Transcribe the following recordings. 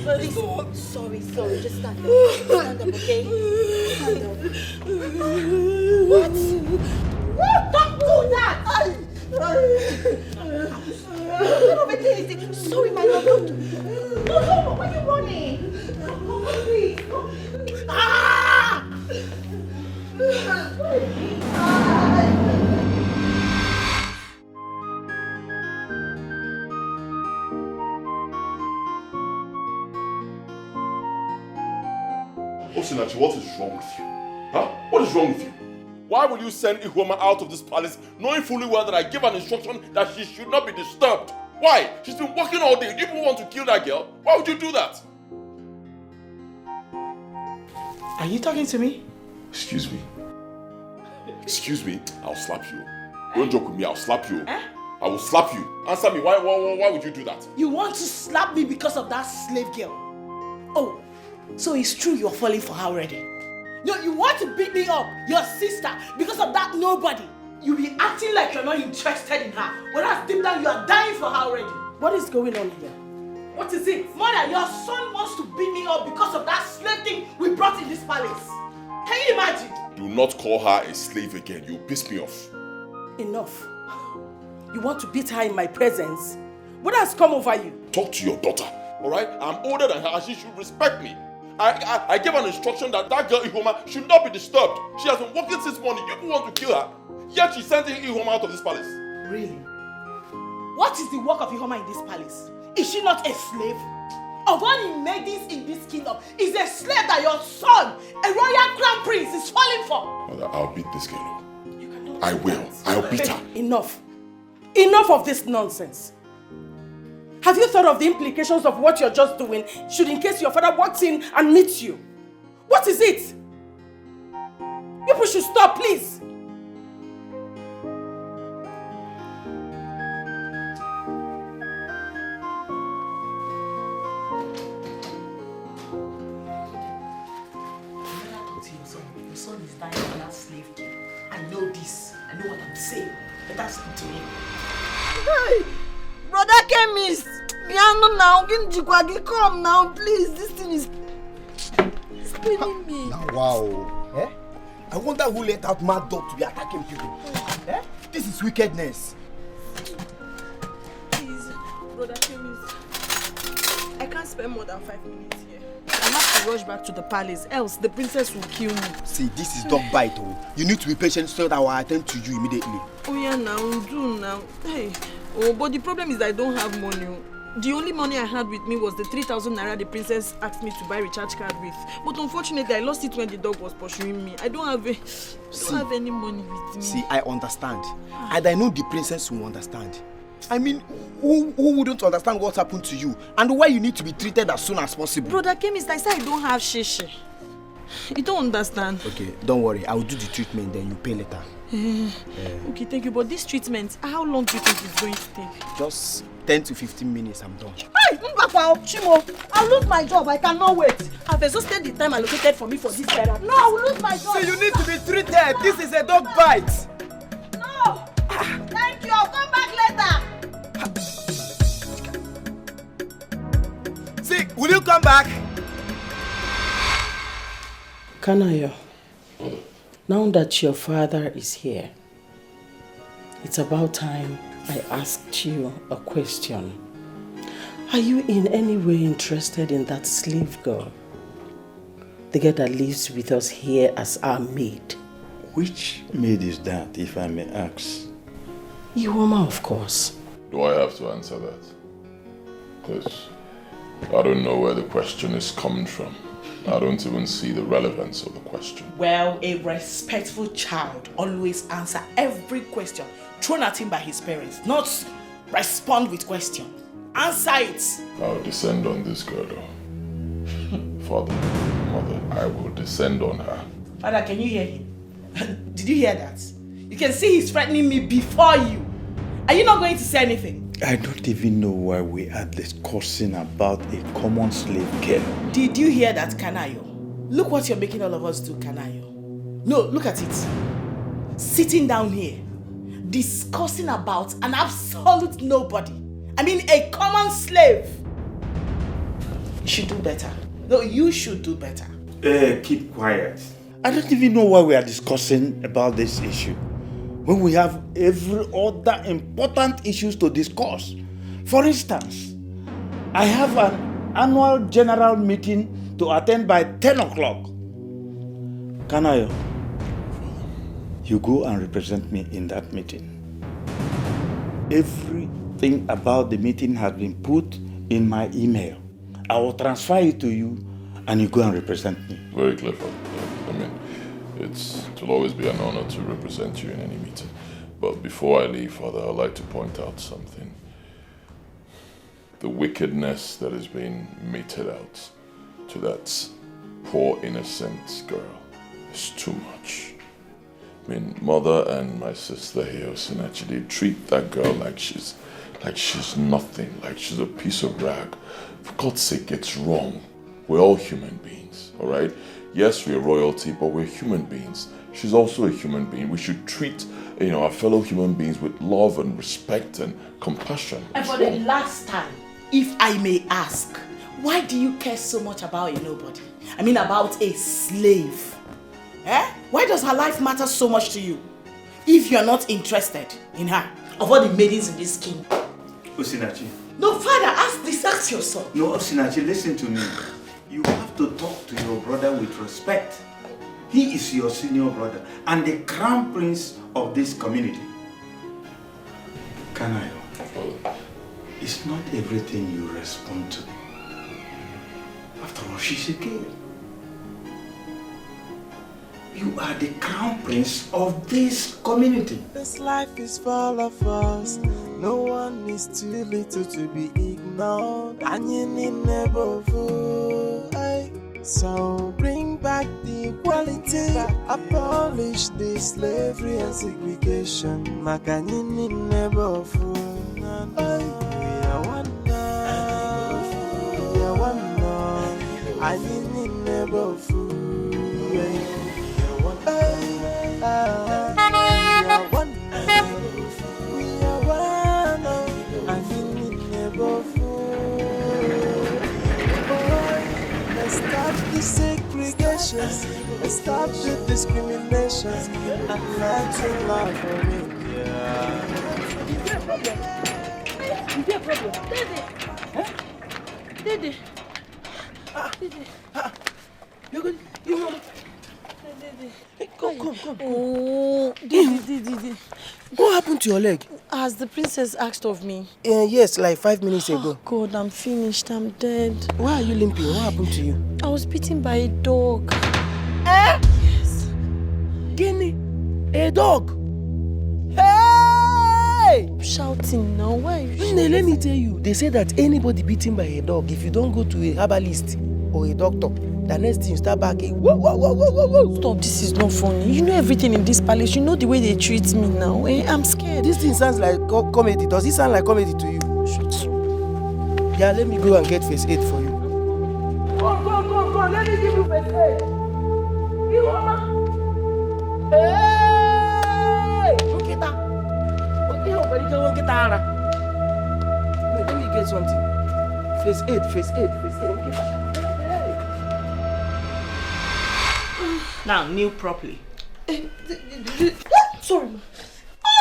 Sorry, just stand up. Stand up, okay? Stand up. What? Don't do that! Sorry, my love, don't. No, why are you running? Come on, please. Ah! Osinachi, what is wrong with you? Huh? What is wrong with you? Why would you send Ihoma out of this palace knowing fully well that I gave an instruction that she should not be disturbed? Why? She's been working all day. Do you want to kill that girl? Why would you do that? Are you talking to me? Excuse me. Excuse me, I'll slap you. Don't joke with me, I'll slap you. I will slap you. Answer me, why would you do that? You want to slap me because of that slave girl? Oh, so it's true you're falling for her already? No, you want to beat me up, your sister, because of that nobody. You be acting like you're not interested in her, whereas deep down you are dying for her already. What is going on here? What is it? Mother, your son wants to beat me up because of that slave thing we brought in this palace. Can you imagine? Do not call her a slave again. You'll piss me off. Enough. You want to beat her in my presence? What has come over you? Talk to your daughter, alright? I'm older than her and she should respect me. I gave an instruction that girl Ihoma should not be disturbed. She has been working since morning. You want to kill her. Yet she sent Ihoma out of this palace. Really? What is the work of Ihoma in this palace? Is she not a slave? Of all the maidens in this kingdom, is a slave that your son, a royal crown prince, is falling for? Mother, I'll beat this girl. I will. I'll beat her. Enough. Enough of this nonsense. Have you thought of the implications of what you're just doing should in case your father walks in and meets you? What is it? People should stop, please. Your son is dying for that slave girl. I know this. I know what I'm saying. Better speak to him. Hey! Brother Chemist! Piano now, come now, please. This thing is spinning me. Now, wow. Eh? I wonder who let out mad dog to be attacking people. Eh? This is wickedness. Please, Brother Chemist. I can't spend more than 5 minutes here. I have to rush back to the palace, else the princess will kill me. See, this is dog bite. Oh. You need to be patient so that I will attend to you immediately. Oh yeah, now, do now. Hey. Oh, but the problem is I don't have money. The only money I had with me was the 3,000 naira the princess asked me to buy a recharge card with. But unfortunately, I lost it when the dog was pursuing me. I don't have any money with me. See, I understand. And I know the princess will understand. I mean, who wouldn't understand what's happened to you and why you need to be treated as soon as possible? Brother Chemist, I said I don't have shishi. You don't understand. Okay, don't worry. I will do the treatment, then you pay later. Okay, thank you. But this treatment, how long do you think it's going to take? Just 10 to 15 minutes, I'm done. Hey, Chimo, I'll lose my job. I cannot wait. I've exhausted the time allocated for me for this therapy. No, I'll lose my job. So you need to be treated. This is a dog bite. No. Thank you. I'll come back later. See, will you come back? Kanayo, now that your father is here, it's about time I asked you a question. Are you in any way interested in that slave girl? The girl that lives with us here as our maid. Which maid is that, if I may ask? Ihoma, of course. Do I have to answer that? Because I don't know where the question is coming from. I don't even see the relevance of the question. Well, a respectful child always answers every question thrown at him by his parents, not respond with question. Answer it. I'll descend on this girl. Father, mother, I will descend on her. Father, can you hear him? Did you hear that? You can see he's threatening me before you. Are you not going to say anything? I don't even know why we are discussing about a common slave girl. Did you hear that, Kanayo? Look what you're making all of us do, Kanayo. No, look at it. Sitting down here, discussing about an absolute nobody. I mean, a common slave. should do better. No, you should do better. Keep quiet. I don't even know why we are discussing about this issue when we have every other important issues to discuss. For instance, I have an annual general meeting to attend by 10 o'clock. Kanayo, you go and represent me in that meeting. Everything about the meeting has been put in my email. I will transfer it to you and you go and represent me. Very clever. I mean, it will always be an honor to represent you in any meeting. But before I leave, Father, I'd like to point out something. The wickedness that is being meted out to that poor innocent girl is too much. I mean, Mother and my sister here actually treat that girl like she's nothing, like she's a piece of rag. For God's sake, it's wrong. We're all human beings, all right? Yes, we're royalty, but we're human beings. She's also a human being. We should treat, our fellow human beings with love and respect and compassion. And for the last time, if I may ask, why do you care so much about a nobody? I mean, about a slave. Why does her life matter so much to you? If you're not interested in her, of all the maidens in this king. Osinachi. No, Father, ask your son. No, Osinachi, listen to me. You have to talk to your brother with respect. He is your senior brother and the crown prince of this community. Kanayo, it's not everything you respond to. After all, she's a girl. You are the crown prince of this community. This life is full of us. No one is too little to be ignored. And you need never fool. So bring back the equality. Abolish the slavery and segregation. Makanini never fool. We are one now. We are one now. And you need never fool. Stop the segregation, stop the discrimination, and learn to love for me. Is there a problem? Is there a problem? Dede! You're good? You want Come. Oh, Dede. What happened to your leg? Has the princess asked of me? Yes, like 5 minutes ago. God, I'm finished. I'm dead. Why are you limping? What happened to you? I was bitten by a dog. Yes. Guinea, a dog. Hey! I'm shouting now. Why are you shouting? Let me tell you, they say that anybody bitten by a dog, if you don't go to a herbalist or a doctor, the next thing you start barking. Whoa. Stop, this is not funny. You know everything in this palace. You know the way they treat me now. I'm scared. This thing sounds like comedy. Does it sound like comedy to you? Yeah, let me go and get first aid for you. Go. Let me give you first aid. Hey! Let me get something. First aid. Now, kneel properly. Sorry.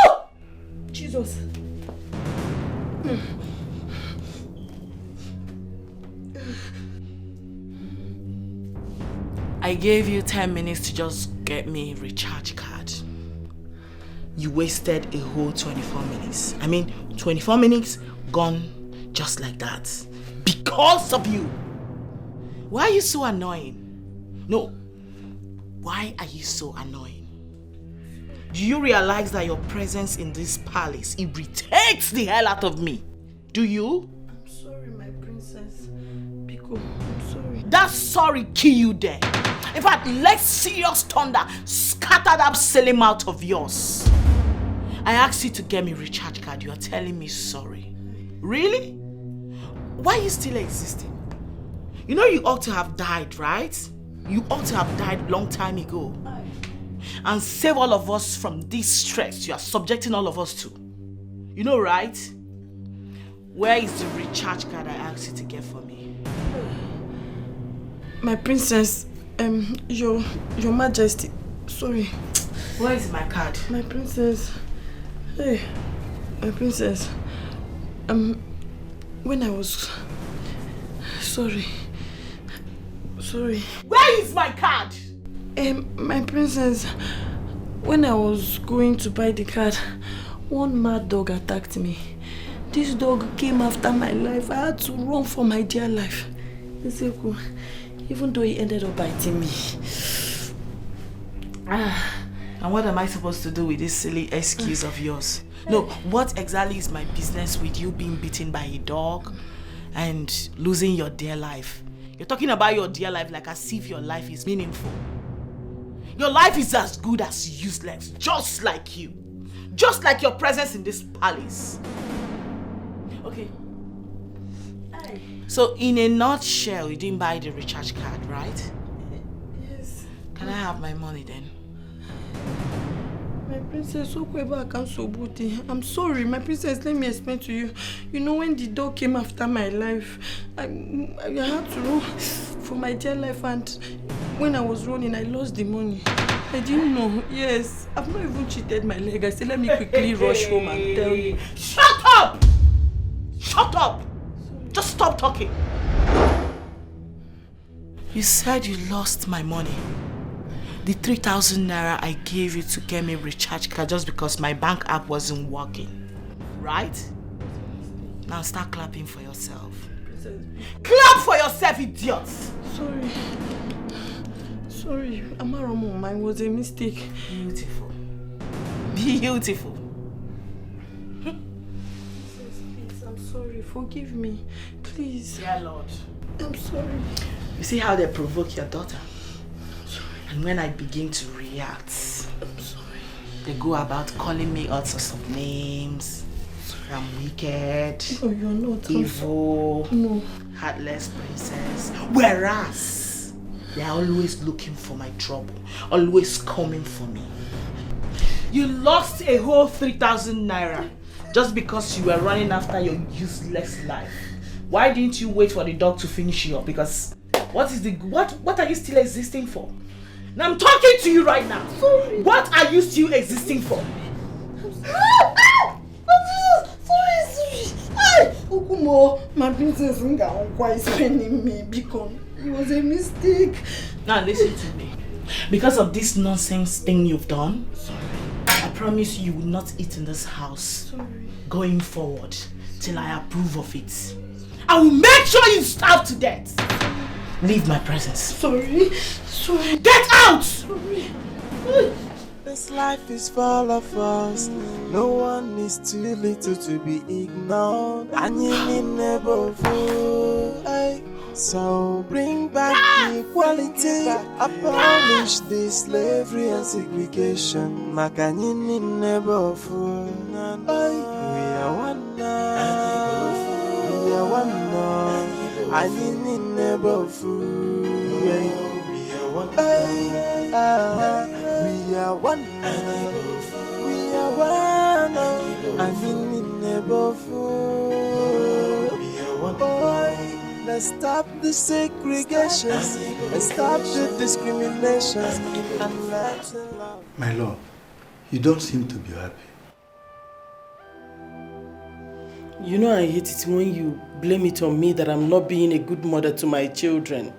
Oh! Jesus. I gave you 10 minutes to just get me a recharge card. You wasted a whole 24 minutes. 24 minutes gone just like that. Because of you. Why are you so annoying? No. Why are you so annoying? Do you realize that your presence in this palace irritates the hell out of me? Do you? I'm sorry, my princess. Biko, I'm sorry. That sorry kill you there. In fact, let serious thunder scatter that silly mouth of yours. I asked you to get me a recharge card. You are telling me sorry. Really? Why are you still existing? You know you ought to have died, right? You ought to have died a long time ago. And save all of us from this stress you are subjecting all of us to. You know, right? Where is the recharge card I asked you to get for me? My princess, your majesty, sorry. Where is my card? My princess, hey, my princess, when I was, sorry. Where is my card? My princess, when I was going to buy the card, one mad dog attacked me. This dog came after my life. I had to run for my dear life. Ezeku, even though he ended up biting me. And what am I supposed to do with this silly excuse of yours? No, what exactly is my business with you being beaten by a dog and losing your dear life? You're talking about your dear life like as if your life is meaningful. Your life is as good as useless, just like you. Just like your presence in this palace. Okay. So in a nutshell, you didn't buy the recharge card, right? Yes. Can I have my money then? My princess, I'm sorry, my princess, let me explain to you. You know, when the dog came after my life, I had to run for my dear life, and when I was running, I lost the money. I didn't know. Yes, I've not even cheated my leg. I said, let me quickly rush home and tell you. Shut up! Shut up! Just stop talking. You said you lost my money. The 3,000 naira I gave you to get me a recharge card just because my bank app wasn't working. Right? Now start clapping for yourself. Clap for yourself, idiots! Sorry, Amaromo, mine was a mistake. Beautiful. Beautiful. Please, I'm sorry. Forgive me. Please. Yeah, Lord. I'm sorry. You see how they provoke your daughter? And when I begin to react, I'm sorry. They go about calling me all sorts of names. I'm wicked. No, you're not. Evil. No. Heartless princess. Whereas, they are always looking for my trouble. Always coming for me. You lost a whole 3,000 naira just because you were running after your useless life. Why didn't you wait for the dog to finish you up? Because what are you still existing for? Now I'm talking to you right now. Sorry. What are you still existing for? Sorry. Ukumo, my princess Nga is spending me because it was a mistake. Now listen to me. Because of this nonsense thing you've done, I promise you will not eat in this house going forward till I approve of it. I will make sure you starve to death. Leave my presence. Sorry. Get out! Sorry. This life is full of us. No one is too little to be ignored. And you need never fall. So bring back the equality. Abolish the slavery and segregation. Makanyini never fall. We are one now. We are one now. I need never fall. We are one now. We are one. We are one. I mean never fall. We are one. Boy, let's stop the segregation. Let's stop the discrimination. And let's love. My lord, you don't seem to be happy. You know I hate it when you blame it on me that I'm not being a good mother to my children.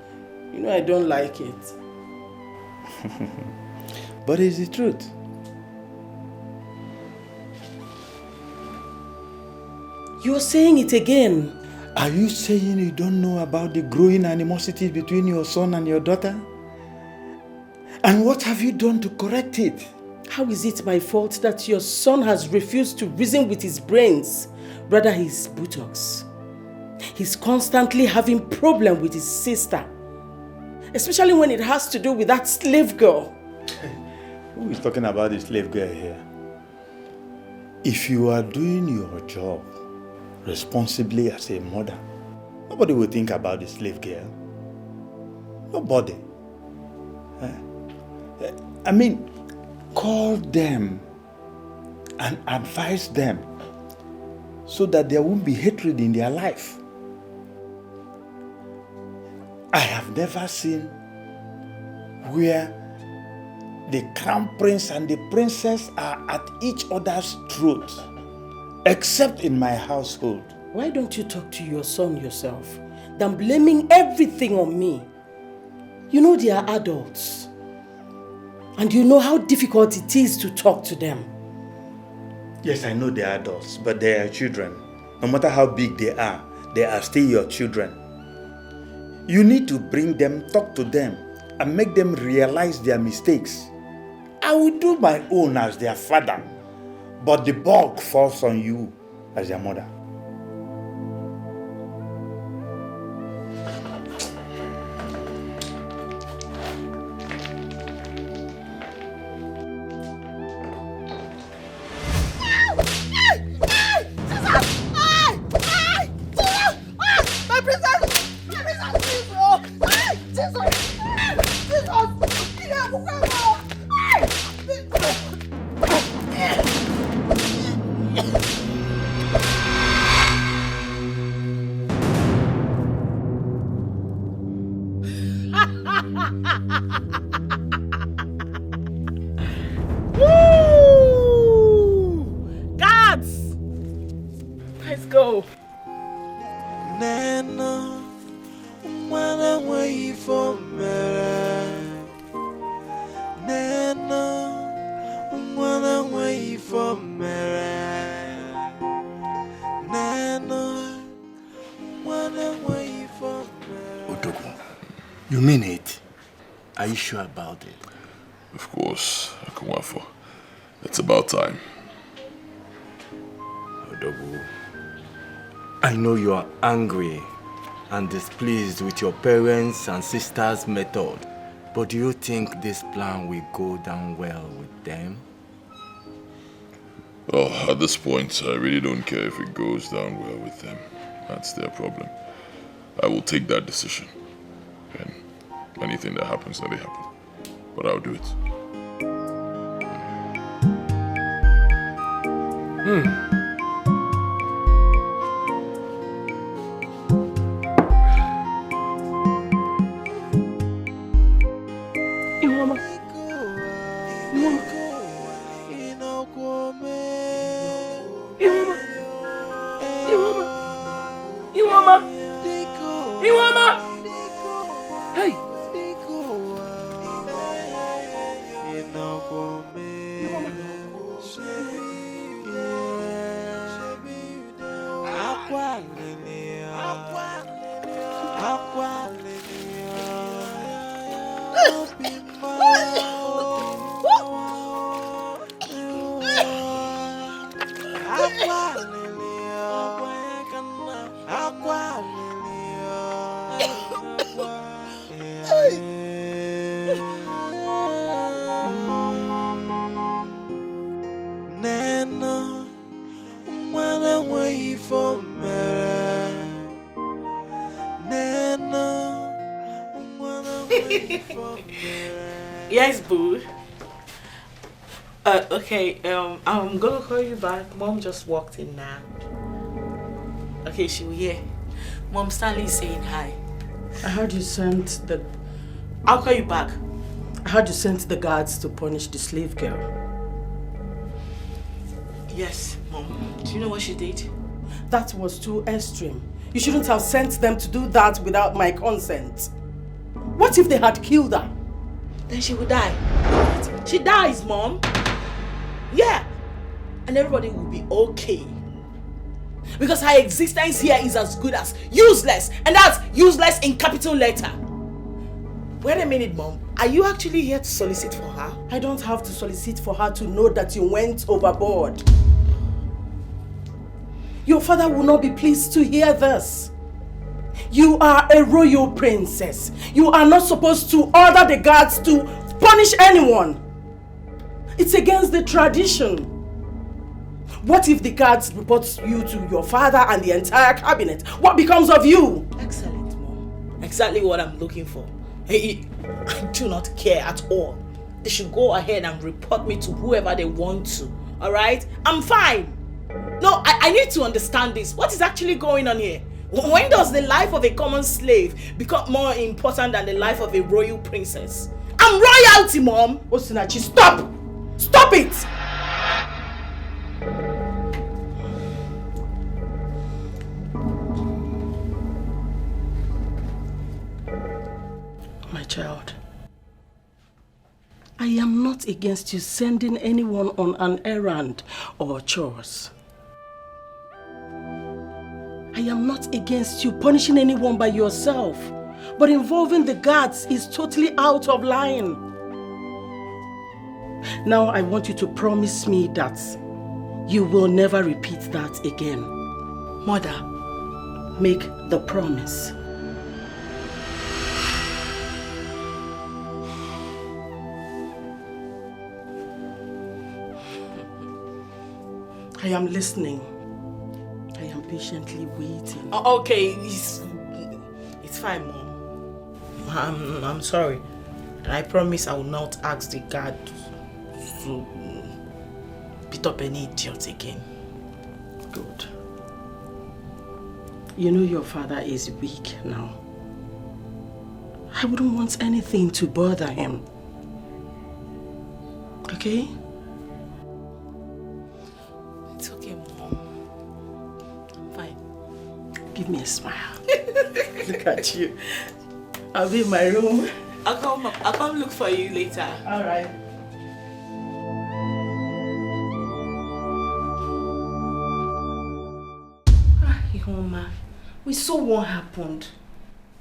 You know I don't like it. But it's the truth. You're saying it again. Are you saying you don't know about the growing animosity between your son and your daughter? And what have you done to correct it? How is it my fault that your son has refused to reason with his brains, rather his buttocks? He's constantly having problem with his sister, especially when it has to do with that slave girl. Who is talking about the slave girl here? If you are doing your job responsibly as a mother, nobody will think about the slave girl. Nobody. I mean, call them and advise them so that there won't be hatred in their life. I have I've never seen where the crown prince and the princess are at each other's throat, except in my household. Why don't you talk to your son yourself than blaming everything on me? You know they are adults. And you know how difficult it is to talk to them. Yes, I know they are adults, but they are children. No matter how big they are still your children. You need to bring them, talk to them, and make them realize their mistakes. I will do my own as their father, but the bulk falls on you as their mother. You mean it? Are you sure about it? Of course, Akumwafo. It's about time. Odogu, I know you are angry and displeased with your parents' and sisters' method, but do you think this plan will go down well with them? Well, at this point, I really don't care if it goes down well with them. That's their problem. I will take that decision. And anything that happens, let it happen. But I'll do it. Yes, boo. Okay, I'm gonna call you back. Mom just walked in now. Okay, she will hear. Mom Stanley is saying hi. I heard you sent the... I'll call you back. I heard you sent the guards to punish the slave girl. Yes, Mom. Do you know what she did? That was too extreme. You shouldn't have sent them to do that without my consent. What if they had killed her? Then she would die. She dies, Mom. Yeah. And everybody will be okay. Because her existence here is as good as useless. And that's useless in capital letter. Wait a minute, Mom. Are you actually here to solicit for her? I don't have to solicit for her to know that you went overboard. Your father will not be pleased to hear this. You are a royal princess. You are not supposed to order the guards to punish anyone. It's against the tradition. What if the guards report you to your father and the entire cabinet? What becomes of you? Excellent, Mom. Exactly what I'm looking for. Hey, I do not care at all. They should go ahead and report me to whoever they want to. Alright? I'm fine. No, I need to understand this. What is actually going on here? When does the life of a common slave become more important than the life of a royal princess? I'm royalty, Mom! Osinachi, stop! Stop it! My child, I am not against you sending anyone on an errand or chores. I am not against you punishing anyone by yourself, but involving the guards is totally out of line. Now I want you to promise me that you will never repeat that again. Mother, make the promise. I am listening. I am patiently waiting. Okay, it's fine, Mom. I'm sorry. I promise I will not ask the guard to beat up any idiot again. Good. You know your father is weak now. I wouldn't want anything to bother him. Okay? It's okay, Mom. I'm fine. Give me a smile. Look at you. I'll be in my room. I'll come look for you later. All right. Ihoma, we saw what happened.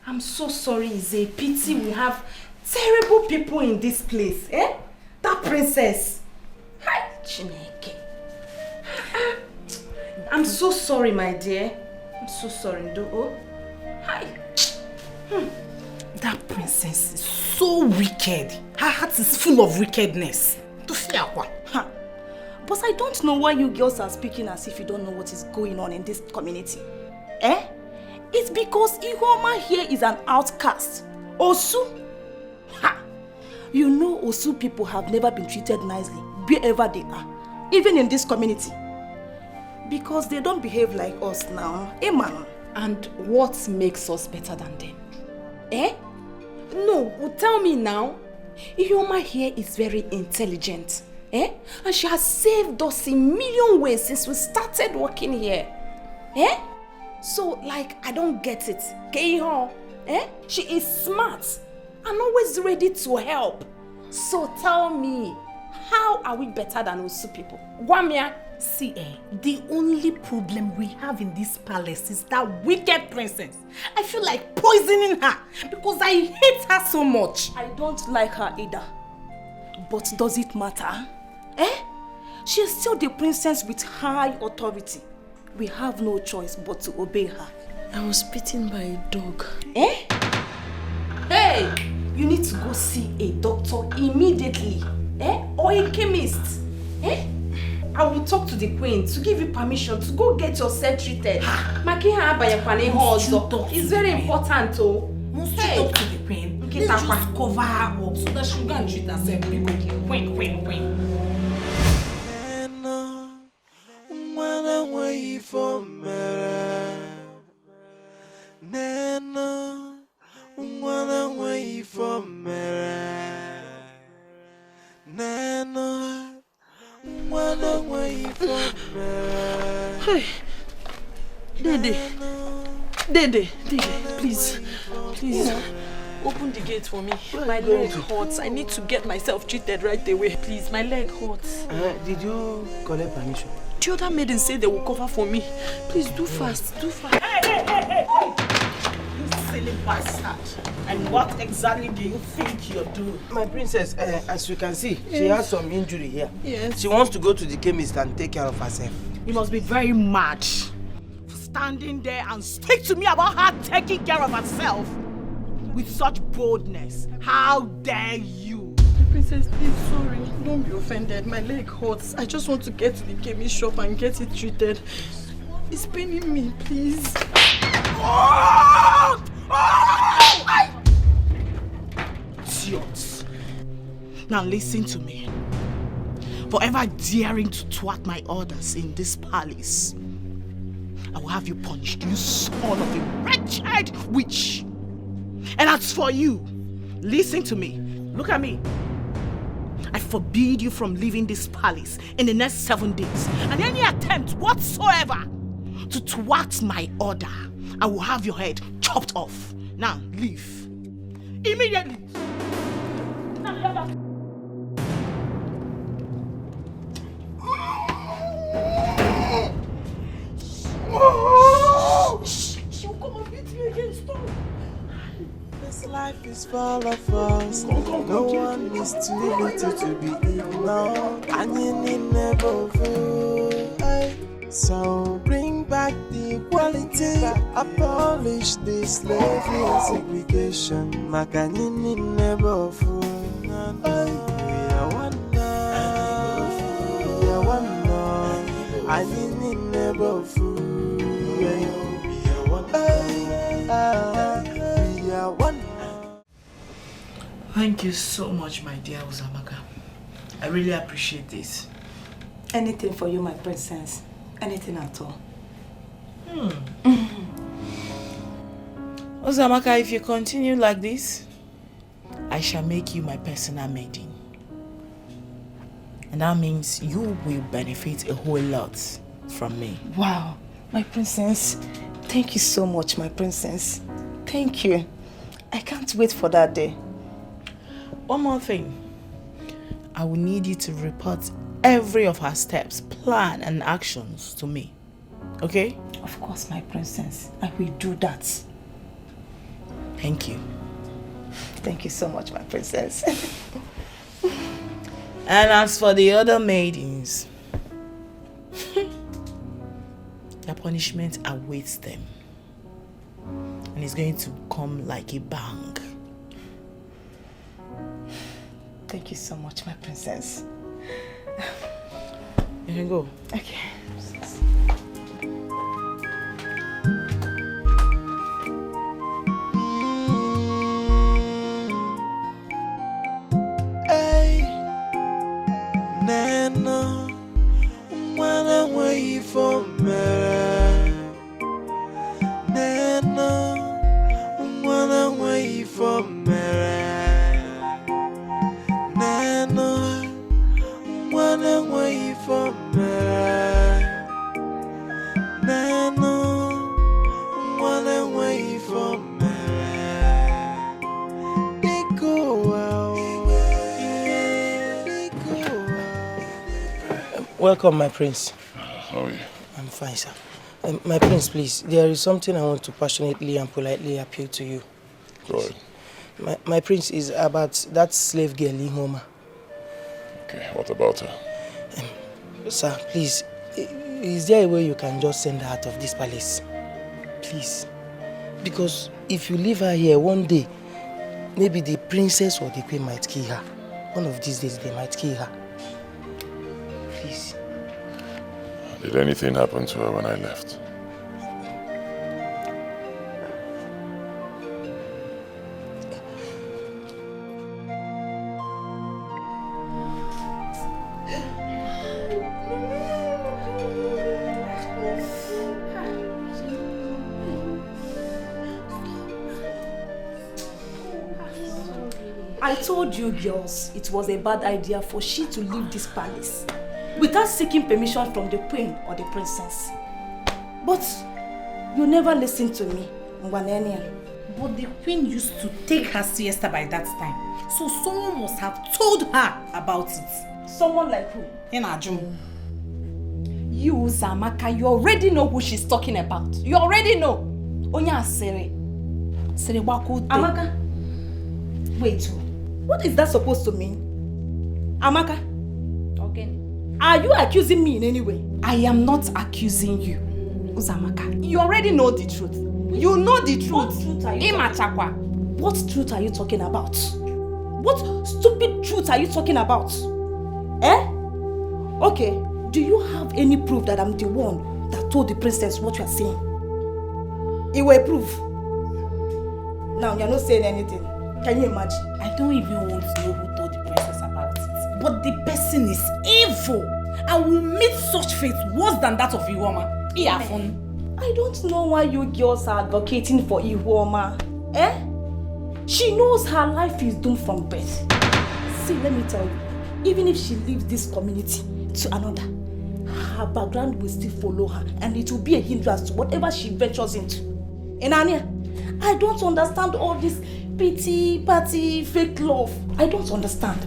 I'm so sorry. It's a pity we have terrible people in this place. Eh? That princess. Hi, Chineke. I'm so sorry, my dear. I'm so sorry, Ndo. Hi. That princess is so wicked. Her heart is full of wickedness. But I don't know why you girls are speaking as if you don't know what is going on in this community. Eh? It's because Ihoma here is an outcast. Osu. Ha! You know Osu people have never been treated nicely wherever they are. Even in this community. Because they don't behave like us now. Eh, man? And what makes us better than them? Eh? No, tell me now. Ihoma here is very intelligent. Eh? And she has saved us in million ways since we started working here. Eh? So, like, I don't get it. Keiho, eh? She is smart and always ready to help. So tell me, how are we better than Osu people? Gwamia? See, the only problem we have in this palace is that wicked princess. I feel like poisoning her because I hate her so much. I don't like her either. But does it matter? Eh? She is still the princess with high authority. We have no choice but to obey her. I was bitten by a dog. Eh? Hey! You need to go see a doctor immediately. Eh? Or a chemist. Eh? I will talk to the queen to give you permission to go get yourself treated. It's very important, oh. Must you talk to the queen? Let's just cover her up so that she can treat herself. Queen. Hey, Dede, please, open the gate for me. My leg hurts. I need to get myself treated right away. Please, my leg hurts. Did you collect permission? The other maiden said they will cover for me. Please, do fast. Hey! You silly bastard. And what exactly do you think you're doing? My princess, as you can see, she has some injury here. Yes. She wants to go to the chemist and take care of herself. You must be very mad for standing there and speak to me about her taking care of herself with such boldness. How dare you? Princess, please, sorry. Don't be offended. My leg hurts. I just want to get to the chemist shop and get it treated. It's paining me, please. Idiots. Now listen to me. For ever daring to thwart my orders in this palace, I will have you punished, you son of a wretched witch. And as for you, listen to me. Look at me. I forbid you from leaving this palace in the next 7 days. And any attempt whatsoever to thwart my order, I will have your head chopped off. Now, leave. Immediately. Now, you're back. She'll come and beat me again. Stop. This life is full of us. No one is too little to be ignored. And you need never fool. So bring back the equality. Abolish the slavery and segregation. Makanini never fool. We are one now. We are one now. I need never fool. We are one now. We are one. Thank you so much, my dear Uzamaka. I really appreciate this. Anything for you, my princess. Anything at all. Uzamaka, if you continue like this, I shall make you my personal maiden. And that means you will benefit a whole lot from me. Wow, my princess. Thank you so much, my princess. Thank you. I can't wait for that day. One more thing. I will need you to report every of her steps, plan and actions to me. Okay? Of course, my princess. I will do that. Thank you. Thank you so much, my princess. And as for the other maidens, their punishment awaits them. And it's going to come like a bang. Thank you so much, my princess. You can go. Okay. Hey, Nana, wanna wait for me. Nana, wanna wait for me. Nana, wanna wait for me. Nana, wanna wait for me. They go out. They go out. Welcome, my prince. How are you? I'm fine, sir. My prince, please, there is something I want to passionately and politely appeal to you. Go ahead. My prince is about that slave girl, Ihoma. Okay, what about her? Sir, please, is there a way you can just send her out of this palace? Please. Because if you leave her here one day, maybe the princess or the queen might kill her. One of these days, they might kill her. Please. Did anything happen to her when I left? I told you girls it was a bad idea for she to leave this palace without seeking permission from the queen or the princess. But you never listened to me, Ngwanenian. But the queen used to take her siesta by that time. So someone must have told her about it. Someone like who? Enajum. You, Zamaka, you already know who she's talking about. You already know. Onya Sere. Sere Wako. Amaka. Wait, what is that supposed to mean? Amaka? Okay. Are you accusing me in any way? I am not accusing you, Uzamaka. You already know the truth. You know the truth. What truth are you talking about? What truth are you talking about? What stupid truth are you talking about? Eh? Okay, do you have any proof that I'm the one that told the princess what you are saying? It will prove. Now you're not saying anything. Can you imagine? I don't even want to know who told the princess about it. But the person is evil. I will meet such fate worse than that of Iwoma. Iafun. I don't know why you girls are advocating for Ihuoma. She knows her life is doomed from birth. See, let me tell you, even if she leaves this community to another, her background will still follow her and it will be a hindrance to whatever she ventures into. And Anya, I don't understand all this pity, party, fake love. I don't understand.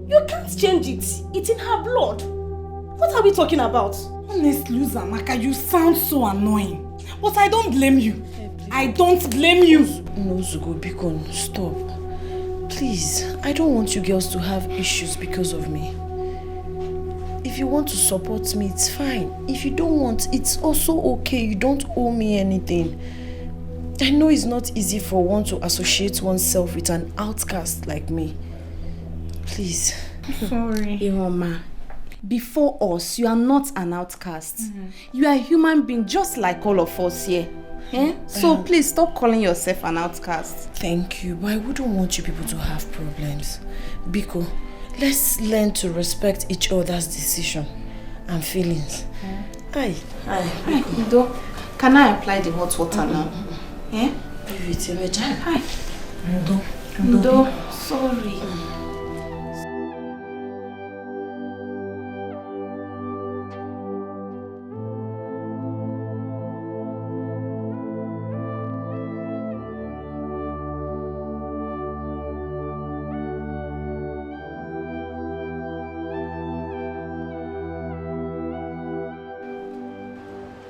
You can't change it. It's in her blood. What are we talking about? Honestly, Uzamaka, you sound so annoying. But I don't blame you. I don't blame you. No, Zugo, Bikon, stop. Please, I don't want you girls to have issues because of me. If you want to support me, it's fine. If you don't want, it's also okay. You don't owe me anything. I know it's not easy for one to associate oneself with an outcast like me. Please. Sorry. Ihuoma, before us, you are not an outcast. You are a human being just like all of us here. So please stop calling yourself an outcast. Thank you, but I wouldn't want you people to have problems. Biko, let's learn to respect each other's decision and feelings. Aye. Ido, can I apply the hot water now? Hi. Ido, sorry.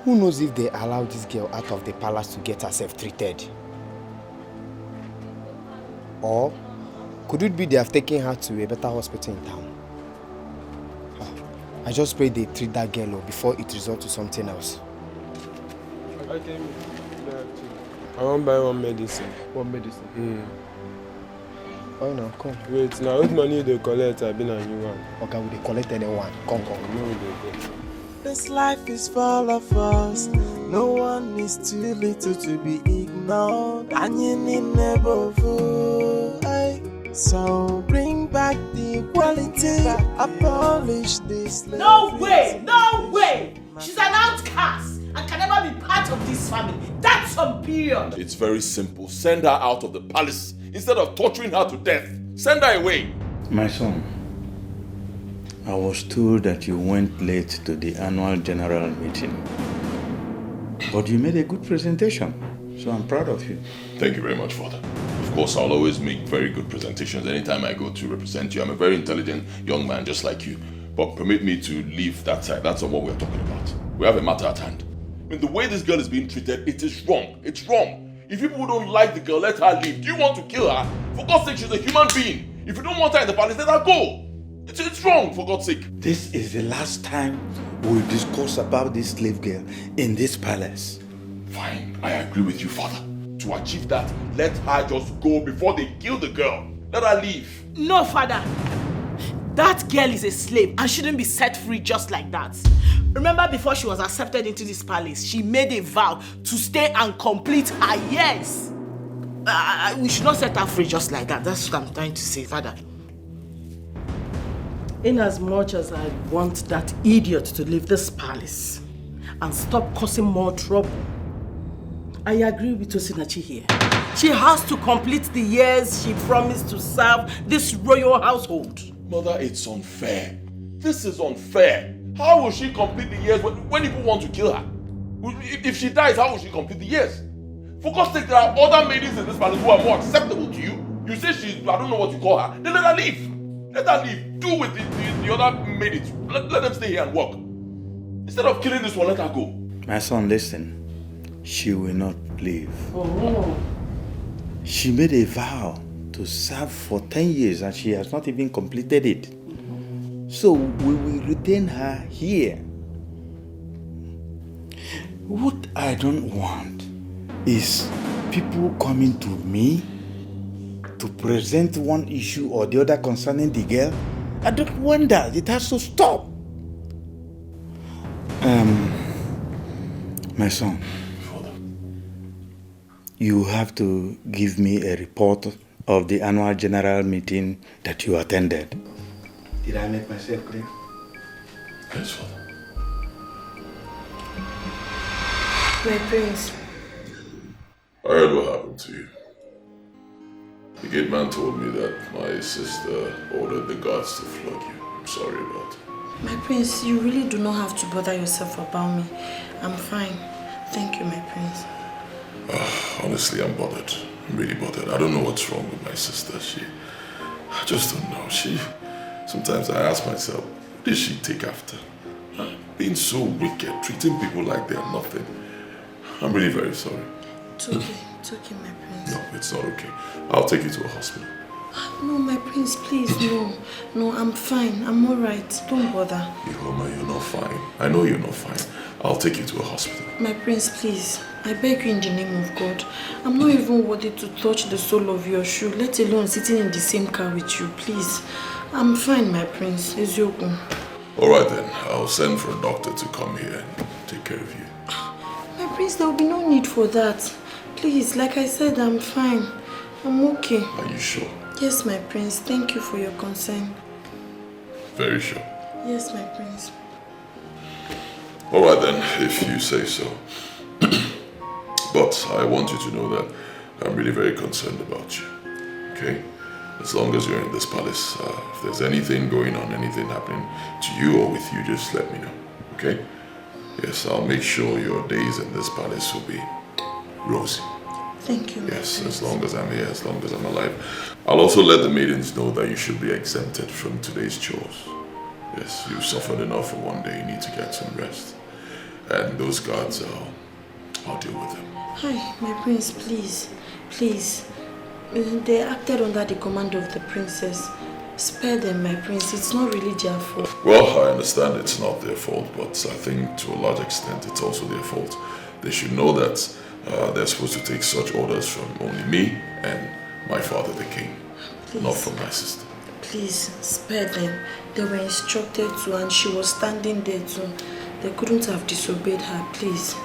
Who knows if they allowed this girl out of the palace to get herself treated? Or could it be they have taken her to a better hospital in town? I just pray they treat that girl before it results to something else. I want to buy one medicine. What medicine? Oh no, come. Wait, now what money they collect? I've been a new one. Okay, will they collect anyone? Come. No, they go. This life is full of us. No one is too little to be ignored. And you need never fool. So bring back the equality. Abolish this. No way! She's an outcast and can never be part of this family. That's some period. It's very simple. Send her out of the palace instead of torturing her to death. Send her away. My son, I was told that you went late to the annual general meeting. But you made a good presentation, so I'm proud of you. Thank you very much, Father. Of course, I'll always make very good presentations anytime I go to represent you. I'm a very intelligent young man just like you. But permit me to leave that side. That's not what we're talking about. We have a matter at hand. I mean, the way this girl is being treated, it is wrong. It's wrong. If people don't like the girl, let her leave. Do you want to kill her? For God's sake, she's a human being. If you don't want her in the palace, let her go. It's wrong, for God's sake. This is the last time we'll discuss about this slave girl in this palace. Fine, I agree with you, Father. To achieve that, let her just go before they kill the girl. Let her leave. No, Father. That girl is a slave and shouldn't be set free just like that. Remember, before she was accepted into this palace, she made a vow to stay and complete her years. We should not set her free just like that. That's what I'm trying to say, Father. In as much as I want that idiot to leave this palace and stop causing more trouble, I agree with Osinachi here. She has to complete the years she promised to serve this royal household. Mother, it's unfair. This is unfair. How will she complete the years when people want to kill her? If she dies, how will she complete the years? For God's sake, there are other maidens in this palace who are more acceptable to you. You say she's, I don't know what you call her. Then let her leave. Let her leave. Do with the other maidens. Let them stay here and work. Instead of killing this one, let her go. My son, listen. She will not leave. Oh. She made a vow to serve for 10 years and she has not even completed it. So we will retain her here. What I don't want is people coming to me to present one issue or the other concerning the girl. I don't want that. It has to stop. My son, you have to give me a report of the annual general meeting that you attended. Did I make myself clear? Yes, Father. My prince. I heard what happened to you. The gate man told me that my sister ordered the guards to flog you. I'm sorry about it. My prince, you really do not have to bother yourself about me. I'm fine. Thank you, my prince. Honestly, I'm bothered. I'm really bothered. I don't know what's wrong with my sister. I just don't know. Sometimes I ask myself, what did she take after? Being so wicked, treating people like they're nothing. I'm really very sorry. It's okay, my prince. No, it's not okay. I'll take you to a hospital. No, my prince, please, no. No, I'm fine. I'm alright. Don't bother. Ihoma, you're not fine. I know you're not fine. I'll take you to a hospital. My prince, please. I beg you in the name of God. I'm not even worthy to touch the sole of your shoe, let alone sitting in the same car with you, please. I'm fine, my prince. Ezioku. Alright then, I'll send for a doctor to come here and take care of you. My prince, there will be no need for that. Please, like I said, I'm fine. I'm okay. Are you sure? Yes, my prince. Thank you for your concern. Very sure. Yes, my prince. Alright then, if you say so. But I want you to know that I'm really very concerned about you. Okay? As long as you're in this palace, if there's anything going on, anything happening to you or with you, just let me know. Okay? Yes, I'll make sure your days in this palace will be rosy. Thank you, my Yes, prince. as long as I'm here, as long as I'm alive. I'll also let the maidens know that you should be exempted from today's chores. Yes, you've suffered enough for one day. You need to get some rest. And those guards, I'll deal with them. Hi, my prince, please. Please. They acted under the command of the princess. Spare them, my prince. It's not really their fault. Well, I understand it's not their fault, but I think to a large extent it's also their fault. They should know that they're supposed to take such orders from only me and my father, the king, Please. not from my sister. Please, spare them. They were instructed to, and she was standing there too. They couldn't have disobeyed her, please.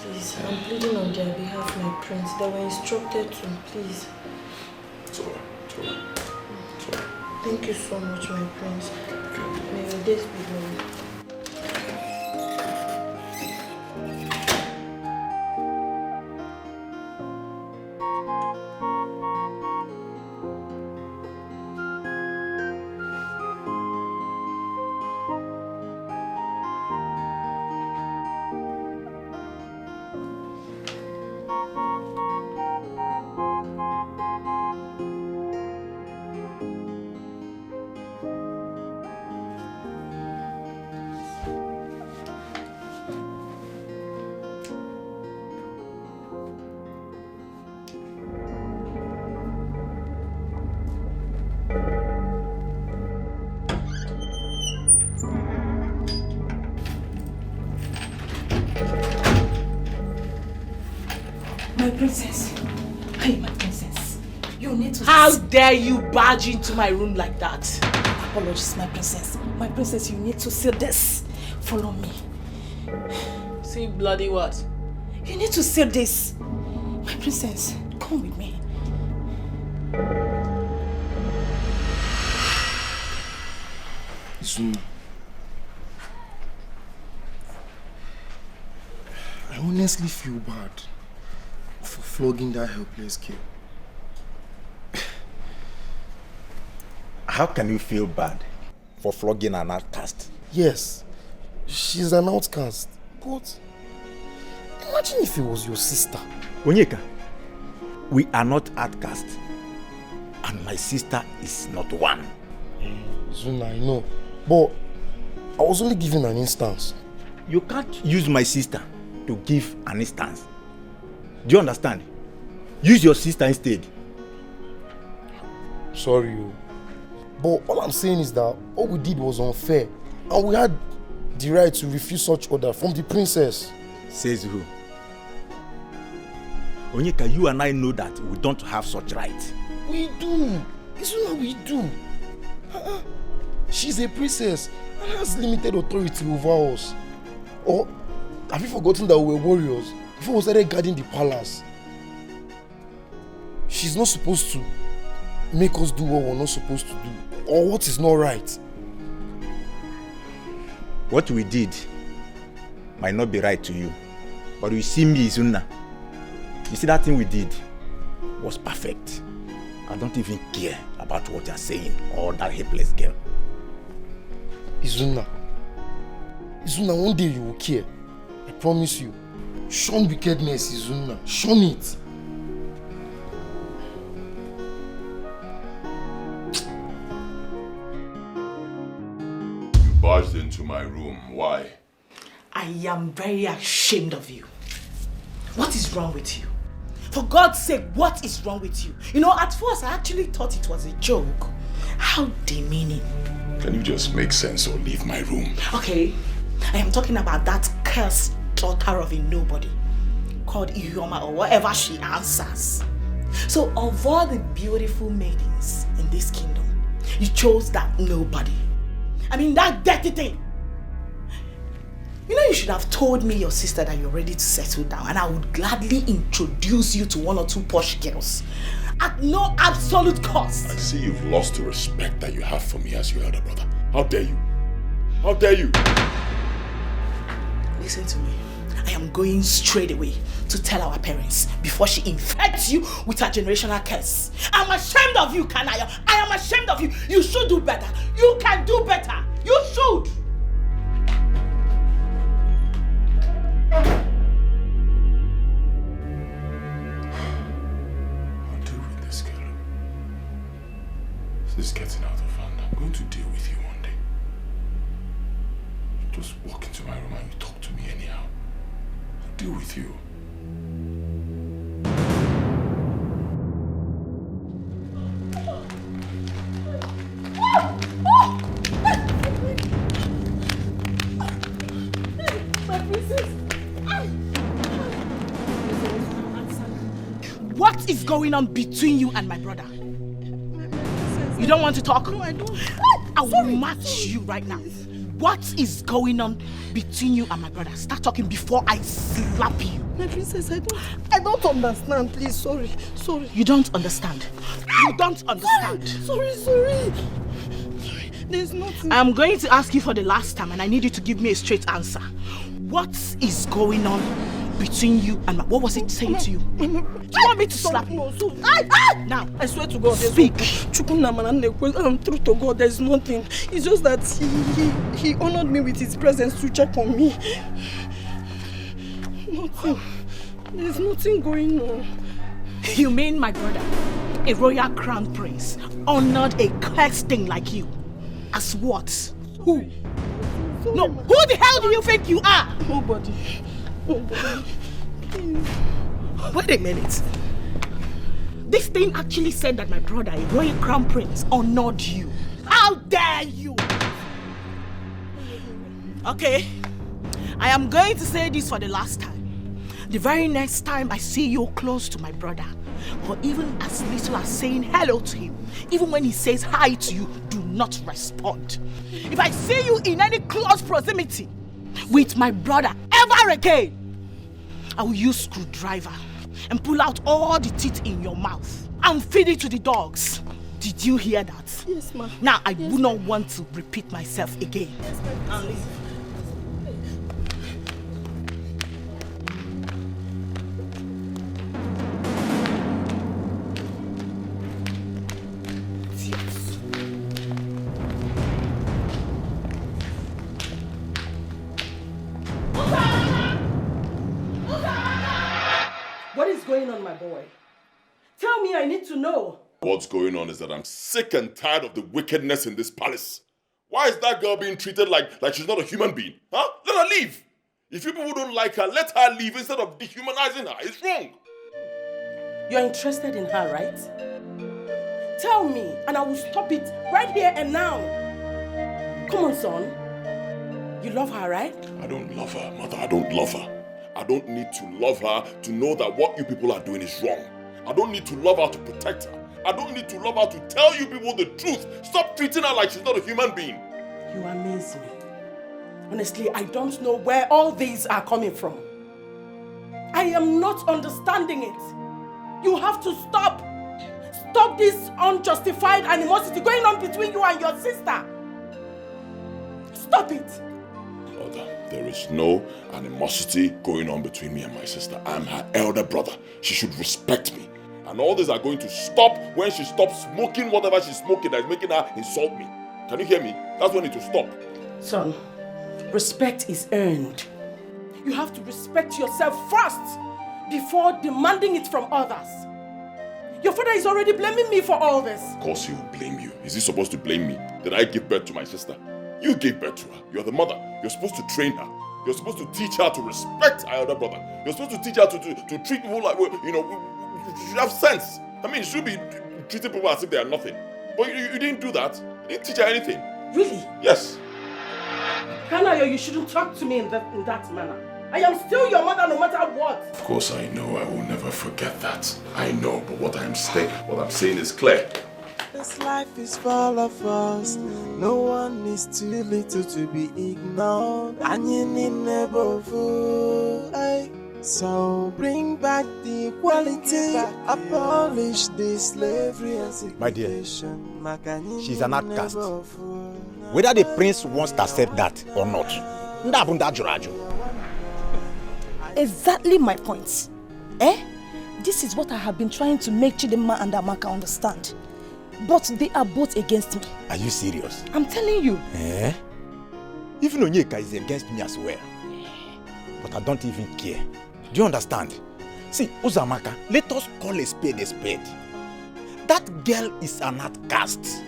Please, I'm pleading on their behalf, my prince. They were instructed to, please. It's alright, it's alright. It's alright. Thank you so much, my prince. Okay. May your days be long. My princess. Hey, my princess. You need to... How dare you barge into my room like that? Apologies, my princess. My princess, you need to see this. Follow me. See bloody what? You need to see this. My princess, come with me. Zuma, I honestly feel bad for flogging that helpless girl. How can you feel bad for flogging an outcast? Yes, she's an outcast, but imagine if it was your sister. Onyeka, we are not outcasts, and my sister is not one. Zuna, I know, but I was only giving an instance. You can't use my sister to give an instance. Do you understand? Use your sister instead. Sorry, but all I'm saying is that all we did was unfair, and we had the right to refuse such order from the princess. Says who? Onyeka, you and I know that we don't have such rights. We do. It's not we do. She's a princess and has limited authority over us. Or have you forgotten that we were warriors before we started guarding the palace? She's not supposed to make us do what we're not supposed to do, or what is not right. What we did might not be right to you, But you see me, Izuna. You see that thing we did was perfect. I don't even care about what you're saying or that helpless girl. Izuna, one day you will care. I promise you. Shun wickedness, Izuna. Shun it. You barged into my room. Why? I am very ashamed of you. What is wrong with you? For God's sake, what is wrong with you? You know, at first I actually thought it was a joke. How demeaning. Can you just make sense or leave my room? Okay, I am talking about that cursed daughter of a nobody called Ihuoma or whatever she answers. So of all the beautiful maidens in this kingdom, you chose that nobody. I mean, that dirty thing. You know, you should have told me, your sister, that you're ready to settle down, and I would gladly introduce you to one or two posh girls at no absolute cost. I see you've lost the respect that you have for me as your elder brother. How dare you? How dare you? Listen to me. I am going straight away to tell our parents before she infects you with her generational curse. I'm ashamed of you, Kanaya. I am ashamed of you. You should do better. You can do better. You should. I'll deal with this girl. This is getting out of hand. I'm going to deal with you one day. You just walk into my room and you talk to me anyhow. I'll deal with you. What is going on between you and my brother? You don't want to talk? No, I don't. I will match you right now. What is going on between you and my brother? Start talking before I slap you. My princess, I don't understand. Please, sorry. You don't understand. You don't understand. Sorry. There's nothing. I'm going to ask you for the last time, and I need you to give me a straight answer. What is going on between you and my... What was it saying to you? Do you want me to slap you? Now, I swear to God, speak. Truth to God, there's nothing. It's just that he honored me with his presence to check on me. Nothing. There's nothing going on. You mean my brother, a royal crown prince, honored a cursed thing like you? As what? Who? No, who the hell do you think you are? Nobody. Wait a minute. This thing actually said that my brother, a royal crown prince, honored you. How dare you? Okay, I am going to say this for the last time. The very next time I see you close to my brother, or even as little as saying hello to him, even when he says hi to you, do not respond. If I see you in any close proximity with my brother ever again, I will use screwdriver and pull out all the teeth in your mouth and feed it to the dogs. Did you hear that? Yes, ma'am. Now, I do not want to repeat myself again. Yes, ma'am. What is going on, my boy? Tell me, I need to know. What's going on is that I'm sick and tired of the wickedness in this palace. Why is that girl being treated like she's not a human being? Huh? Let her leave. If you people don't like her, let her leave instead of dehumanizing her. It's wrong. You're interested in her, right? Tell me, and I will stop it right here and now. Come on, son. You love her, right? I don't love her, mother. I don't love her. I don't need to love her to know that what you people are doing is wrong. I don't need to love her to protect her. I don't need to love her to tell you people the truth. Stop treating her like she's not a human being. You amaze me. Honestly, I don't know where all these are coming from. I am not understanding it. You have to stop. Stop this unjustified animosity going on between you and your sister. Stop it. Mother, there is no animosity going on between me and my sister. I'm her elder brother. She should respect me. And all these are going to stop when she stops smoking whatever she's smoking that is making her insult me. Can you hear me? That's when it will stop. Son, respect is earned. You have to respect yourself first before demanding it from others. Your father is already blaming me for all this. Of course he will blame you. Is he supposed to blame me? Did I give birth to my sister? You gave birth to her. You're the mother. You're supposed to train her. You're supposed to teach her to respect her elder brother. You're supposed to teach her to treat people like, you should have sense. I mean, you should be treating people as if they are nothing. But you didn't do that. You didn't teach her anything. Really? Yes. Kanayo, you shouldn't talk to me in that manner. I am still your mother no matter what. Of course I know. I will never forget that. I know, but what I'm saying is clear. This life is full of us. No one is too little to be ignored. And you need never fool. So bring back the equality. Abolish the slavery and segregation. My dear, she's an outcast. Whether the prince wants to accept that or not. Exactly my point. This is what I have been trying to make Chidinma and Amaka understand. But they are both against me. Are you serious? I'm telling you. Even Onyeka is against me as well. But I don't even care. Do you understand? See, Uzamaka, let us call a spade a spade. That girl is an outcast.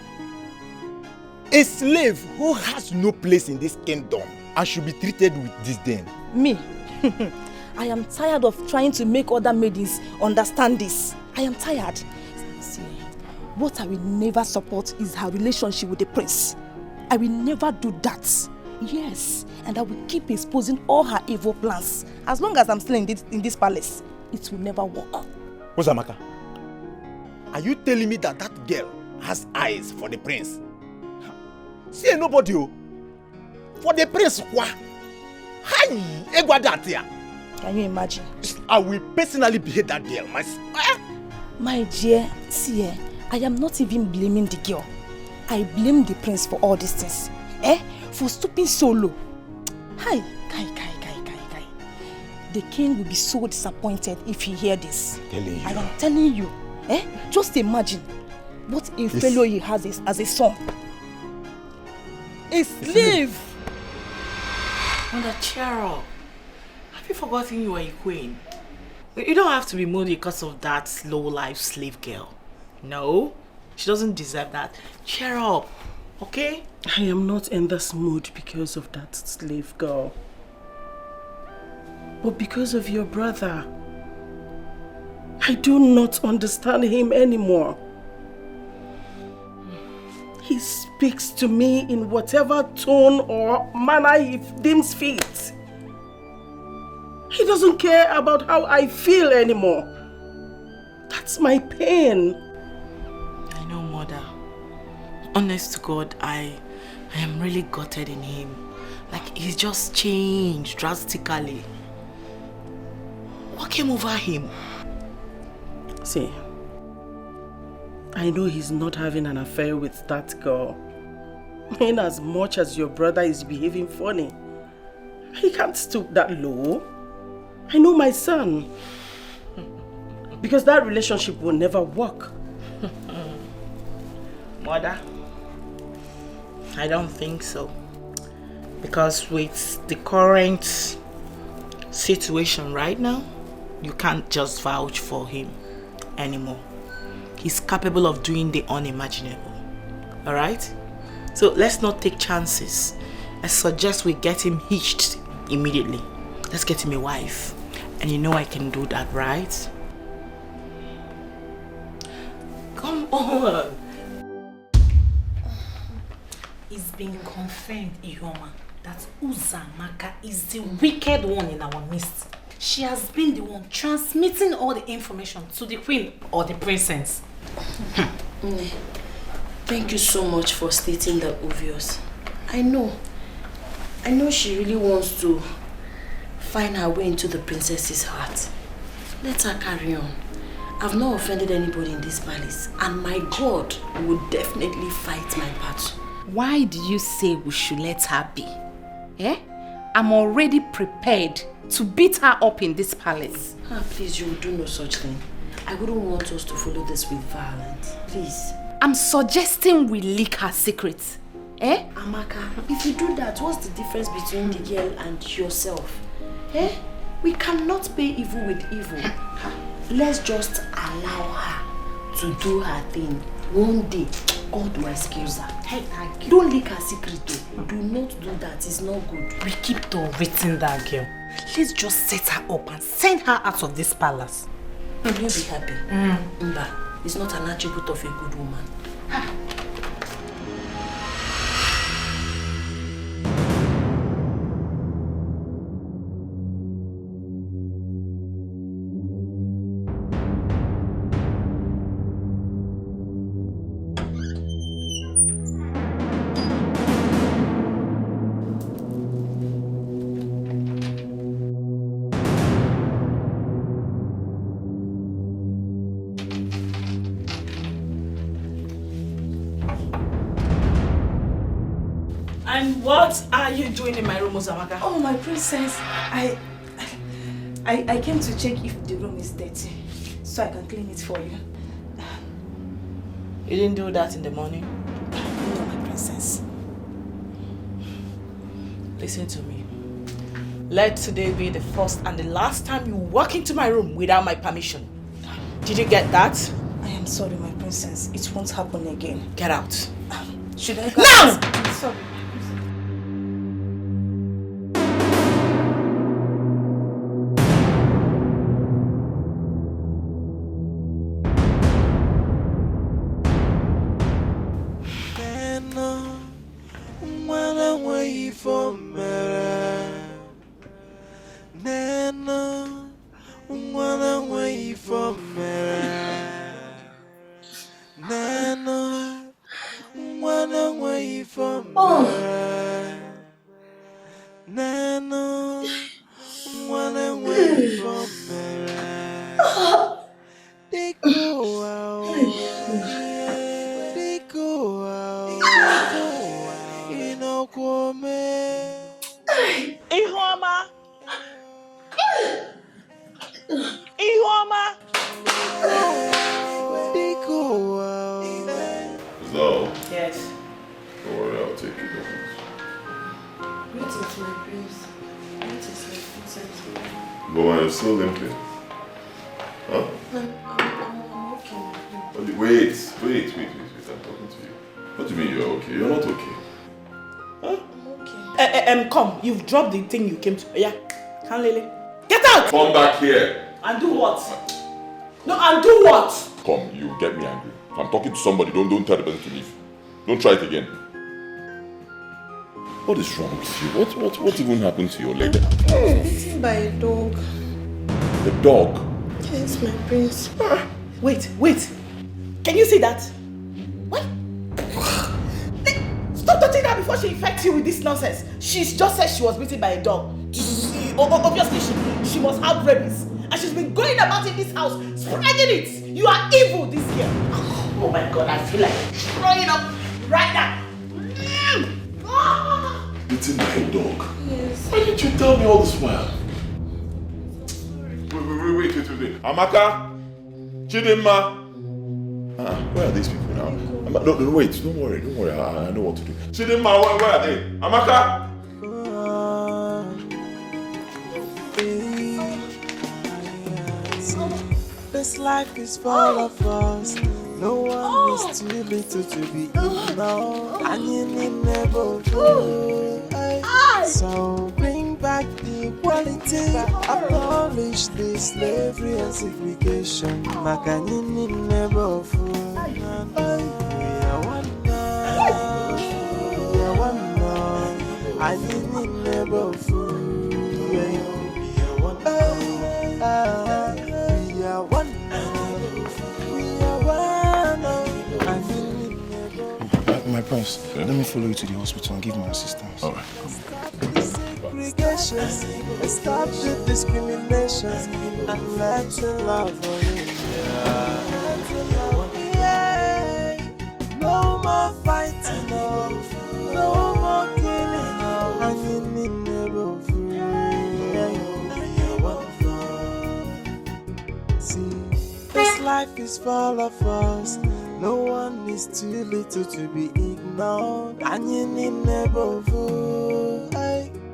A slave who has no place in this kingdom and should be treated with disdain. Me? I am tired of trying to make other maidens understand this. I am tired. See, what I will never support is her relationship with the prince. I will never do that. Yes, and I will keep exposing all her evil plans. As long as I'm still in this palace, it will never work. Uzamaka, are you telling me that that girl has eyes for the prince? See, nobody. For the prince, what? Hi, can you imagine? I will personally behead that girl. My dear, see, I am not even blaming the girl. I blame the prince for all these things. For stooping so low. Hi, Kai. The king will be so disappointed if he hears this. I am telling you. Just imagine what a fellow he has as a son. A slave! Mother, cheer up. Have you forgotten you are a queen? You don't have to be moody because of that low-life slave girl. No, she doesn't deserve that. Cheer up, okay? I am not in this mood because of that slave girl. But because of your brother. I do not understand him anymore. He speaks to me in whatever tone or manner he deems fit. He doesn't care about how I feel anymore. That's my pain. I know, Mother. Honest to God, I am really gutted in him. Like, he's just changed drastically. What came over him? See, I know he's not having an affair with that girl. In as much as your brother is behaving funny, he can't stoop that low. I know my son. Because that relationship will never work. Mother, I don't think so. Because with the current situation right now, you can't just vouch for him anymore. He's capable of doing the unimaginable. Alright? So let's not take chances. I suggest we get him hitched immediately. Let's get him a wife. And you know I can do that, right? Come on. It's been confirmed, Ihoma, that Uzamaka is the wicked one in our midst. She has been the one transmitting all the information to the queen or the princess. Thank you so much for stating the obvious. I know she really wants to find her way into the princess's heart. Let her carry on. I've not offended anybody in this palace, and my God will definitely fight my battle. Why did you say we should let her be? I'm already prepared to beat her up in this palace. Please, you will do no such thing. I wouldn't want us to follow this with violence. Please. I'm suggesting we leak her secrets. Eh? Amaka, if you do that, what's the difference between the girl and yourself? Eh? We cannot pay evil with evil. Let's just allow her to do her thing. One day, God will excuse her. Hey, don't leak her secret though. Do not do that. It's not good. We keep tolerating that girl. Let's just set her up and send her out of this palace. Will you be happy? Mba, it's not an attribute of a good woman. And what are you doing in my room, Uzamaka? Oh, my princess, I came to check if the room is dirty, so I can clean it for you. You didn't do that in the morning? No, my princess. Listen to me. Let today be the first and the last time you walk into my room without my permission. Did you get that? I am sorry, my princess. It won't happen again. Get out. Should I go? Now! I'm sorry. Yes. Don't worry, I'll take it. Greetings, my prince. Greetings, my princess. But I'm still limping. Huh? I'm okay. Wait. I'm talking to you. What do you mean you're okay? You're not okay. Huh? I'm okay. Come. You've dropped the thing you came to. Yeah. Can Lily? Get out! Come back here. And do what? No, and do what? Come, you get me angry. If I'm talking to somebody, don't tell the person to leave. Don't try it again. What is wrong with you? What even happened to your leg? I'm beaten by a dog. The dog? Yes, my prince. Wait. Can you see that? What? Stop touching her before she infects you with this nonsense. She's just said she was beaten by a dog. Obviously, she must have rabies. And she's been going about in this house, spreading it. You are evil this year. Oh my God, I feel like throwing up right now. Beaten by a dog? Yes. Why didn't you tell me all this while? Wait. Amaka? Chidinma? Where are these people now? No, wait, don't worry. I know what to do. Chidinma, where are they? Amaka? This life is full of us. No one is too little to be ignored. And you need never fool. So bring back the equality. Abolish the slavery and segregation. Makanini never fool. We are one now. We are one now. And you need never fool. We are one now. We are one now. We are one now. My prince, let me follow you to the hospital and give my assistance. All right. Segregation, stop the discrimination, and let's love for you. Yeah. No more fighting, no more killing, and you need never. life is full of us. No one is too little to be ignored. And you need never fool.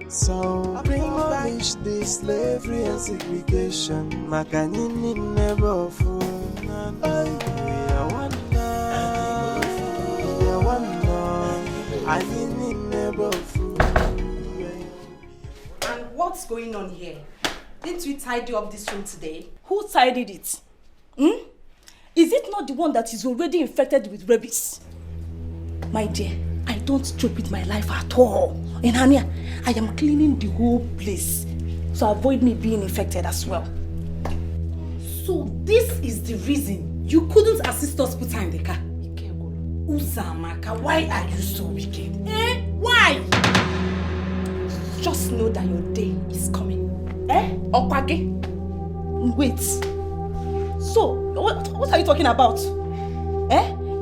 So bring abolish the slavery and segregation. Makanini never fool. We are one now. We are one now. And you need never fool. And what's going on here? Didn't we tidy up this room today? Who tidied it? Is it not the one that is already infected with rabies? My dear, I don't joke with my life at all. And Hania, I am cleaning the whole place. So avoid me being infected as well. So this is the reason you couldn't assist us put her in the car? Uzamaka, why are you so wicked? Why? Just know that your day is coming. Okwage? Wait. So, what are you talking about?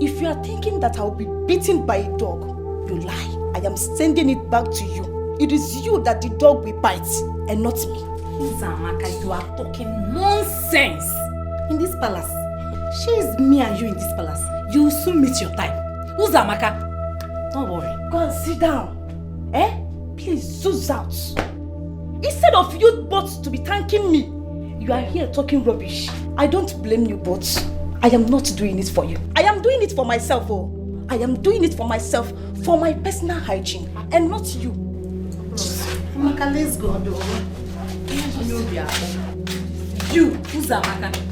If you are thinking that I will be beaten by a dog, you lie. I am sending it back to you. It is you that the dog will bite, and not me. Uzamaka, you are talking nonsense. In this palace, she is me and you in this palace. You will soon meet your time. Uzamaka, don't worry. Go and sit down. Please, zoom out. Instead of you both to be thanking me, you are here talking rubbish. I don't blame you both. I am not doing it for you. I am doing it for myself. I am doing it for myself, for my personal hygiene, and not you. Amaka, let's go. You, Uzamaka.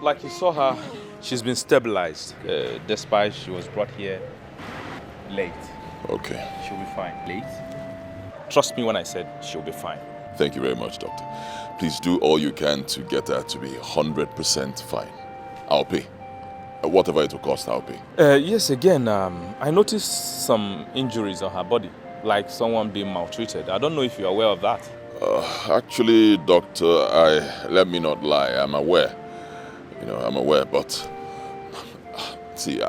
Like you saw her, she's been stabilized, despite she was brought here late. Okay. She'll be fine. Late? Trust me when I said she'll be fine. Thank you very much, doctor. Please do all you can to get her to be 100% fine. I'll pay. Whatever it will cost, I'll pay. Yes, again, I noticed some injuries on her body, like someone being maltreated. I don't know if you're aware of that. Actually, doctor, let me not lie, I'm aware. I'm aware, but see,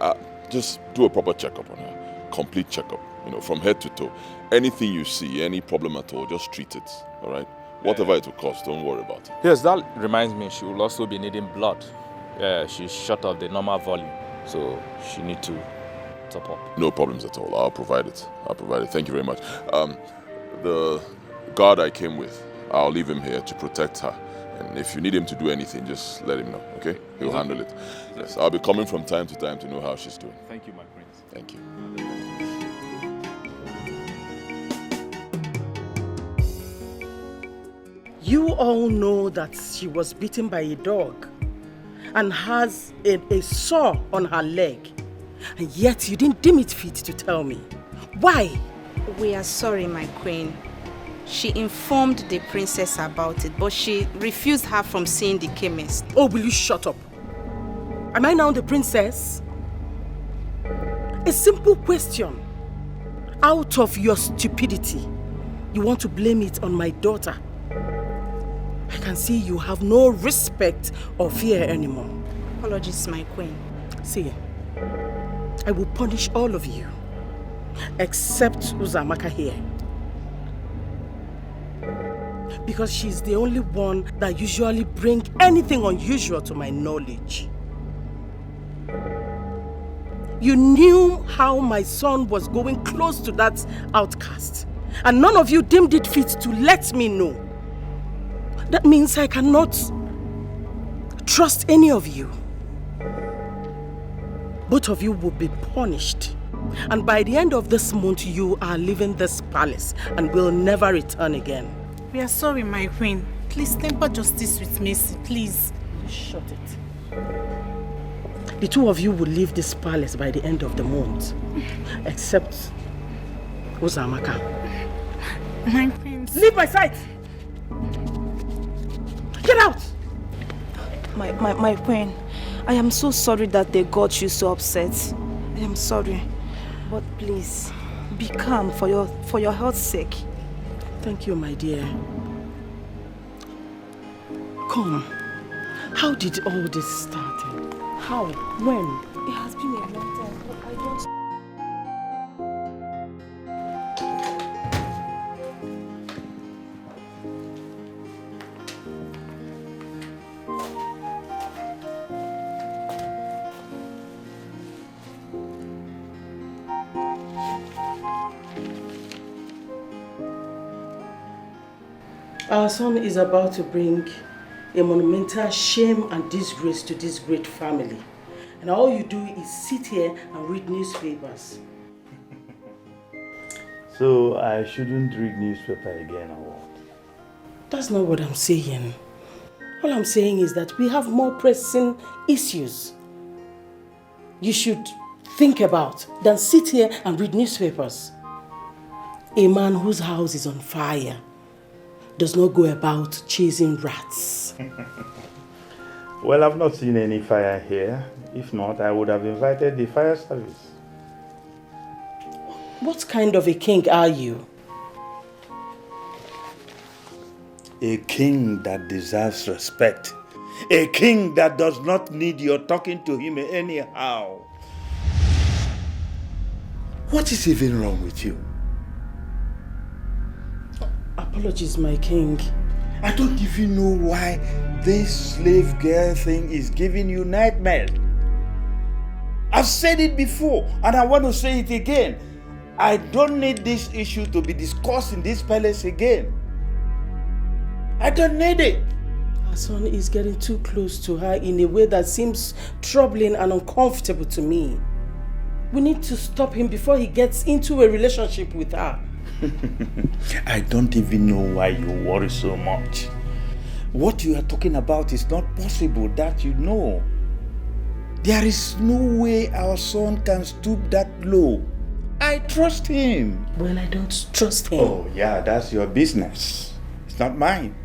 just do a proper checkup on her. Complete checkup, from head to toe. Anything you see, any problem at all, just treat it, all right? Whatever it will cost, don't worry about it. Yes, that reminds me, she will also be needing blood. She's short of the normal volume, so she needs to top up. No problems at all. I'll provide it. Thank you very much. The guard I came with, I'll leave him here to protect her. And if you need him to do anything, just let him know, okay? He'll handle it. Yes, I'll be coming from time to time to know how she's doing. Thank you, my prince. Thank you. You all know that she was bitten by a dog and has a sore on her leg. And yet you didn't deem it fit to tell me. Why? We are sorry, my queen. She informed the princess about it, but she refused her from seeing the chemist. Oh, will you shut up? Am I now the princess? A simple question. Out of your stupidity, you want to blame it on my daughter. I can see you have no respect or fear anymore. Apologies, my queen. See, I will punish all of you, except Uzamaka here. Because she's the only one that usually brings anything unusual to my knowledge. You knew how my son was going close to that outcast, and none of you deemed it fit to let me know. That means I cannot trust any of you. Both of you will be punished. And by the end of this month, you are leaving this palace and will never return again. We are sorry, my queen. Please temper justice with mercy, please. Shut it. The two of you will leave this palace by the end of the month. Except Uzamaka. My prince. Leave my sight! Get out! My queen, I am so sorry that they got you so upset. I am sorry. But please, be calm for your health's sake. Thank you, my dear. Come. How did all this start? How? When? It has been a long time, but I don't... Our son is about to bring a monumental shame and disgrace to this great family. And all you do is sit here and read newspapers. So I shouldn't read newspaper again or what? That's not what I'm saying. All I'm saying is that we have more pressing issues you should think about than sit here and read newspapers. A man whose house is on fire does not go about chasing rats. Well, I've not seen any fire here. If not, I would have invited the fire service. What kind of a king are you? A king that deserves respect. A king that does not need your talking to him anyhow. What is even wrong with you? Apologies, my king. I don't even know why this slave girl thing is giving you nightmares. I've said it before and I want to say it again. I don't need this issue to be discussed in this palace again. I don't need it. Our son is getting too close to her in a way that seems troubling and uncomfortable to me. We need to stop him before he gets into a relationship with her. I don't even know why you worry so much. What you are talking about is not possible, that you know. There is no way our son can stoop that low. I trust him. Well, I don't trust him. Oh yeah, that's your business. It's not mine.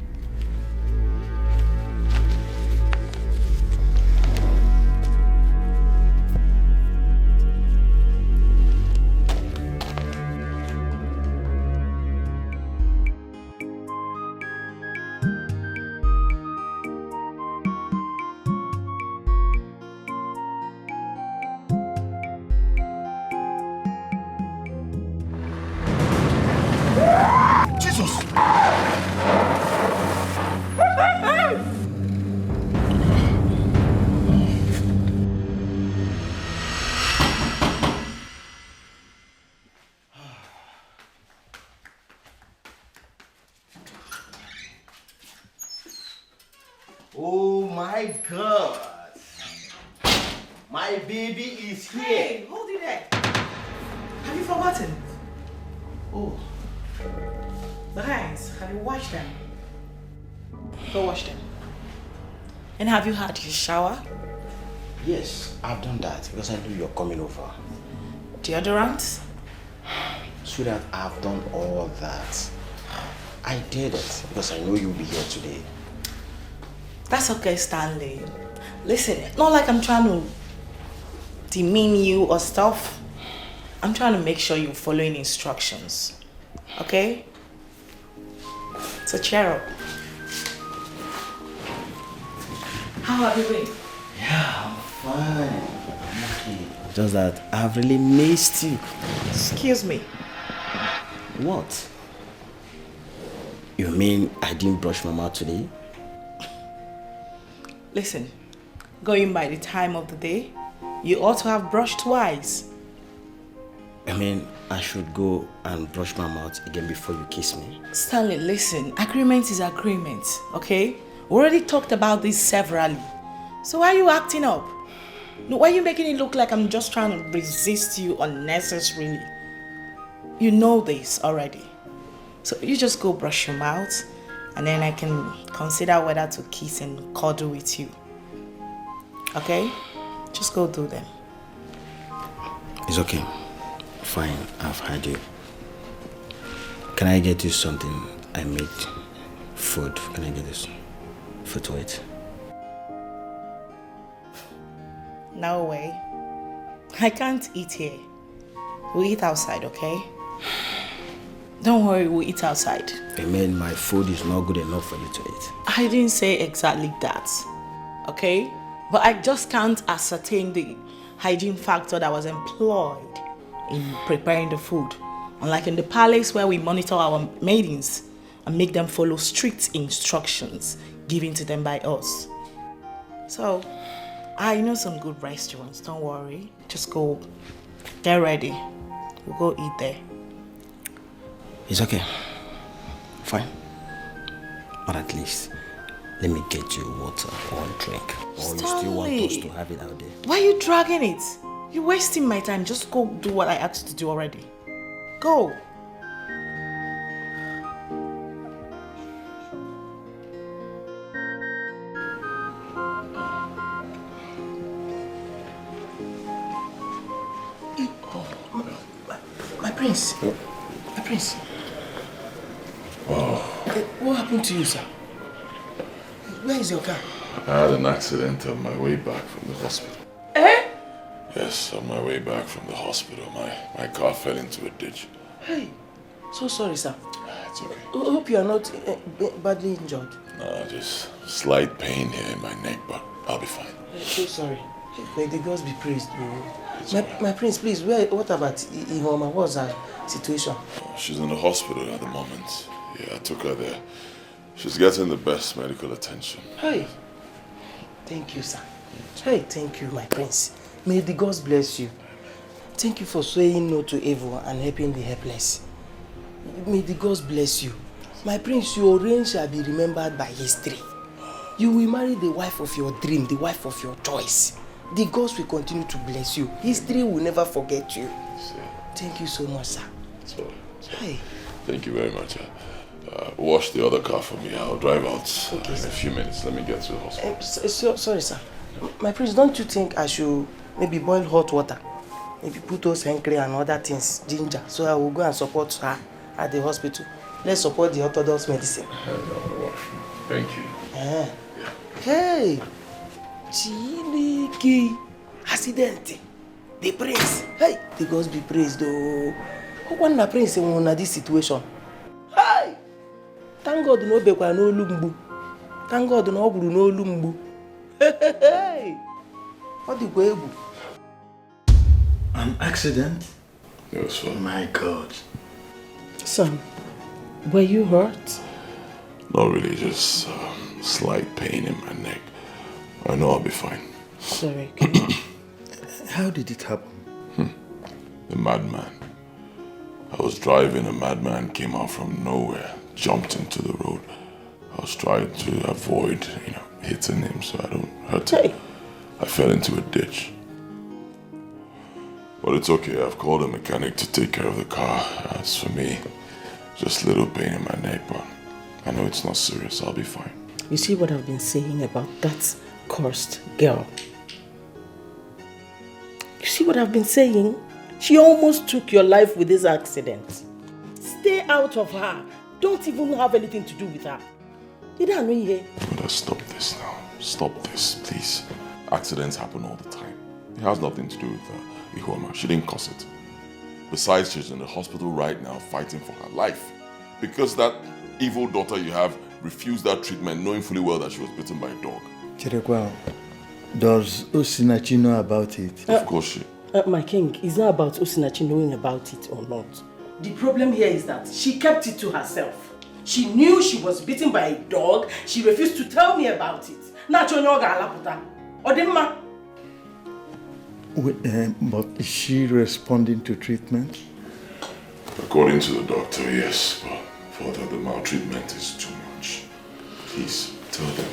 Oh my God! My baby is here. Hey, hold it there. Have you forgotten? Oh. The hands, have you washed them? Go wash them. And have you had your shower? Yes, I've done that because I knew you're coming over. Deodorant? Sweetheart, I've done all that. I did it because I know you'll be here today. That's okay, Stanley. Listen, not like I'm trying to demean you or stuff. I'm trying to make sure you're following instructions. Okay? So cheer up. How have you been? Yeah, I'm fine. I'm okay. Just that I've really missed you. Excuse me. What? You mean I didn't brush my mouth today? Listen, going by the time of the day, you ought to have brushed twice. I mean, I should go and brush my mouth again before you kiss me. Stanley, listen, agreement is agreement, okay? We already talked about this severally. So why are you acting up? No, why are you making it look like I'm just trying to resist you unnecessarily? You know this already. So you just go brush your mouth and then I can consider whether to kiss and cuddle with you. Okay? Just go do them. It's okay. Fine, I've heard you. Can I get you something? I made food. Can I get this food to eat? No way. I can't eat here. We'll eat outside, okay? Don't worry, we'll eat outside. I mean, my food is not good enough for you to eat. I didn't say exactly that, okay? But I just can't ascertain the hygiene factor that was employed in preparing the food. Unlike in the palace where we monitor our maidens and make them follow strict instructions given to them by us. So, I know some good restaurants, don't worry. Just go, get ready. We'll go eat there. It's okay. Fine. But at least, let me get you water or a drink. Or you still want us to have it out there? Why are you dragging it? You're wasting my time. Just go do what I asked you to do already. Go. My prince. My prince. Wow. What happened to you, sir? Where is your car? I had an accident on my way back from the hospital. Eh? Yes, on my way back from the hospital, my car fell into a ditch. Hey, so sorry, sir. It's okay. I hope you are not badly injured. No, just slight pain here in my neck, but I'll be fine. So sorry. May the gods be praised. My prince, please, what about Ihoma? What's her situation? She's in the hospital at the moment. Yeah, I took her there. She's getting the best medical attention. Hey, thank you, sir. Hey, thank you, my prince. May the gods bless you. Thank you for saying no to evil and helping the helpless. May the gods bless you. My prince, your reign shall be remembered by history. You will marry the wife of your dream, the wife of your choice. The gods will continue to bless you. History will never forget you. Thank you so much, sir. Hey. Thank you very much. Wash the other car for me. I'll drive out in a few minutes. Let me get to the hospital. Sorry, sir. My prince, don't you think I should maybe boil hot water? Maybe put those henkel and other things, ginger, so I will go and support her at the hospital. Let's support the orthodox medicine. Thank you. Hey, Chiliki, accident, the prince. Hey, the gods be praised though. Who want the prince in this situation? Hey, thank God no bekwa no lumbu. Thank God no oguru no lumbu. Hey, what the go? An accident? Yes, sir. My God. Son, were you hurt? Not really, just slight pain in my neck. I know I'll be fine. Sorry. How did it happen? The madman. I was driving, a madman came out from nowhere, jumped into the road. I was trying to avoid, hitting him so I don't hurt him. I fell into a ditch. But it's okay, I've called a mechanic to take care of the car. As for me, just a little pain in my neck, but I know it's not serious, I'll be fine. You see what I've been saying about that cursed girl? You see what I've been saying? She almost took your life with this accident. Stay out of her. Don't even have anything to do with her. Did I know you? Mother, stop this now. Stop this, please. Accidents happen all the time. It has nothing to do with Ihoma. She didn't cause it. Besides, she's in the hospital right now fighting for her life. Because that evil daughter you have refused that treatment knowing fully well that she was bitten by a dog. Chirekwa, does Osinachi know about it? Of course she... my king, it's not about Osinachi knowing about it or not. The problem here is that she kept it to herself. She knew she was bitten by a dog. She refused to tell me about it. But is she responding to treatment? According to the doctor, yes, but further, the maltreatment is too much. Please, tell them,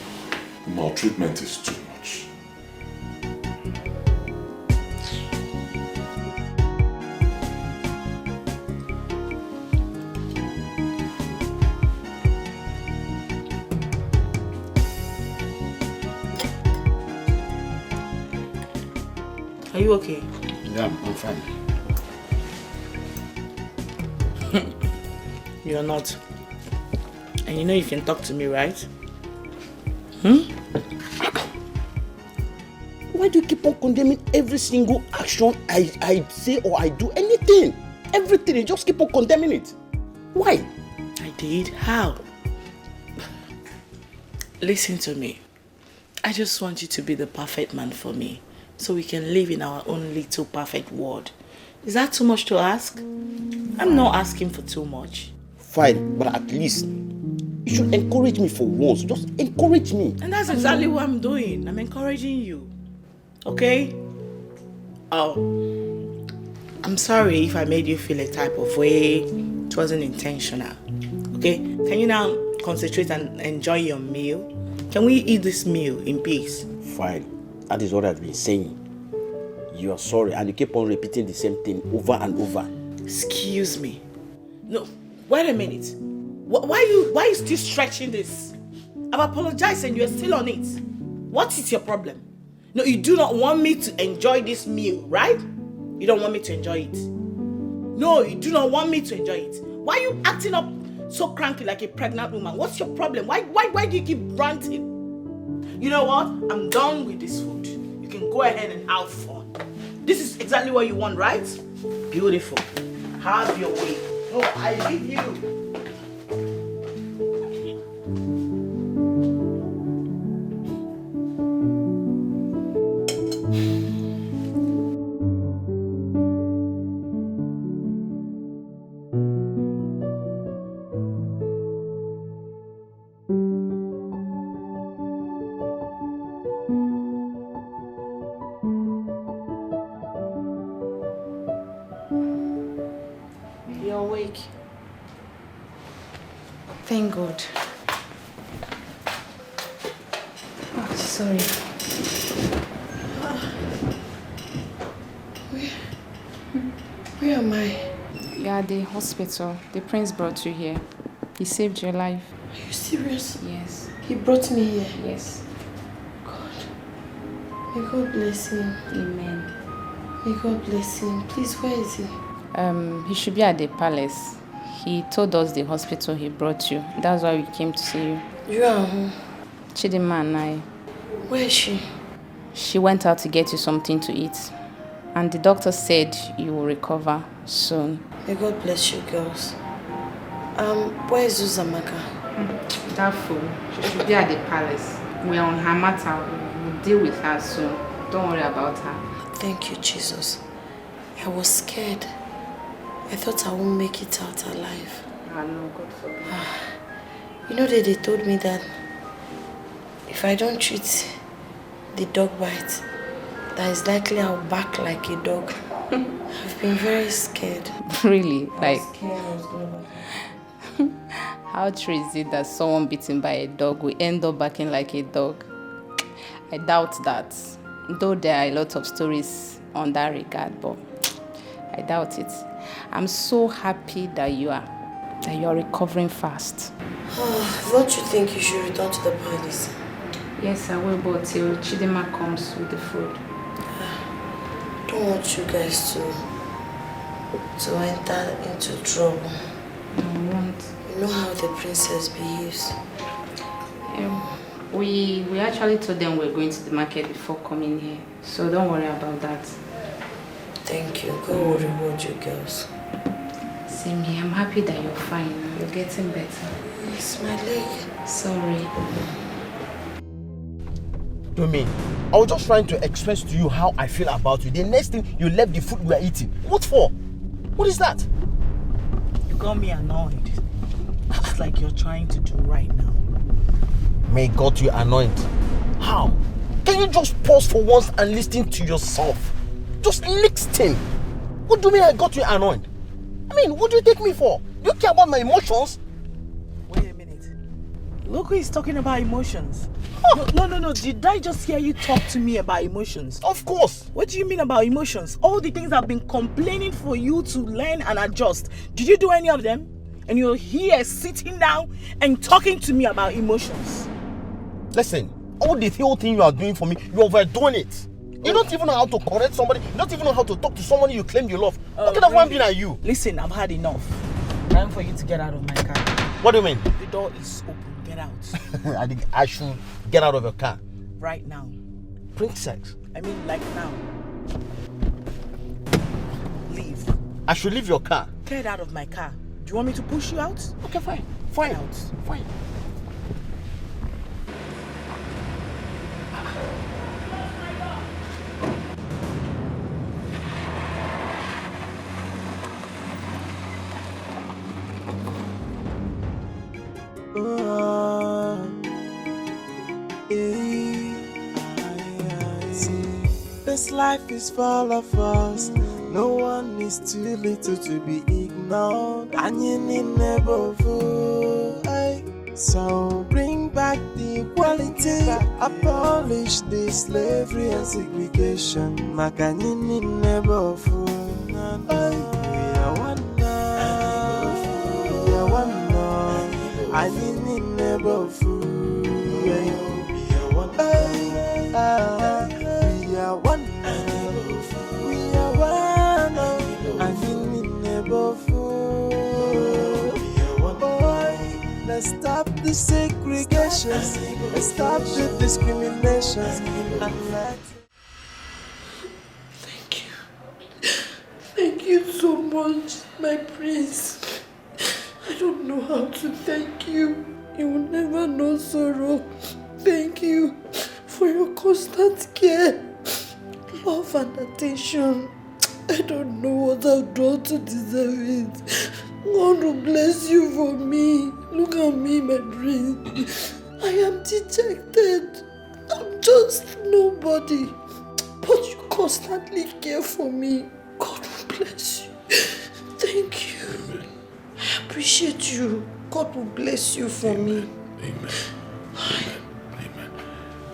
the maltreatment is too much. Are you okay? Yeah, I'm fine. You're not. And you know you can talk to me, right? Why do you keep on condemning every single action I say or I do? Anything. Everything. You just keep on condemning it. Why? I did? How? Listen to me. I just want you to be the perfect man for me, so we can live in our own little perfect world. Is that too much to ask? I'm not asking for too much. Fine, but at least you should encourage me for once. Just encourage me. And that's exactly what I'm doing. I'm encouraging you. Okay? Oh, I'm sorry if I made you feel a type of way. It wasn't intentional. Okay? Can you now concentrate and enjoy your meal? Can we eat this meal in peace? Fine. That is what I've been saying. You are sorry and you keep on repeating the same thing over and over. Excuse me. No, wait a minute. Why are you still stretching this? I've apologized and you're still on it. What is your problem? No, you do not want me to enjoy this meal, right? You don't want me to enjoy it. No, you do not want me to enjoy it. Why are you acting up so cranky like a pregnant woman? What's your problem? Why do you keep ranting? You know what? I'm done with this food. You can go ahead and have fun. This is exactly what you want, right? Beautiful. Have your way. No, I leave you. Thank God. Oh, sorry. Where am I? You're at the hospital. The prince brought you here. He saved your life. Are you serious? Yes. He brought me here? Yes. God. May God bless him. Amen. May God bless him. Please, where is he? He should be at the palace. He told us the hospital he brought you. That's why we came to see you. You are who? Chidima and I. Where is she? She went out to get you something to eat. And the doctor said you will recover soon. May God bless you, girls. Where is Uzamaka? That fool. She should be at the palace. We're on her matter. We'll deal with her soon. Don't worry about her. Thank you, Jesus. I was scared. I thought I won't make it out alive. I know, God forbid. You know that they told me that if I don't treat the dog bite, that is likely I'll bark like a dog. I've been very scared. Really? I was scared I was going to bark. How true is it that someone beaten by a dog will end up barking like a dog? I doubt that. Though there are a lot of stories on that regard, but I doubt it. I'm so happy that you are recovering fast. Don't you think you should return to the palace? Yes, I will, but till Chidima comes with the food. I don't want you guys to enter into trouble. I won't. You know how the princess behaves. We actually told them we're going to the market before coming here, so don't worry about that. Thank you. God will reward you girls. Same here. I'm happy that you're fine. You're getting better. It's my leg. Sorry. To me, I was just trying to express to you how I feel about you. The next thing, you left the food we are eating. What for? What is that? You got me annoyed. It's like you're trying to do right now. May God you annoyed. How? Can you just pause for once and listen to yourself? Just listen. What do you mean I got you annoyed? I mean, what do you take me for? Do you care about my emotions? Wait a minute. Look who is talking about emotions. No. Did I just hear you talk to me about emotions? Of course. What do you mean about emotions? All the things I've been complaining for you to learn and adjust. Did you do any of them? And you're here sitting down and talking to me about emotions. Listen, all the whole thing you are doing for me, you're overdoing it. You don't even know how to correct somebody. You don't even know how to talk to someone you claim you love. What kind of one being are you? Listen, I've had enough. Time for you to get out of my car. What do you mean? The door is open. Get out. I think I should get out of your car. Right now. Princess. I mean, like now. Leave. I should leave your car. Get out of my car. Do you want me to push you out? Okay, fine. Fine. Get out. Fine. This life is full of us. No one is too little to be ignored. And you need never fool. So bring back the equality. Abolish the slavery and segregation. Makanini never fool. We are one now. We are one now. I need never fool. We are one now. We are one now. We are one now. I need never fool. We are one now. Let's stop the segregation. Let's stop the discrimination. And let Thank you so much, my prince. I don't know how to thank you. You will never know sorrow. Thank you for your constant care, love and attention. I don't know what I've done to deserve it. God will bless you for me. Look at me, my prince. I am dejected. I'm just nobody. But you constantly care for me. God will bless you. Thank you. Amen. I appreciate you. God will bless you for me. Amen. Amen. Amen.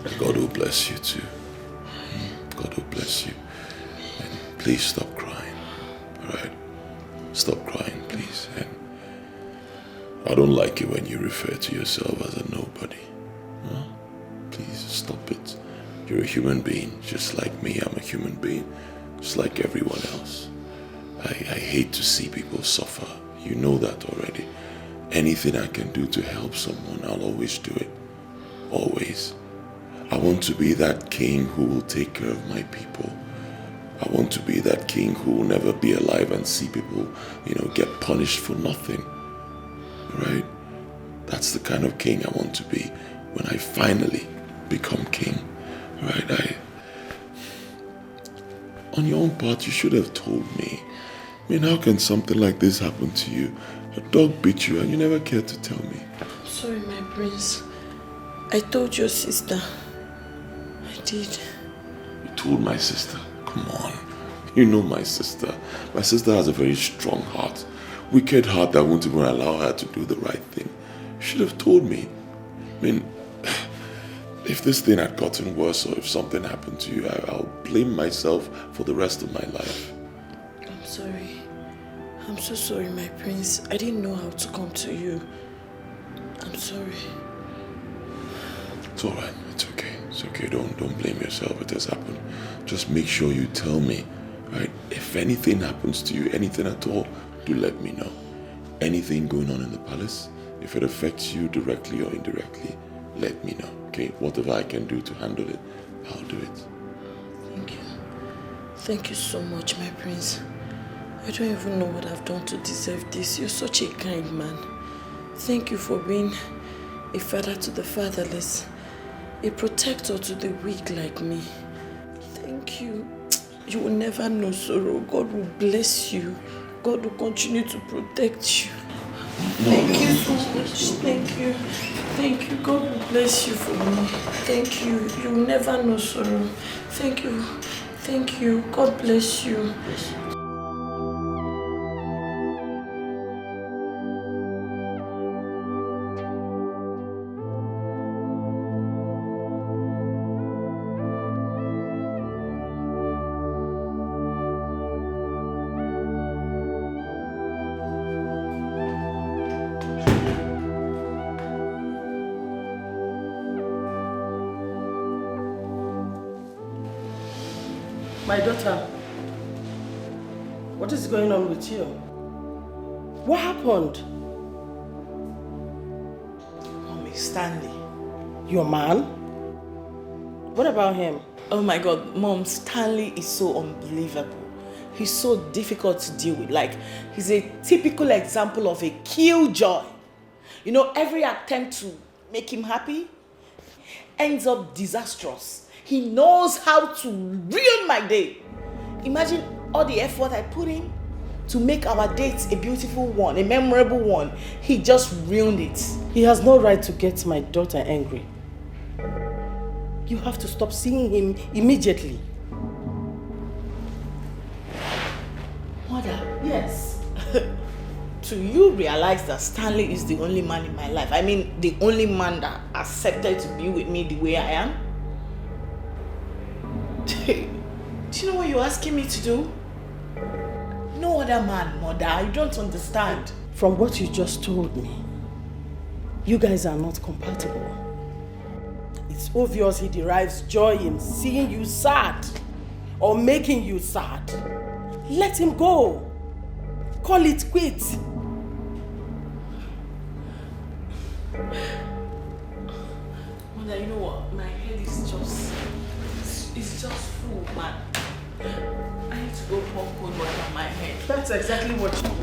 And God will bless you too. God will bless you. And please stop crying. Alright? Stop crying, please. And I don't like it when you refer to yourself as a nobody. Huh? Please stop it. You're a human being, just like me. I'm a human being, just like everyone else. I hate to see people suffer. You know that already. Anything I can do to help someone, I'll always do it. Always. I want to be that king who will take care of my people. I want to be that king who will never be alive and see people, get punished for nothing. Right? That's the kind of king I want to be when I finally become king. Right? On your own part, you should have told me. I mean, how can something like this happen to you? A dog bit you and you never cared to tell me. I'm sorry, my prince. I told your sister. I did. You told my sister? Come on. You know my sister. My sister has a very strong heart. Wicked heart that won't even allow her to do the right thing. You should have told me. I mean, if this thing had gotten worse or if something happened to you, I'll blame myself for the rest of my life. I'm sorry. I'm so sorry, my prince. I didn't know how to come to you. I'm sorry. It's alright. It's okay. It's okay. Don't blame yourself. It has happened. Just make sure you tell me, right? If anything happens to you, anything at all, do let me know. Anything going on in the palace, if it affects you directly or indirectly, let me know. Okay? Whatever I can do to handle it, I'll do it. Thank you. Thank you so much, my prince. I don't even know what I've done to deserve this. You're such a kind man. Thank you for being a father to the fatherless, a protector to the weak like me. Thank you. You will never know sorrow. God will bless you. God will continue to protect you. Thank you so much. Thank you. Thank you. God will bless you for me. Thank you. You will never know sorrow. Thank you. Thank you. God bless you. My daughter, what is going on with you? What happened? Mommy, Stanley. Your man? What about him? Oh my God, Mom, Stanley is so unbelievable. He's so difficult to deal with. Like, he's a typical example of a killjoy. You know, every attempt to make him happy ends up disastrous. He knows how to ruin my day. Imagine all the effort I put in to make our date a beautiful one, a memorable one. He just ruined it. He has no right to get my daughter angry. You have to stop seeing him immediately. Mother, yes. Do you realize that Stanley is the only man in my life? I mean, the only man that accepted to be with me the way I am? Do you know what you're asking me to do? No other man, Mother. I don't understand. From what you just told me, you guys are not compatible. It's obvious he derives joy in seeing you sad or making you sad. Let him go. Call it quits. Mother, you know what? My head is just... It's just full, man. I need to go pour cold water on my head. That's exactly what you need.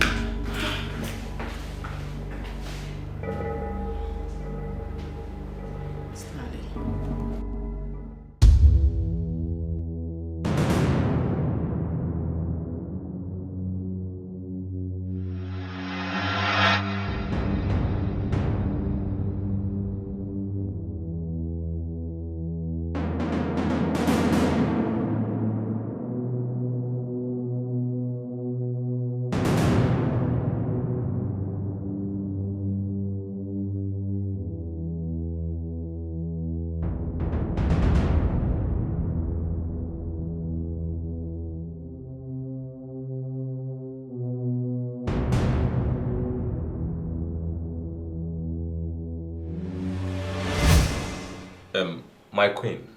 My queen,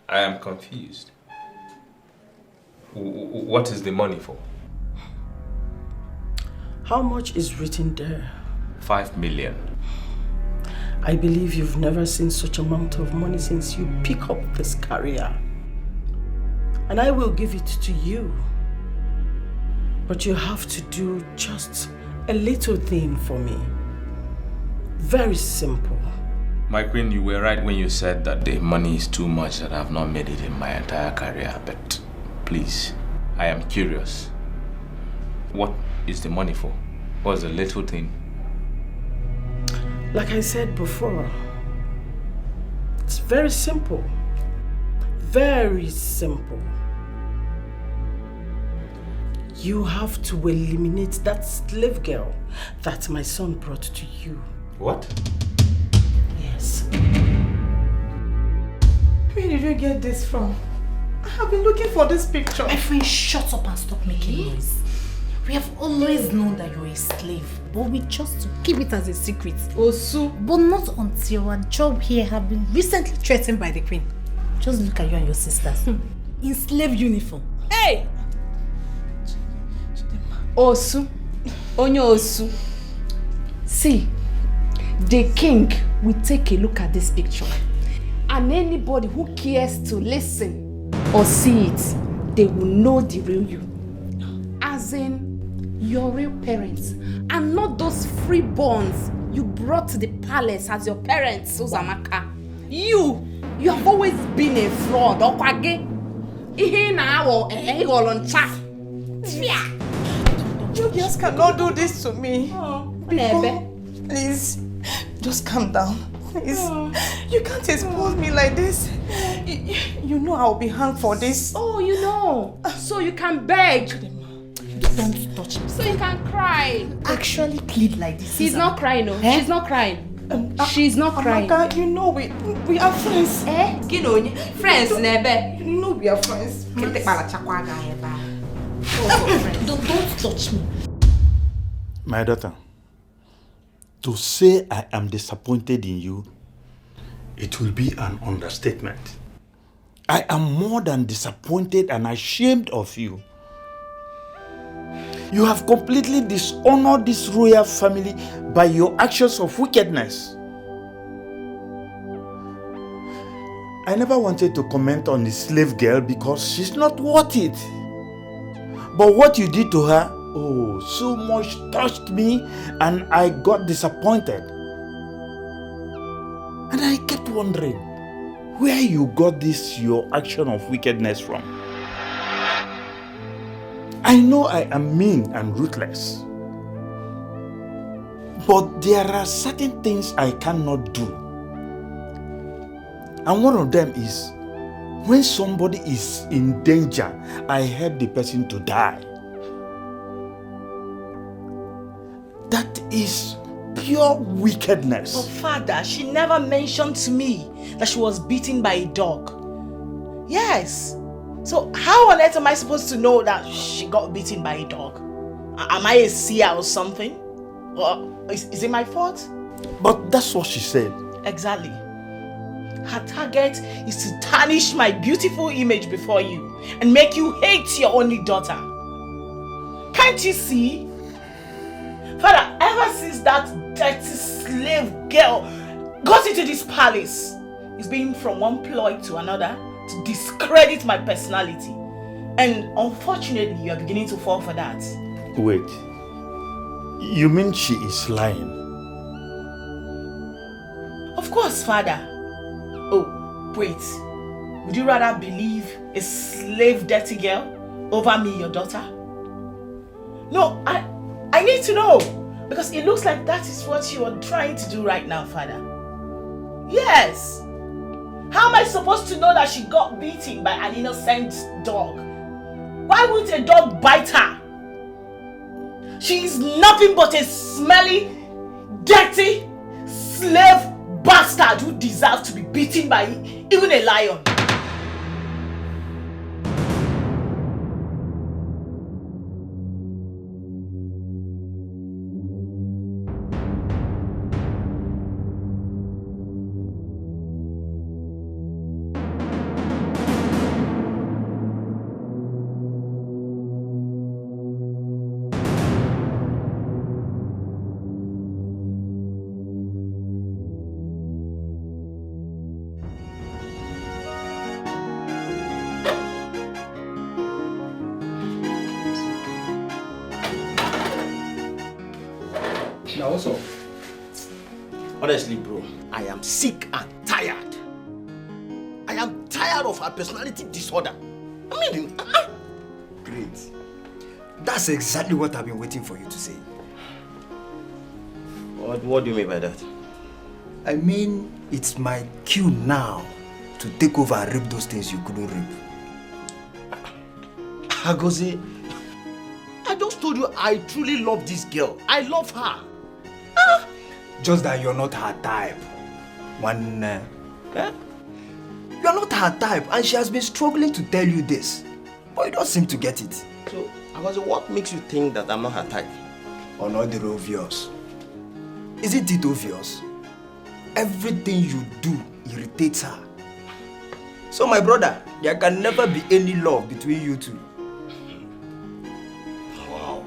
I am confused. What is the money for? How much is written there? 5 million. I believe you've never seen such amount of money since you pick up this career. And I will give it to you. But you have to do just a little thing for me. Very simple. My queen, you were right when you said that the money is too much, that I have not made it in my entire career. But please, I am curious. What is the money for? What's the little thing? Like I said before, it's very simple. Very simple. You have to eliminate that slave girl that my son brought to you. What? Yes. Where did you get this from? I have been looking for this picture. My friend, shut up and stop making noise. We have always known that you're a slave, but we chose to keep it as a secret. Osu. But not until our job here have been recently threatened by the queen. Just look at you and your sisters. In slave uniform. Hey! Osu. Onyo Osu. See, the king will take a look at this picture. And anybody who cares to listen or see it, they will know the real you. As in, your real parents. And not those freeborns you brought to the palace as your parents, Uzamaka. You have always been a fraud. You girls cannot do this to me. Please, just calm down. Please, you can't expose me like this. You know I'll be hanged for this. Oh, you know. So you can beg. Don't touch me. So you can cry. Actually plead like this. He's not crying, no. She's not crying. She's not crying. Amaka, you know we are friends. Friends, Nebe. You know we are friends. Don't touch me. My daughter, to say I am disappointed in you, it will be an understatement. I am more than disappointed and ashamed of you. You have completely dishonored this royal family by your actions of wickedness. I never wanted to comment on the slave girl because she's not worth it. But what you did to her, oh, so much touched me and I got disappointed. And I kept wondering where you got this your action of wickedness from. I know I am mean and ruthless. But there are certain things I cannot do. And one of them is when somebody is in danger, I help the person to die. That is pure wickedness. But Father, she never mentioned to me that she was beaten by a dog. Yes. So how on earth am I supposed to know that she got beaten by a dog? Am I a seer or something? Or is it my fault? But that's what she said. Exactly. Her target is to tarnish my beautiful image before you and make you hate your only daughter. Can't you see? Father, ever since that dirty slave girl got into this palace, it's been from one ploy to another to discredit my personality. And unfortunately, you are beginning to fall for that. Wait. You mean she is lying? Of course, Father. Oh, wait. Would you rather believe a slave dirty girl over me, your daughter? No, I need to know. Because it looks like that is what you are trying to do right now, Father. Yes. How am I supposed to know that she got beaten by an innocent dog? Why would a dog bite her? She is nothing but a smelly, dirty, slave bastard who deserves to be beaten by even a lion. Now what's up? Honestly, bro, I am sick and tired. I am tired of her personality disorder. I mean, Great. That's exactly what I've been waiting for you to say. What do you mean by that? I mean, it's my cue now to take over and rip those things you couldn't rip. Agozi, I just told you I truly love this girl. I love her. Just that you're not her type. You're not her type, and she has been struggling to tell you this. But you don't seem to get it. So, Agozi, what makes you think that I'm not her type? Or not the obvious. Isn't it obvious? Everything you do irritates her. So my brother, there can never be any love between you two. Wow.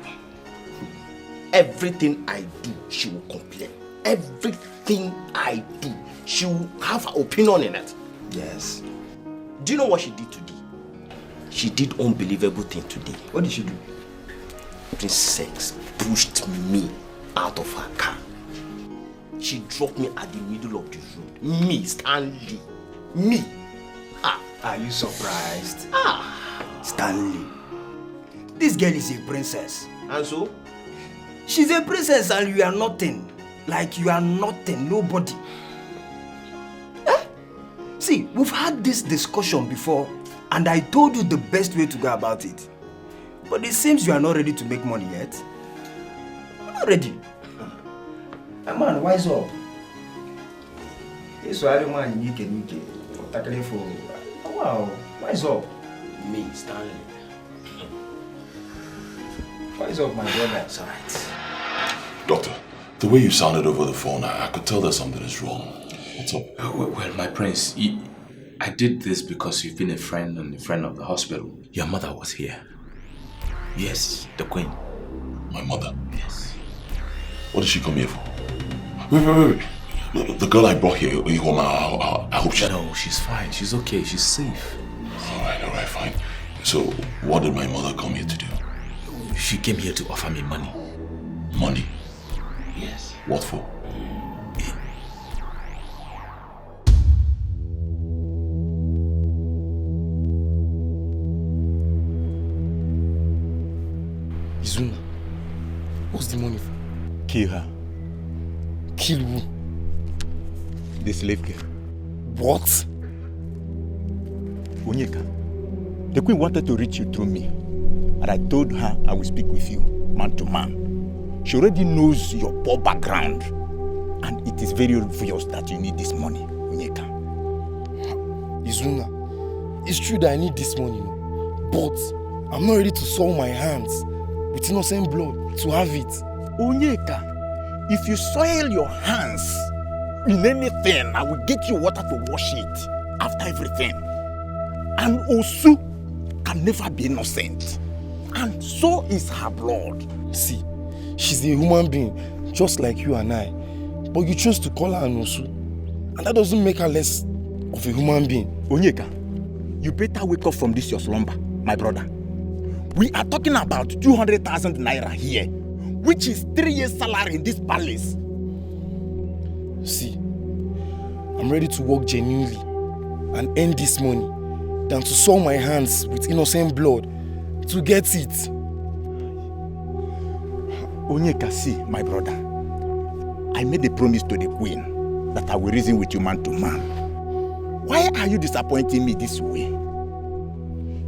Everything I do, she will complain. Everything I do, she will have her opinion in it. Yes. Do you know what she did today? She did unbelievable thing today. What did she do? Princess pushed me out of her car. She dropped me at the middle of the road. Me, Stanley. Me. Are you surprised? Stanley. This girl is a princess. And so? She's a princess and you are nothing. Like you are nothing, nobody. See, we've had this discussion before and I told you the best way to go about it. But it seems you are not ready to make money yet. You're not ready. Man, wise up. This one man you can tackle for. Wow, wise up. Me, Stanley. Wise up, my brother. It's alright. Doctor, the way you sounded over the phone, I could tell that something is wrong. What's up? Well, my prince, I did this because you've been a friend and a friend of the hospital. Your mother was here. Yes, the queen. My mother? Yes. What did she come here for? Wait. The girl I brought here, Ihoma, I hope she... No, she's fine. She's okay. She's safe. Alright, fine. So, what did my mother come here to do? She came here to offer me money. Money? Yes. What for? Izuna, what's the money for? Kill her. Kill who? The slave girl. What? Onyeka, the queen wanted to reach you through me. And I told her I will speak with you, man to man. She already knows your poor background. And it is very obvious that you need this money, Onyeka. Izuna, it's true that I need this money, but I'm not ready to soil my hands with innocent blood to have it. Onyeka, if you soil your hands in anything, I will get you water to wash it after everything. And Osu can never be innocent. And so is her blood. See, she's a human being, just like you and I. But you chose to call her an Osu. And that doesn't make her less of a human being. Onyeka, you better wake up from this your slumber, my brother. We are talking about 200,000 naira here, which is 3 years' salary in this palace. See, I'm ready to work genuinely and earn this money than to soil my hands with innocent blood to get it. Onyeka, see, my brother, I made a promise to the queen that I will reason with you man to man. Why are you disappointing me this way?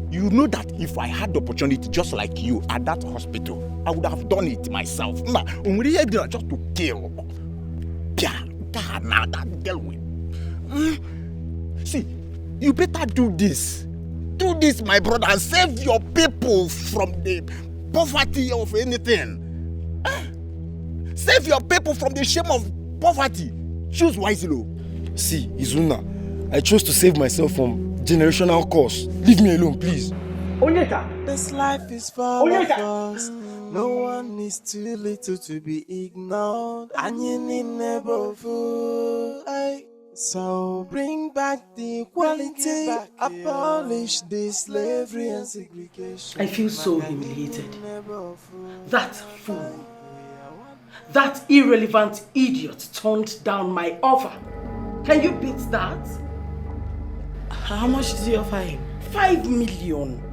You know that if I had the opportunity just like you at that hospital, I would have done it myself. Nah, just to kill. That girl will. See, you better do this. Do this, my brother, and save your people from the poverty of anything. Save your people from the shame of poverty. Choose wisely. See, Izuna, I chose to save myself from generational curse. Leave me alone, please. Onyeka! This life is full of us. No one is too little to be ignored. And you need never fool. So bring back the equality. Abolish this slavery and segregation. I feel so humiliated. That fool, that irrelevant idiot turned down my offer. Can you beat that? How much did you offer him? 5 million.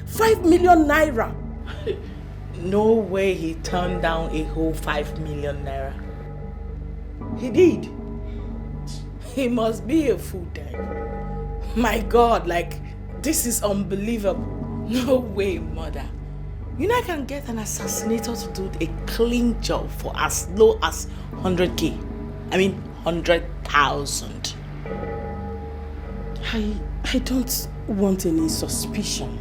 5 million naira. No way he turned down a whole 5 million naira. He did. He must be a fool then. My God, like, this is unbelievable. No way, mother. You know I can get an assassinator to do a clean job for as low as 100k. I mean 100,000. I don't want any suspicion.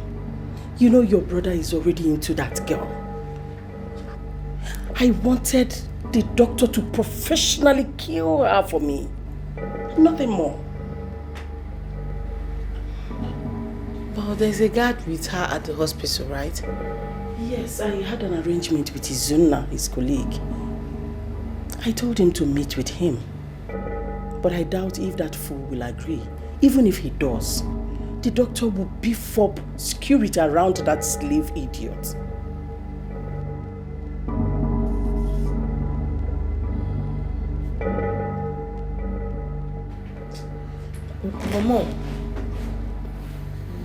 You know your brother is already into that girl. I wanted the doctor to professionally kill her for me. Nothing more. But there's a guard with her at the hospital, right? Yes, I had an arrangement with Izuna, his colleague. I told him to meet with him. But I doubt if that fool will agree. Even if he does, the doctor will beef up security around that slave idiot. But Mom,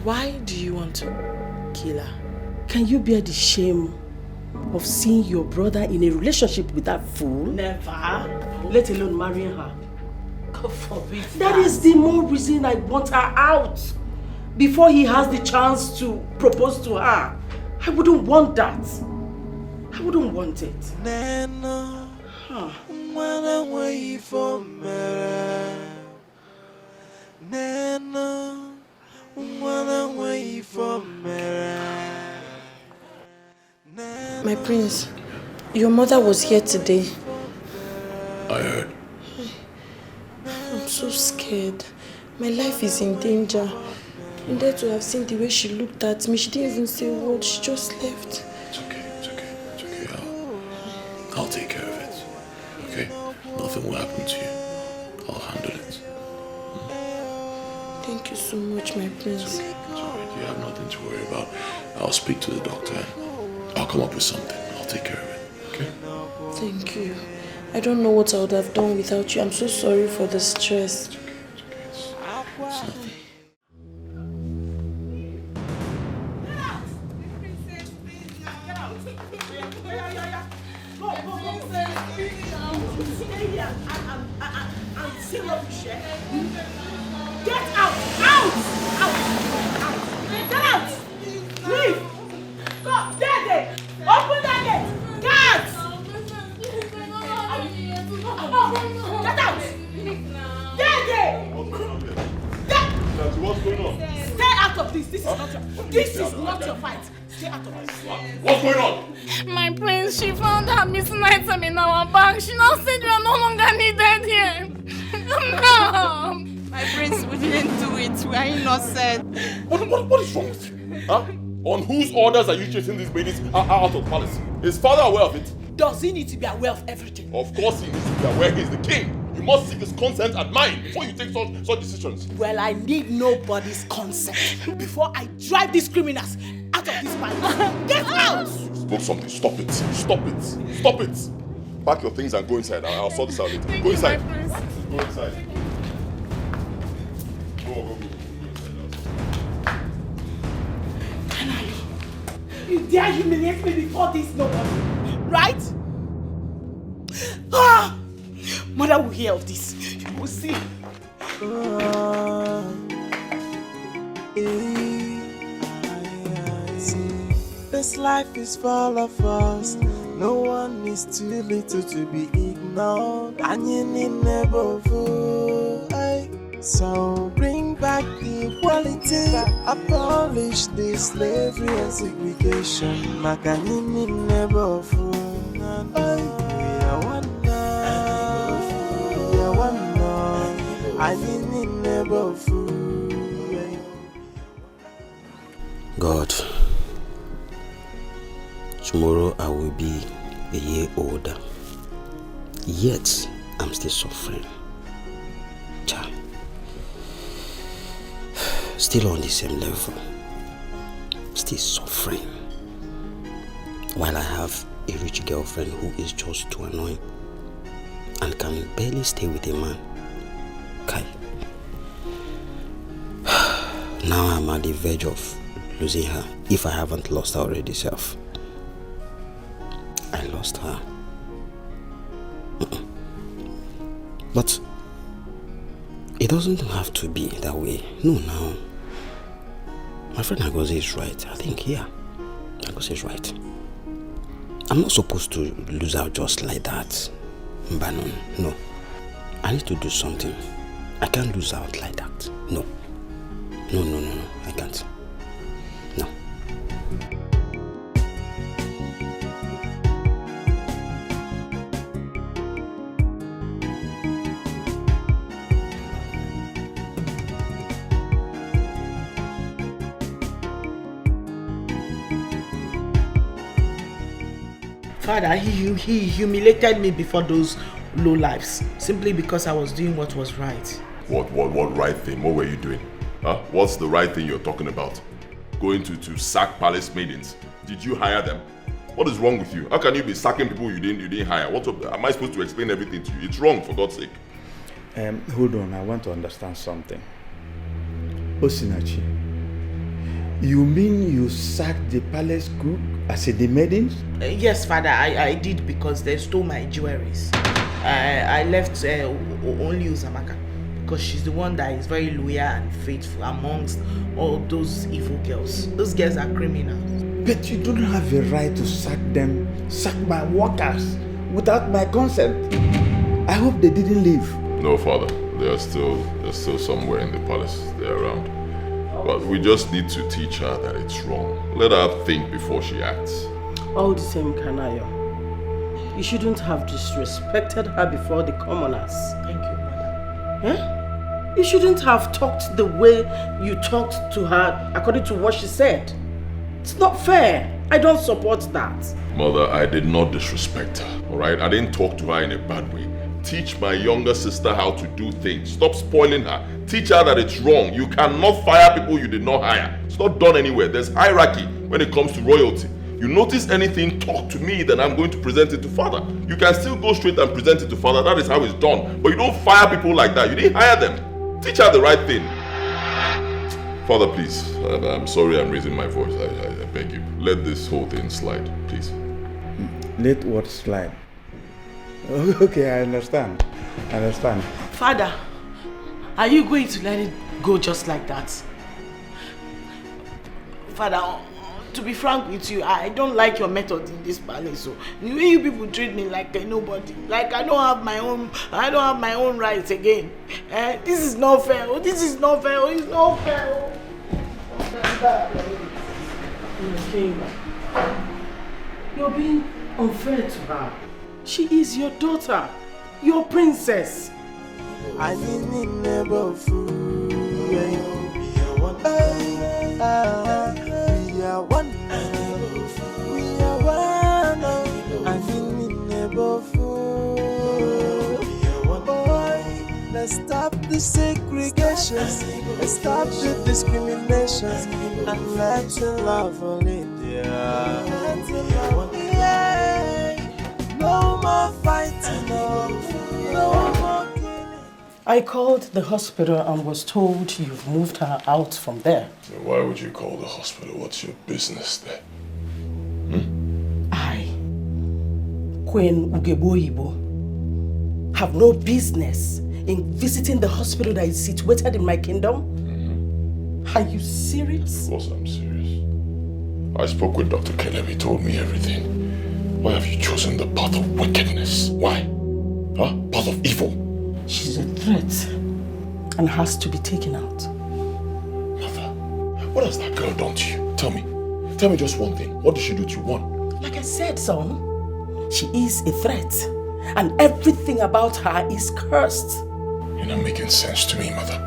why do you want to kill her? Can you bear the shame of seeing your brother in a relationship with that fool? Never. Let alone marrying her. God forbid. That is the more reason I want her out. Before he has the chance to propose to her. I wouldn't want that. I wouldn't want it. Nana, wanna wait for me. Nana, wanna wait for me. My prince, your mother was here today. I heard. I'm so scared. My life is in danger. And there to have seen the way she looked at me, she didn't even say a word, she just left. It's okay. I'll take care of it. Okay? Nothing will happen to you. I'll handle it. Thank you so much, my prince. It's okay. It's alright. You have nothing to worry about. I'll speak to the doctor and I'll come up with something. I'll take care of it. Okay? Thank you. I don't know what I would have done without you. I'm so sorry for the stress. It's okay. It's nothing. Get out! Out! Out! Out! Get out! Leave! Go! Daddy! Open that gate! Guards! Get out! Daddy! What's going on? Stay out of this! This is not your fight! Stay out of this! What's going on? My prince, she found her missing item in our bag. She now said we are no longer needed here. No! My prince, we didn't do it. We are innocent. What is wrong with you? Huh? On whose orders are you chasing these ladies out of palace? Is father aware of it? Does he need to be aware of everything? Of course he needs to be aware he is the king. You must seek his consent and mine before you take such decisions. Well, I need nobody's consent before I drive these criminals out of this palace. Get out! You spoke something. Stop it. Stop it. Stop it. Pack your things and go inside. I'll sort this out later. Go inside. Go inside. Go. You dare humiliate me before this nobody, right? Ah! Mother will hear of this. You will see. This life is full of us. No one is too little to be ignored. And you need never fool. So bring back the equality. Abolish the slavery and segregation. Makanini never fool. We are one now. We are one now. I need never fool. God, tomorrow I will be a year older. Yet I'm still suffering. Child. Still on the same level. Still suffering. While I have a rich girlfriend who is just too annoying and can barely stay with a man. Kai. Now I'm at the verge of losing her, if I haven't lost her already self. I lost her. But it doesn't have to be that way. No, now. My friend Agoze is right. I think, yeah. Agoze is right. I'm not supposed to lose out just like that. Banon, no. I need to do something. I can't lose out like that. No. No. I can't. No. Father, he humiliated me before those low lives simply because I was doing what was right. What right thing? What were you doing? Huh? What's the right thing you're talking about? Going to sack palace maidens? Did you hire them? What is wrong with you? How can you be sacking people you didn't hire? Am I supposed to explain everything to you? It's wrong, for God's sake. Hold on, I want to understand something. Osinachi, you mean you sacked the palace cook as the maidens? Yes, Father, I did because they stole my jewelries. I left only Uzamaka because she's the one that is very loyal and faithful amongst all those evil girls. Those girls are criminals. But you don't have a right to sack my workers without my consent. I hope they didn't leave. No, Father. They're still somewhere in the palace. They're around. But we just need to teach her that it's wrong. Let her think before she acts. All the same, Kanayo. You shouldn't have disrespected her before the commoners. Thank you, Mother. Eh? You shouldn't have talked the way you talked to her according to what she said. It's not fair. I don't support that. Mother, I did not disrespect her, alright? I didn't talk to her in a bad way. Teach my younger sister how to do things. Stop spoiling her. Teach her that it's wrong. You cannot fire people you did not hire. It's not done anywhere. There's hierarchy when it comes to royalty. You notice anything, talk to me, then I'm going to present it to father. You can still go straight and present it to father. That is how it's done. But you don't fire people like that. You didn't hire them. Teach her the right thing. Father, please. I'm sorry I'm raising my voice. I beg you. Let this whole thing slide, please. Let what slide? Okay, I understand. Father, are you going to let it go just like that? Father, to be frank with you, I don't like your method in this palace. So the way you people treat me like a nobody, like I don't have my own rights again. This is not fair. This is not fair. It's not fair. You're being unfair to her. She is your daughter, your princess. I need never fool. We are one. We are one. I need never fool. Let's stop the segregation. Let's stop the discrimination. And let's love only there. No more fighting, no more killing. I called the hospital and was told you've moved her out from there. Why would you call the hospital? What's your business there? I, Queen Ugeboyibo, have no business in visiting the hospital that is situated in my kingdom. Are you serious? Of course I'm serious. I spoke with Dr. Caleb. He told me everything. Why have you chosen the path of wickedness? Why? Path of evil? She's a threat and has to be taken out. Mother, what has that girl done to you? Tell me. Tell me just one thing. What did she do to you? One. Like I said, son, she is a threat and everything about her is cursed. You're not making sense to me, Mother.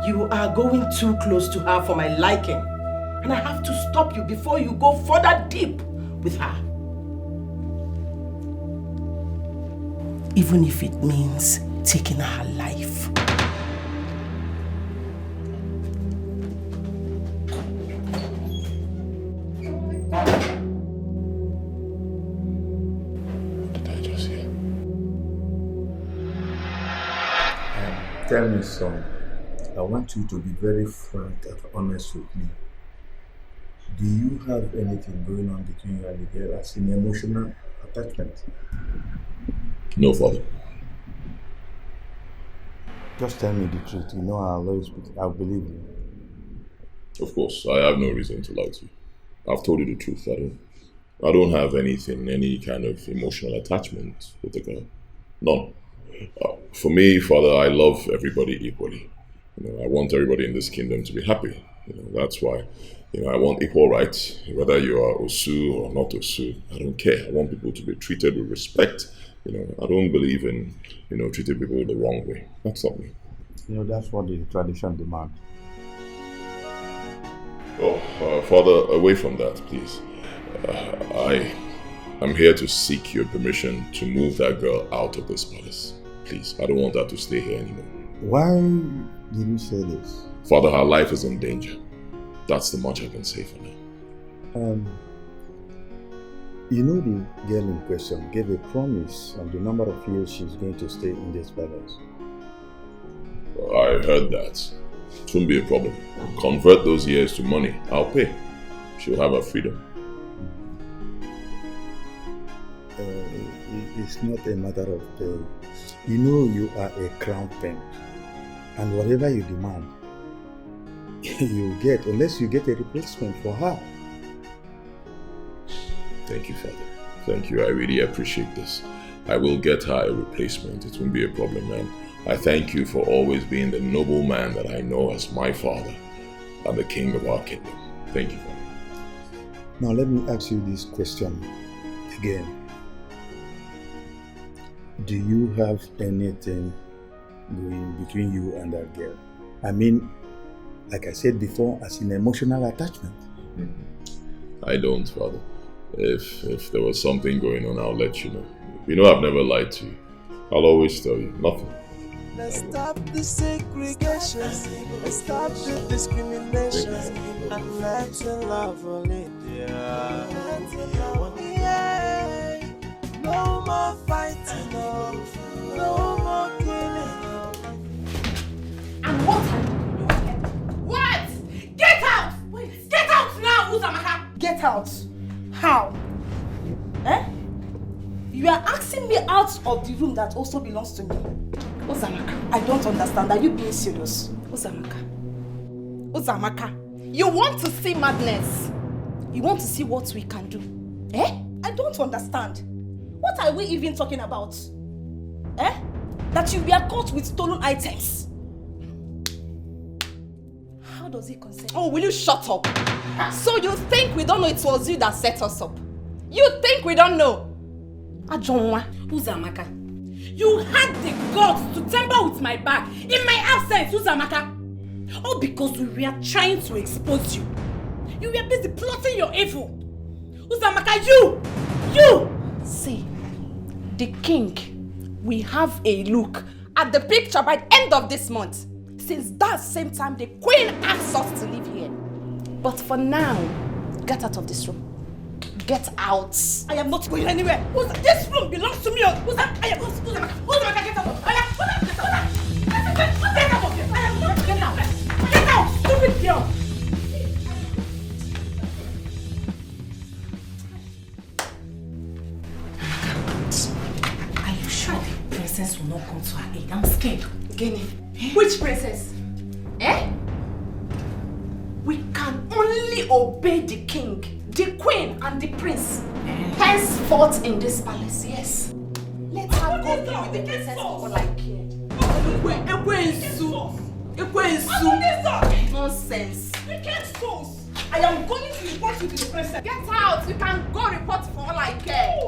You are going too close to her for my liking. And I have to stop you before you go further deep with her. Even if it means taking her life. What did I just hear? Tell me, son, I want you to be very frank and honest with me. Do you have anything going on between you and the girl as an emotional attachment? No, Father. Just tell me the truth. You know I'll believe you. Of course, I have no reason to lie to you. I've told you the truth. I don't have anything, any kind of emotional attachment with the girl. None. For me, Father, I love everybody equally. I want everybody in this kingdom to be happy. That's why. I want equal rights, whether you are Osu or not Osu. I don't care. I want people to be treated with respect. I don't believe in, treating people the wrong way. That's not me. That's what the tradition demands. Father, away from that, please. I'm here to seek your permission to move that girl out of this palace. Please, I don't want her to stay here anymore. Why did you say this? Father, her life is in danger. That's the much I can say for now. The girl in question gave a promise on the number of years she's going to stay in this palace. I heard that. It won't be a problem. Convert those years to money. I'll pay. She'll have her freedom. It's not a matter of pay. You are a crown prince. And whatever you demand, you get, unless you get a replacement for her. Thank you, Father. Thank you. I really appreciate this. I will get her a replacement. It won't be a problem, man. I thank you for always being the noble man that I know as my father and the king of our kingdom. Thank you, Father. Now let me ask you this question again. Do you have anything going between you and that girl? I mean, like I said before, as an emotional attachment. I don't, Father. If there was something going on, I'll let you know. You know I've never lied to you. I'll always tell you. Nothing. Let's stop the segregation. Let's stop the discrimination. And let's love all India. Yeah. No more fighting, no more killing. And what are you doing? What? Get out! Wait. Get out now, Uzamaka! Get out? How? Eh? You are asking me out of the room that also belongs to me. Uzamaka. I don't understand. Are you being serious? Uzamaka. Uzamaka. You want to see madness? You want to see what we can do? Eh? I don't understand. What are we even talking about? Eh? That you were caught with stolen items. How does it concern? Oh, will you shut up? So you think we don't know it was you that set us up? You think we don't know? Ajonwa. Uzamaka. You had the guts to tamper with my bag in my absence, Uzamaka. All because we were trying to expose you. You were busy plotting your evil. Uzamaka, you! See, the king will have a look at the picture by the end of this month. Since that same time the queen asks us to live here. But for now, get out of this room. Get out. I am not going anywhere. This room belongs to me. Get out. I am not going anywhere. Get out, stupid girl. Are you sure the princess will not come to her aid? I'm scared. Gini. Which princess? Eh? We can only obey the king, the queen, and the prince. Henceforth in this palace, yes. Let her go be with the princess for all I care. Nonsense. Wicked souls. I am going to report you to the princess. Get out. You can go report for all I care.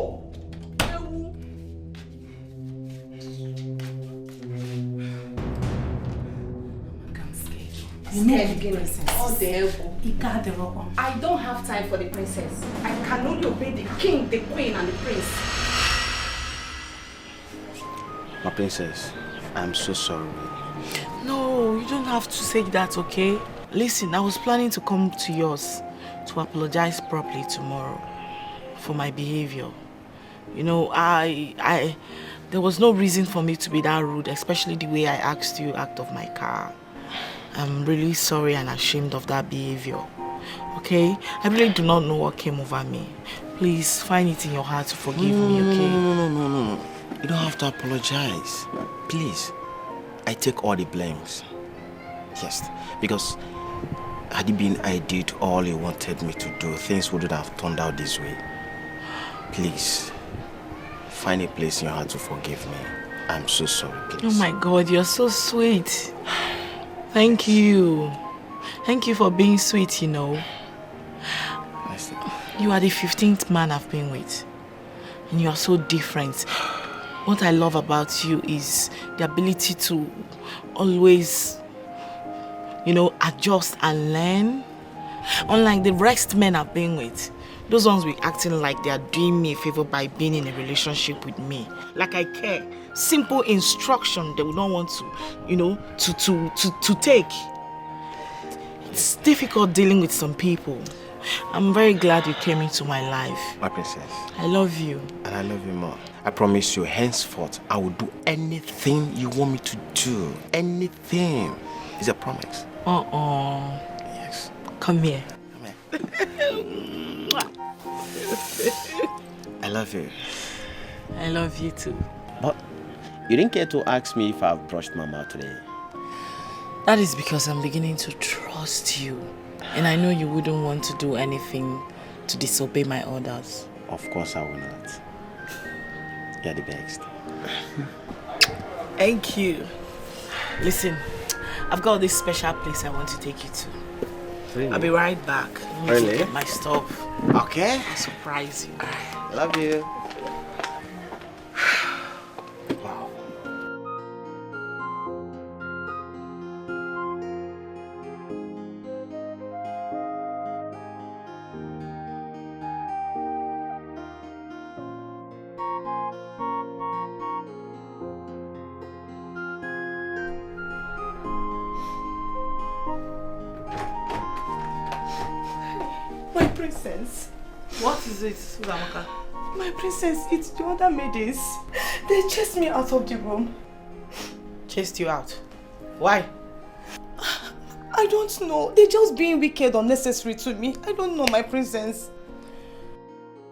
I don't have time for the princess. I can only obey the king, the queen, and the prince. My princess, I'm so sorry. No, you don't have to say that, okay? Listen, I was planning to come to yours to apologize properly tomorrow for my behavior. You know, there was no reason for me to be that rude, especially the way I asked you out of my car. I'm really sorry and ashamed of that behavior. Okay? I really do not know what came over me. Please find it in your heart to forgive me, okay? No. You don't have to apologize. Please. I take all the blames. Yes, because had it been I did all you wanted me to do, things wouldn't have turned out this way. Please, find a place in your heart to forgive me. I'm so sorry, please. Oh my God, you're so sweet. Thank you. Thank you for being sweet, you know. You are the 15th man I've been with. And you are so different. What I love about you is the ability to always, you know, adjust and learn. Unlike the rest men I've been with, those ones be acting like they are doing me a favor by being in a relationship with me. Like I care. Simple instruction they would not want to, you know, to take. It's difficult dealing with some people. I'm very glad you came into my life. My princess. I love you. And I love you more. I promise you, henceforth, I will do anything you want me to do. Anything. It's a promise. Yes. Come here. I love you. I love you too. But you didn't care to ask me if I've brushed my mouth today. That is because I'm beginning to trust you. And I know you wouldn't want to do anything to disobey my orders. Of course I will not. You're the best. Thank you. Listen, I've got this special place I want to take you to. Really? I'll be right back. Let me get my stuff. Okay. I'll surprise you. Love you. princess. What is it, Uzamaka? My princess, it's the other maidens. They chased me out of the room. Chased you out? Why? I don't know. They're just being wicked, unnecessary to me. I don't know, my princess.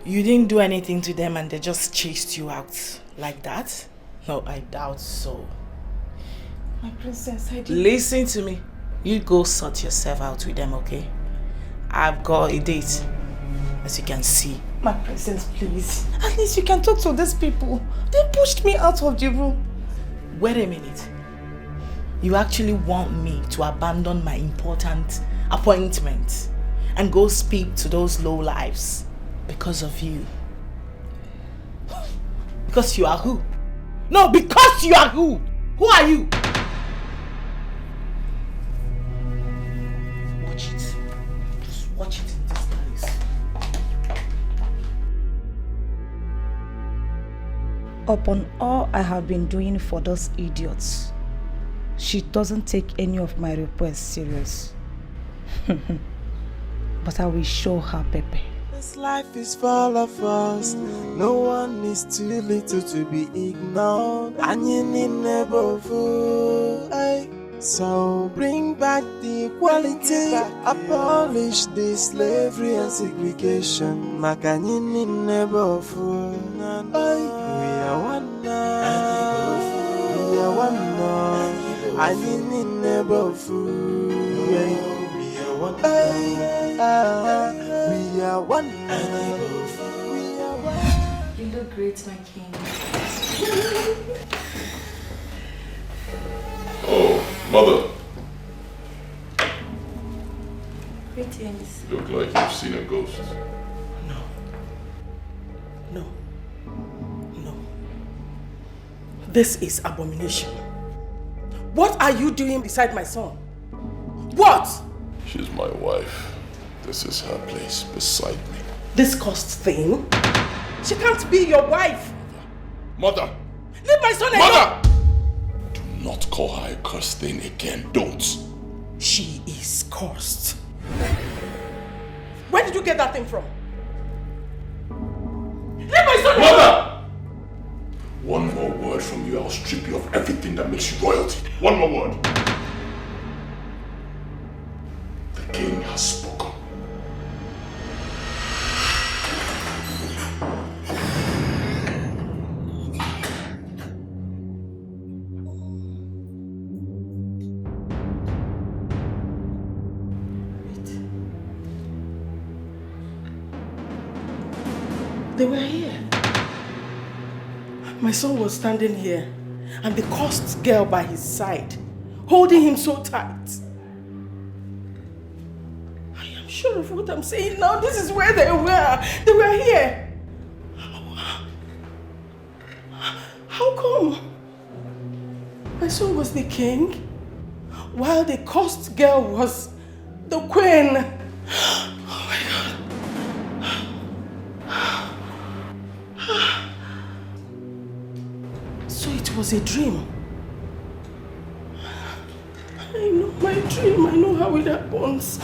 You didn't do anything to them and they just chased you out like that? No, I doubt so. My princess, I didn't... Listen to me. You go sort yourself out with them, okay? I've got a date, as you can see. My princess, please. At least you can talk to these people. They pushed me out of the room. Wait a minute. You actually want me to abandon my important appointment and go speak to those lowlifes because of you? Because you are who? No, because you are who? Who are you? Watch it. Just watch it in this place. Upon all I have been doing for those idiots, she doesn't take any of my requests serious. But I will show her Pepe. This life is full of us. No one is too little to be ignored. And you need never fool. So bring back the equality. Abolish the slavery and segregation. Makanyini never fool. We are one now. We are one now. And you need never fool. We are one now. We are one. We are one. You look great, my king. Oh, mother. Greetings. You look like you've seen a ghost. No. This is abomination. What are you doing beside my son? What? She's my wife. This is her place beside me. This cursed thing? She can't be your wife. Mother! Leave my son alone! Mother! Do not call her a cursed thing again. Don't. She is cursed. Where did you get that thing from? Leave my son alone! Mother! One more word from you, I'll strip you of everything that makes you royalty. One more word. The king has spoken. They were here. My son was standing here and the cursed girl by his side, holding him so tight. I am sure of what I'm saying now. This is where they were. They were here. How come? My son was the king, while the cursed girl was the queen. Oh my God. So it was a dream. I know my dream. I know how it happens.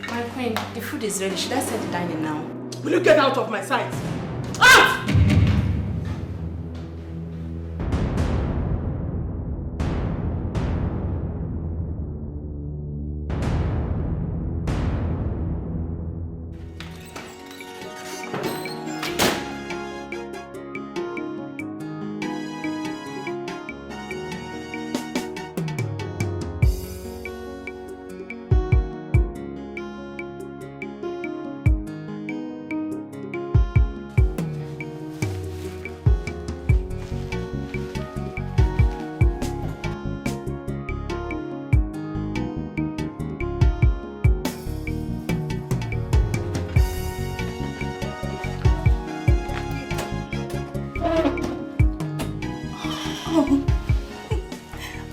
My queen, the food is ready. Should I set the dining now? Will you get out of my sight? Out!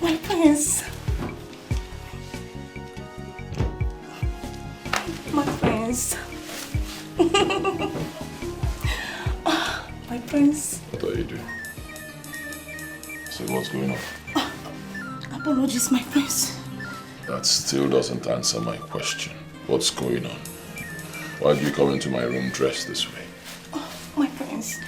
My prince. My prince. My prince. What are you doing? So what's going on? Apologies, my prince. That still doesn't answer my question. What's going on? Why do you come into my room dressed this way? Oh, my prince,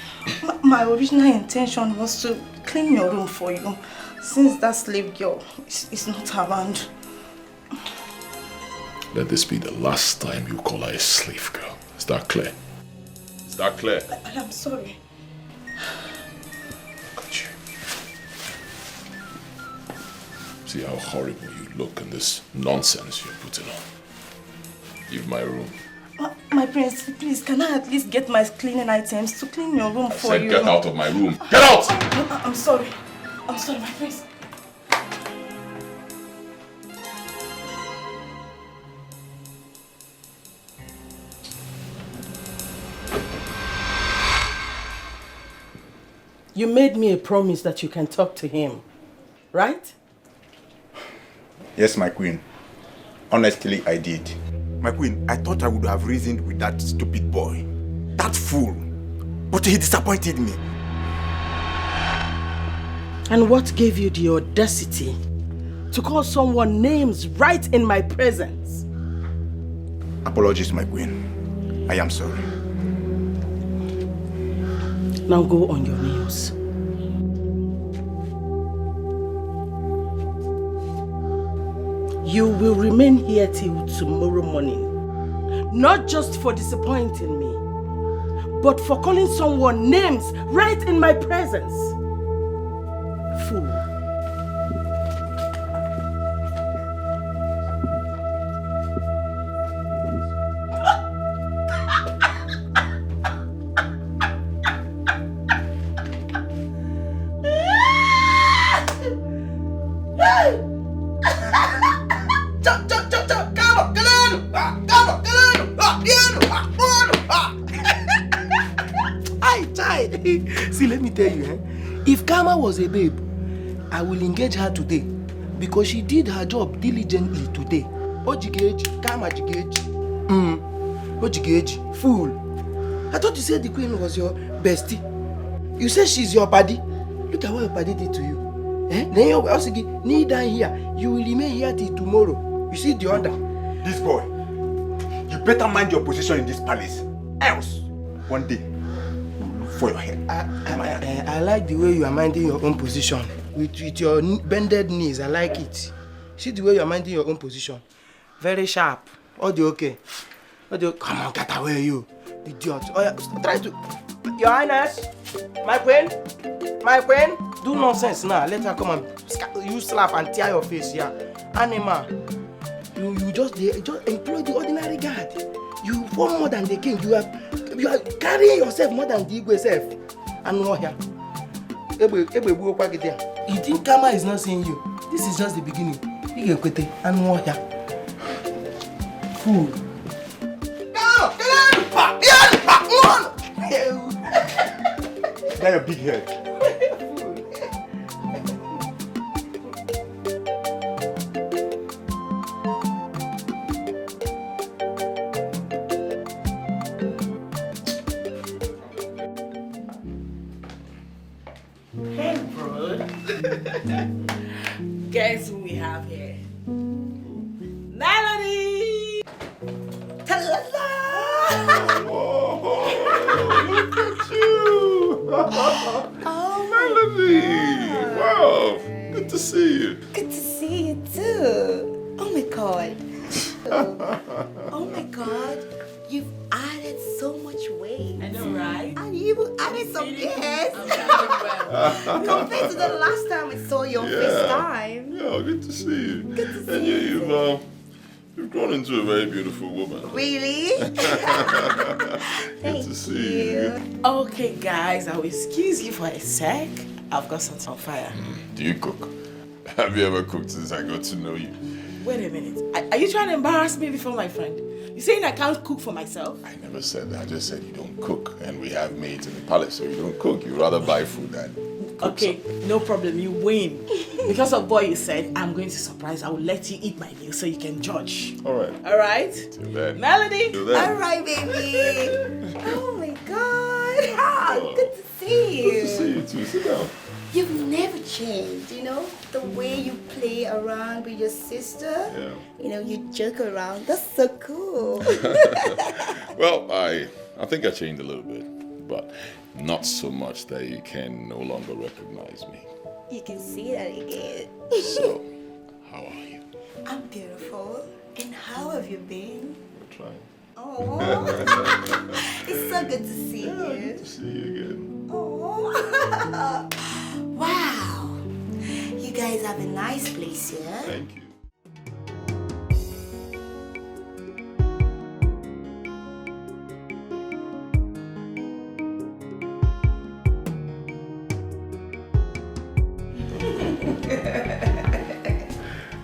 my original intention was to clean your room for you, since that slave girl is not around. Let this be the last time you call her a slave girl. Is that clear? Is that clear? I'm sorry. Look at you. See how horrible you look in this nonsense you're putting on. Leave my room. My prince, please, can I at least get my cleaning items to clean your room for you? Get out of my room. Get out! I'm sorry. I'm sorry, my prince. You made me a promise that you can talk to him, right? Yes, my queen. Honestly, I did. My queen, I thought I would have reasoned with that stupid boy. That fool. But he disappointed me. And what gave you the audacity to call someone names right in my presence? Apologies, my queen. I am sorry. Now go on your knees. You will remain here till tomorrow morning. Not just for disappointing me, but for calling someone names right in my presence. Fool. See, let me tell you, if Karma was a babe, I will engage her today because she did her job diligently today. Ojigeji, Karma Jigeji. Ojigeji, fool. I thought you said the queen was your bestie. You said she's your buddy. Look at what your buddy did to you. Then you're also kneel down here. You will remain here till tomorrow. You see the order. This boy, you better mind your position in this palace. Else, one day, for your head. I like the way you are minding your own position. With your bended knees, I like it. See the way you are minding your own position. Very sharp. Audio okay. Audio, come on, get away, you. Idiot. Oh, yeah. Try to... Your Highness, my queen, do nonsense now. Let her come and you slap and tear your face here. Animal. You just employ the ordinary guard. You form more than the king. You are carrying yourself more than the Igwe self. And what here? You think Karma is not seeing you? This is just the beginning. You get quitting. And what here? Fool. That your big head. Hey, bro. Guess who we have here? Melody! Ta-la-la! Look at you! Melody! Wow! Good to see you. Good to see you too. Oh my god. Oh my god. You've added so much weight. I know, right? And you added some gas. Compared to the last time I saw you on FaceTime. Yeah, good to see you. Good to see and you. You've grown into a very beautiful woman. Really? Good to see you. Okay, guys, I will excuse you for a sec. I've got something on fire. Do you cook? Have you ever cooked since I got to know you? Wait a minute. Are you trying to embarrass me before my friend? You saying I can't cook for myself? I never said that. I just said you don't cook. And we have maids in the palace, so you don't cook. You rather buy food than cook. Okay, no problem. You win. Because of what you said, I'm going to surprise. I will let you eat my meal so you can judge. All right. All right? Till then. Melody? Till then. All right, baby. Oh my god. Ah, good to see you. Good to see you too. Sit down. You've never changed, you know? the way you play around with your sister. Yeah. You know, you joke around. That's so cool. Well, I think I changed a little bit, but not so much that you can no longer recognize me. You can see that again. So, how are you? I'm beautiful. And how have you been? We're trying. Oh, it's so good to see you. Good to see you again. Oh, wow. You guys have a nice place here. Thank you.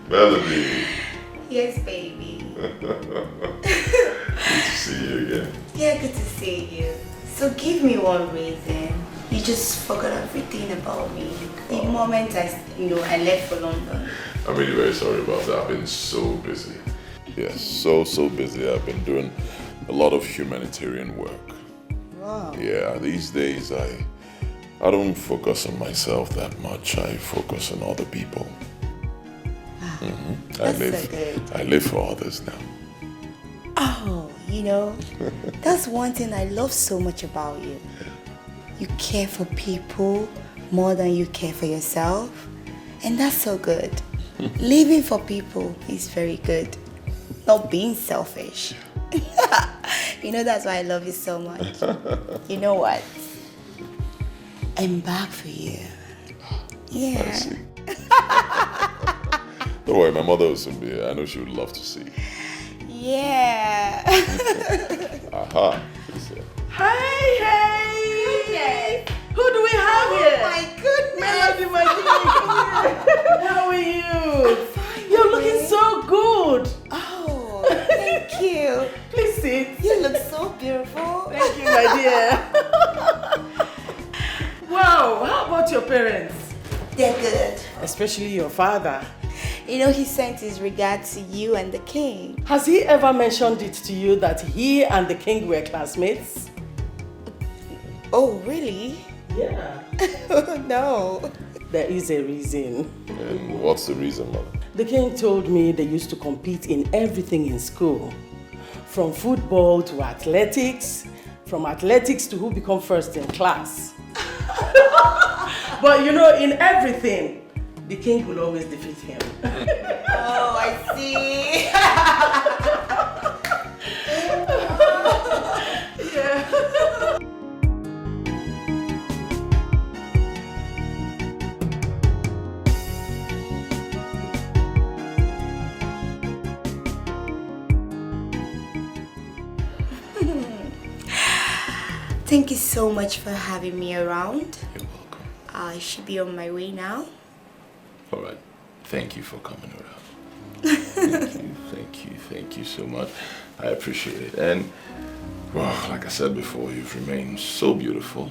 Melody. Yes, baby. Good to see you again. Yeah, good to see you. So give me one reason. You just forgot everything about me the moment I left for London. I'm really very sorry about that. I've been so busy. Yes, so busy. I've been doing a lot of humanitarian work. Wow. Yeah, these days I don't focus on myself that much. I focus on other people. That's so good. I live for others now. Oh, that's one thing I love so much about you. You care for people more than you care for yourself. And that's so good. Living for people is very good. Not being selfish. That's why I love you so much. You know what? I'm back for you. Yeah. I see. Don't worry, my mother will soon be here. I know she would love to see you. Yeah. Aha. Hey! Goodness. Who do we have here? Oh my goodness. Melody, my dear. How are you? You're looking so good. Oh, thank you. Please sit. You look so beautiful. Thank you, my dear. Wow, how about your parents? They're good. Especially your father. He sent his regards to you and the king. Has he ever mentioned it to you that he and the king were classmates? Oh, really? Yeah. No. There is a reason. And what's the reason, Mother? The king told me they used to compete in everything in school. From football to athletics, from athletics to who become first in class. But in everything, the king will always defeat him. Oh, I see. Yeah. Thank you so much for having me around. You're welcome. I should be on my way now. All right. Thank you for coming around. Thank you so much. I appreciate it. And, well, like I said before, you've remained so beautiful.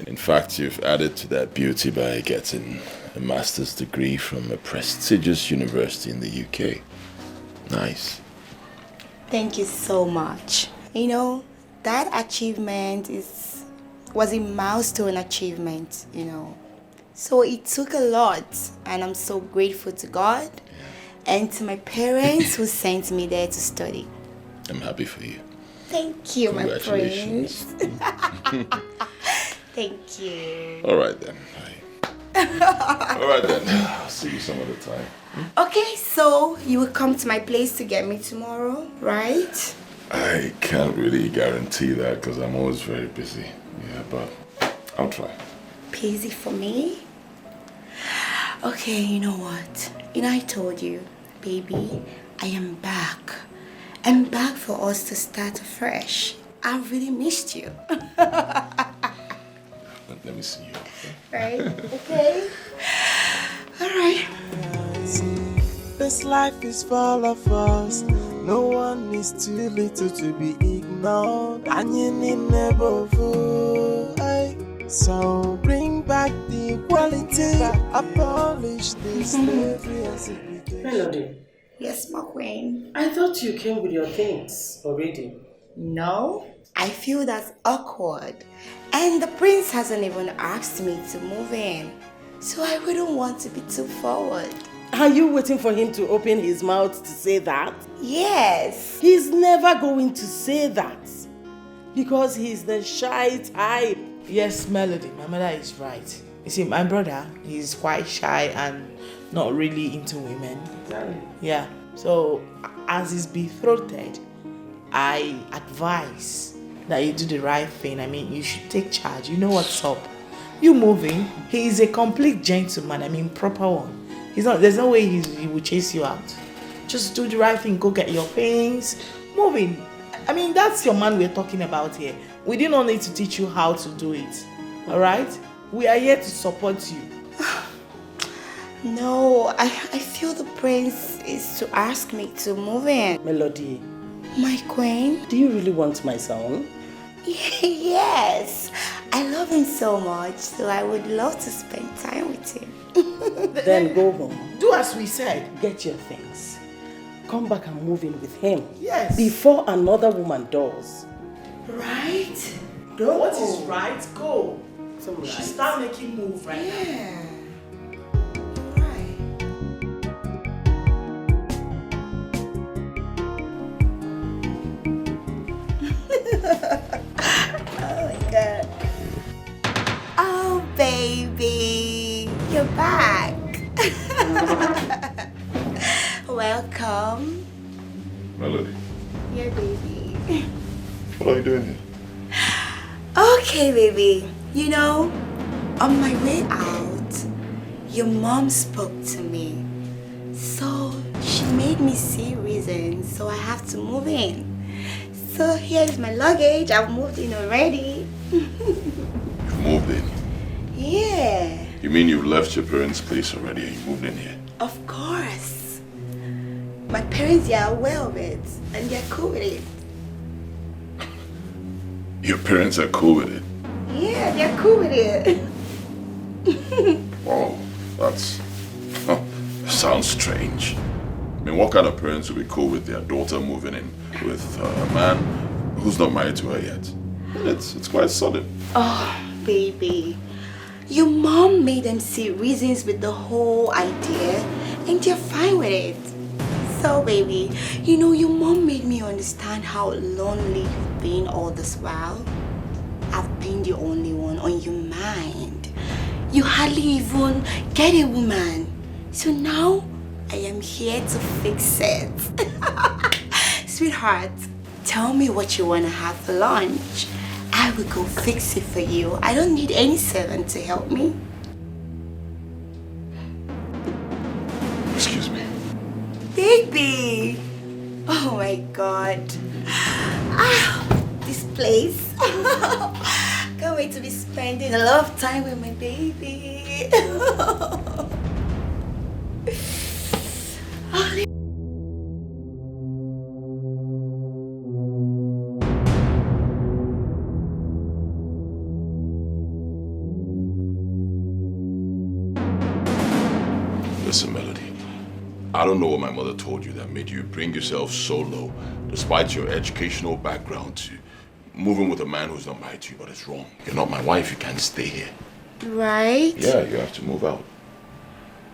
In fact, you've added to that beauty by getting a master's degree from a prestigious university in the UK. Nice. Thank you so much. That achievement was a milestone achievement, So it took a lot, and I'm so grateful to God and to my parents who sent me there to study. I'm happy for you. Thank you, my Congratulations. prince. Thank you. All right then. All right then. I'll see you some other time. Okay, so you will come to my place to get me tomorrow, right? I can't really guarantee that because I'm always very busy. Yeah, but I'll try. Busy for me? Okay, you know what? I told you, baby, I am back. I'm back for us to start afresh. I really missed you. Let me see you. Right? Okay. All right. This life is full of us. No one is too little to be ignored. And you need never fool. So bring back the equality. Abolish this slavery and segregation. Melody. Yes, my queen. I thought you came with your things already. No, I feel that's awkward. And the prince hasn't even asked me to move in. So I wouldn't want to be too forward. Are you waiting for him to open his mouth to say that? Yes. He's never going to say that. Because he's the shy type. Yes, Melody, my mother is right. You see, my brother is quite shy and not really into women. Exactly. Yeah. So, as his betrothed, I advise that you do the right thing. I mean, you should take charge. You know what's up. You moving. He is a complete gentleman. I mean, proper one. He's not. There's no way he will chase you out. Just do the right thing. Go get your things. Moving. I mean, that's your man we're talking about here. We do not need to teach you how to do it. All right? We are here to support you. No, I feel the prince is to ask me to move in. Melody. My queen? Do you really want my son? Yes. I love him so much, so I would love to spend time with him. Then go home. Do as we said. Get your things. Come back and move in with him. Yes. Before another woman does. Right? Go. What is right? Go. So You should start making moves right now. Oh my god. Oh baby, you're back. Welcome. Melody, Yeah, baby. what are you doing here? Okay, baby. You know, on my way out, your mom spoke to me. So she made me see reasons, so I have to move in. So here's my luggage. I've moved in already. You've moved in? Yeah. You mean you left your parents' place already and you moved in here? Of course. My parents are aware of it and they're cool with it. Your parents are cool with it? Yeah, they're cool with it. Wow, that's... sounds strange. I mean, what kind of parents would be cool with their daughter moving in with a man who's not married to her yet? It's quite sudden. Oh, baby. Your mom made them see reasons with the whole idea and they're fine with it. So, baby, you know, your mom made me understand how lonely you've been all this while. I've been the only one on your mind. You hardly even get a woman. So now, I am here to fix it. Sweetheart, tell me what you want to have for lunch. I will go fix it for you. I don't need any servant to help me. Excuse me. Baby! Oh my god. Ah, this place. Can't wait to be spending a lot of time with my baby. Listen, Melody. I don't know what my mother told you that made you bring yourself so low, despite your educational background, to moving with a man who's not married to you, but it's wrong. You're not my wife, you can't stay here. Right? Yeah, you have to move out.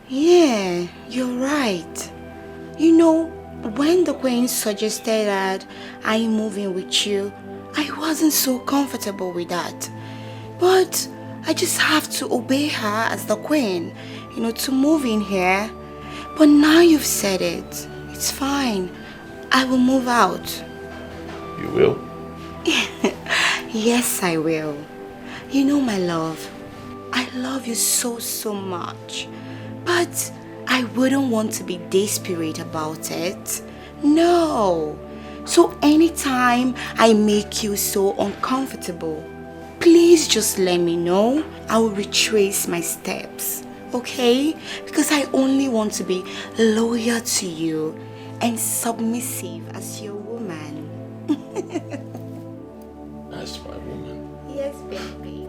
Yeah, you're right. You know, when the queen suggested that I move in with you, I wasn't so comfortable with that. But I just have to obey her as the queen, you know, to move in here. But now you've said it, it's fine. I will move out. You will? Yes, I will. You know, my love, I love you so, so much. But I wouldn't want to be desperate about it. No. So anytime I make you so uncomfortable, please just let me know. I will retrace my steps. Okay? Because I only want to be loyal to you and submissive as your woman. As my woman. Yes, baby.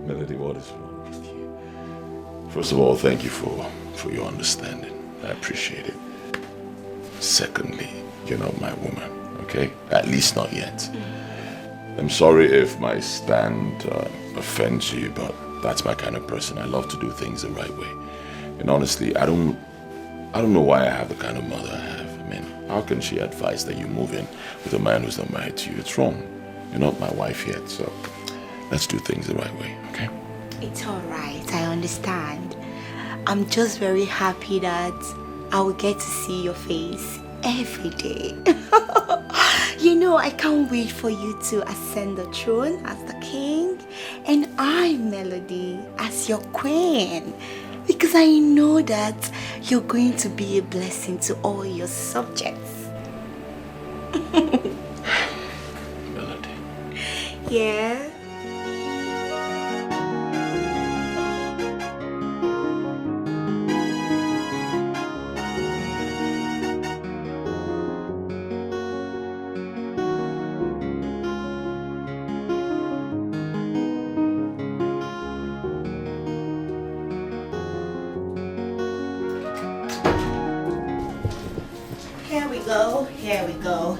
Melody, what is wrong with you? First of all, thank you for your understanding. I appreciate it. Secondly, you're not my woman, okay? At least not yet. I'm sorry if my stand offends you, but That's my kind of person. I love to do things the right way. And honestly, I don't know why I have the kind of mother I have. I mean, how can she advise that you move in with a man who's not married to you? It's wrong. You're not my wife yet, so let's do things the right way, okay? It's alright, I understand. I'm just very happy that I will get to see your face every day. You know, I can't wait for you to ascend the throne as the king and I, Melody, as your queen. Because I know that you're going to be a blessing to all your subjects. Melody. Yeah?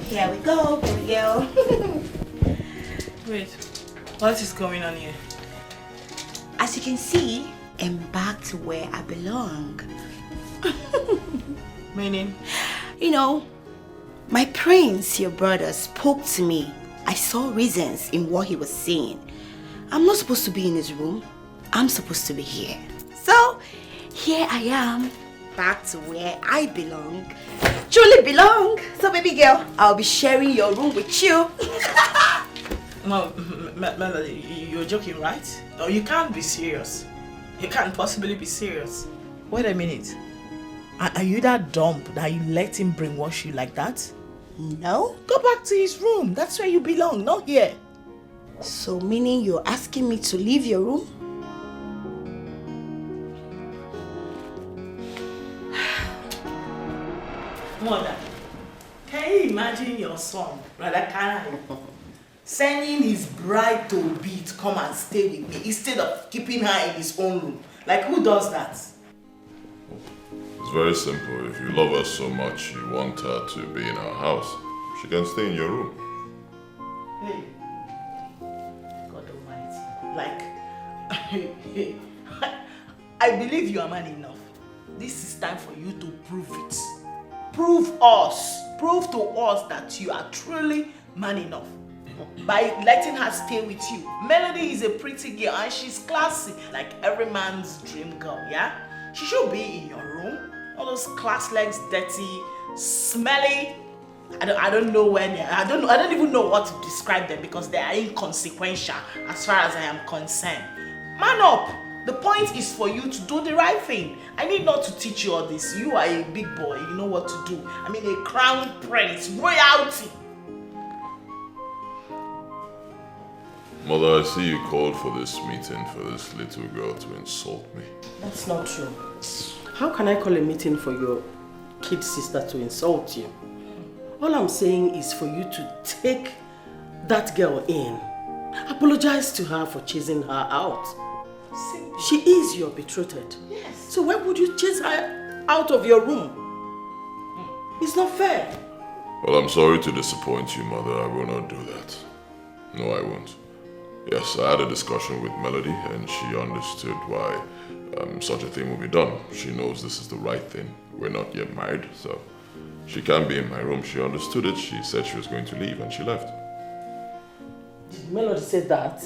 Here we go. Wait, what is going on here? As you can see, I'm back to where I belong. Meaning? You know, my prince, your brother, spoke to me. I saw reasons in what he was saying. I'm not supposed to be in his room. I'm supposed to be here. So, here I am, back to where I belong. Truly belong. So baby girl, I'll be sharing your room with you. No, Melody, you're joking, right? No, you can't be serious. You can't possibly be serious. Wait a minute. Are you that dumb that you let him brainwash you like that? No. Go back to his room. That's where you belong, not here. So meaning you're asking me to leave your room? Mother, can you imagine your son, Brother Karan, sending his bride to be to come and stay with me instead of keeping her in his own room? Like, who does that? It's very simple. If you love her so much, you want her to be in our house, she can stay in your room. Hey, God Almighty. Like, I believe you are man enough. This is time for you to prove it. Prove to us that you are truly man enough by letting her stay with you. Melody is a pretty girl and she's classy, like every man's dream girl, yeah? She should be in your room. All those class legs, dirty, smelly. I don't know where they are. I don't even know what to describe them because they are inconsequential as far as I am concerned. Man up! The point is for you to do the right thing. I need not to teach you all this. You are a big boy. You know what to do. I mean, a crown prince, royalty. Mother, I see you called for this meeting for this little girl to insult me. That's not true. How can I call a meeting for your kid sister to insult you? All I'm saying is for you to take that girl in. Apologize to her for chasing her out. Simple. She is your betrothed. Yes. So why would you chase her out of your room? It's not fair. Well, I'm sorry to disappoint you, Mother. I will not do that. No, I won't. Yes, I had a discussion with Melody and she understood why such a thing will be done. She knows this is the right thing. We're not yet married, so she can't be in my room. She understood it. She said she was going to leave and she left. Did Melody say that?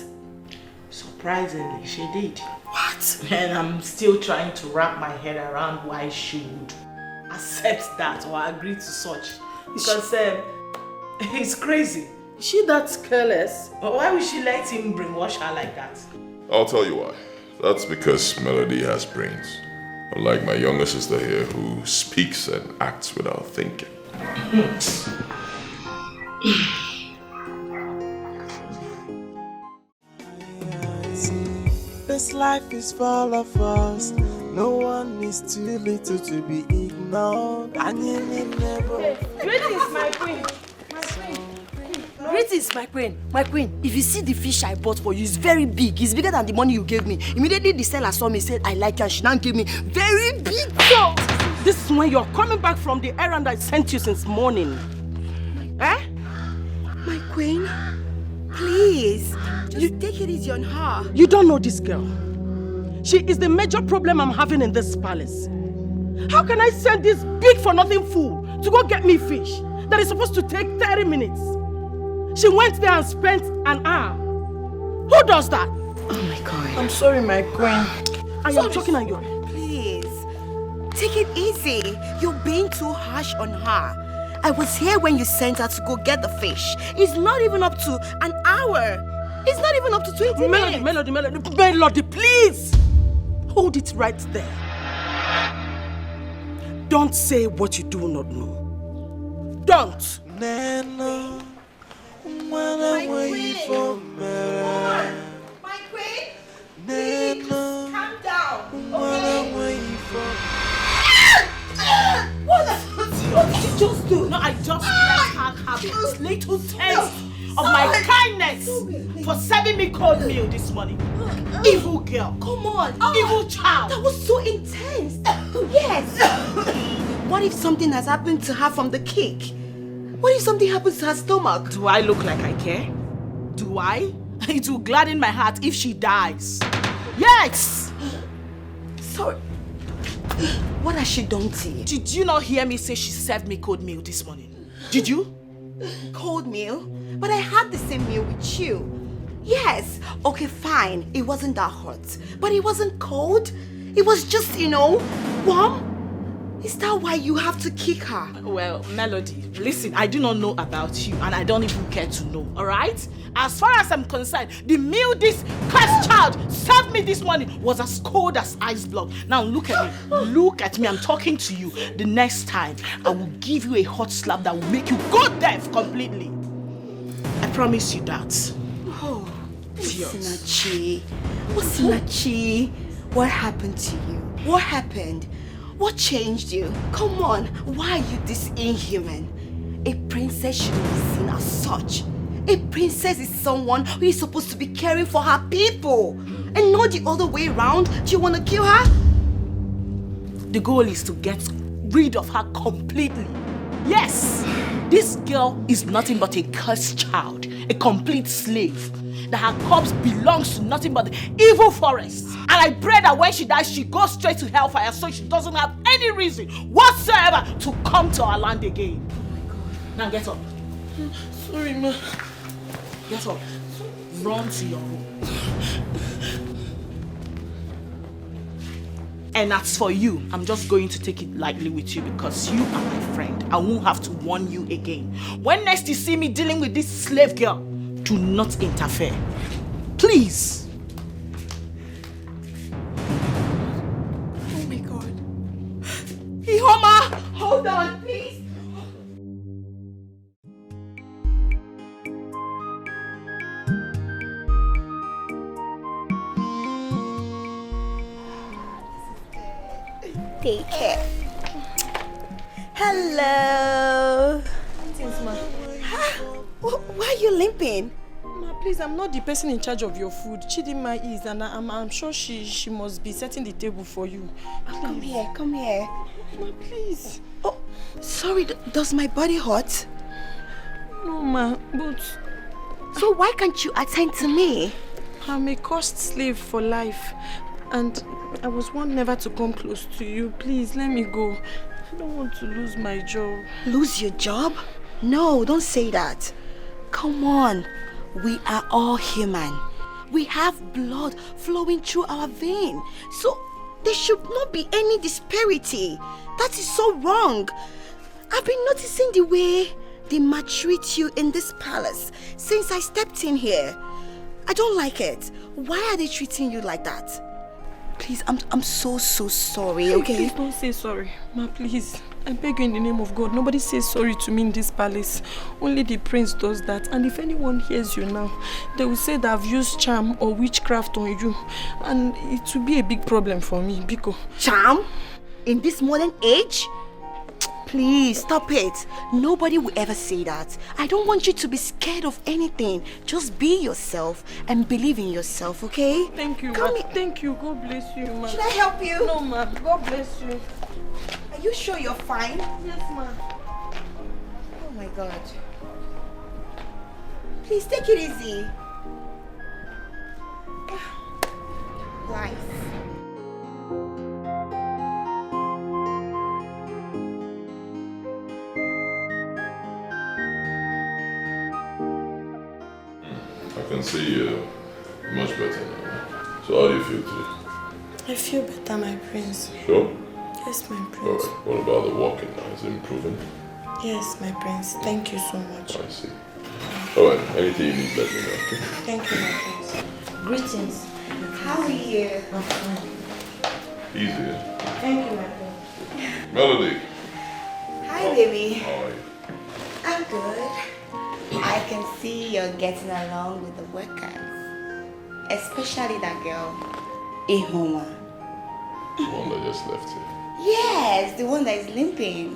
Surprisingly, she did. What? And I'm still trying to wrap my head around why she would accept that or agree to such. Because it's crazy. Is she that careless? But why would she let him brainwash her like that? I'll tell you why. That's because Melody has brains. Unlike my younger sister here who speaks and acts without thinking. This life is full of us. No one is too little to be ignored. And you never. Greetings, my queen. Greetings, my queen. My queen, if you see the fish I bought for you, it's very big. It's bigger than the money you gave me. Immediately the seller saw me, said, I like you, and she now gave me very big salt. This is when you're coming back from the errand I sent you since morning. Eh? My queen, please, just take it easy on her. You don't know this girl. She is the major problem I'm having in this palace. How can I send this big for nothing fool to go get me fish that is supposed to take 30 minutes? She went there and spent an hour. Who does that? Oh my God. I'm sorry, my queen. I am talking on you. Please, take it easy. You're being too harsh on her. I was here when you sent her to go get the fish. It's not even up to an hour. It's not even up to 20 minutes. Melody, please! Hold it right there. Don't say what you do not know. Don't! Nana, when I wait for My queen, Nana, calm down. when I wait for What did you just do? No, I just let her have it. Little taste of my kindness for serving me cold meal this morning. Evil girl. Come on. Evil child. That was so intense. Yes. What if something has happened to her from the kick? What if something happens to her stomach? Do I look like I care? Do I? It will gladden my heart if she dies. Yes! Sorry. What has she done to you? Did you not hear me say she served me cold meal this morning? Did you? Cold meal? But I had the same meal with you. Yes. Okay, fine. It wasn't that hot. But it wasn't cold. It was just, warm. Is that why you have to kick her? Well, Melody, listen, I do not know about you and I don't even care to know, alright? As far as I'm concerned, the meal this cursed child served me this morning was as cold as ice block. Now look at me. Look at me. I'm talking to you. The next time, I will give you a hot slap that will make you go deaf completely. I promise you that. Oh, Osinachi. Osinachi. What happened to you? What happened? What changed you? Come on, why are you this inhuman? A princess shouldn't be seen as such. A princess is someone who is supposed to be caring for her people. And not the other way around. Do you want to kill her? The goal is to get rid of her completely. Yes, this girl is nothing but a cursed child, a complete slave. That her corpse belongs to nothing but the evil forest. And I pray that when she dies, she goes straight to hellfire so she doesn't have any reason whatsoever to come to our land again. Now get up. Sorry, ma. Get up. Run to your room. And as for you, I'm just going to take it lightly with you because you are my friend. I won't have to warn you again. When next you see me dealing with this slave girl, do not interfere. Please. Oh my God. Ihoma, hold on, please. Dikeh. Hello. Thanks, ma. Why are you limping? Ma, please, I'm not the person in charge of your food. Chidinma is, and I'm sure she must be setting the table for you. Please. Come here. Ma, please. Oh, sorry, does my body hurt? No, ma, but... So why can't you attend to me? I'm a cursed slave for life, and I was warned never to come close to you. Please, let me go. I don't want to lose my job. Lose your job? No, don't say that. Come on. We are all human. We have blood flowing through our vein. So there should not be any disparity. That is so wrong. I've been noticing the way they maltreat you in this palace since I stepped in here. I don't like it. Why are they treating you like that? Please, I'm so sorry, okay? Please don't say sorry. Ma, please. I beg you in the name of God. Nobody says sorry to me in this palace. Only the prince does that. And if anyone hears you now, they will say that I've used charm or witchcraft on you. And it will be a big problem for me, Biko. Charm? In this modern age? Please, stop it. Nobody will ever say that. I don't want you to be scared of anything. Just be yourself and believe in yourself, okay? Thank you, Come ma. here. Thank you. God bless you, ma. Should I help you? No, ma. God bless you. Are you sure you're fine? Yes, ma. Oh my God. Please take it easy. Life. can see you much better now. So how do you feel today? I feel better, my prince. Sure? Yes, my prince. Alright, what about the walking now? Is it improving? Yes, my prince. Thank you so much. I see. Alright, anything you need, let me know, okay? Thank you, my prince. Greetings. How are you? I'm fine. Easy. Thank you, my prince. Melody. Hi, baby. How are you? I'm good. I can see you're getting along with the workers. Especially that girl, Ihoma. The one that just left here. Yes, the one that is limping.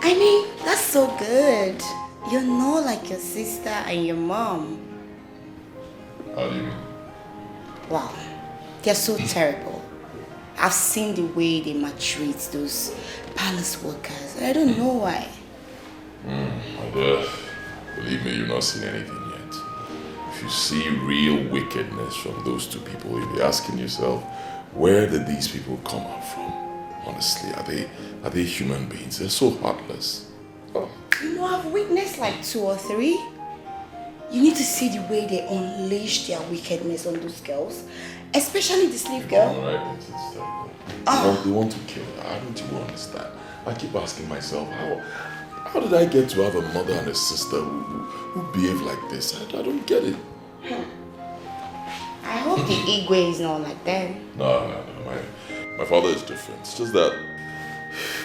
I mean, that's so good. You're not like your sister and your mom. How do you mean? Wow, they're so terrible. I've seen the way they maltreat those palace workers. I don't know why. My dear, believe me, you've not seen anything yet. If you see real wickedness from those two people, you'll be asking yourself, where did these people come up from? Honestly, are they human beings? They're so heartless. Oh. You know, I've witnessed like 2 or 3. You need to see the way they unleash their wickedness on those girls. Especially the slave girl. Alright, it's terrible. They want to kill her. I don't even understand. I keep asking myself, how did I get to have a mother and a sister who behave like this? I don't get it. I hope the Igwe is not like that. No. My father is different. It's just that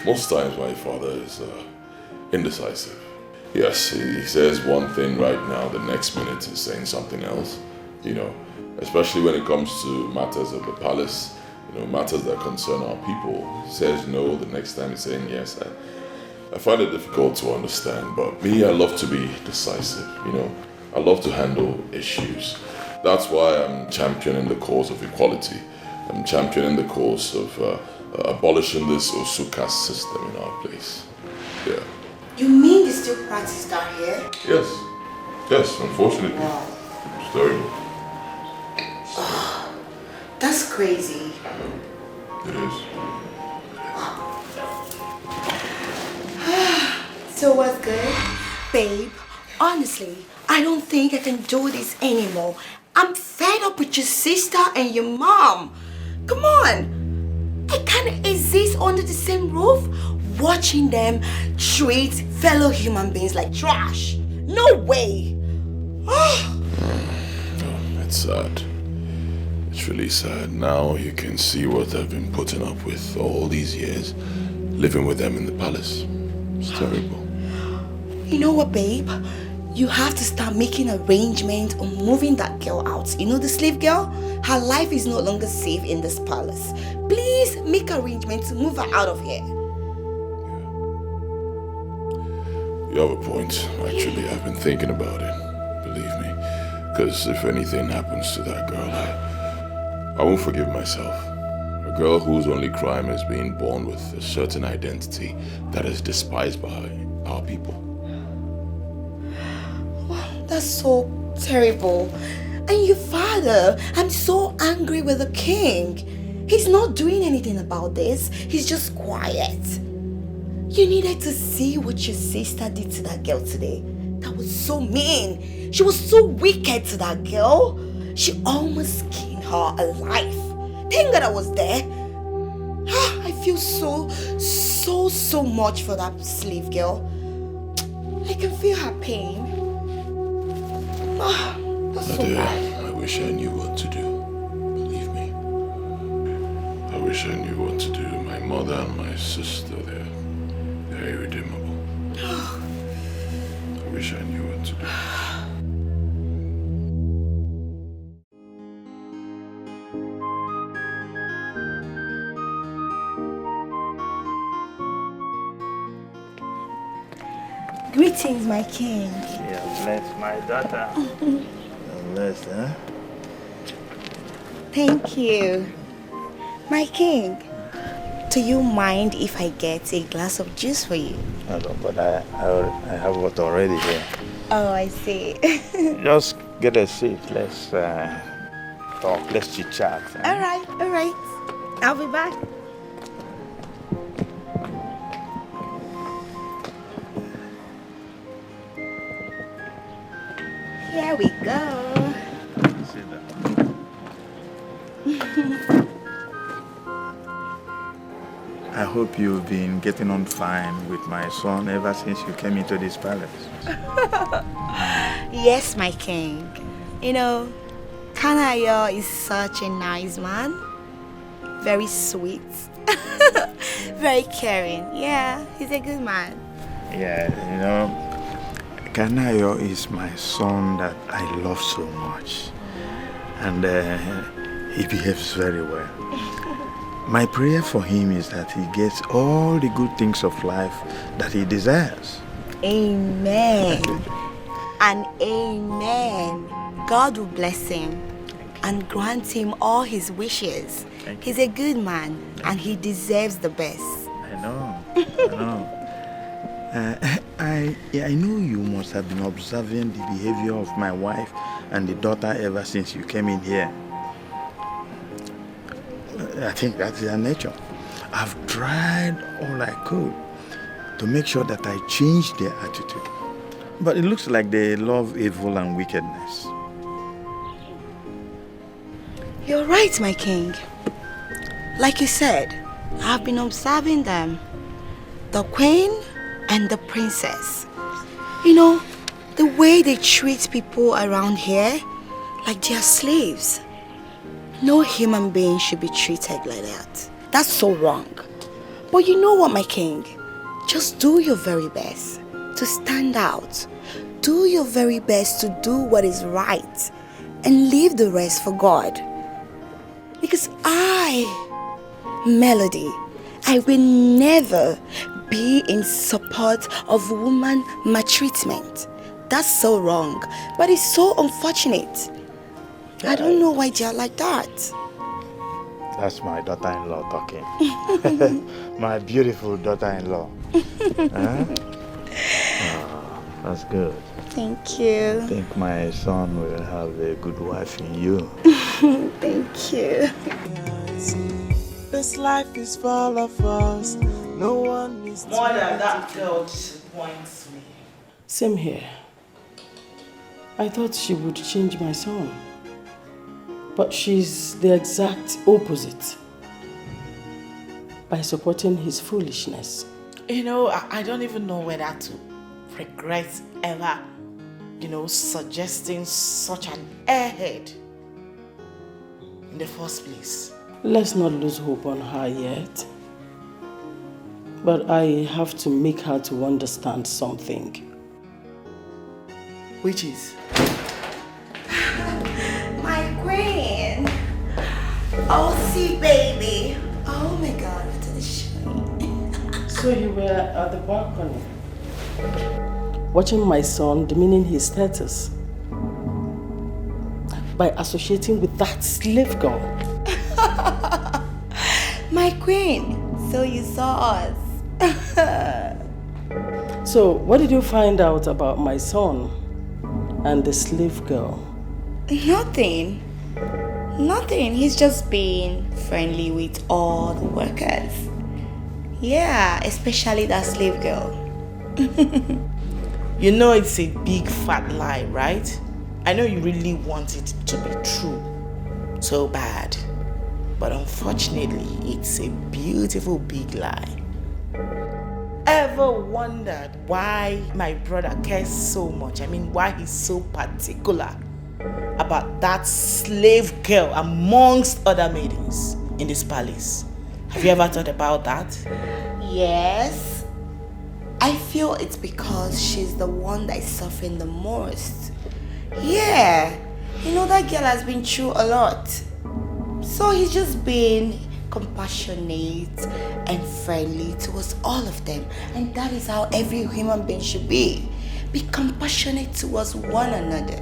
most times my father is indecisive. Yes, he says one thing right now, the next minute he's saying something else. You know, especially when it comes to matters of the palace, you know, matters that concern our people. He says no, the next time he's saying yes. I find it difficult to understand, but me, I love to be decisive, you know. I love to handle issues. That's why I'm championing the cause of equality. I'm championing the cause of abolishing this Osuka system in our place. Yeah. You mean they still practice down here? Yes, unfortunately. Wow. It's terrible. That's crazy. It is. So what's good? Babe, honestly, I don't think I can do this anymore. I'm fed up with your sister and your mom. Come on. I can't exist under the same roof watching them treat fellow human beings like trash. No way. It's sad. It's really sad. Now you can see what I've been putting up with all these years, living with them in the palace. It's terrible. You know what, babe? You have to start making arrangements on moving that girl out. You know the slave girl? Her life is no longer safe in this palace. Please make arrangements to move her out of here. You have a point. Actually, I've been thinking about it. Believe me. Because if anything happens to that girl, I won't forgive myself. A girl whose only crime is being born with a certain identity that is despised by our people. That's so terrible. And your father, I'm so angry with the king. He's not doing anything about this. He's just quiet. You needed to see what your sister did to that girl today. That was so mean. She was so wicked to that girl. She almost skinned her alive. Thank God I was there. I feel so much for that slave girl. I can feel her pain. That's so bad. I wish I knew what to do. Believe me. I wish I knew what to do. My mother and my sister, they're irredeemable. I wish I knew what to do. Greetings, my king. Yeah, bless my daughter. Bless, huh? Thank you. My king, do you mind if I get a glass of juice for you? No, but I have water already here. Oh, I see. Just get a seat. Let's talk. Let's chit chat. All right. I'll be back. Here we go. Sit down. I hope you've been getting on fine with my son ever since you came into this palace. Yes, my king. You know, Kanayo is such a nice man. Very sweet. Very caring. Yeah, he's a good man. Yeah, you know, Kanayo is my son that I love so much. And he behaves very well. My prayer for him is that he gets all the good things of life that he deserves. Amen. And amen. God will bless him and grant him all his wishes. He's a good man and he deserves the best. I know. I know you must have been observing the behavior of my wife and the daughter ever since you came in here. I think that's their nature. I've tried all I could to make sure that I change their attitude. But it looks like they love evil and wickedness. You're right, my king. Like you said, I've been observing them. The queen and the princess. You know, the way they treat people around here, like they are slaves. No human being should be treated like that. That's so wrong. But you know what, my king? Just do your very best to stand out. Do your very best to do what is right and leave the rest for God. Because Melody, I will never be in support of woman maltreatment. That's so wrong, but it's so unfortunate. I don't know why they're like that. That's my daughter-in-law talking. My beautiful daughter-in-law. Huh? Oh, that's good. Thank you. I think my son will have a good wife in you. Thank you. This life is full of us. No one is more than that girl disappoints me. Same here. I thought she would change my son. But she's the exact opposite. By supporting his foolishness. You know, I don't even know whether to regret ever, suggesting such an airhead in the first place. Let's not lose hope on her yet. But I have to make her to understand something. Which is? My queen. Oh, see, baby. Oh my God, what did she? So you were at the balcony, watching my son demeaning his status by associating with that slave girl. My queen, so you saw us. So what did you find out about my son and the slave girl? Nothing. He's just being friendly with all the workers. Yeah, especially that slave girl. You know it's a big fat lie, right? I know you really want it to be true. So bad. But unfortunately, it's a beautiful big lie. Ever wondered why my brother cares so much? I mean, why he's so particular about that slave girl amongst other maidens in this palace? Have you ever thought about that? Yes. I feel it's because she's the one that is suffering the most. Yeah. You know, that girl has been through a lot. So he's just being compassionate and friendly towards all of them. And that is how every human being should be. Be compassionate towards one another.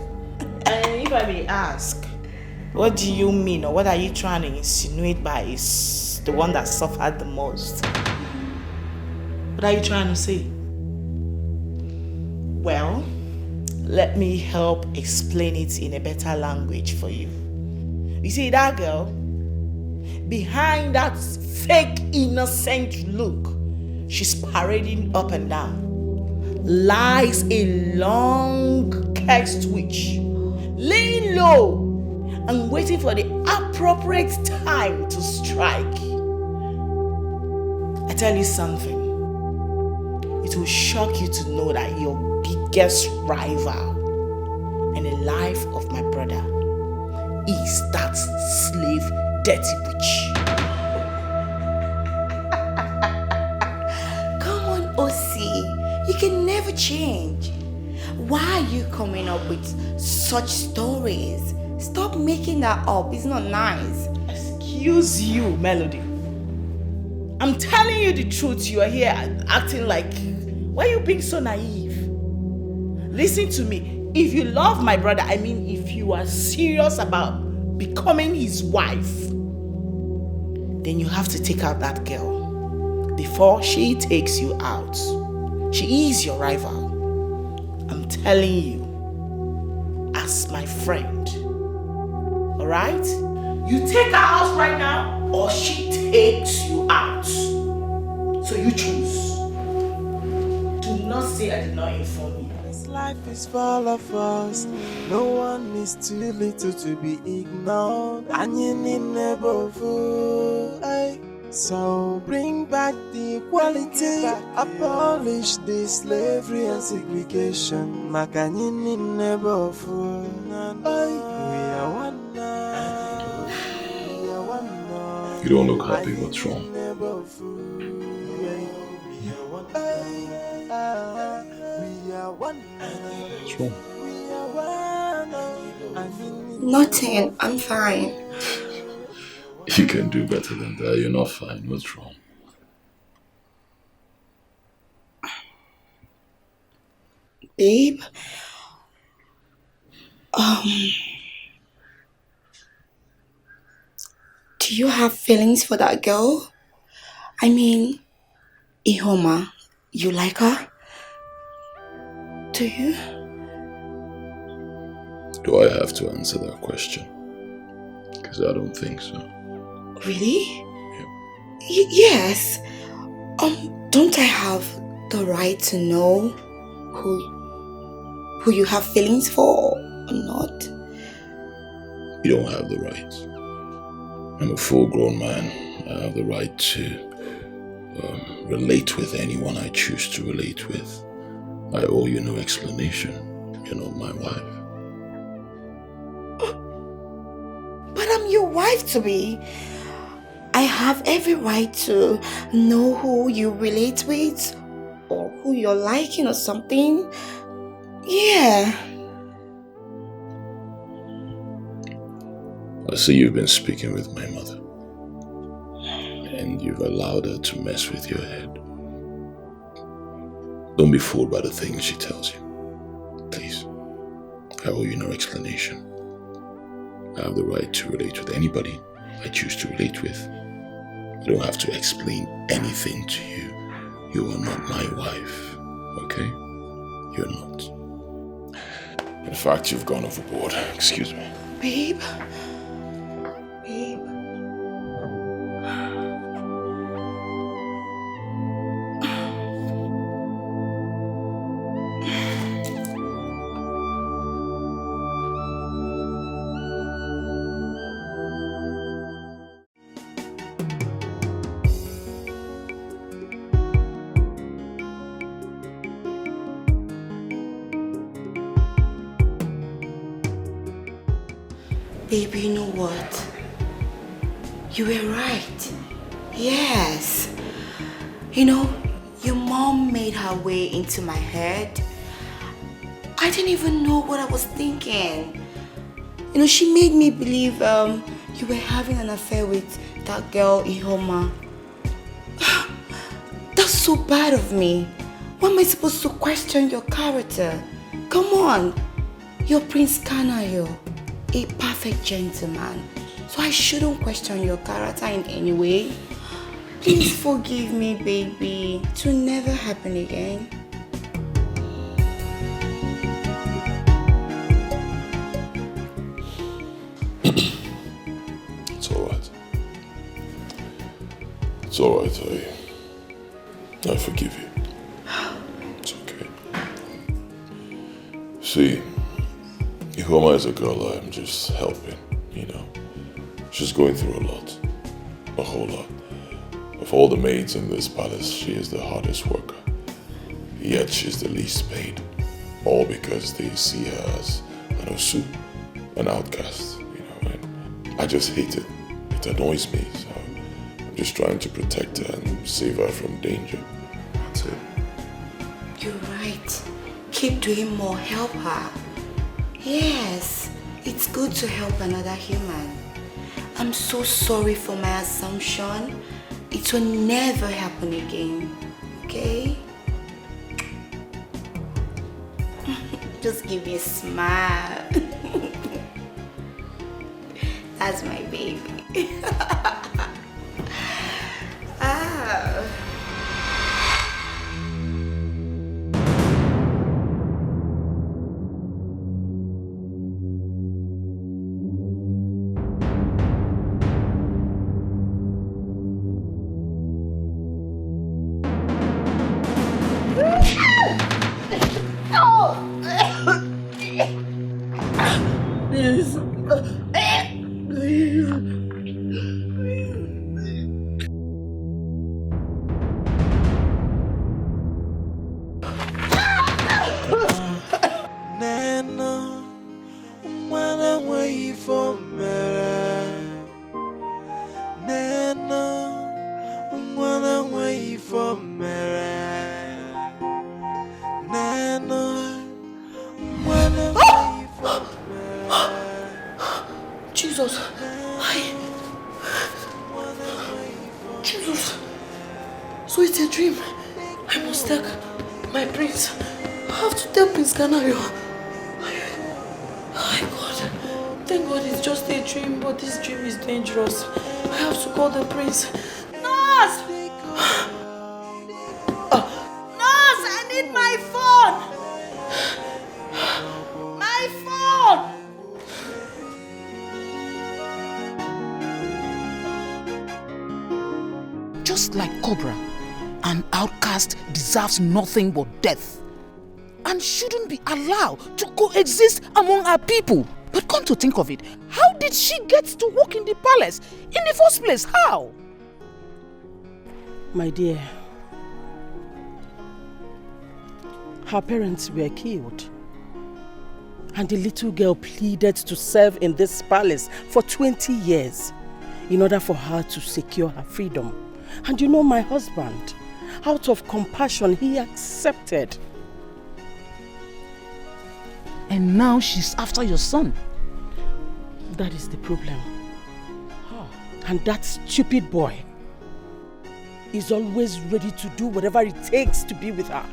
And if I may ask, what do you mean, or what are you trying to insinuate by is the one that suffered the most? What are you trying to say? Well, let me help explain it in a better language for you. You see, that girl, behind that fake innocent look she's parading up and down, lies a long cursed witch laying low and waiting for the appropriate time to strike. I tell you something. It will shock you to know that your biggest rival in the life of my brother is that slave dirty witch. Come on, Osi. You can never change. Why are you coming up with such stories? Stop making that up. It's not nice. Excuse you, Melody. I'm telling you the truth. You are here acting like... Why are you being so naive? Listen to me. If you love my brother, I mean if you are serious about becoming his wife, then you have to take out that girl before she takes you out. She is your rival. I'm telling you, as my friend. Alright? You take her out right now, or she takes you out. So you choose. Do not say I did not inform you. This life is full of us. No one is too little to be ignored. And you need never fool. So bring back the equality. Abolish the slavery and segregation. Makanyini never fool. We are one now. We are one now. You don't look happy. What's wrong? What's wrong? Nothing. I'm fine. You can do better than that. You're not fine. What's wrong? Babe, do you have feelings for that girl? I mean, Ihoma, you like her? Do you? Do I have to answer that question? Because I don't think so. Really? Yes. Don't I have the right to know who you have feelings for or not? You don't have the right. I'm a full-grown man. I have the right to relate with anyone I choose to relate with. I owe you no explanation. You're not my wife. But I'm your wife-to-be. I have every right to know who you relate with or who you're liking or something. Yeah. I see you've been speaking with my mother. And you've allowed her to mess with your head. Don't be fooled by the things she tells you. Please. I owe you no explanation. I have the right to relate with anybody I choose to relate with. I don't have to explain anything to you. You are not my wife, okay? You're not. In fact, you've gone overboard. Excuse me. Babe. Babe. Baby, you know what? You were right. Yes. You know, your mom made her way into my head. I didn't even know what I was thinking. You know, she made me believe you were having an affair with that girl, Ihoma. That's so bad of me. Why am I supposed to question your character? Come on. You're Prince Kanayo. A perfect gentleman, so I shouldn't question your character in any way. Please forgive me, baby. It will never happen again. It's alright. It's alright, I forgive you. It's okay. See, Ihoma is a girl I'm just helping, you know. She's going through a lot. A whole lot. Of all the maids in this palace, she is the hardest worker. Yet she's the least paid. All because they see her as an osu, an outcast, you know. And I just hate it. It annoys me, so I'm just trying to protect her and save her from danger. That's it. You're right. Keep doing more. Help her. Yes, it's good to help another human. I'm so sorry for my assumption. It will never happen again. Okay? Just give me a smile. That's my baby. Jesus. Jesus. So it's a dream. I must take my prince. I have to tell Prince Canario. Oh God. Thank God it's just a dream, but this dream is dangerous. I have to call the prince. Nurse! Nurse, I need my phone! My phone! Just like Cobra, an outcast deserves nothing but death and shouldn't be allowed to coexist among our people. But come to think of it, how did she get to work in the palace in the first place? How? My dear, her parents were killed, and the little girl pleaded to serve in this palace for 20 years in order for her to secure her freedom. And you know, my husband, out of compassion, he accepted. And now she's after your son. That is the problem. And that stupid boy is always ready to do whatever it takes to be with her.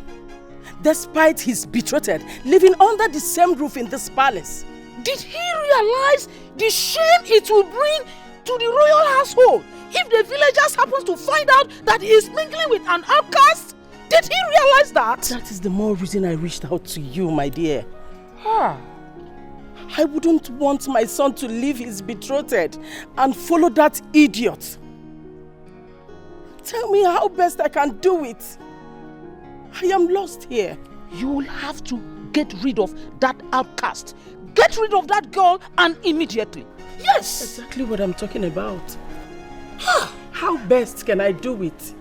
Despite his betrothed living under the same roof in this palace. Did he realize the shame it will bring to the royal household if the villagers happen to find out that he is mingling with an outcast? Did he realize that? That is the more reason I reached out to you, my dear. I wouldn't want my son to leave his betrothed and follow that idiot. Tell me how best I can do it. I am lost here. You will have to get rid of that outcast. Get rid of that girl, and immediately. Yes! Exactly what I'm talking about. How best can I do it?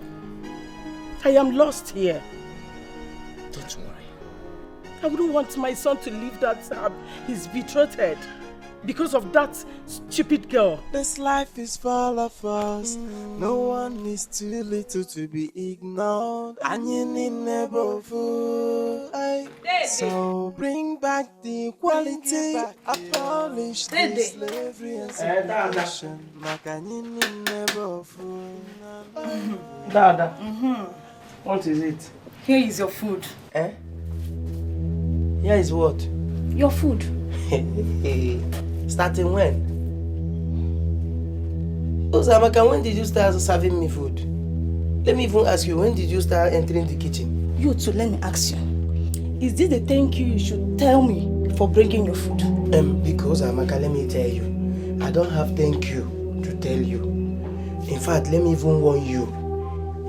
I am lost here. Don't worry. I wouldn't want my son to leave that his betrothed because of that stupid girl. This life is full of us. No one is too little to be ignored. And you need never fool. So bring back the equality. Abolish the slavery and separation. Like and you need never fool. Dada. What is it? Here is your food. Here is what? Your food. Starting when? Ozamaka, when did you start serving me food? Let me even ask you, when did you start entering the kitchen? You too, let me ask you. Is this the thank you should tell me for bringing your food? Because Amaka, let me tell you, I don't have thank you to tell you. In fact, let me even warn you.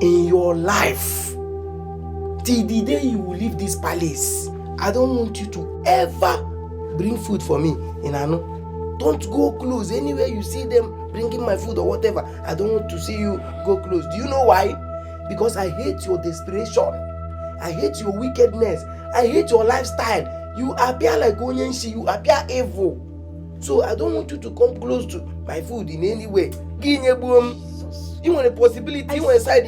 In your life, till the day you will leave this palace, I don't want you to ever bring food for me in Anu. Don't go close. Anywhere you see them bringing my food or whatever, I don't want to see you go close. Do you know why? Because I hate your desperation. I hate your wickedness. I hate your lifestyle. You appear like Onyenshi. You appear evil. So I don't want you to come close to my food in any way. You want a possibility. You want a side.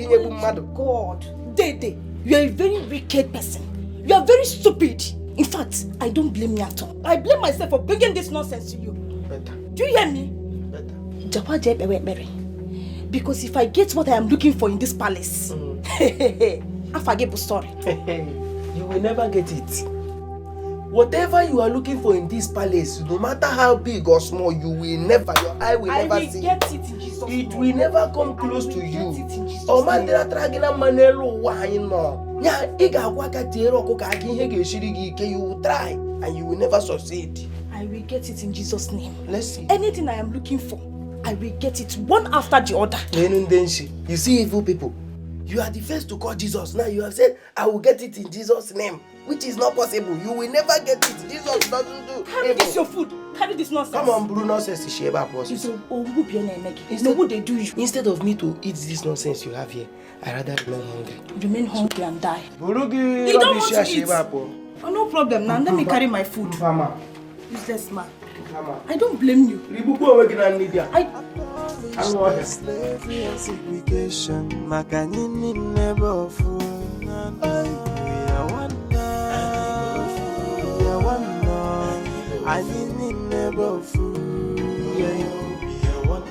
God, Dede, you are a very wicked person. You are very stupid. In fact, I don't blame you at all. I blame myself for bringing this nonsense to you. Better. Do you hear me? Better. Because if I get what I am looking for in this palace, I forget the story. You will never get it. Whatever you are looking for in this palace, no matter how big or small, you will never, your eye will never see. I will get it in Jesus' name. It will never come close to you. Oh man, there are tragina manelo wine. Yeah, you will try and you will never succeed. I will get it in Jesus' name. Let's see. Anything I am looking for, I will get it one after the other. You see evil people. You are the first to call Jesus. Now you have said, I will get it in Jesus' name. Which is not possible. You will never get it. Jesus doesn't do Carry evil. this your food. Carry this nonsense. Come on, Bruno says to share about us. Instead of me to eat this nonsense you have here, I rather remain hungry. Remain hungry and die. You don't want to eat. Oh, no problem. Now let me carry my food. Useless man. I don't blame you. Slavery and segregation, Makanini never fool. We are one now. We are one now. I need never fool. We are one.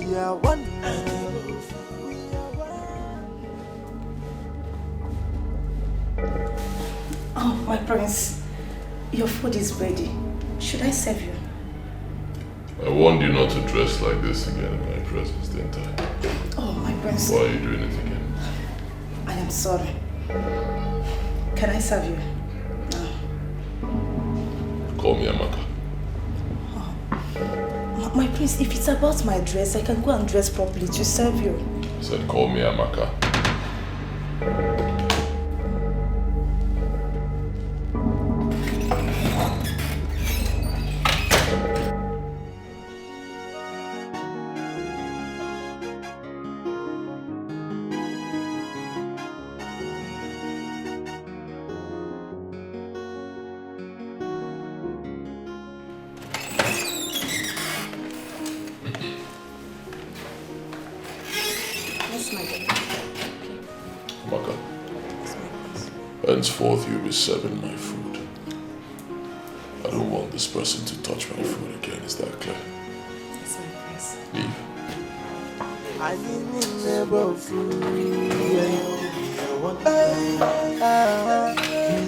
We are one. Oh, my prince. Your food is ready. Should I serve you? I warned you not to dress like this again in my presence, didn't I? Oh, my prince. Why are you doing it again? I am sorry. Can I serve you? Call me Amaka. Oh. My prince, if it's about my dress, I can go and dress properly to serve you. I said call me Amaka. Henceforth, you'll be serving my food. I don't want this person to touch my food again. Is that clear? Yes, my prince. Leave. I need never fool.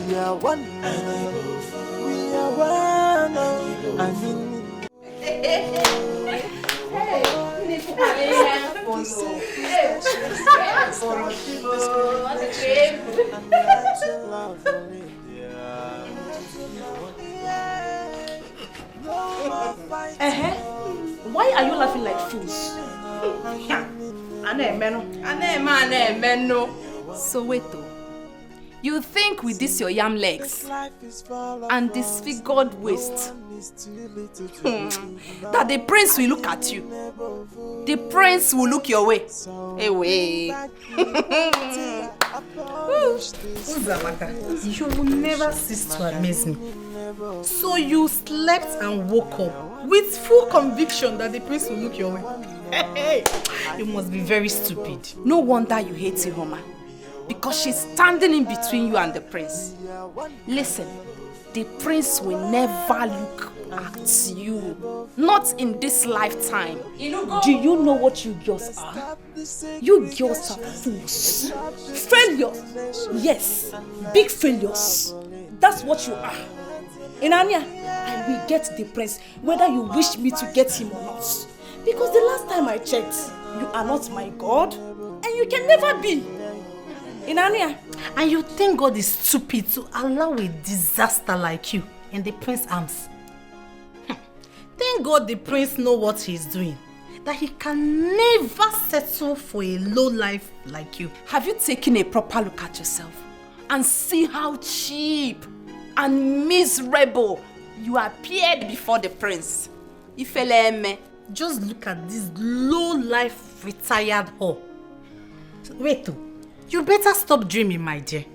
We are one. We are one. I need. Why are you laughing like fools? Soweto, you think with this your yam legs and disfigured waist that the prince will look at you? The prince will look your way. Away. Uzamaka, you will never cease to amaze me. So you slept and woke up with full conviction that the prince will look your way. You must be very stupid. No wonder you hate Ihoma, because she's standing in between you and the prince. Listen, the prince will never look at you. Not in this lifetime. Do you know what you girls are? You girls are fools. Failures. Yes, big failures. That's what you are. Inanya, I will get the prince whether you wish me to get him or not. Because the last time I checked, you are not my God and you can never be. Inanya. And you think God is stupid to allow a disaster like you in the prince's arms? Thank God the prince knows what he's doing. That he can never settle for a low life like you. Have you taken a proper look at yourself and see how cheap and miserable, you appeared before the prince. Ifeleme. Just look at this low-life retired whore. Wait, you better stop dreaming, my dear.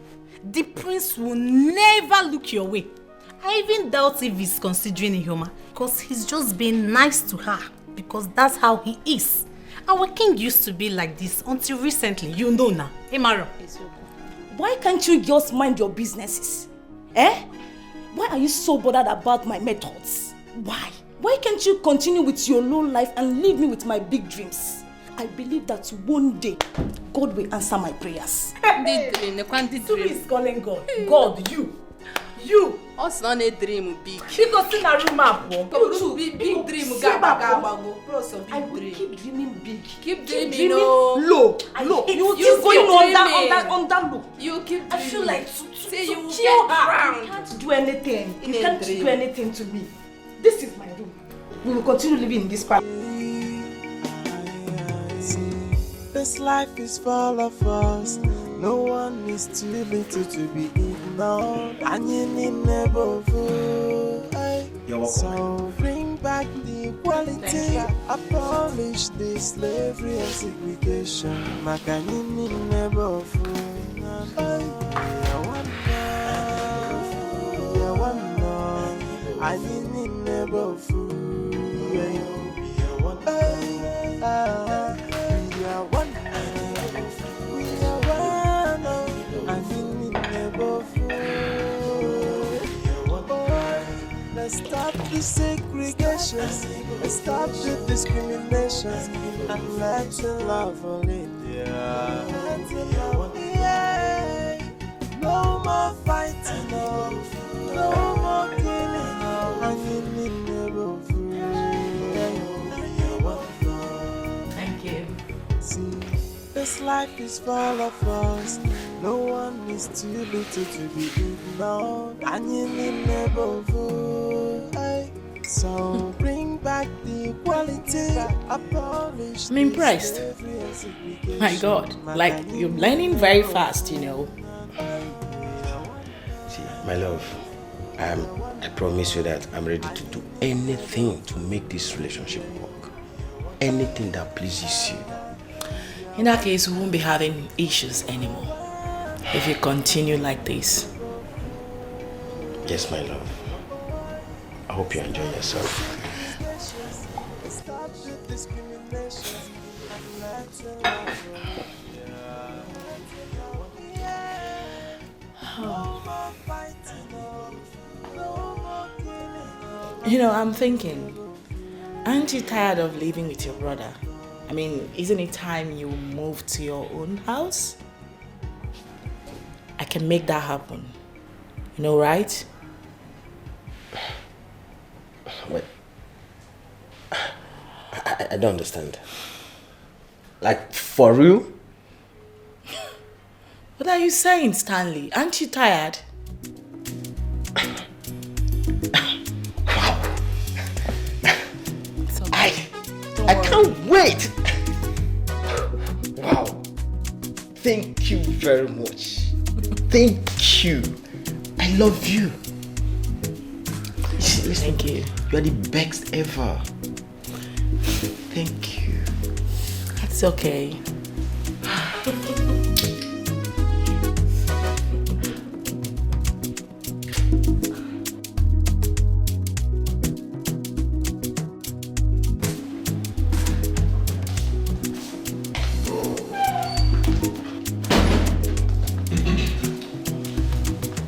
The prince will never look your way. I even doubt if he's considering Ihoma, because he's just being nice to her, because that's how he is. Our king used to be like this until recently, you know now. Emaro. Why can't you just mind your businesses? Eh? Why are you so bothered about my methods? Why? Why can't you continue with your low life and leave me with my big dreams? I believe that one day, God will answer my prayers. Who is calling God? God, you. You. Us not a dream big. Because in a room up. Big dream. I will keep dreaming big. Keep dreaming low. Low. You keep going on that low. You keep dreaming. I feel like say you will kill get her. drowned. You can't do anything. You can't do anything to me. This is my room. We will continue living in this palace. This life is full of us. No one is too little to be ignored. And you need never fool. So bring back the equality. Abolish the slavery and segregation. Makanini never fool. I need never fool. Let's stop the segregation, let's stop the discrimination, and let the love live there. No more fighting, no more killing, and you need never fool. Thank you. See, this life is full of us. No one is too little to be ignored, and you need never fool. So bring back the equality. Abolish. I'm impressed. My God, like you're learning very fast, you know. See, my love, I promise you that I'm ready to do anything to make this relationship work. Anything that pleases you. In that case, we won't be having issues anymore if you continue like this. Yes, my love. I hope you enjoy yourself. You know, I'm thinking, aren't you tired of living with your brother? I mean, isn't it time you move to your own house? I can make that happen. You know, right? But I don't understand. Like, for real? What are you saying, Stanley? Aren't you tired? I can't wait! Wow. Thank you very much. Thank you. I love you. Listen, thank you. You're the best ever. Thank you. It's okay.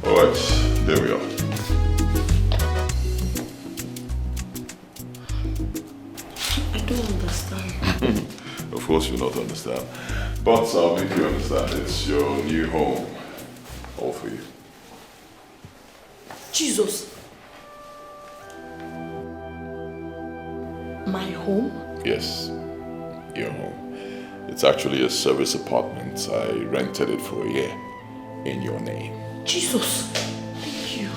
Alright, there we are. I don't understand. Of course you'll not understand. But I'll make you understand. It's your new home. All for you. Jesus. My home? Yes, your home. It's actually a service apartment. I rented it for a year in your name. Jesus. Thank you.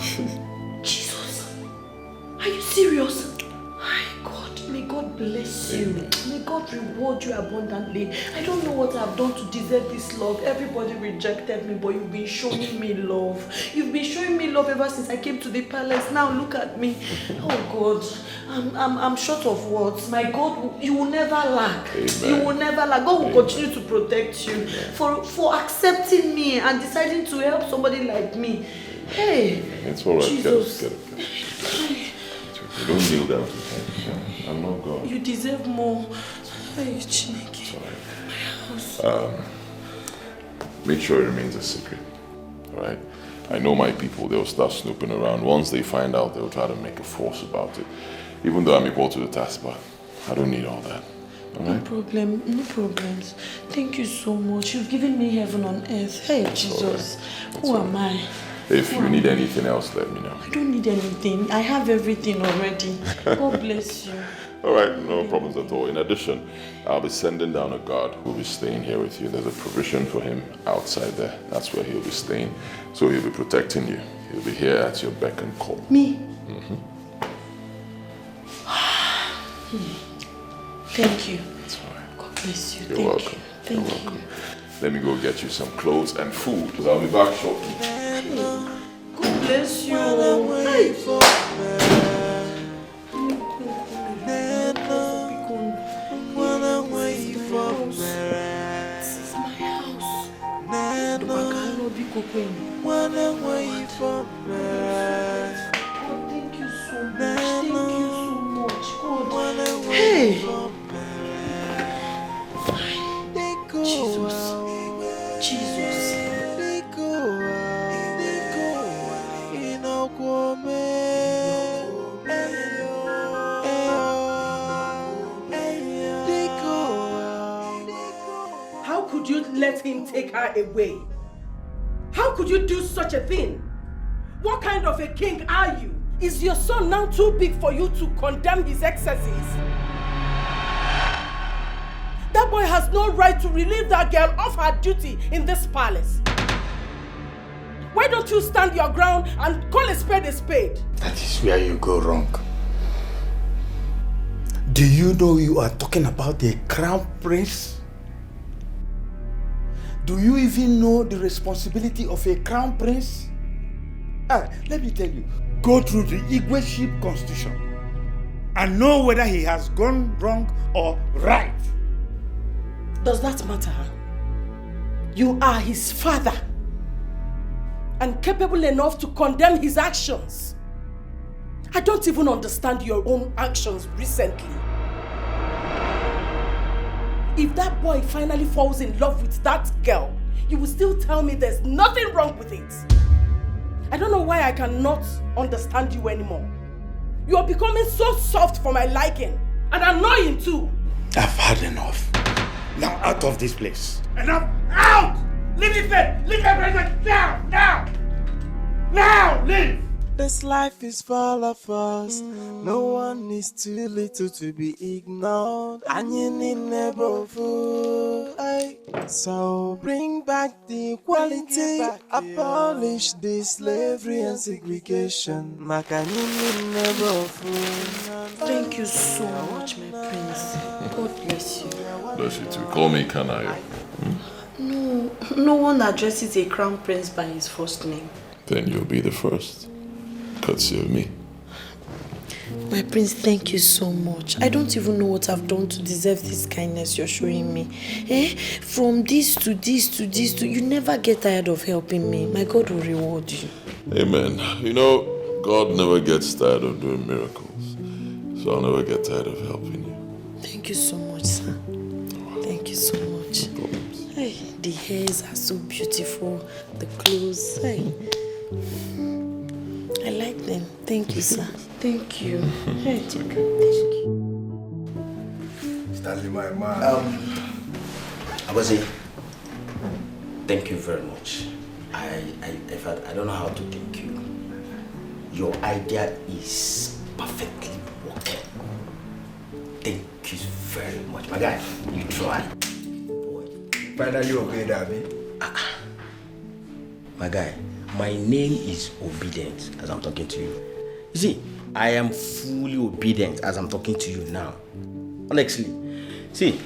Jesus. Are you serious? My God, may God bless bless you. May God reward you abundantly. I don't know what I've done to deserve this love. Everybody rejected me, but you've been showing me love. You've been showing me love ever since I came to the palace. Now look at me. Oh God, I'm short of words. My God, you will never lack. Amen. You will never lack. God will continue to protect you for accepting me and deciding to help somebody like me. Hey, it's all right. Jesus. Get up. Don't kneel down to him. I'm not God. You deserve more. Hey, Chineke. Make sure it remains a secret. Alright? I know my people, they'll start snooping around. Once they find out, they'll try to make a force about it. Even though I'm equal to the task, but I don't need all that. Alright? No problems. Thank you so much. You've given me heaven on earth. Hey, Jesus. Who am I? If you need anything else, let me know. I don't need anything. I have everything already. God bless you. Alright, no problems at all. In addition, I'll be sending down a guard who'll be staying here with you. There's a provision for him outside there. That's where he'll be staying. So he'll be protecting you. He'll be here at your beck and call. Me? Thank you. That's all right. God bless you. You're welcome. You're welcome. Let me go get you some clothes and food, because I'll be back shortly. God bless you. This is my house. Thank you so much. Thank you so much. God. Hey. Jesus. How could you let him take her away? How could you do such a thing? What kind of a king are you? Is your son now too big for you to condemn his excesses? That boy has no right to relieve that girl of her duty in this palace. Why don't you stand your ground and call a spade a spade? That is where you go wrong. Do you know you are talking about a crown prince? Do you even know the responsibility of a crown prince? Let me tell you, go through the Igweship constitution and know whether he has gone wrong or right. Does that matter? You are his father and capable enough to condemn his actions. I don't even understand your own actions recently. If that boy finally falls in love with that girl, you will still tell me there's nothing wrong with it. I don't know why I cannot understand you anymore. You are becoming so soft for my liking and annoying too. I've had enough. Now out of this place. Enough! Out! Leave this place! Leave everything! Now! Now! Now! Leave! This life is full of us. No one is too little to be ignored. And you need never fool. So bring back the equality. Abolish the slavery and segregation. Thank you so much, my prince. God bless you. Bless you too. Call me Kanayo. No one addresses a crown prince by his first name. Then you'll be the first. Courtesy of me. My prince, thank you so much. I don't even know what I've done to deserve this kindness you're showing me. From this to this to this to... You never get tired of helping me. My God will reward you. Amen. You know, God never gets tired of doing miracles. So I'll never get tired of helping you. Thank you so much, sir. Thank you so much. No problems. Hey, the hairs are so beautiful. The clothes. Hey. I like them. Thank you, sir. Thank you. Hey. It's okay. Thank you. Stanley, my man. Abazi, thank you very much. In fact, I don't know how to thank you. Your idea is perfectly working. Thank you very much. My guy, you try. Boy. Finally obeyed, Abby. My guy, my name is Obedient as I'm talking to you. You see, I am fully obedient as I'm talking to you now. Honestly, see,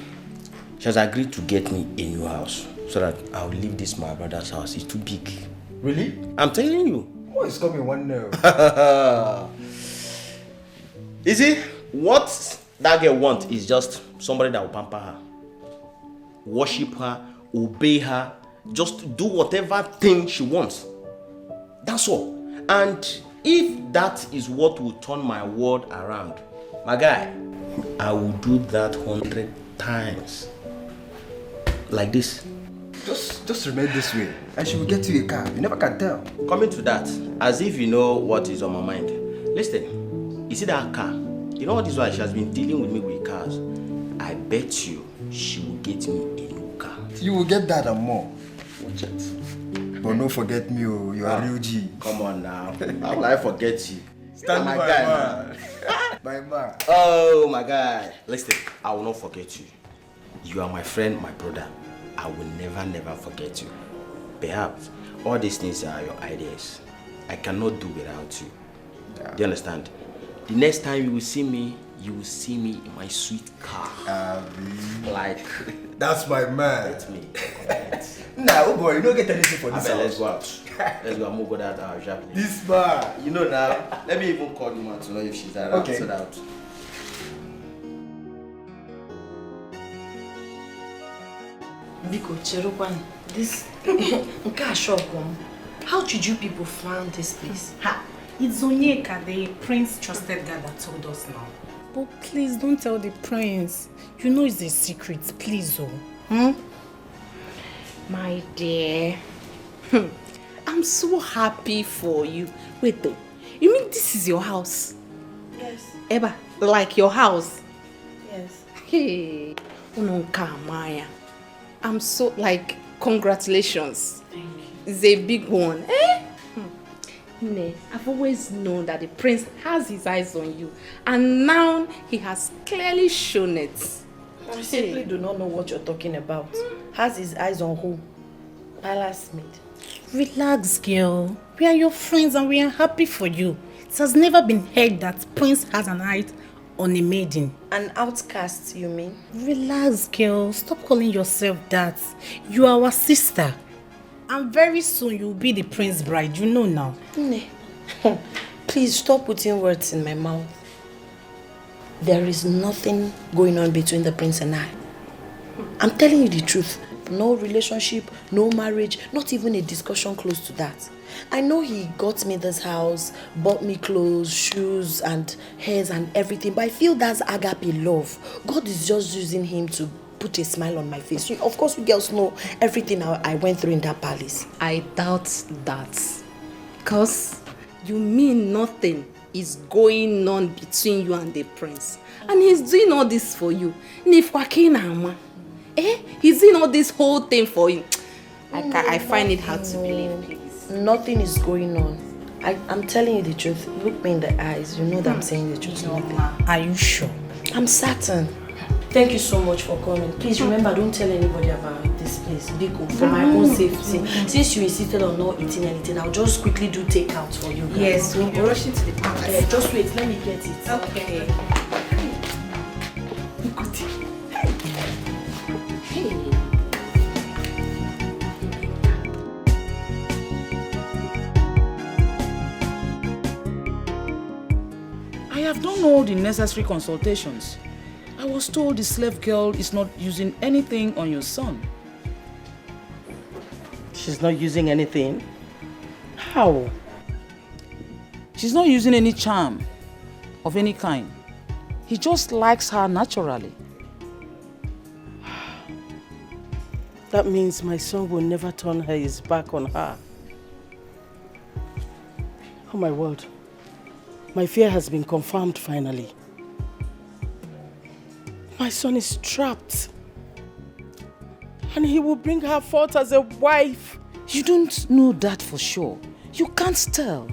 she has agreed to get me a new house so that I'll leave this my brother's house. It's too big. Really? I'm telling you. Oh, it's coming one now. You see, what that girl wants is just somebody that will pamper her, worship her, obey her, just do whatever thing she wants. That's all. And if that is what will turn my world around, my guy, I will do that 100 times. Like this. Just remain this way, and she will get you a car. You never can tell. Coming to that, as if you know what is on my mind. Listen, you see that car? You know what is why she has been dealing with me with cars? I bet you she will get me a new car. You will get that and more. Watch it. But don't forget me, oh, you are real G. Come on now. How will I forget you? Stand my by guy, man. man. My man. Oh my guy. Listen, I will not forget you. You are my friend, my brother. I will never forget you. Perhaps all these things are your ideas. I cannot do without you. Yeah. Do you understand? The next time you will see me in my sweet car. Like that's my man. That's me. Nah, oh boy, you don't get anything for this house. Let's go out. Let's go and move on that sharply. This man. You know now. Let me even call the man to know if she's around. Okay. So that. Biko, Cherokwan, this how did you people find this place? Ha! It's Onyeka, the prince trusted guy that told us now. But please don't tell the prince. You know it's a secret, please, oh. My dear, I'm so happy for you. Wait though, you mean this is your house? Yes. Eba, like your house? Yes. Hey, Unonka Maya. I'm so, like, congratulations. Thank you. It's a big one. Eh? Ne, I've always known that the prince has his eyes on you. And now he has clearly shown it. I simply do not know what you're talking about. Has his eyes on who? Palace maid. Relax, girl. We are your friends and we are happy for you. It has never been heard that prince has an eye on a maiden. An outcast, you mean? Relax, girl. Stop calling yourself that. You are our sister. And very soon you'll be the prince's bride. You know now. Ne. Please stop putting words in my mouth. There is nothing going on between the prince and I. I'm telling you the truth. No relationship, no marriage, not even a discussion close to that. I know he got me this house, bought me clothes, shoes and hairs and everything, but I feel that's agape love. God is just using him to put a smile on my face. Of course, you girls know everything I went through in that palace. I doubt that. Because you mean nothing is going on between you and the prince. And he's doing all this for you. He's doing all this whole thing for you. I find it hard to believe, please. Nothing is going on. I'm telling you the truth. Look me in the eyes. You know that I'm saying the truth. Are you sure? I'm certain. Thank you so much for coming. Please remember, don't tell anybody about this place. Biko, for my own safety. Since you insisted on not eating anything, I'll just quickly do takeout for you guys. Yes, we'll be rushing to the palace. Just wait, let me get it. Okay. I have done all the necessary consultations. I was told the slave girl is not using anything on your son. She's not using anything? How? She's not using any charm of any kind. He just likes her naturally. That means my son will never turn his back on her. Oh my word. My fear has been confirmed finally. My son is trapped. And he will bring her forth as a wife. You don't know that for sure. You can't tell.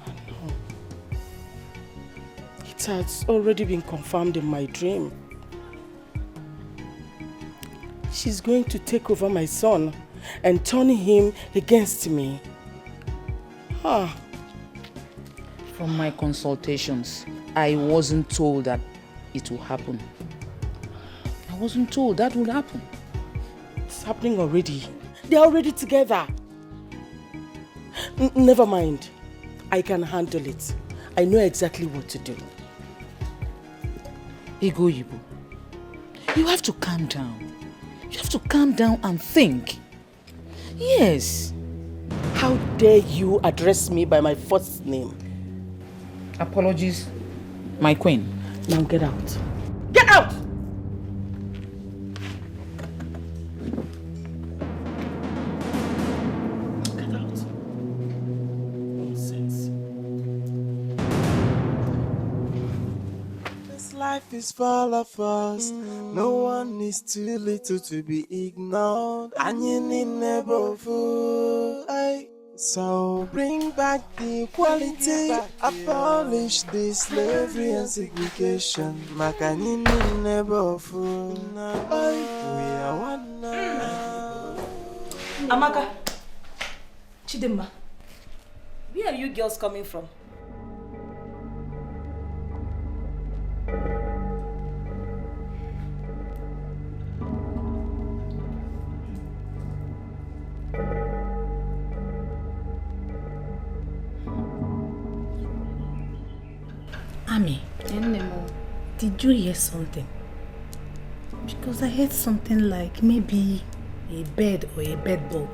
No. It has already been confirmed in my dream. She's going to take over my son and turn him against me. From my consultations, I wasn't told that it will happen. I wasn't told that would happen. It's happening already. They're already together. Never mind. I can handle it. I know exactly what to do. Ego Yibo, you have to calm down. You have to calm down and think. Yes. How dare you address me by my first name? Apologies, my queen. Now get out. Get out! Get out. Nonsense. This life is full of us. No one is too little to be ignored. And you need never fool. So bring back the equality, abolish the slavery and segregation. Makanini never fool. We are one now. Amaka, Chidimma, where are you girls coming from? Ami, did you hear something? Because I heard something like maybe a bed or a bed bug.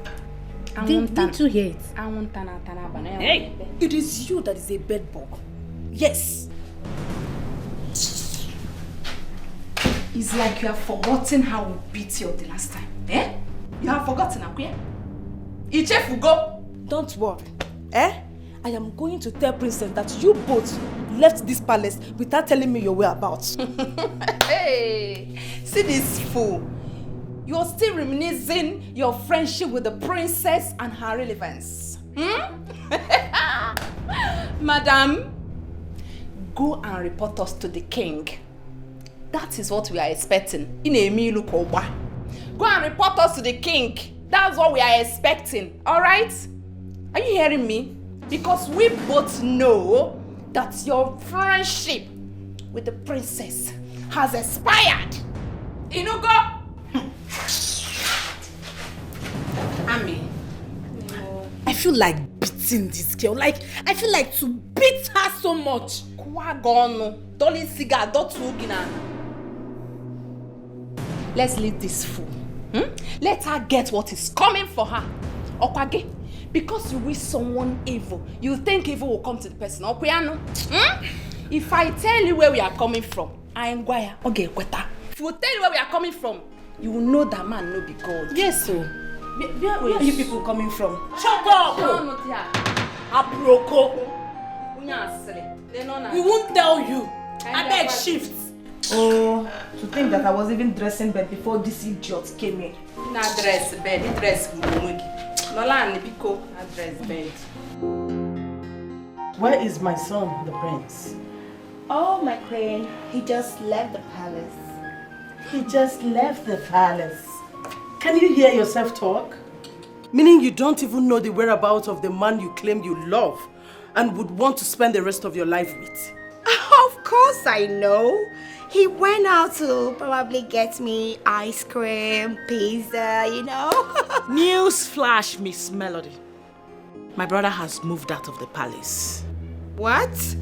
Didn't you hear it? Hey, it is you that is a bed bug. Yes. It's like you have forgotten how we beat you the last time. Eh? You have forgotten, Akuya? Ichef will go. Don't worry. I am going to tell Princess that you both left this palace without telling me your whereabouts. Hey, see this fool. You're still reminiscing your friendship with the princess and her relevance. Madam, go and report us to the king. That is what we are expecting. Go and report us to the king. That's what we are expecting. Alright? Are you hearing me? Because we both know that your friendship with the princess has expired. Inugo! Ami, I feel like beating this girl. Like, I feel like to beat her so much. Let's leave this fool. Let her get what is coming for her. Okwage, because you wish someone evil, you think evil will come to the person. If I tell you where we are coming from, I am Gwaya. Okay, Kweta. If we tell you where we are coming from, you will know that man no be God. Yes, so. Where are you people coming from? Choko! Aproko! We won't tell you. I beg shift. Oh, to think that I was even dressing bed before this idiot came in. Na dress bed, dress mugi. Nola nipiko, na dress bed. Where is my son, the prince? Oh, my queen, he just left the palace. He just left the palace. Can you hear yourself talk? Meaning you don't even know the whereabouts of the man you claim you love and would want to spend the rest of your life with. Of course I know. He went out to probably get me ice cream, pizza, you know. News flash, Miss Melody. My brother has moved out of the palace. What?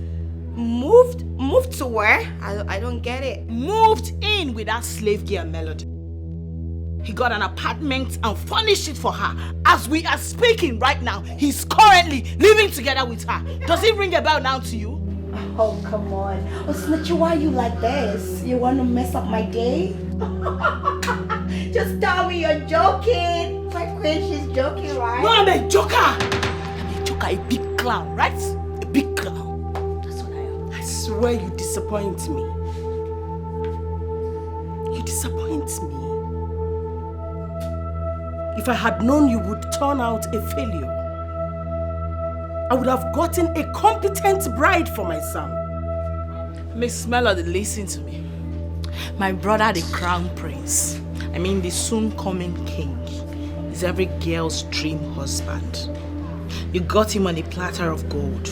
Moved to where? I don't get it. Moved in with that slave girl Melody. He got an apartment and furnished it for her. As we are speaking right now, he's currently living together with her. Does it ring a bell now to you? Oh, come on. Oh, Snitchy, why are you like this? You want to mess up my day? Just tell me you're joking. My queen, she's joking, right? No, I'm a joker. I'm a joker, a big clown, right? A big clown. That's what I am. I swear you disappoint me. You disappoint me. If I had known you would turn out a failure, I would have gotten a competent bride for my son. Miss Melody, listen to me. My brother, the crown prince, the soon-coming king, is every girl's dream husband. You got him on a platter of gold.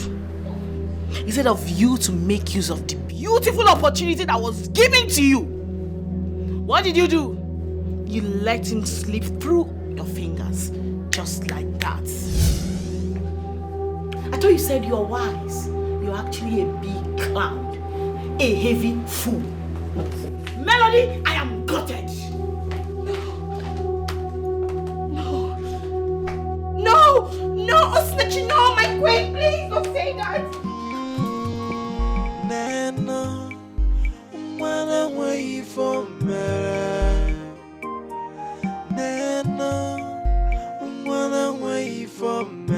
Instead of you to make use of the beautiful opportunity that was given to you, what did you do? You let him slip through your fingers, just like that. I thought you said you're wise. You're actually a big clown, a heavy fool. Melody, I am gutted. No, Osinachi, no, my queen, please don't say that. Nana, wanna wait for me. Nana, wanna wait for me.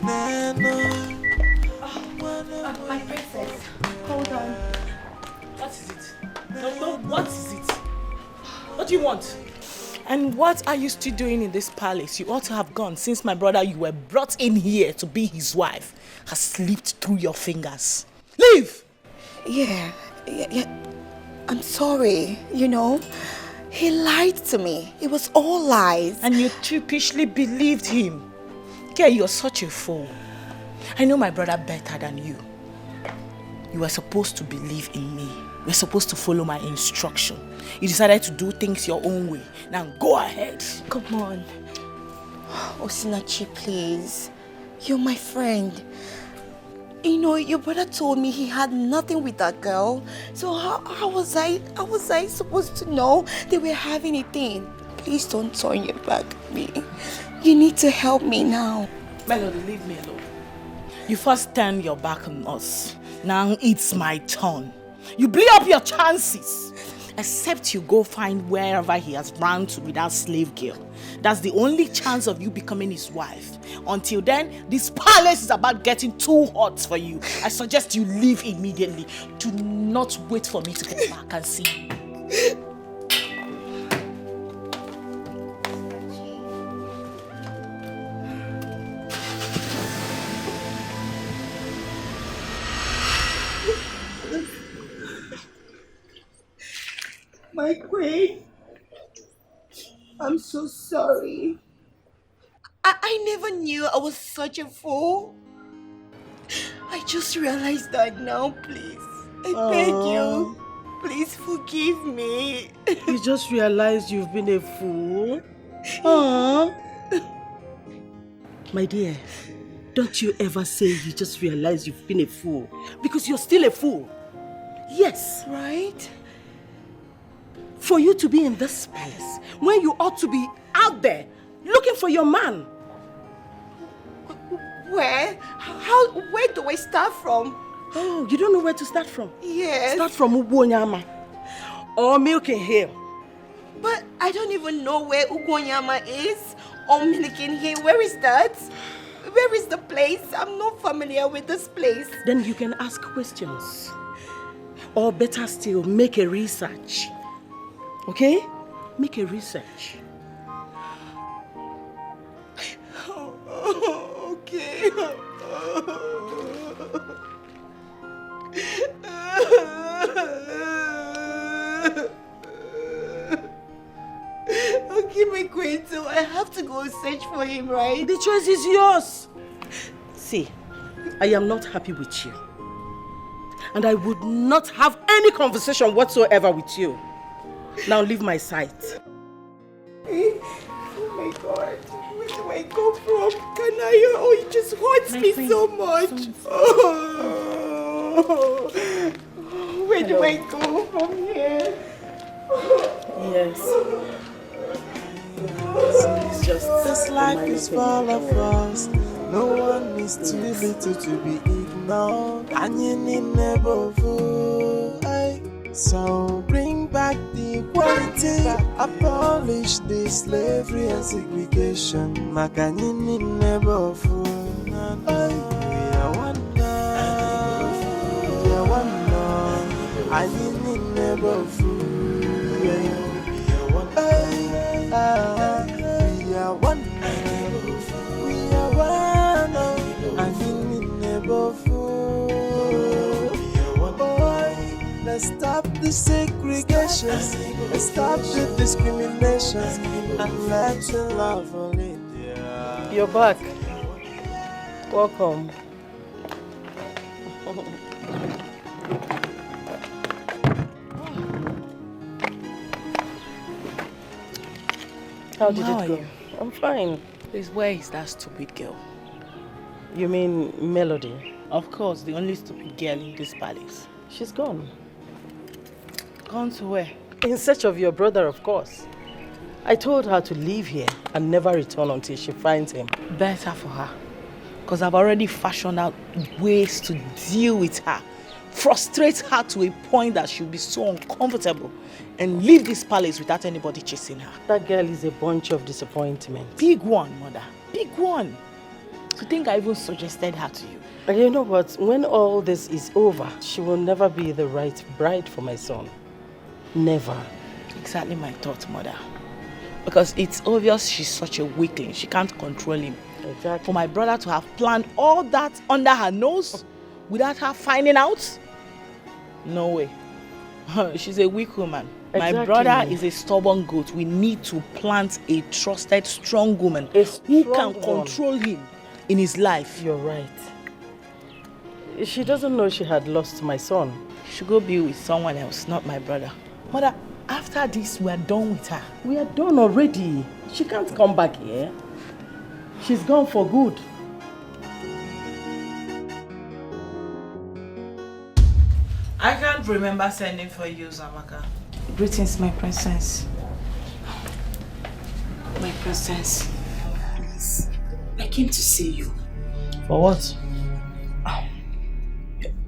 Nana, my princess, hold on. What is it? No, what is it? What do you want? And what are you still doing in this palace? You ought to have gone since my brother you were brought in here to be his wife has slipped through your fingers. Leave! Yeah. I'm sorry, you know. He lied to me. It was all lies. And you sheepishly believed him. Kay, you're such a fool. I know my brother better than you. You were supposed to believe in me. You were supposed to follow my instruction. You decided to do things your own way. Now go ahead. Come on. Osinachi, please. You're my friend. You know, your brother told me he had nothing with that girl. So how was I supposed to know they were having a thing? Please don't turn your back at me. You need to help me now. Melody, leave me alone. You first turn your back on us. Now it's my turn. You blew up your chances. Except you go find wherever he has run to with that slave girl. That's the only chance of you becoming his wife. Until then, this palace is about getting too hot for you. I suggest you leave immediately. Do not wait for me to come back and see you. My queen, I'm so sorry. I never knew I was such a fool. I just realized that now, please. I beg you. Please forgive me. You just realized you've been a fool? Aww. My dear, don't you ever say you just realized you've been a fool. Because you're still a fool. Yes. Right? For you to be in this palace when you ought to be out there looking for your man. Where? Where do I start from? Oh, you don't know where to start from? Yes. Start from Ugwonyama or Milking Hill. But I don't even know where Ugwonyama is or Milking Hill. Where is that? Where is the place? I'm not familiar with this place. Then you can ask questions. Or better still, make a research. Okay? Make a research. Okay. Okay, my queen, so I have to go search for him, right? The choice is yours. See, I am not happy with you. And I would not have any conversation whatsoever with you. Now leave my sight. Oh my God. Where do I go from? Kanayo, oh, it just hurts me so much. Oh. Where do I go from here? Yes. It's just this life is full of us. No one is too little to be ignored. And you need never fool. So bring back the equality. Abolish the slavery and segregation. Makanini never fool. We are one now. We are one now. I need never fool. We are one now. We are one now. We are one now. I need never fool. Let's stop the segregation. Let's stop the discrimination. And let the love of India. You're back. Welcome. How did it go? I'm fine. Please, where is that stupid girl? You mean Melody? Of course, the only stupid girl in this palace. She's gone. Gone to where? In search of your brother, of course. I told her to leave here and never return until she finds him. Better for her. Because I've already fashioned out ways to deal with her. Frustrate her to a point that she'll be so uncomfortable and leave this palace without anybody chasing her. That girl is a bunch of disappointment. Big one, mother. Big one. To think I even suggested her to you. And you know what? When all this is over, she will never be the right bride for my son. Never. Exactly my thought, mother. Because it's obvious she's such a weakling. She can't control him. Exactly. For my brother to have planned all that under her nose without her finding out? No way. She's a weak woman. Exactly. My brother is a stubborn goat. We need to plant a trusted, strong woman who can control him in his life. You're right. She doesn't know she had lost my son. She should go be with someone else, not my brother. Mother, after this, we are done with her. We are done already. She can't come back here. She's gone for good. I can't remember sending for you, Zamaka. Greetings, my princess. My princess, please, I came to see you. For what?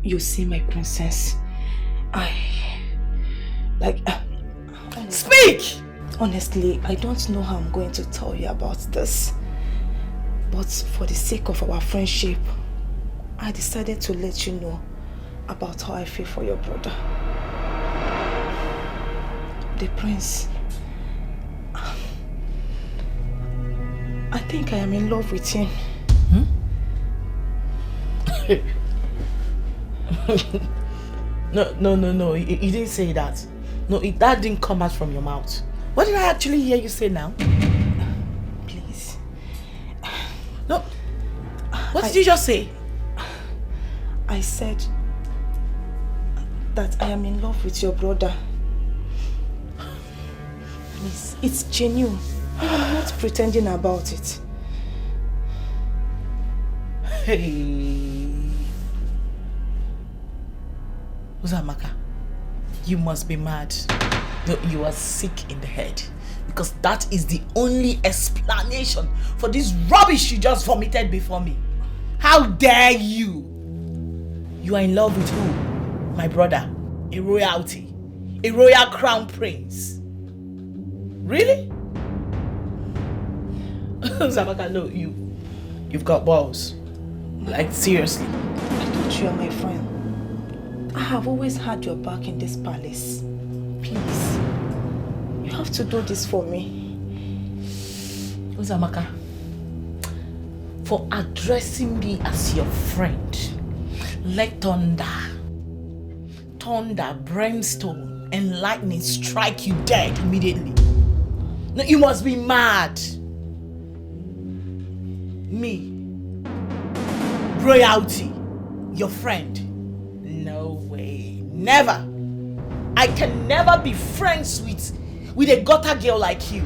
You see, my princess, Speak! Honestly, I don't know how I'm going to tell you about this. But for the sake of our friendship, I decided to let you know about how I feel for your brother. The prince. I think I am in love with him. No. You didn't say that. No, that didn't come out from your mouth. What did I actually hear you say now? Please. No. What did you just say? I said that I am in love with your brother. Please, it's genuine. I'm not pretending about it. Hey. Uzamaka, you must be mad. No, you are sick in the head. Because that is the only explanation for this rubbish you just vomited before me. How dare you? You are in love with who? My brother, a royalty, a royal crown prince. Really? Uzamaka, no, you've got balls. Like, seriously. I thought you are my friend. I have always had your back in this palace. Please, you have to do this for me. Uzamaka, for addressing me as your friend, let thunder, brimstone, and lightning strike you dead immediately. No, you must be mad. Me, royalty, your friend. No way, never. I can never be friends with a gutter girl like you.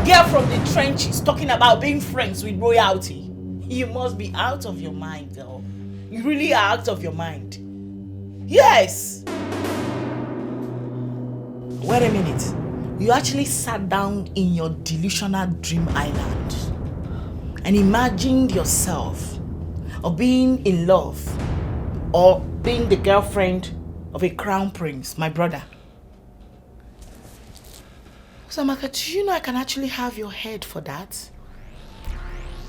Girl from the trenches talking about being friends with royalty. You must be out of your mind, girl. You really are out of your mind. Yes! Wait a minute. You actually sat down in your delusional dream island and imagined yourself of being in love or being the girlfriend of a crown prince, my brother. Uzamaka, do you know I can actually have your head for that?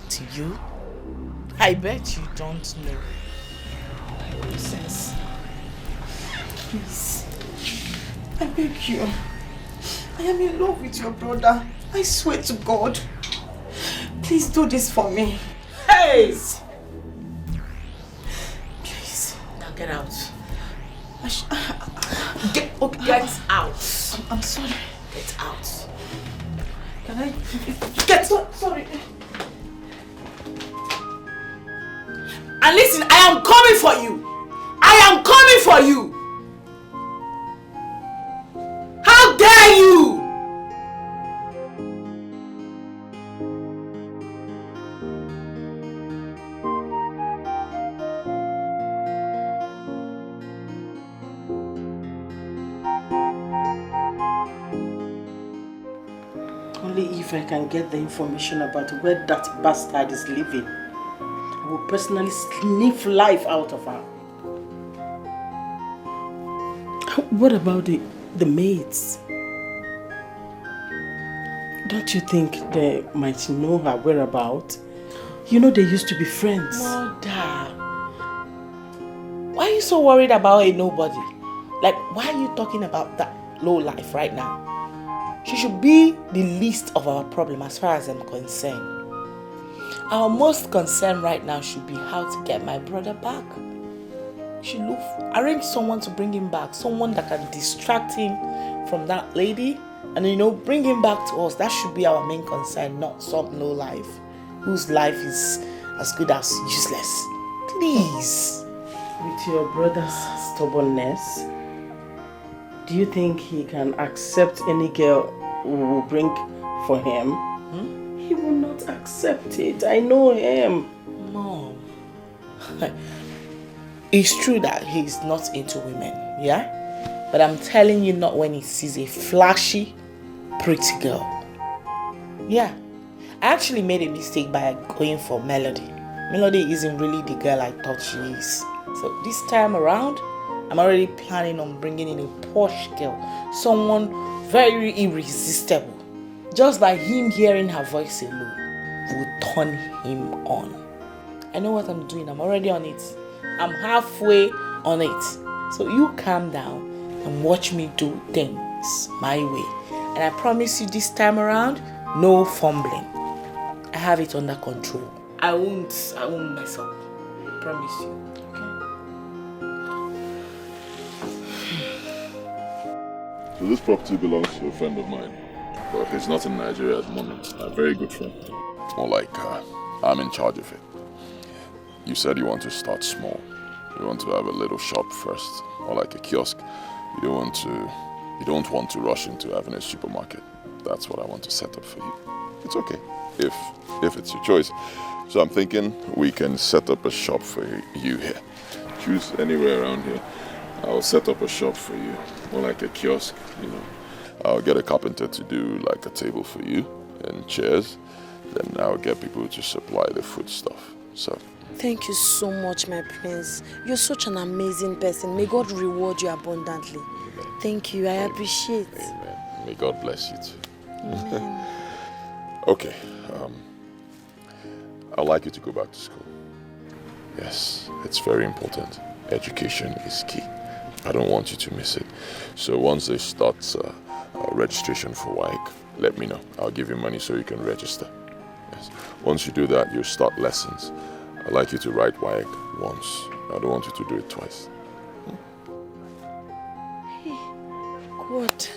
To you? I bet you don't know. Princess, please, I beg you. I am in love with your brother. I swear to God. Please do this for me. Hey! Please. Now get out. Get out. I'm sorry. Get out. Can I? Get sorry. And listen, I am coming for you. I am coming for you! How dare you! Only if I can get the information about where that bastard is living, I will personally sniff life out of her. What about the maids? Don't you think they might know her whereabouts? You know they used to be friends. Mother, why are you so worried about a nobody? Like, why are you talking about that low life right now? She should be the least of our problem as far as I'm concerned. Our most concern right now should be how to get my brother back. She arrange someone to bring him back, someone that can distract him from that lady and bring him back to us. That should be our main concern, not some low life whose life is as good as useless. Please. With your brother's stubbornness, do you think he can accept any girl who will bring for him? He will not accept it. I know him. Mom. It's true that he's not into women, yeah? But I'm telling you, not when he sees a flashy, pretty girl. Yeah. I actually made a mistake by going for Melody. Melody isn't really the girl I thought she is. So this time around, I'm already planning on bringing in a posh girl. Someone very irresistible. Just by him hearing her voice alone will turn him on. I know what I'm doing. I'm already on it. I'm halfway on it. So you calm down and watch me do things my way. And I promise you this time around, no fumbling. I have it under control. I won't mess up. I promise you. So this property belongs to a friend of mine, but he's not in Nigeria at the moment. A very good friend. More like I'm in charge of it. You said you want to start small. You want to have a little shop first, or like a kiosk. You don't want to rush into having a supermarket. That's what I want to set up for you. It's okay, if it's your choice. So I'm thinking we can set up a shop for you here. Choose anywhere around here. I'll set up a shop for you, more like a kiosk, I'll get a carpenter to do like a table for you and chairs. Then I'll get people to supply the food stuff. So. Thank you so much, my prince. You're such an amazing person. May God reward you abundantly. Amen. Thank you. I appreciate. Amen. May God bless you too. Amen. Okay. I'd like you to go back to school. Yes, it's very important. Education is key. I don't want you to miss it. So once they start registration for WAEC, let me know. I'll give you money so you can register. Yes. Once you do that, you'll start lessons. I'd like you to write WAEC once. I don't want you to do it twice. Hey, God.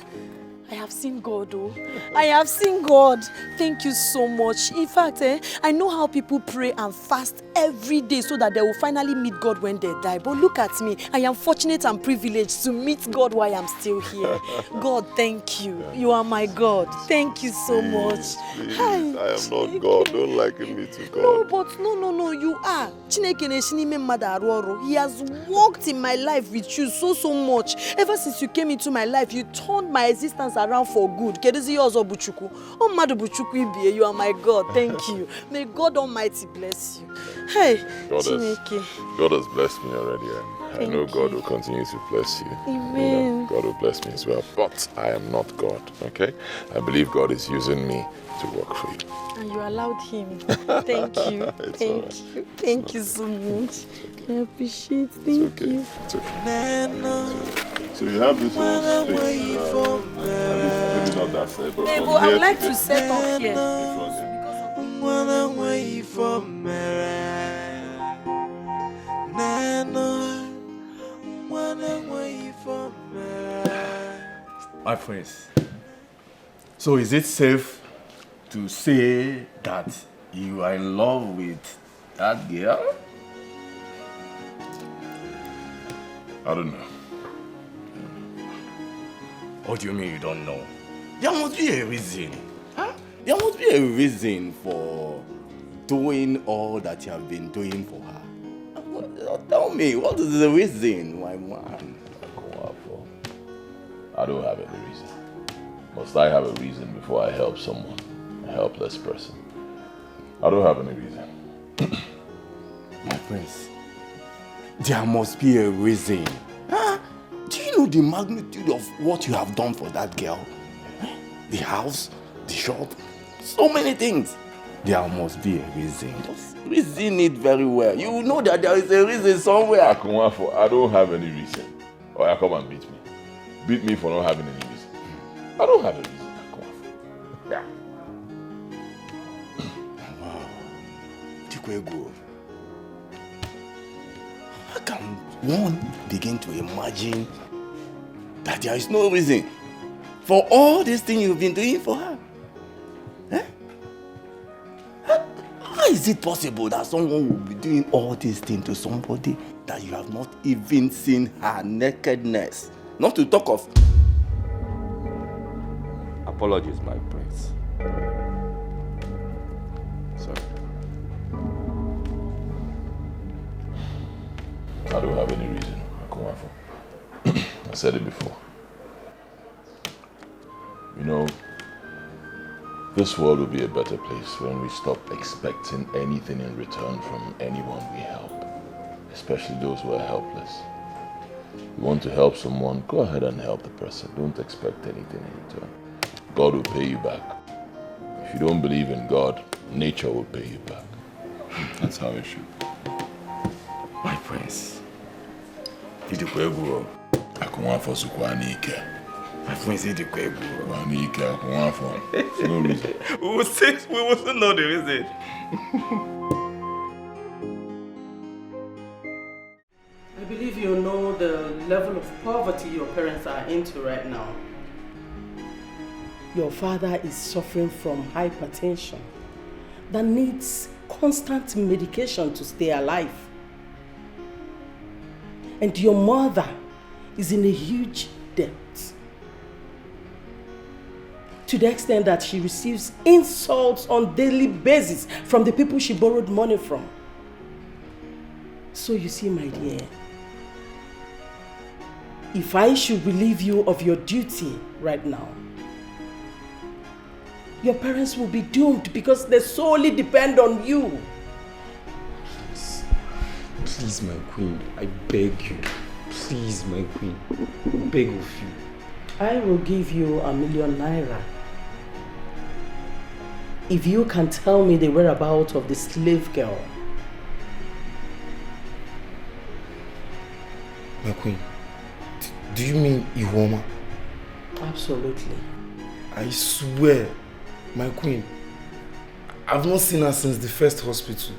I have seen God, oh. I have seen God. Thank you so much. In fact, I know how people pray and fast every day so that they will finally meet God when they die. But look at me. I am fortunate and privileged to meet God while I'm still here. God, thank you. You are my God. Thank you so much. Please, I am not God. Don't liken me to God. No, but no, you are. He has worked in my life with you so much. Ever since you came into my life, you turned my existence around for good. You are my God. Thank you. May God Almighty bless you. Hey, God has blessed me already, and I know God will continue to bless you. Amen. God will bless me as well. But I am not God, okay? I believe God is using me to work for you. And you allowed him. Thank you. Thank you so much. I appreciate it. Thank you. It's okay. So you have this whole space. Maybe not that side, but from I here would like to to set up here. My friends, so is it safe to say that you are in love with that girl? I don't know. What do you mean you don't know? There must be a reason. Huh? There must be a reason for doing all that you have been doing for her. Tell me, what is the reason, my man? I don't have any reason. Must I have a reason before I help someone, a helpless person? I don't have any reason. My friends, there must be a reason. Huh? Do you know the magnitude of what you have done for that girl? The house, the shop, so many things. There must be a reason. Just reason it very well. You know that there is a reason somewhere. I don't have any reason. Or you come and beat me. Beat me for not having any reason. I don't have a reason. Yeah. Wow. Dikeh, how can one begin to imagine that there is no reason for all these things you've been doing for her? Eh? How is it possible that someone will be doing all these things to somebody that you have not even seen her nakedness? Not to talk of... Apologies, my prince. Sorry. I don't have any reason. I said it before. You know, this world will be a better place when we stop expecting anything in return from anyone we help, especially those who are helpless. You want to help someone, go ahead and help the person. Don't expect anything in return. God will pay you back. If you don't believe in God, nature will pay you back. That's how it should. My prince. Dikeh, I can want for Nike. My prince, Dikeh. Nike, I can want for. No reason. We will still know the reason. I believe you know the level of poverty your parents are into right now. Your father is suffering from hypertension that needs constant medication to stay alive. And your mother is in a huge debt, to the extent that she receives insults on daily basis from the people she borrowed money from. So you see, my dear, if I should relieve you of your duty right now, your parents will be doomed because they solely depend on you. Please, my queen, I beg you. Please, my queen, I beg of you. I will give you ₦1,000,000 naira if you can tell me the whereabouts of the slave girl. My queen, do you mean Ihuoma? Absolutely. I swear, my queen, I've not seen her since the first hospital.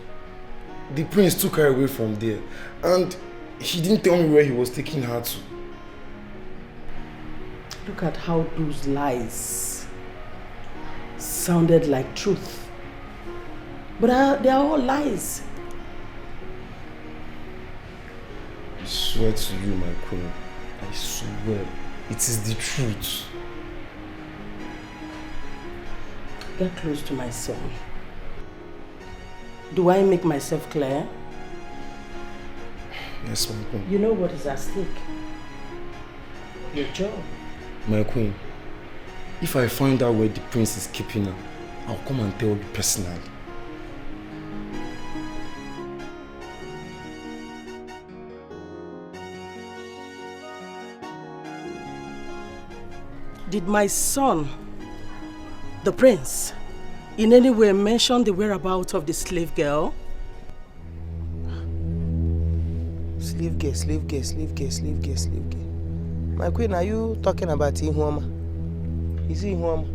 The prince took her away from there, and he didn't tell me where he was taking her to. Look at how those lies sounded like truth. But they are all lies. I swear to you, my queen, I swear, it is the truth. Get close to my son. Do I make myself clear? Yes, my queen. You know what is at stake? Your job. My queen, if I find out where the prince is keeping her, I'll come and tell you personally. Did my son, the prince, in any way mention the whereabouts of the slave girl? Slave girl, slave girl, slave girl, slave girl, slave girl. My queen, are you talking about Ihuoma? Is it Ihuoma?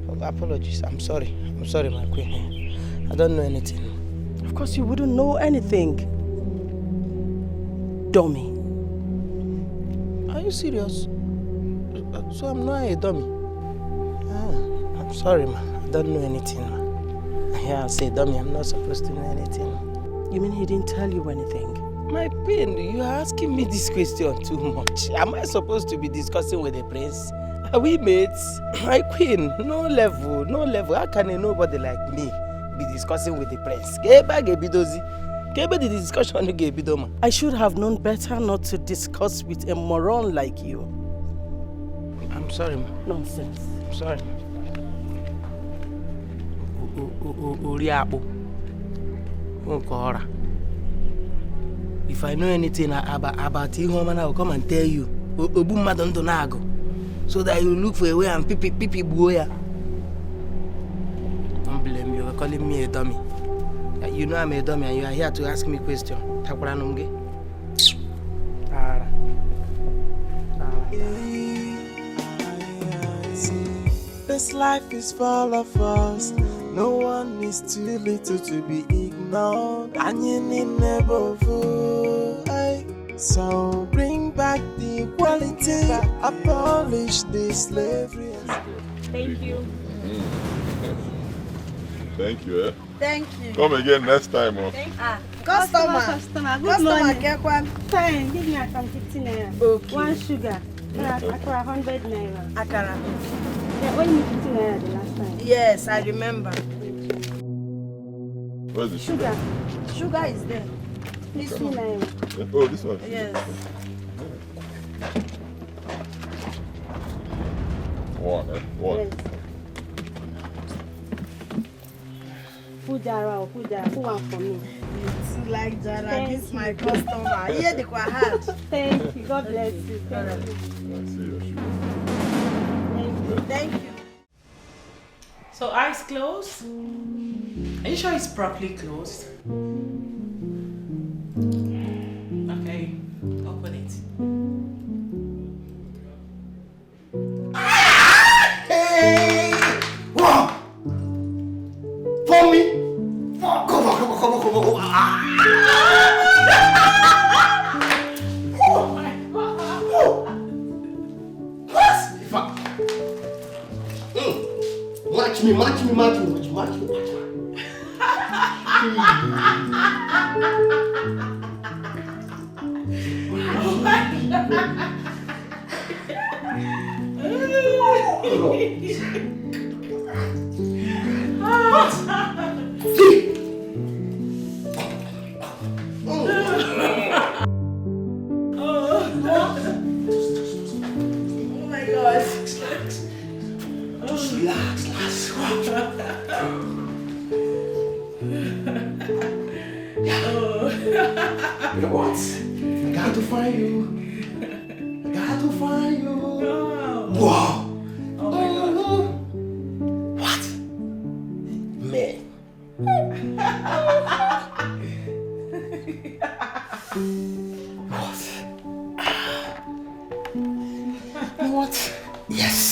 Oh, apologies, I'm sorry, my queen. I don't know anything. Of course you wouldn't know anything. Dummy. Are you serious? So I'm not a dummy? I'm sorry, man. I don't know anything, man. Yeah, I say dummy, I'm not supposed to know anything. You mean he didn't tell you anything? My queen, you are asking me this question too much. Am I supposed to be discussing with the prince? Are we mates? My queen, no level. How can a nobody like me be discussing with the prince? The discussion. I should have known better not to discuss with a moron like you. I'm sorry. Nonsense. I'm sorry. If I know anything about Ihoma, I will come and tell you. So that you look for a way and pipi boya. Don't blame you. You're calling me a dummy. You know I'm a dummy and you are here to ask me questions. This life is full of us. No one is too little to be ignored. And you need never fool. So bring back the equality. Abolish the slavery. Thank you. Thank you, eh? Thank you. Come again next time, Customer. Good morning. Get one. Fine, give me a 15 naira. Okay. One sugar. Akara 100 naira. Akara. Yeah, when you 15 naira the last time. Yes, I remember. Where's the sugar? Sugar is there. This one. Oh, this one? Yes. One, eh? One. Yes. Put Jara, put one for me. You too like Jara. Thank This is my you. customer. Here they quite hard. Thank you. God bless you. Thank you. Thank you. So eyes closed? Are you sure it's properly closed? Okay, open it. Hey! Wow! For me? Come on. Oh my God! What? Match me. Oh my God. Just relax. You know what? I got to find you. Wow. Oh my God. What? Man. What? Yes.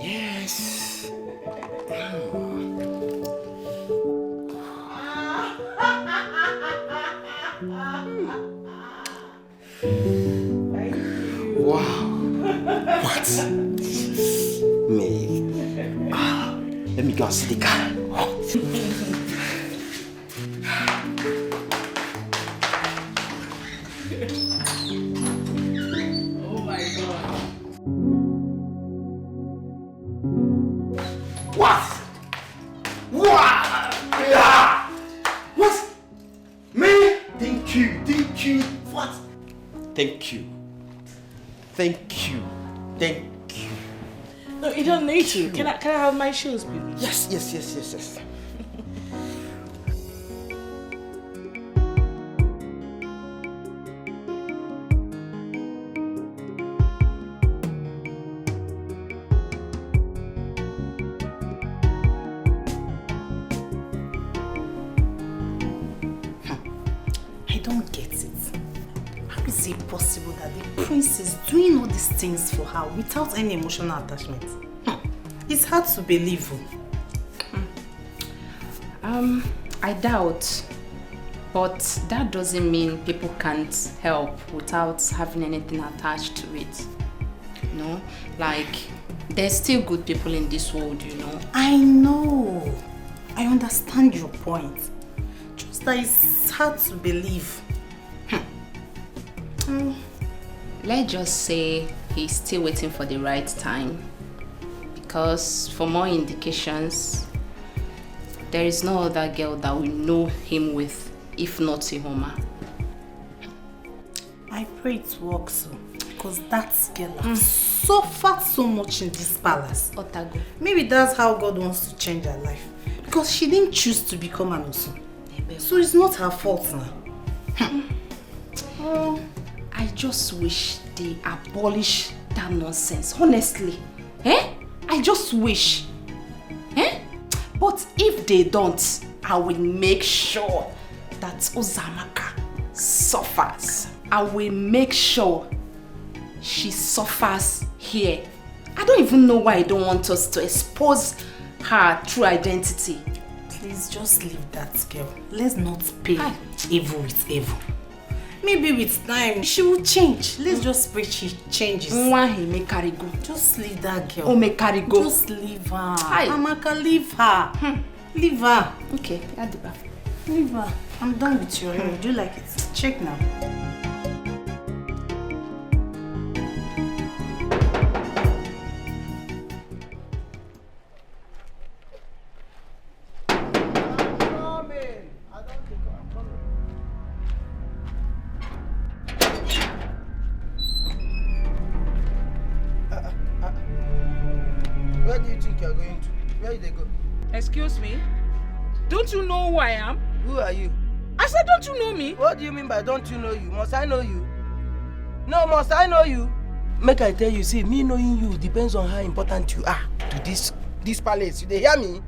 Yes. Wow. What? Me. Let me go and see the car. Oh my God. What? Yeah. What? Me? Thank you. What? Thank you. No, you don't need to. Can I have my shoes, please? Yes. I don't get it. How is it possible that the prince is doing all these things for her without any emotional attachment? It's hard to believe. I doubt. But that doesn't mean people can't help without having anything attached to it. You know? Like, there's still good people in this world, you know? I know. I understand your point. Just that it's hard to believe. Let's just say he's still waiting for the right time. Because for more indications, there is no other girl that we know him with, if not Ihoma. I pray it works so. Because that girl has suffered so much in this palace. Otago. Maybe that's how God wants to change her life. Because she didn't choose to become an Osu. So it's not her fault now. I just wish they abolish that nonsense, honestly. I just wish. But if they don't, I will make sure that Uzamaka suffers. I will make sure she suffers here. I don't even know why I don't want us to expose her true identity. Please just leave that girl. Let's not pay evil with evil. Maybe with time she will change. Let's just pray she changes. Just leave that girl. Just leave her. Amaka, leave her. Leave her. Okay, Adiba. Leave her. I'm done with your hair. Do you like it? Check now. Where do you think you're going to? Where did they go? Excuse me? Don't you know who I am? Who are you? I said, don't you know me? What do you mean by don't you know you? Must I know you? No, must I know you? Make I tell you, see, me knowing you depends on how important you are to this palace. You dey hear me?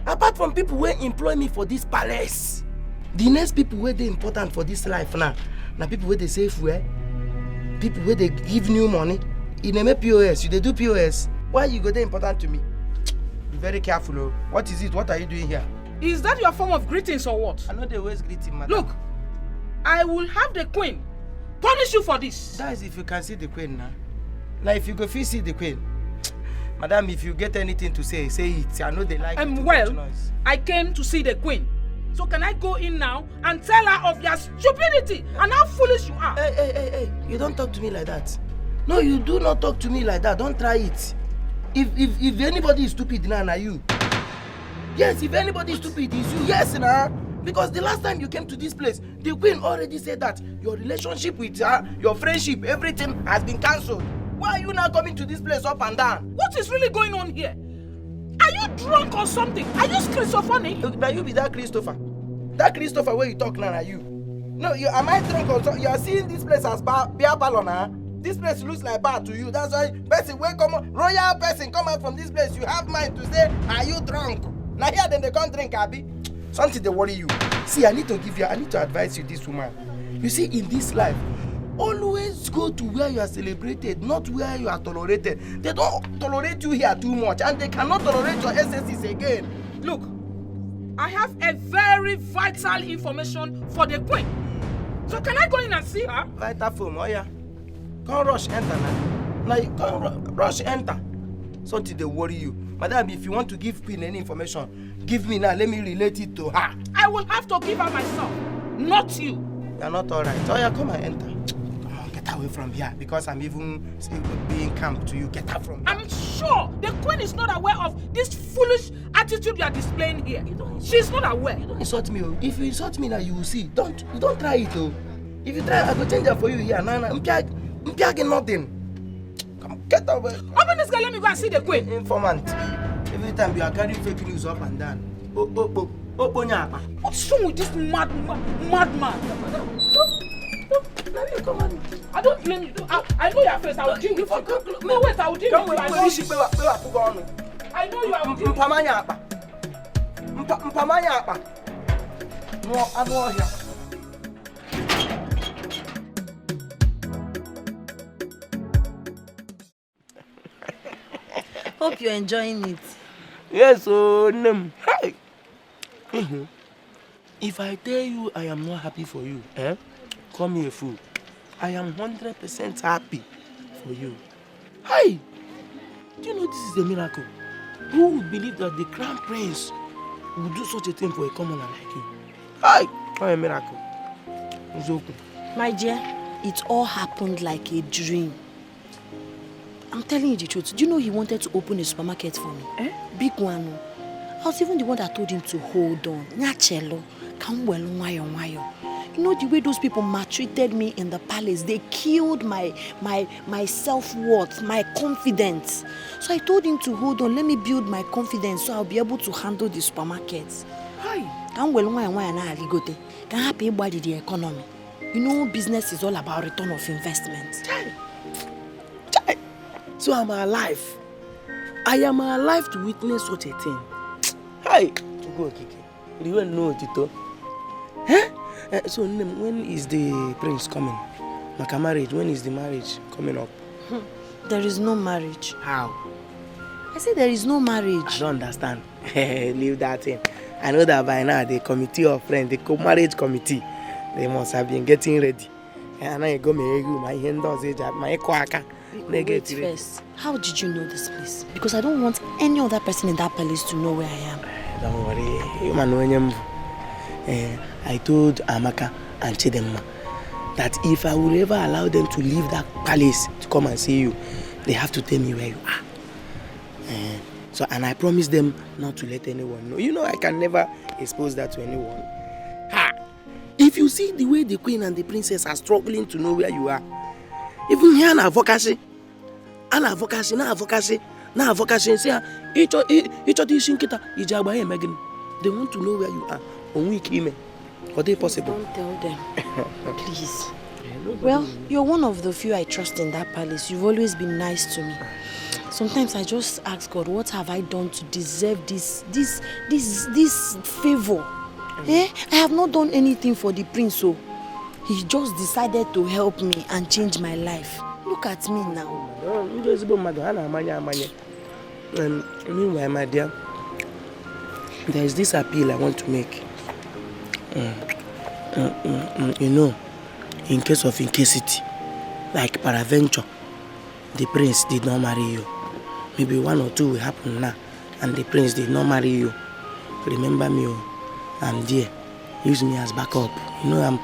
Apart from people who employ me for this palace, the next people where they important for this life now people where they save well, people where they give new money. In a POS, you they do POS. Why you go there important to me? Be very careful, oh. What is it? What are you doing here? Is that your form of greetings or what? I know they always greeting, madam. Look, I will have the queen punish you for this. That is if you can see the queen now. Now if you go see the queen, madam, if you get anything to say it. I know they like it too much noise. I came to see the queen. So can I go in now and tell her of your stupidity and how foolish you are? Hey, you don't talk to me like that. No, you do not talk to me like that. Don't try it. If anybody is stupid now, you. Yes, if anybody is stupid, it's you. Yes, now. Because the last time you came to this place, the queen already said that your relationship with her, your friendship, everything has been cancelled. Why are you now coming to this place up and down? What is really going on here? Are you drunk or something? Are you schizophrenic? Now you be that Christopher. That Christopher where you talk now, are you? No, am I drunk or something? You are seeing this place as beer parlor now? This place looks like bar to you. That's why person when come royal person come out from this place, you have mind to say, are you drunk? Now here then they can't drink, Abby. Something they worry you. See, I need to advise you, this woman. You see, in this life, always go to where you are celebrated, not where you are tolerated. They don't tolerate you here too much, and they cannot tolerate your excesses again. Look, I have a very vital information for the queen. So can I go in and see her? Vital phone, oh yeah. Come rush enter now. Now you come rush enter. Something they worry you. Madam, if you want to give queen any information, give me now. Let me relate it to her. I will have to give her myself, not you. You're not alright. Oh yeah, come and enter. Come on, get away from here because I'm even being camp to you. Get out from here. I'm sure the queen is not aware of this foolish attitude you are displaying here. She's not aware. You don't insult me. Oh. If you insult me now, you will see. Don't try it. Oh. If you try, I will change it for you here. I'm getting nothing. Come, get away. Open this girl, let me go and see the queen. Informant. Every time you are carrying fake news up and down. What's wrong with this madman? I don't blame you. I know your face. I will deal with you. No, wait, I will deal with you. I know you. I know you. I will deal with you. Mpamanya. No, I know here. Hope you're enjoying it. Yes, oh, hey. If I tell you I am not happy for you, call me a fool. I am 100% happy for you. Hey, do you know this is a miracle? Who would believe that the crown prince would do such a thing for a commoner like you? Aye, what a miracle. My dear, it all happened like a dream. I'm telling you the truth. Do you know he wanted to open a supermarket for me? Big one. I was even the one that told him to hold on. Nyachelo, come well, you know the way those people maltreated me in the palace. They killed my self-worth, my confidence. So I told him to hold on. Let me build my confidence so I'll be able to handle the supermarkets. Hi. Come well, can happy body the economy. You know, business is all about return of investment. So I'm alive. I am alive to witness such a thing. Hi. To go, Kiki. You don't know, Tito. Huh? So when is the prince coming? Maka marriage, when is the marriage coming up? There is no marriage. How? I said there is no marriage. I don't understand. Leave that in. I know that by now the committee of friends, the marriage committee, they must have been getting ready. And I go my hand does it, my quaka. Wait first. How did you know this place? Because I don't want any other person in that palace to know where I am. Don't worry. You man know I told Amaka and Chidemma that if I would ever allow them to leave that palace to come and see you, they have to tell me where you are. And I promised them not to let anyone know. You know I can never expose that to anyone. Ha! If you see the way the queen and the princess are struggling to know where you are, even here na advocacy, say each of these shinkita ijagba here Megan. They want to know where you are. On week email. Are they possible? Don't tell them. Please. Well, you're one of the few I trust in that palace. You've always been nice to me. Sometimes I just ask God, what have I done to deserve this favor? I have not done anything for the prince, so he just decided to help me and change my life. Look at me now. Meanwhile, my dear, there is this appeal I want to make. You know, in case of incasity, like peradventure, the prince did not marry you. Maybe one or two will happen now, and the prince did not marry you. Remember me, I'm there. Use me as backup. You know,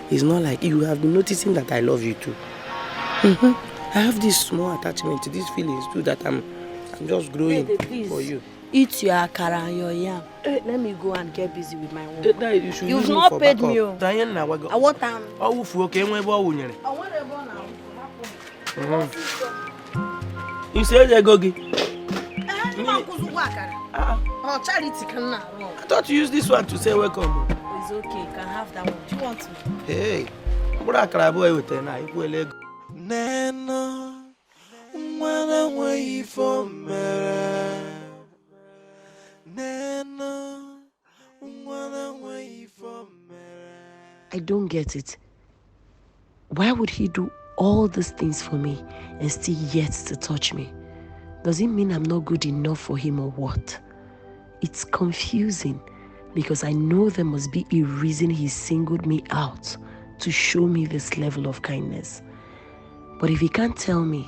it's not like you have been noticing that I love you too. I have this small attachment to these feelings too that I'm just growing for you. Eat your akara and your yam. Let me go and get busy with my work. You've not paid me. I want them. I want now. You say they go get. I thought you used this one to say welcome. It's okay, you can have that one. Do you want to? Hey, what a crab boy with an eye. Neno, mwana way for mere. Neno, mwana way for mere. I don't get it. Why would he do all these things for me and still yet to touch me? Does it mean I'm not good enough for him or what? It's confusing because I know there must be a reason he singled me out to show me this level of kindness. But if he can't tell me,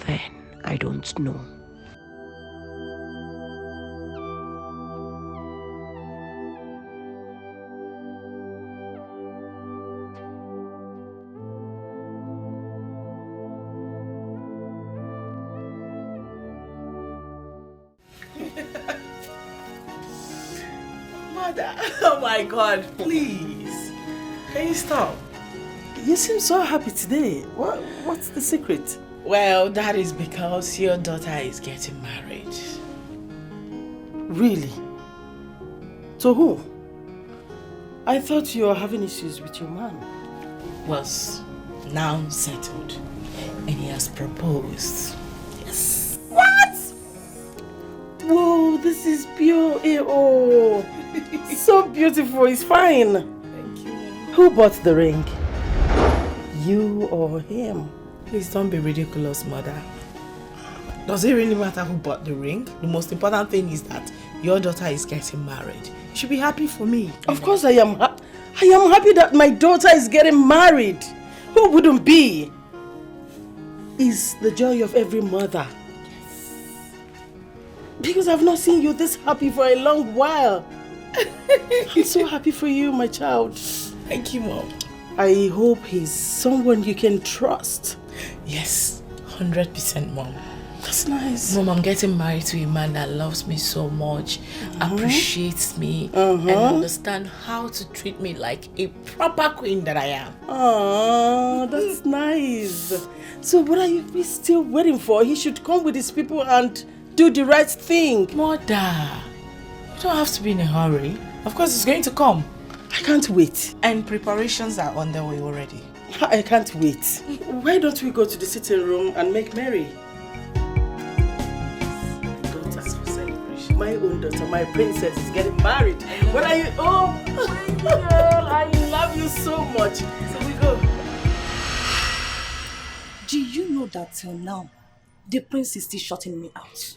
then I don't know. Mother, oh my God, please. Can you stop? You seem so happy today. What's the secret? Well, that is because your daughter is getting married. Really? To who? I thought you were having issues with your man. Was now settled. And he has proposed. Yes. What? Whoa, this is pure. Oh, so beautiful. It's fine. Thank you. Who bought the ring? You or him? Please don't be ridiculous, Mother. Does it really matter who bought the ring? The most important thing is that your daughter is getting married. You should be happy for me. Of course I am. I am happy that my daughter is getting married. Who wouldn't be? It's the joy of every mother. Because I've not seen you this happy for a long while. I'm so happy for you, my child. Thank you, Mom. I hope he's someone you can trust. Yes, 100%, Mom. That's nice. Mom, I'm getting married to a man that loves me so much, appreciates me, and understands how to treat me like a proper queen that I am. Oh, that's nice. So what are you still waiting for? He should come with his people and do the right thing. Mother, you don't have to be in a hurry. Of course, he's going to come. I can't wait. And preparations are underway already. I can't wait. Why don't we go to the sitting room and make merry? My own daughter, my princess, is getting married. What are you? Oh, girl, I love you so much. So we go. Do you know that till now, the prince is still shutting me out?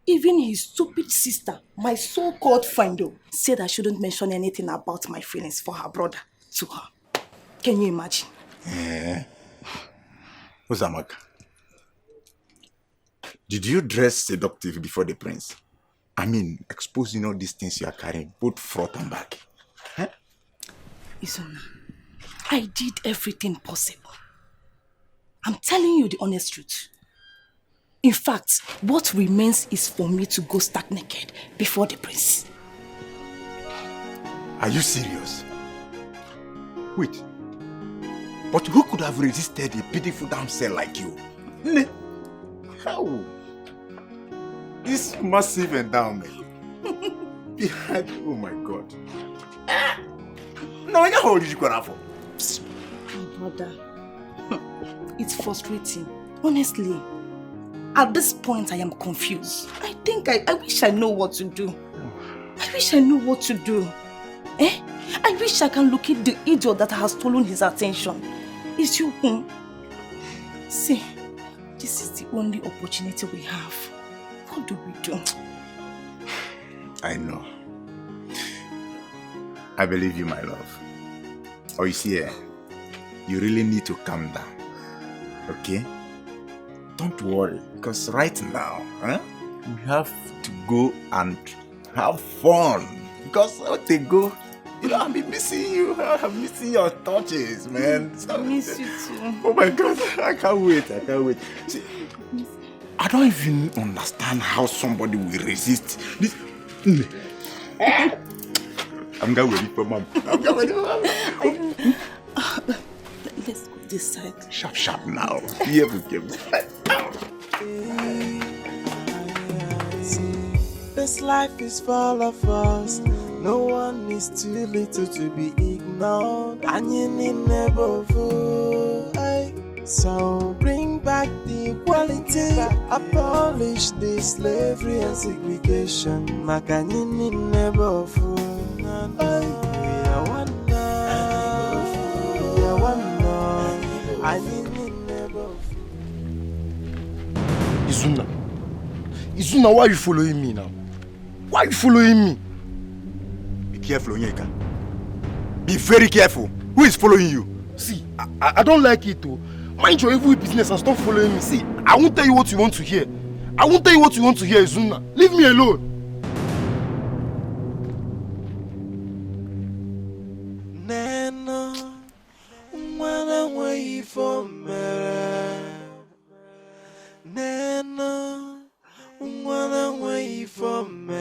Even his stupid sister, my so-called friend, said I shouldn't mention anything about my feelings for her brother to her. Can you imagine? Uzamaka, did you dress seductive before the prince? I mean, exposing all these things you are carrying, both front and back. Huh? Izuna, I did everything possible. I'm telling you the honest truth. In fact, what remains is for me to go stark naked before the prince. Are you serious? Wait. But who could have resisted a beautiful damsel like you? How? This massive endowment. Oh my God. No, how old did you go for? Brother, it's frustrating. Honestly, at this point I am confused. I think I wish I know what to do. I wish I know what to do. I wish I can locate the idiot that has stolen his attention. It's you. See, this is the only opportunity we have. What do we do? I know. I believe you, my love. Oh, you see, you really need to calm down. Okay? Don't worry, because right now, we have to go and have fun. Because when they go, I've been missing you. I'm missing your touches, man. I miss you too. Oh my God, I can't wait. See, I don't even understand how somebody will resist this. I'm going to wait for Mom. Let's go this side. Sharp now. Here we go. This life is full of us. No one is too little to be ignored. And you need never fool. So bring back the equality. Abolish the slavery and segregation. Makanini never fool. We are one now. We are one now. I need never fool. Izuna, why are you following me now? Why are you following me? Be careful, Onyeka. Be very careful. Who is following you? See, I don't like it though. Mind your evil business and stop following me. See, I won't tell you what you want to hear. I won't tell you what you want to hear, Izuna. Leave me alone. Nana, wanna wait for me. Nana, wanna wait for me.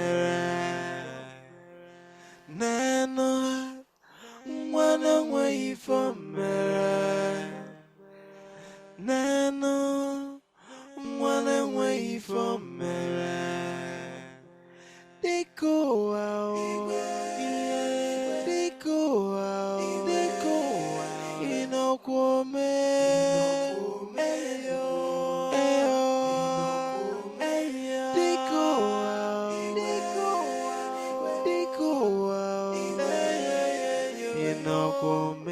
Nana, wanna wait for me. Nana, wanna wait for me. They go out, they go out, they go out. You know, come, they go out, they go out, they go out. You know, come.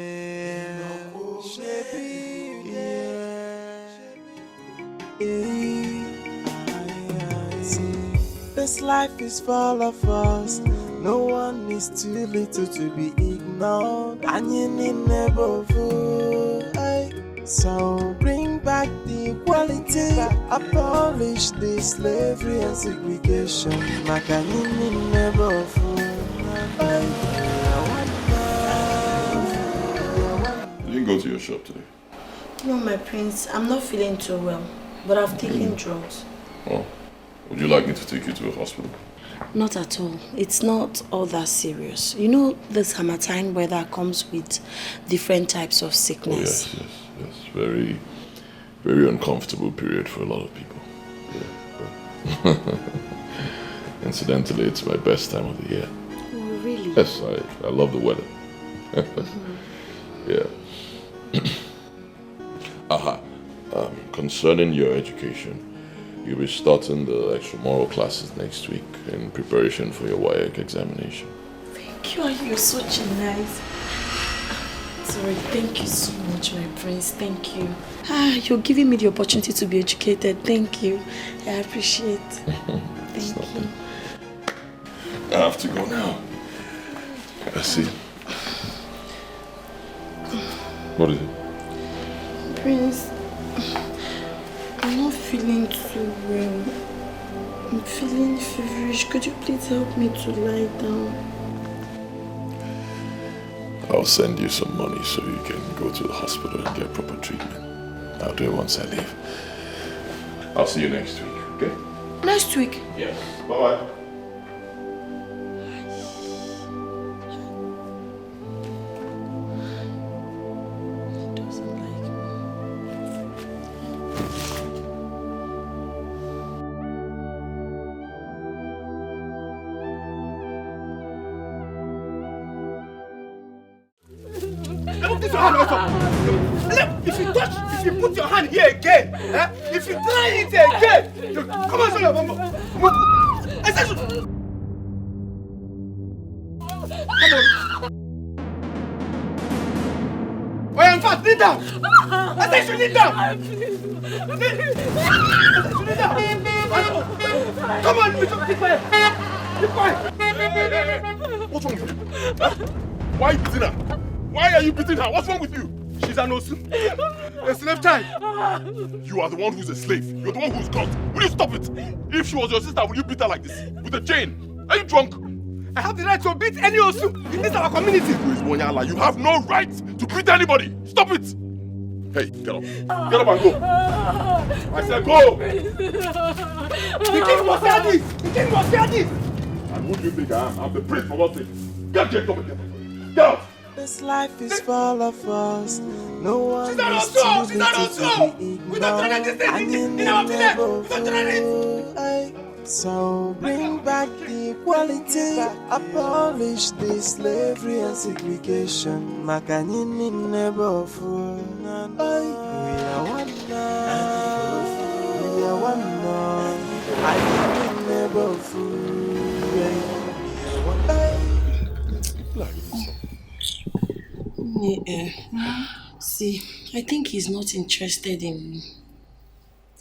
This life is full of us. No one is too little to be ignored. And you need never fool. So bring back the equality. equality, abolish the slavery and segregation. Makanini never fool. You didn't go to your shop today? No, my prince, I'm not feeling too well, but I've taken drugs. Oh, would you like me to take you to a hospital? Not at all. It's not all that serious. You know, the summertime weather comes with different types of sickness. Oh, yes. Very, very uncomfortable period for a lot of people. Yeah. Incidentally, it's my best time of the year. Oh, really? Yes, I love the weather. Yeah. Aha. Concerning your education, you'll be starting the extramural classes next week in preparation for your WAEC examination. Thank you, you're such a nice... Sorry, thank you so much, my prince. Thank you. You're giving me the opportunity to be educated. Thank you. I appreciate it. Thank you. I have to go now. I see. What is it? Prince, I'm not feeling too well. I'm feeling feverish. Could you please help me to lie down? I'll send you some money so you can go to the hospital and get proper treatment. I'll do it once I leave. I'll see you next week, okay? Next week? Yes. Bye-bye. If you put your hand here again, if you try it again, come on, show your bumbo. Come on. Oh, in fact, kneel down. I said you kneel down. Kneel down. Come on, be quiet. Be quiet. What's wrong with you? Why are you beating her? Why are you beating her? What's wrong with you? She's an osu. A slave child. You are the one who's a slave. You're the one who's caught. Will you stop it? If she was your sister, would you beat her like this? With a chain? Are you drunk? I have the right to beat any osu in this our community. You have no right to beat anybody. Stop it. Hey, get up. Get up and go. I said go. The king must hear this. The king must hear this. And who do you think I am? I'm the prince for God's sake. Get Jacob and get out. This life is full of us. No one She's not is also. too She's not little also. to be We don't tolerate this thing in our village. We don't tolerate it. So bring back the equality, abolish the slavery and segregation. Makanini never fool. We are one now. We are one now. I never fool. See, I think he's not interested in me.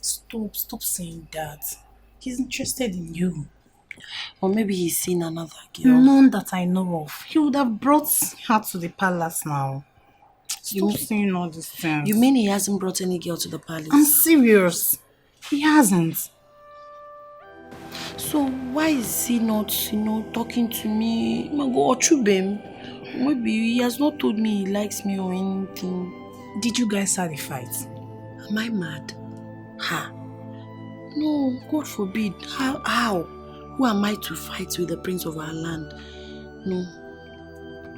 Stop saying that. He's interested in you. Or maybe he's seen another girl. None that I know of. He would have brought her to the palace now. Stop saying all these things. You mean he hasn't brought any girl to the palace? I'm serious. He hasn't. So why is he not, talking to me? Or Chubem? Maybe he has not told me he likes me or anything. Did you guys have a fight? Am I mad? Ha! No, God forbid. How? Who am I to fight with the prince of our land? No.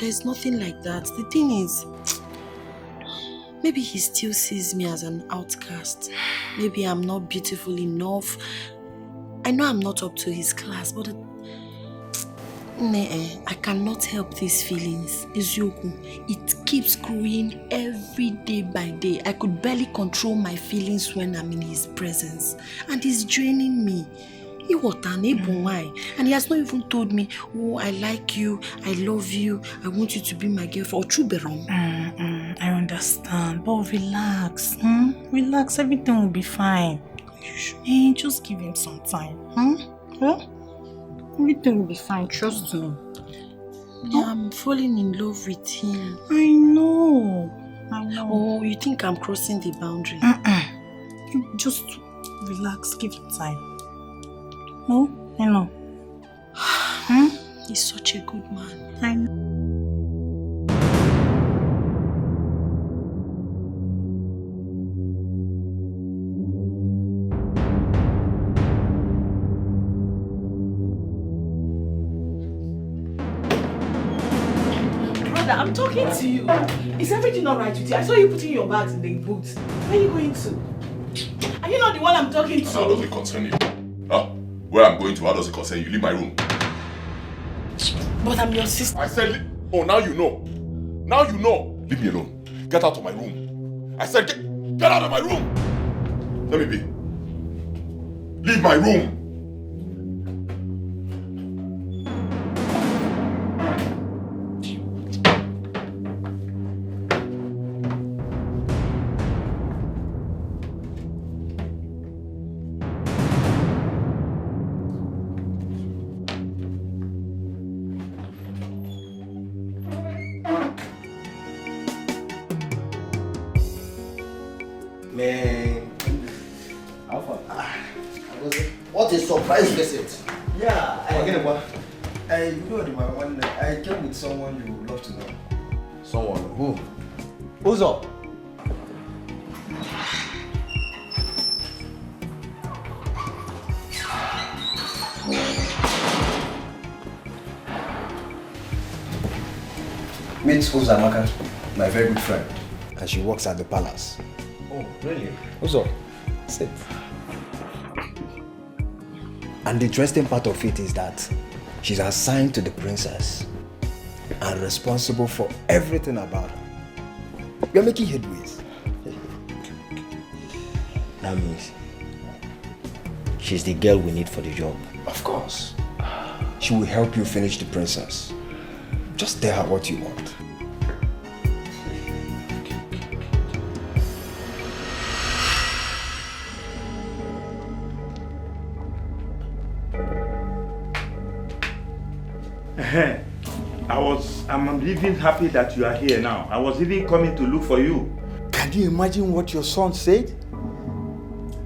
There's nothing like that. The thing is, maybe he still sees me as an outcast. Maybe I'm not beautiful enough. I know I'm not up to his class, but I cannot help these feelings. It keeps growing every day by day. I could barely control my feelings when I'm in his presence. And he's draining me. And he has not even told me, oh, I like you, I love you, I want you to be my girlfriend. I understand, but relax. Relax, everything will be fine. Just give him some time. Everything will be fine, trust me. Yeah, I'm falling in love with him. I know. Oh, you think I'm crossing the boundary? Just relax, give him time. No? I know. He's such a good man. I know. Brother, I'm talking to you. Is everything alright with you? I saw you putting your bags in the boot. Where are you going to? Are you not the one I'm talking to? How does it concern you? Huh? Where I'm going to, how does it concern you? Leave my room. But I'm your sister. I said, oh, now you know. Now you know. Leave me alone. Get out of my room. I said, get out of my room. Let me be. Leave my room. Man, what a surprise visit! Yeah, I came with someone you would love to know. Someone who? Who's up? Meet Uzamaka, my very good friend, and she works at the palace. Oh, really? What's up? Sit. And the interesting part of it is that she's assigned to the princess and responsible for everything about her. We are making headways. That means she's the girl we need for the job. Of course. She will help you finish the princess. Just tell her what you want. I'm even happy that you are here now. I was even coming to look for you. Can you imagine what your son said?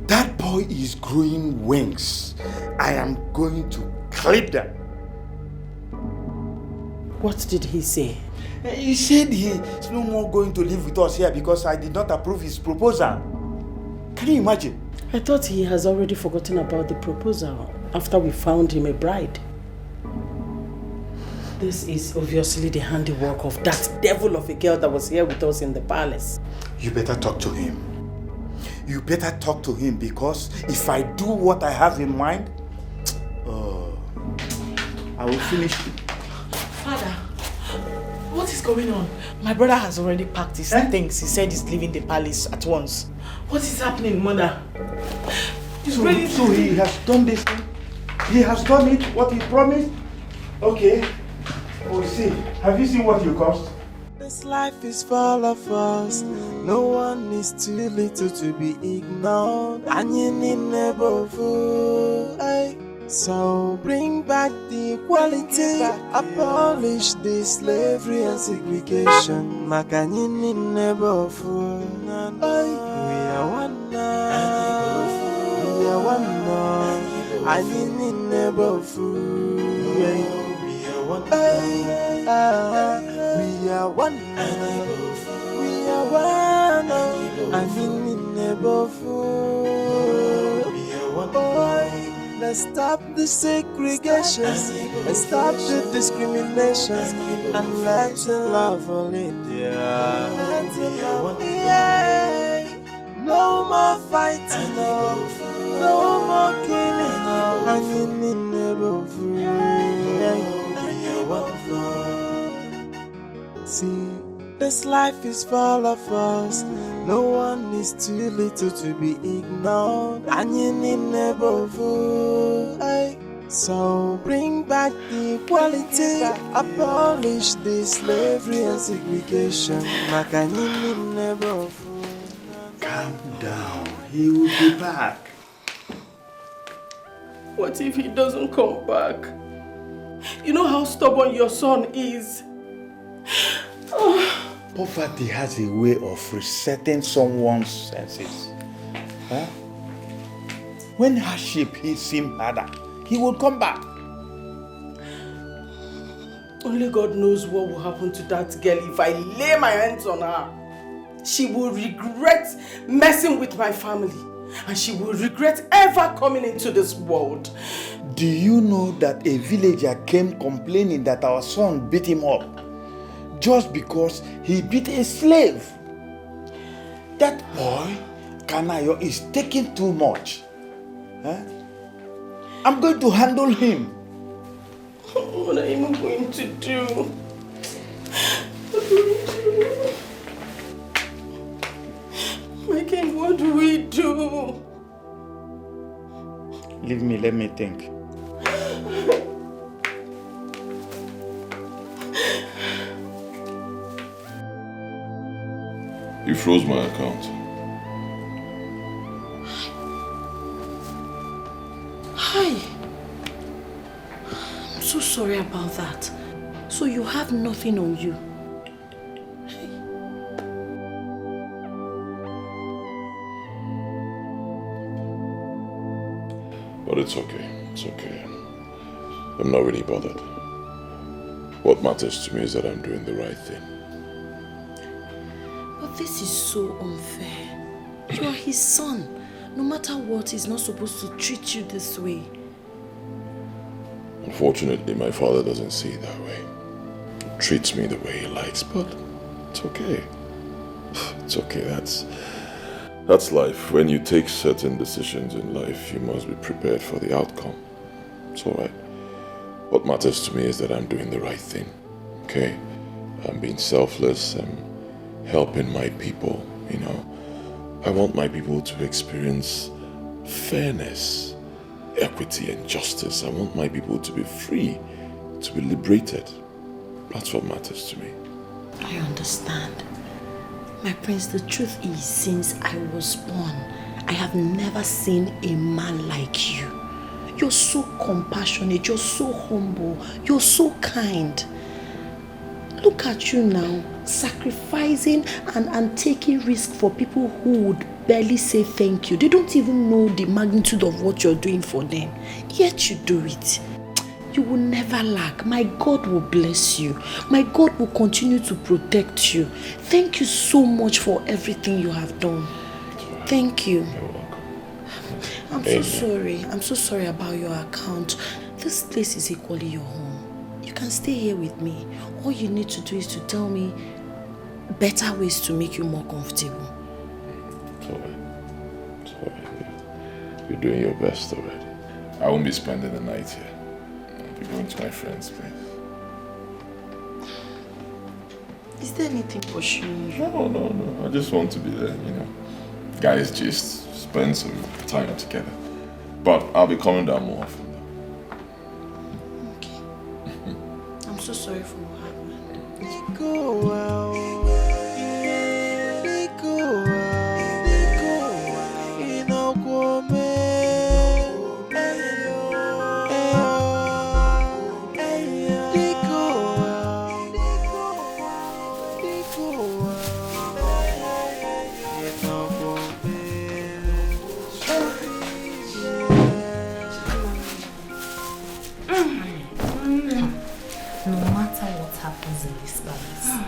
That boy is growing wings. I am going to clip them. What did he say? He said he's no more going to live with us here because I did not approve his proposal. Can you imagine? I thought he has already forgotten about the proposal after we found him a bride. This is obviously the handiwork of that devil of a girl that was here with us in the palace. You better talk to him. You better talk to him because if I do what I have in mind, I will finish you. Father, what is going on? My brother has already packed his things. He said he's leaving the palace at once. What is happening, Mother? So he has done this thing? He has done it, what he promised? Okay. We'll see. Have you seen what you cost? This life is full of us. No one is too little to be ignored. And you need never fool. So bring back the equality. Abolish the slavery and segregation. Makanyini never fool. We are one now. We are one now. Anyini never fool. We are one. We are one. We are one. And in neighborhood. We are one. Let's stop the segregation. Let's stop the discrimination. And let's love all India. Yeah. No more fighting. No more killing. And in neighborhood. See, this life is full of us. No one is too little to be ignored. And you need never fool. So bring back the equality. Abolish the slavery and segregation. Makanyini never fool. Calm down. He will be back. What if he doesn't come back? You know how stubborn your son is. Poverty has a way of resetting someone's senses. Huh? When hardship hits him harder, he will come back. Only God knows what will happen to that girl if I lay my hands on her. She will regret messing with my family. And she will regret ever coming into this world. Do you know that a villager came complaining that our son beat him up just because he beat a slave? That boy, Kanayo, is taking too much. Huh? I'm going to handle him. What am I going to do? My king, what do we do? Leave me, let me think. You froze my account. Hi. I'm so sorry about that. So you have nothing on you? But it's okay. It's okay. I'm not really bothered. What matters to me is that I'm doing the right thing. But this is so unfair. You are his son. No matter what, he's not supposed to treat you this way. Unfortunately, my father doesn't see it that way. He treats me the way he likes, but it's okay. It's okay, that's life. When you take certain decisions in life, you must be prepared for the outcome. It's alright. What matters to me is that I'm doing the right thing. Okay? I'm being selfless. I'm helping my people, you know. I want my people to experience fairness, equity and justice. I want my people to be free, to be liberated. That's what matters to me. I understand. My prince, the truth is, since I was born, I have never seen a man like you. You're so compassionate, you're so humble, you're so kind. Look at you now, sacrificing and taking risk for people who would barely say thank you. They don't even know the magnitude of what you're doing for them. Yet you do it. You will never lack. My God will bless you. My God will continue to protect you. Thank you so much for everything you have done. Thank you. You're welcome. I'm so sorry. I'm so sorry about your account. This place is equally your home. You can stay here with me. All you need to do is to tell me better ways to make you more comfortable. It's alright. It's alright. You're doing your best already. I won't be spending the night here. I'll be going to my friend's place. Is there anything pushing you? No. I just want to be there, you know. Guys, just spend some time together. But I'll be coming down more often. Okay. I'm so sorry for what happened. Go out.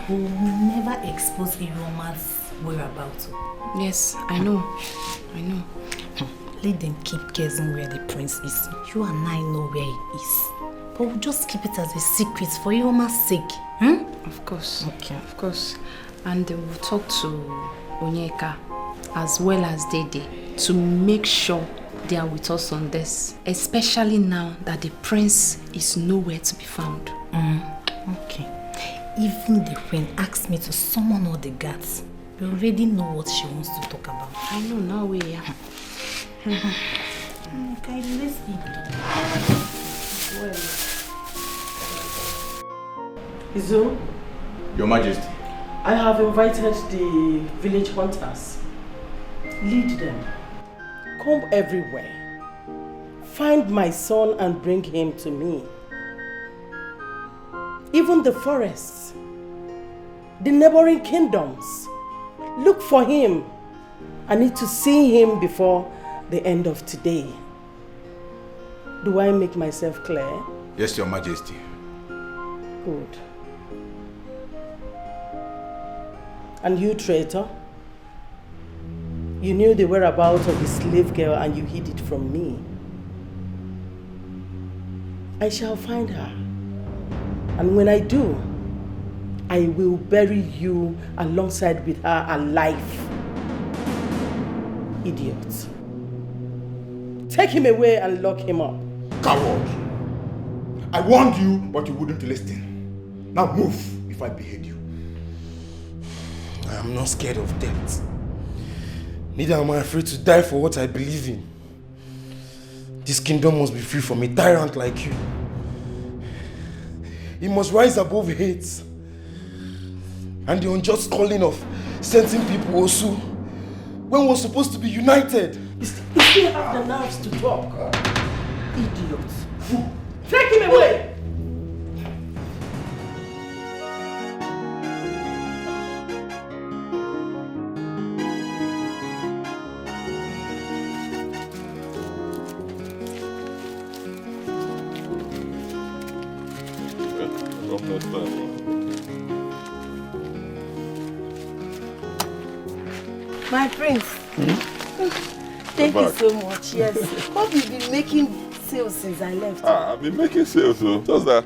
We will never expose a woman's whereabouts. Yes, I know. Let them keep guessing where the prince is. You and I know where he is. But we'll just keep it as a secret for your woman's sake. Of course. Okay. Of course. And we'll talk to Onyeka as well as Dede to make sure they are with us on this. Especially now that the prince is nowhere to be found. Okay. Even the queen asked me to summon all the guards. We already know what she wants to talk about. I know now we are. Okay, let's eat. Izo? Your Majesty. I have invited the village hunters. Lead them. Comb everywhere. Find my son and bring him to me. Even the forests, the neighboring kingdoms. Look for him. I need to see him before the end of today. Do I make myself clear? Yes, Your Majesty. Good. And you, traitor? You knew the whereabouts of the slave girl and you hid it from me. I shall find her. And when I do, I will bury you alongside with her alive. Idiot. Take him away and lock him up. Coward! I warned you, but you wouldn't listen. Now move if I behead you. I am not scared of death. Neither am I afraid to die for what I believe in. This kingdom must be free from a tyrant like you. It must rise above hate and the unjust calling of sending people Osu when we're supposed to be united. You still have the nerves to talk. Idiot. Take him away! My prince. Thank you so much. Yes. Hope you've been making sales since I left. I've been making sales though. Just that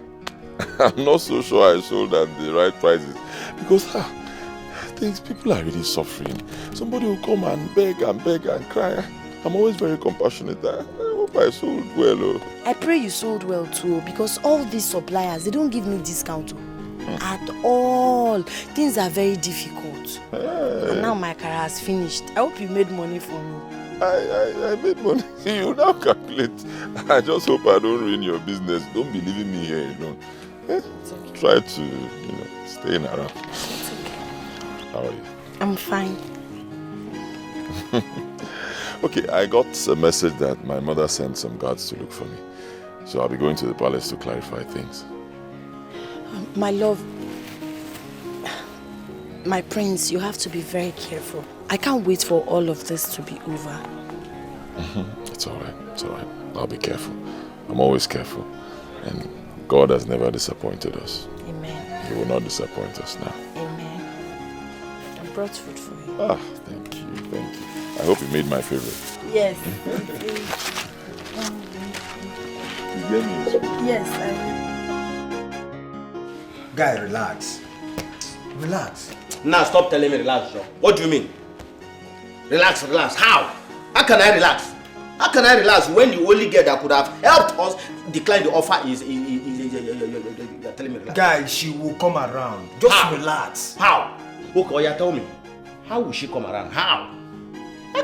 I'm not so sure I sold at the right prices. Because people are really suffering. Somebody will come and beg and cry. I'm always very compassionate. I hope I sold well. Oh. I pray you sold well too, because all these suppliers, they don't give me discount at all. Things are very difficult. And now my career has finished. I hope you made money for me. I made money. You now calculate. I just hope I don't ruin your business. Don't be leaving me here, you know. Okay. Try to, stay in around. It's okay. How are you? I'm fine. Okay, I got a message that my mother sent some guards to look for me. So I'll be going to the palace to clarify things. My love, my prince, you have to be very careful. I can't wait for all of this to be over. It's all right. It's all right. I'll be careful. I'm always careful. And God has never disappointed us. Amen. He will not disappoint us now. Amen. I brought food for you. Thank you. Thank you. I hope you made my favorite. Yes. You gave me a spoon. Yes, I will. Guy, relax. Relax. Now stop telling me relax, Joe. What do you mean? Relax. How? How can I relax? How can I relax when the only girl that could have helped us decline the offer is you're telling me relax? Guy, she will come around. Just relax. How? Okay, tell me. How will she come around? How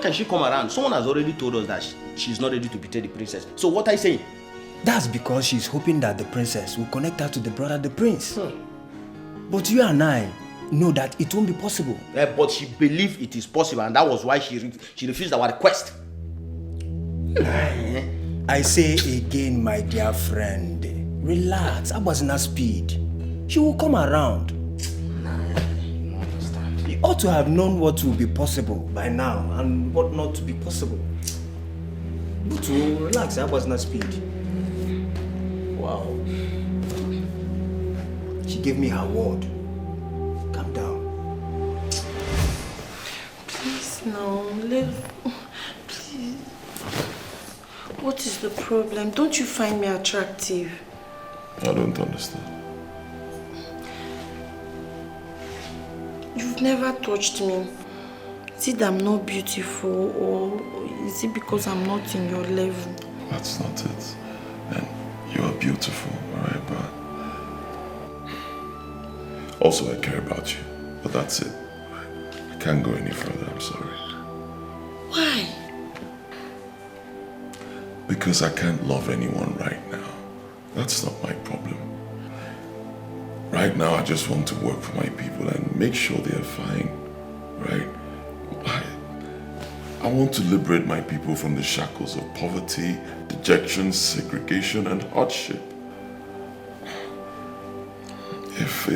can she come around? Someone has already told us that she's not ready to betray the princess. So what are you saying? That's because she's hoping that the princess will connect her to the brother, the prince. But you and I know that it won't be possible. But she believed it is possible, and that was why she refused our request. I say again, my dear friend, relax. I was not speed. She will come around. You ought to have known what will be possible by now and what not to be possible. But to relax, I was not speed. Wow. She gave me her word. Calm down. Please, no. Please. What is the problem? Don't you find me attractive? I don't understand. You've never touched me. Is it that I'm not beautiful, or is it because I'm not in your level? That's not it. And you're beautiful, alright, but also I care about you. But that's it. I can't go any further, I'm sorry. Why? Because I can't love anyone right now. That's not my problem. Right now, I just want to work for my people and make sure they're fine, right? I want to liberate my people from the shackles of poverty, dejection, segregation, and hardship. If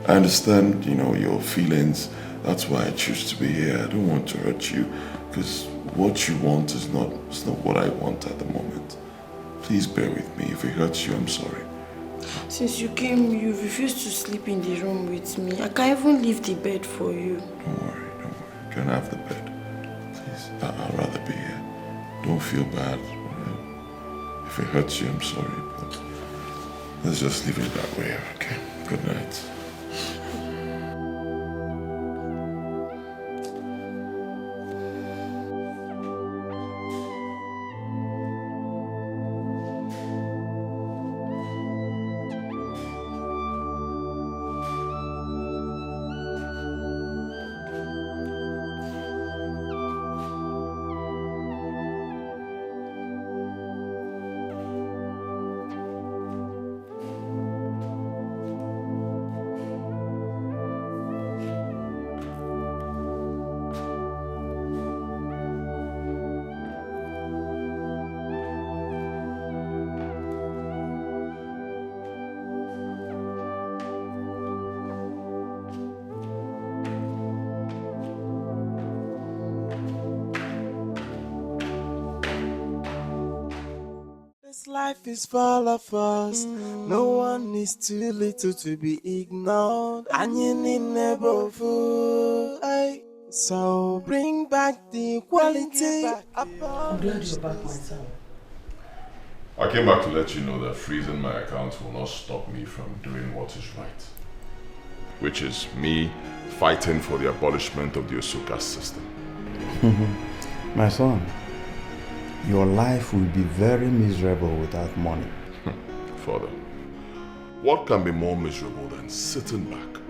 I understand, your feelings That's why I choose to be here. I don't want to hurt you, because what you want is not what I want at the moment. Please bear with me. If it hurts you, I'm sorry. Since you came, you refused to sleep in the room with me. I can't even leave the bed for you. Don't worry. You can have the bed. Please, I'd rather be here. Don't feel bad. If it hurts you, I'm sorry, but let's just leave it that way, okay? Good night. This life is full of us. No one is too little to be ignored. And you need never fool. So bring back the equality. I'm glad you're back, my son. I came back to let you know that freezing my account will not stop me from doing what is right. Which is me fighting for the abolishment of the Osuka system. My son, your life will be very miserable without money. Father, what can be more miserable than sitting back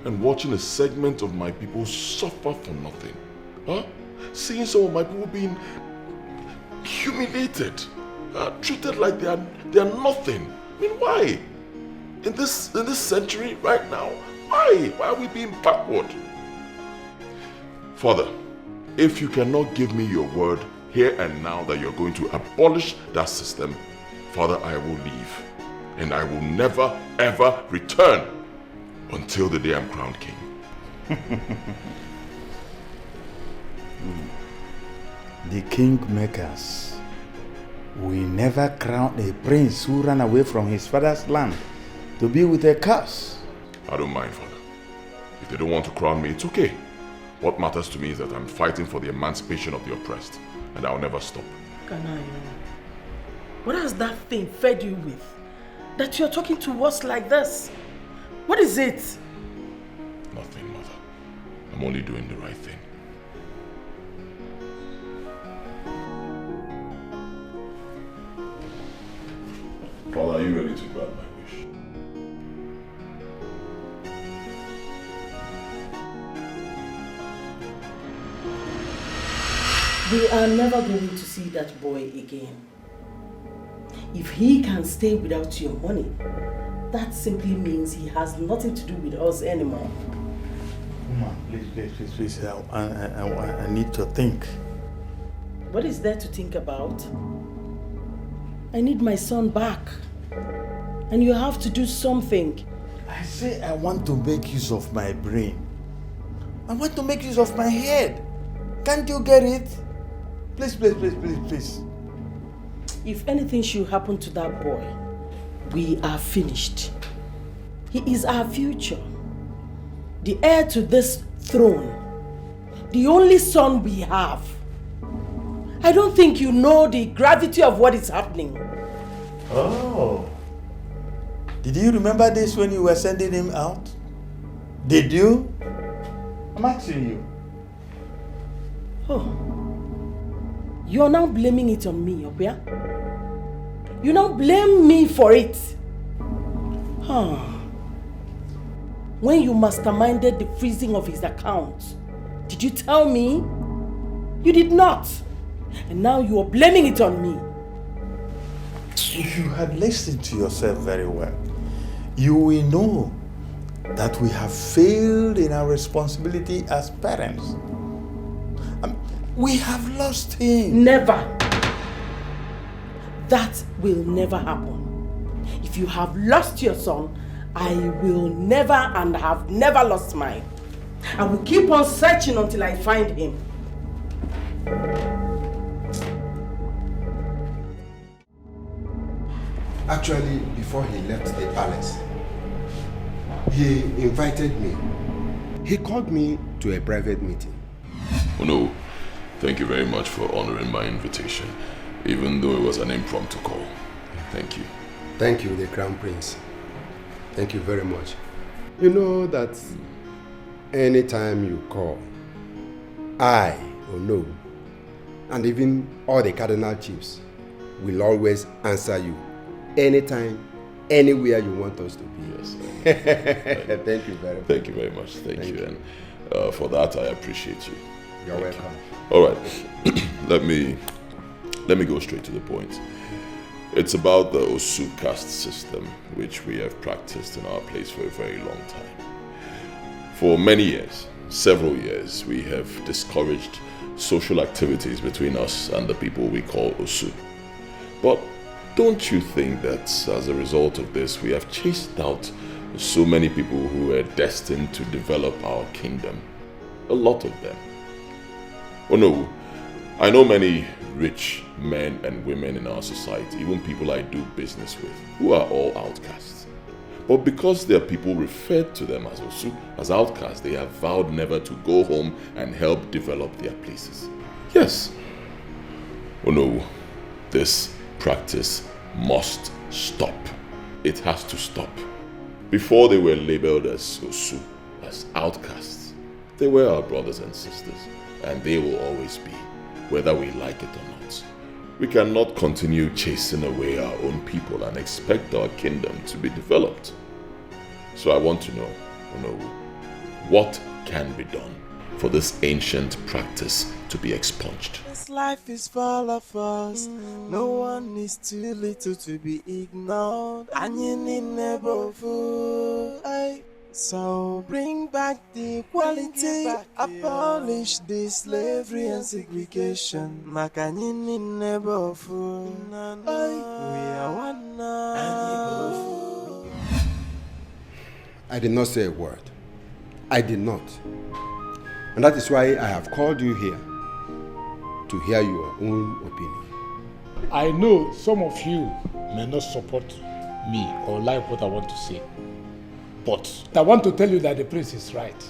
and watching a segment of my people suffer for nothing? Huh? Seeing some of my people being humiliated, treated like they are nothing. I mean, why? In this century right now, why? Why are we being backward? Father, if you cannot give me your word here and now that you're going to abolish that system, Father, I will leave. And I will never, ever return until the day I'm crowned king. The kingmakers will never crown a prince who ran away from his father's land to be with a curse. I don't mind, Father. If they don't want to crown me, it's okay. What matters to me is that I'm fighting for the emancipation of the oppressed, and I'll never stop. Kanayo, what has that thing fed you with? That you're talking to us like this? What is it? Nothing, Mother. I'm only doing the right thing. Father, are you ready to grant my wish? We are never going to see that boy again. If he can stay without your money, that simply means he has nothing to do with us anymore. Mama, please, I need to think. What is there to think about? I need my son back. And you have to do something. I say I want to make use of my brain. I want to make use of my head. Can't you get it? Please. If anything should happen to that boy, we are finished. He is our future. The heir to this throne. The only son we have. I don't think you know the gravity of what is happening. Oh. Did you remember this when you were sending him out? Did you? I'm asking you. Oh. You are now blaming it on me, Opia? You now blame me for it. Huh. When you masterminded the freezing of his account, did you tell me? You did not. And now you are blaming it on me. If you had listened to yourself very well, you will know that we have failed in our responsibility as parents. We have lost him. Never. That will never happen. If you have lost your son, I will never and have never lost mine. I will keep on searching until I find him. Actually, before he left the palace, he invited me. He called me to a private meeting. Oh no, thank you very much for honoring my invitation, even though it was an impromptu call. Thank you. Thank you, the Crown Prince. Thank you very much. You know that anytime you call, I, Ono, and even all the cardinal chiefs will always answer you. Anytime, anywhere you want us to be. Yes. Thank you very much. Thank you very much. Thank you. And for that, I appreciate you. You're welcome. All right. let me go straight to the point. It's about the Osu caste system, which we have practiced in our place for a very long time. For many years, several years, we have discouraged social activities between us and the people we call Osu. But don't you think that as a result of this, we have chased out so many people who were destined to develop our kingdom? A lot of them. Oh no, I know many rich men and women in our society, even people I do business with, who are all outcasts. But because there are people referred to them as Osu, as outcasts, they have vowed never to go home and help develop their places. Yes. Oh no, this practice must stop. It has to stop. Before they were labeled as Osu, as outcasts, they were our brothers and sisters, and they will always be, whether we like it or not. We cannot continue chasing away our own people and expect our kingdom to be developed. So I want to know, what can be done for this ancient practice to be expunged? This life is full of us. No one is too little to be ignored. And you need never fool. So bring back the equality. Abolish the slavery and segregation. Makanyini never fool. We are one now. I did not say a word. I did not. And that is why I have called you here to hear your own opinion. I know some of you may not support me or like what I want to say. But I want to tell you that the prince is right.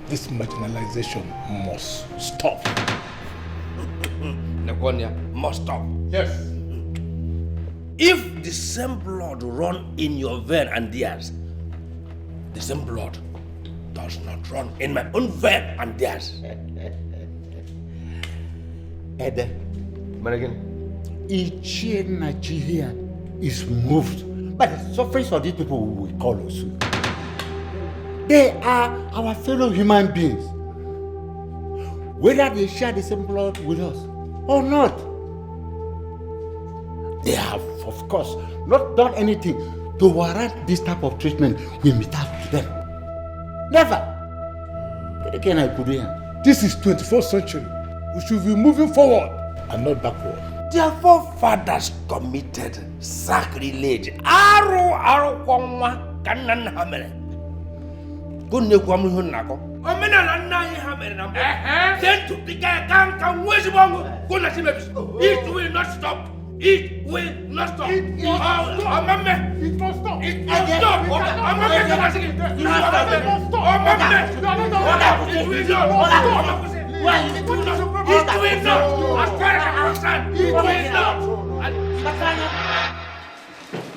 This marginalization must stop. Nekonia must stop. Yes. If the same blood run in your vein and theirs, the same blood does not run in my own vein and theirs. Ede, Maragan. Each Nigeria is moved by the sufferings of these people we call Osu. They are our fellow human beings, whether they share the same blood with us or not. They have, of course, not done anything to warrant this type of treatment we mete out to them. Never. This is 21st century. We should be moving forward and not backward. Their forefathers committed sacrilege. Then to pick a it will not stop. It will not stop. It must stop. It must stop.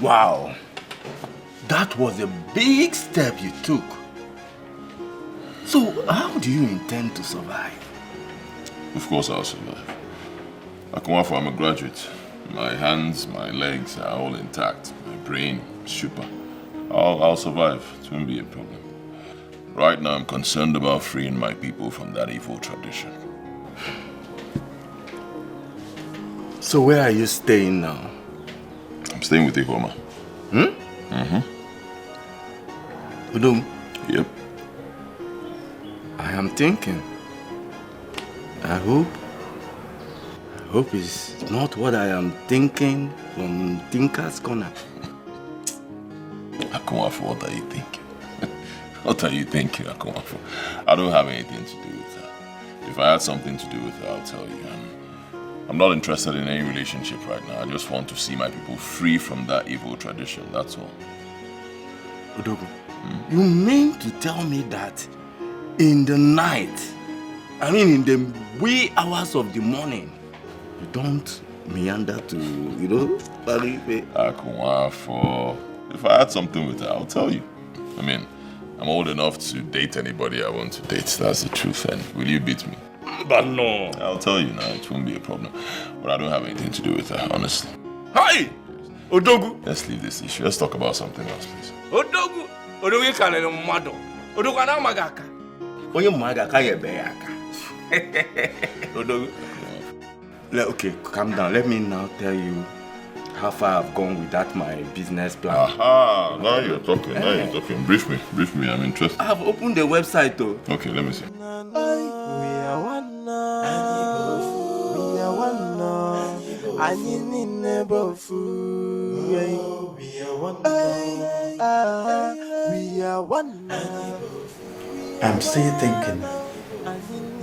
Wow, that was a big step you took. So, how do you intend to survive? Of course I'll survive. I'm a graduate. My hands, my legs are all intact. My brain, super. I'll survive. It won't be a problem. Right now I'm concerned about freeing my people from that evil tradition. So where are you staying now? I'm staying with Ihoma. Udum? Yep. I am thinking. I hope it's not what I am thinking from Tinker's Corner. Akumafo, what are you thinking? What are you thinking, Akomafo? I don't have anything to do with her. If I had something to do with her, I'll tell you. I'm not interested in any relationship right now. I just want to see my people free from that evil tradition, that's all. Odogu, you mean to tell me that in the night, I mean in the wee hours of the morning, you don't meander to, Akomafo, if I had something with her, I'll tell you. I mean, I'm old enough to date anybody I want to date. That's the truth. And will you beat me? But no. I'll tell you now. It won't be a problem. But I don't have anything to do with her, honestly. Hi! Odogu! Let's leave this issue. Let's talk about something else, please. Odogu! Odogu can't mado. Odogu na magaka. Onye magaka yebeyaka. Odogu. Okay, calm down. Let me now tell you how far I've gone with that my business plan. Aha! Now you're talking. Now you're talking. Brief me. Brief me. I'm interested. I've opened the website though. Okay, let me see. We are one now. We are one now. I need never fool. We are one now. We are one now. I'm still thinking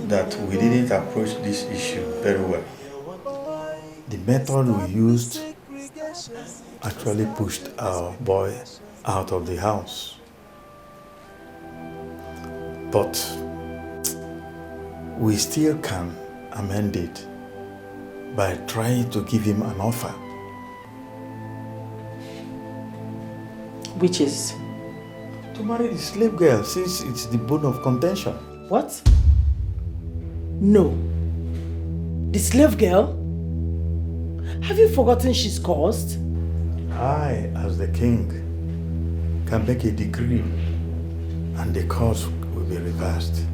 that we didn't approach this issue very well. The method we used actually pushed our boy out of the house. But we still can amend it by trying to give him an offer. Which is? To marry the slave girl, since it's the bone of contention. What? No. The slave girl? Have you forgotten she's caused? I, as the king, can make a decree and the cause will be reversed.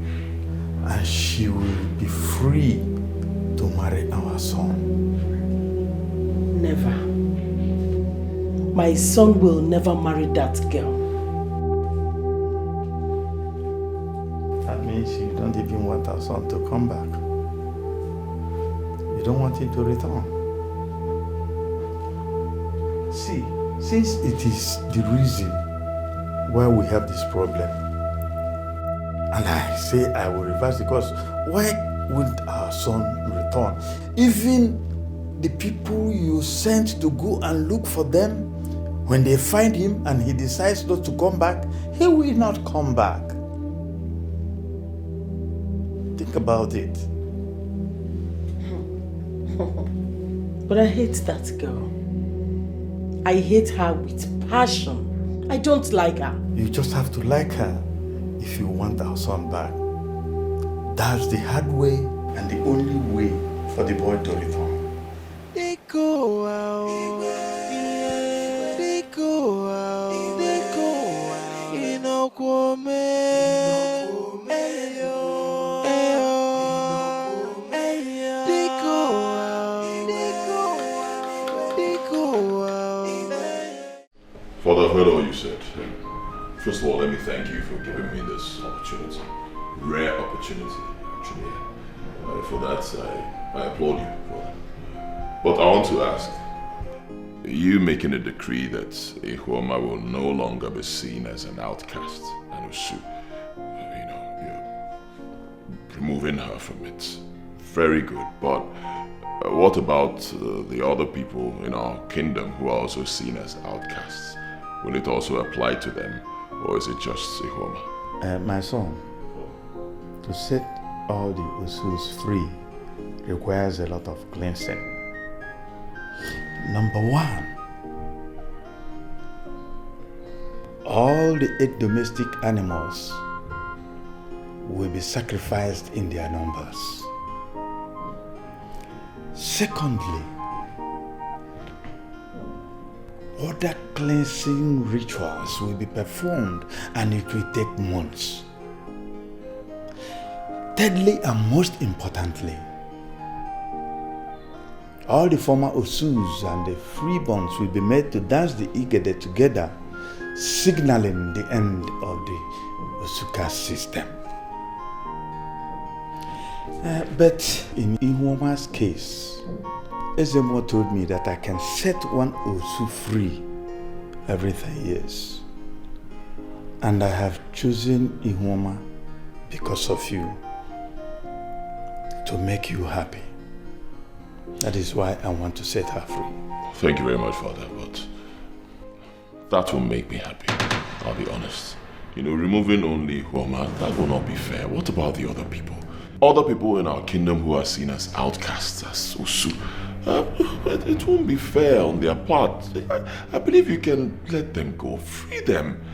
And she will be free to marry our son. Never. My son will never marry that girl. That means you don't even want our son to come back. You don't want him to return. See, since it is the reason why we have this problem, and I say I will reverse it, because why wouldn't our son return? Even the people you sent to go and look for them, when they find him and he decides not to come back, he will not come back. Think about it. But I hate that girl. I hate her with passion. I don't like her. You just have to like her if you want our son back. That's the hard way and the only way for the boy to return. They go out. They go out. They go out. In a Father, I've heard all you said. First of all, let me thank you for giving me this opportunity. Rare opportunity, actually. For that, I applaud you for that. But I want to ask, are you making a decree that Ihuoma will no longer be seen as an outcast and Usu? You're removing her from it. Very good, but what about the other people in our kingdom who are also seen as outcasts? Will it also apply to them, or is it just Ihuoma? My son, to set all the Usus free requires a lot of cleansing. Number one, all the 8 domestic animals will be sacrificed in their numbers. Secondly, other cleansing rituals will be performed and it will take months. Thirdly, and most importantly, all the former Osus and the freeborns will be made to dance the Igede together, signaling the end of the Osuka system. But in Ihuoma's case, Ezemo told me that I can set one Osu free every 3 years. And I have chosen Ihoma because of you, to make you happy. That is why I want to set her free. Thank you very much, Father, but that will make me happy. I'll be honest. You know, removing only Ihoma, that will not be fair. What about the other people? Other people in our kingdom who are seen as outcasts, as Usu. It won't be fair on their part. I believe you can let them go. Free them.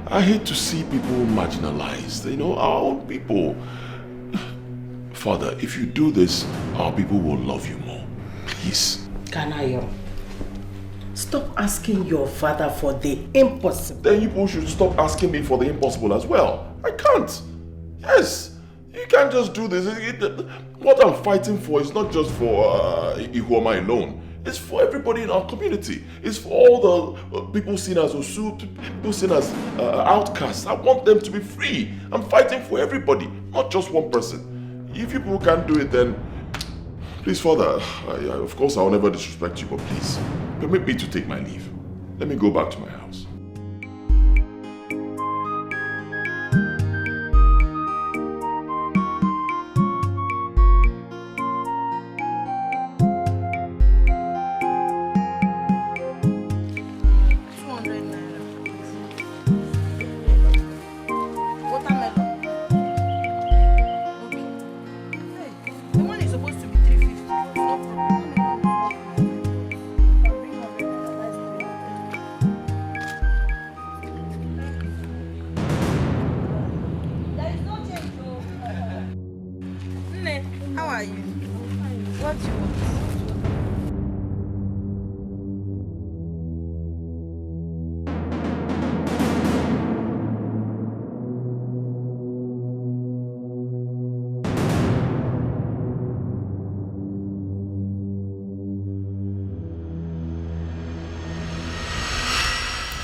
I hate to see people marginalized. You know, our own people. Father, if you do this, our people will love you more. Please. Kanayo, stop asking your father for the impossible. Then you people should stop asking me for the impossible as well. I can't. Yes. You can't just do this. What I'm fighting for is not just for Ihoma alone. It's for everybody in our community. It's for all the people seen as Osu, people seen as outcasts. I want them to be free. I'm fighting for everybody, not just one person. If you people can't do it, then please, Father, of course I'll never disrespect you, but please, permit me to take my leave. Let me go back to my house.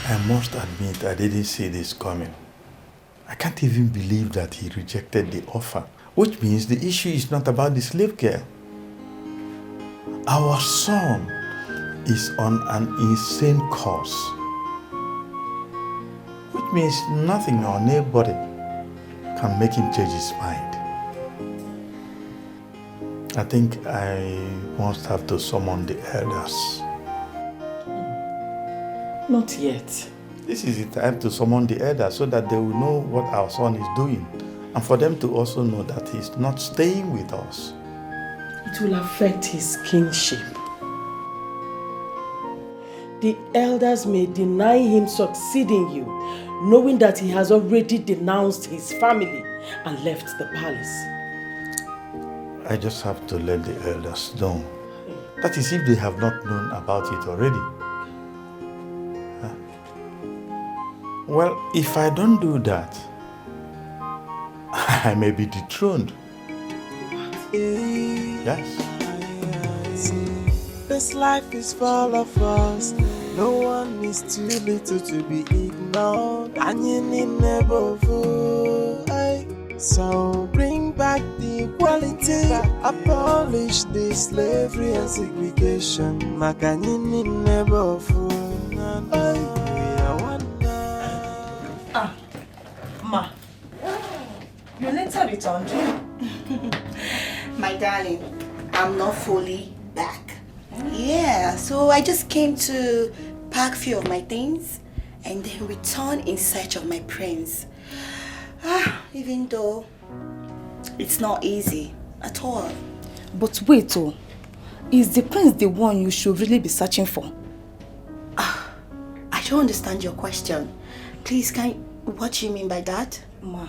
I must admit I didn't see this coming. I can't even believe that he rejected the offer, which means the issue is not about the slave girl. Our son is on an insane course, which means nothing or nobody can make him change his mind. I think I must have to summon the elders. Not yet. This is the time to summon the elders so that they will know what our son is doing, and for them to also know that he's not staying with us. It will affect his kingship. The elders may deny him succeeding you, knowing that he has already denounced his family and left the palace. I just have to let the elders know. That is if they have not known about it already. Well, if I don't do that, I may be dethroned. Yes. This life is full of us. No one is too little to be ignored. And you need never fool. So bring back the equality. Abolish the slavery and segregation. Makanini never fool. Ma, you later returned. My darling, I'm not fully back. Yeah, so I just came to pack a few of my things and then return in search of my prince. Even though it's not easy at all. But wait, is the prince the one you should really be searching for? I don't understand your question. Please, what do you mean by that? Ma,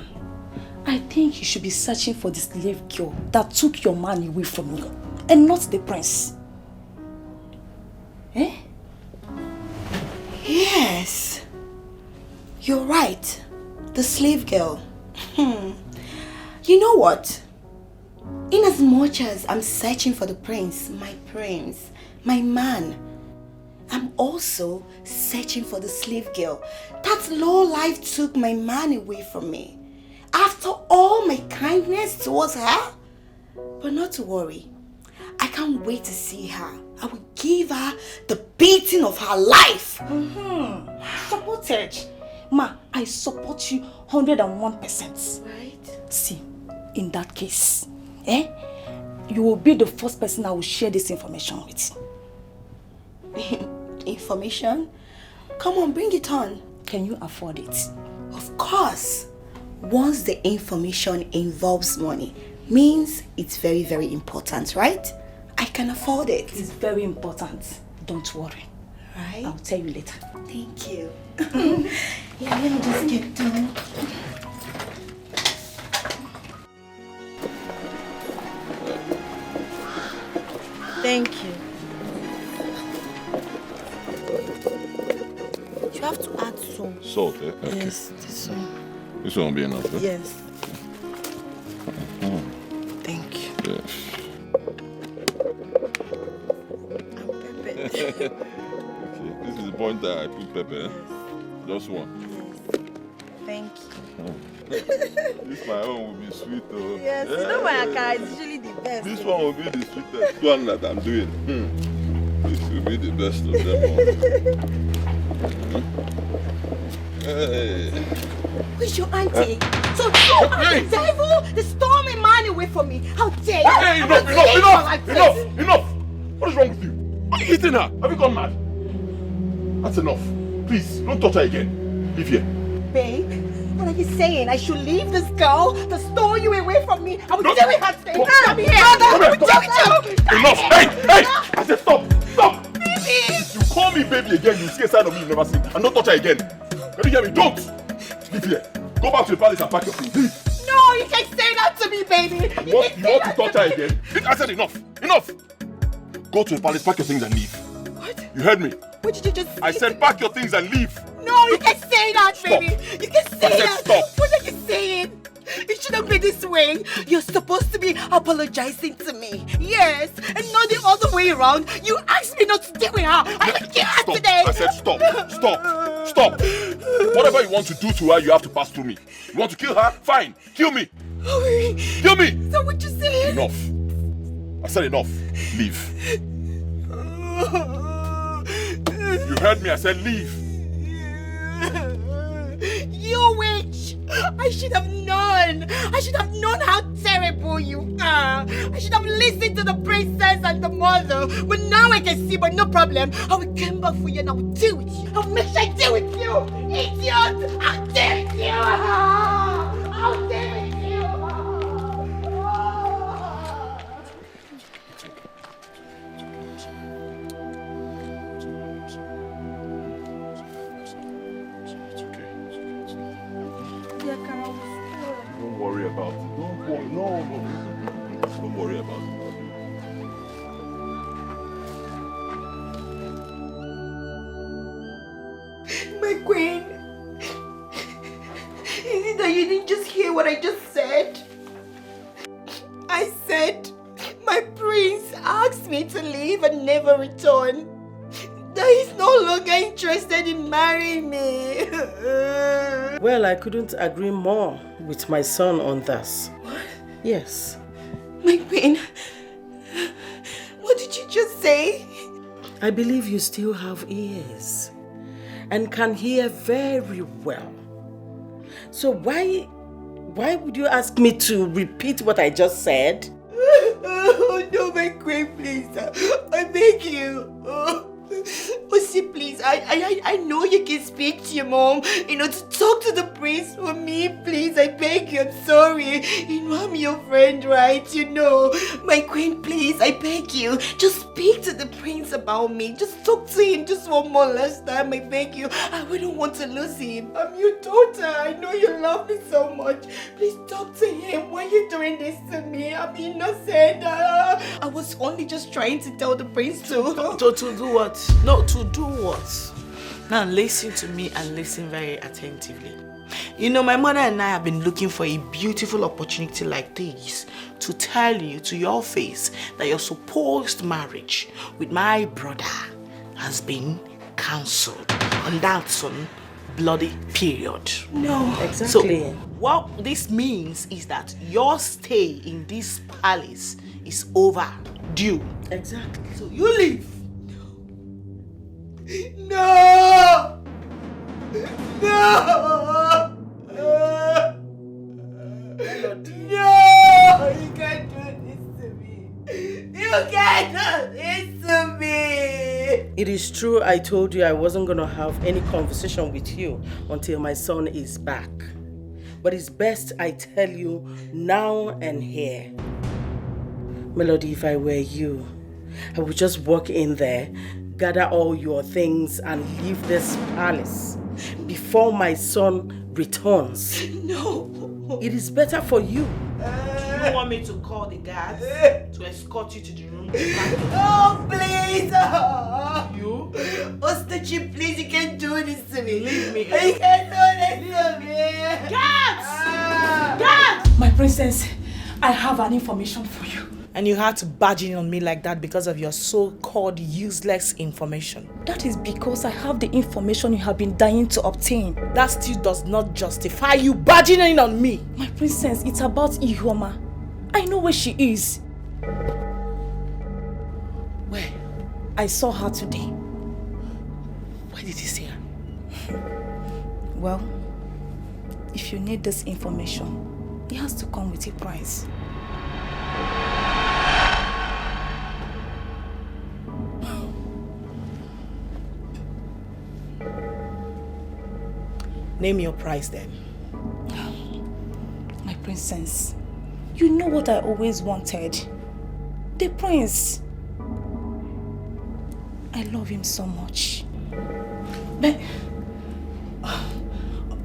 I think you should be searching for the slave girl that took your man away from you, and not the prince. Eh? Yes. You're right. The slave girl. You know what? In as much as I'm searching for the prince, my man, I'm also searching for the slave girl. That low life took my man away from me. After all my kindness towards her. But not to worry. I can't wait to see her. I will give her the beating of her life. Supported. Ma, I support you 101%. Right? See, in that case, you will be the first person I will share this information with. Information? Come on, bring it on. Can you afford it? Of course. Once the information involves money, means it's very, very important, right? I can afford it. It's very important. Don't worry. Right? I'll tell you later. Thank you. Yeah, let me just get done. Thank you. You have to add some. Salt, eh? Okay. Yes, this one. This won't be enough, eh? Yes. Thank you. Yes. Okay, this is the point that I put pepper, eh? Just one. Thank you. This my own will be sweet, though. Yes, you know my akara is usually the best. This one will be the sweetest one that I'm doing. This will be the best of them all. Hey. Where's your auntie? So you are the devil, the storming man away from me. How dare you? Hey, enough! What is wrong with you? Are you hitting her? Have you gone mad? That's enough. Please, don't touch her again. Leave here. Babe, what are you saying? I should leave this girl to store you away from me? I will do it her thing. Come here. I will do it. Enough! Hey! I said stop! Baby! You call me baby again, you see a side of me you've never seen. And don't touch her again. Can you hear me? Don't! Leave here. Go back to the palace and pack your things. Leave. No, you can't say that to me, baby. You want to touch her again? I said enough! Enough! Go to the palace, pack your things and leave. What? You heard me? What did you just say? I said pack your things and leave. No, you can't say that, baby. You can't say that. Stop. What are you saying? It shouldn't be this way. You're supposed to be apologizing to me. Yes, and not the other way around. You asked me not to deal with her. I will kill her today. I said stop. Stop. Whatever you want to do to her, you have to pass through me. You want to kill her? Fine. Kill me. Kill me. So what you saying? Enough. I said enough. Leave. You heard me. I said leave. You witch! I should have known! I should have known how terrible you are! I should have listened to the princess and the mother! But now I can see, but no problem. I will come back for you and I will deal with you! I will make sure I deal with you! Idiot! I'll deal with you! I'll deal with you! Don't worry about it. No. Don't worry about it. My queen, is it that you didn't just hear what I just said? I said my prince asked me to leave and never return. That he's no longer interested in marrying me. Well, I couldn't agree more with my son on this. What? Yes. My queen, what did you just say? I believe you still have ears and can hear very well. So why would you ask me to repeat what I just said? Oh, no, my queen, please. I beg you. Oh, see, please, I know you can speak to your mom, to talk to the prince for me, please, I beg you, I'm sorry. I'm your friend, right? My queen, please, I beg you, just speak to the prince about me, just talk to him just one more last time, I beg you. I wouldn't want to lose him. I'm your daughter, I know you love me so much. Please talk to him. Why are you doing this to me? I'm innocent. I was only just trying to tell the prince to do what? No, to do what? Now listen to me and listen very attentively. My mother and I have been looking for a beautiful opportunity like this to tell you to your face that your supposed marriage with my brother has been cancelled. And that's on bloody period. No. Exactly. So what this means is that your stay in this palace is overdue. Exactly. So you leave. No! No! No! You can't do this to me! You can't do this to me! It is true I told you I wasn't going to have any conversation with you until my son is back. But it's best I tell you now and here. Melody, if I were you, I would just walk in there, gather all your things and leave this palace before my son returns. No! It is better for you. Do you want me to call the guards to escort you to the room? Oh, please! You? Ostachi, please, you can't do this to me. Leave me. You can't do this to me. Guards! Guards! My princess, I have an information for you. And you had to barge in on me like that because of your so-called useless information. That is because I have the information you have been dying to obtain. That still does not justify you barging in on me. My princess, it's about Ihuoma. I know where she is. Where? I saw her today. Where did you see her? Well, if you need this information, it has to come with a price. Name your price then. My princess, you know what I always wanted. The prince. I love him so much. But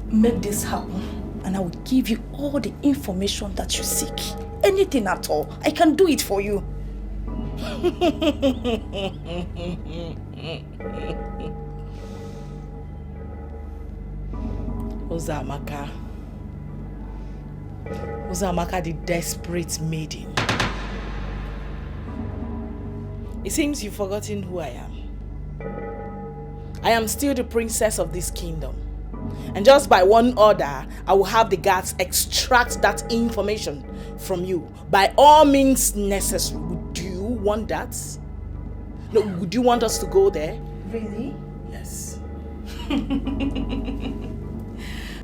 make this happen and I will give you all the information that you seek. Anything at all. I can do it for you. Uzamaka the desperate maiden. It seems you've forgotten who I am. I am still the princess of this kingdom. And just by one order, I will have the guards extract that information from you. By all means necessary. Would you want that? No, would you want us to go there? Really? Yes.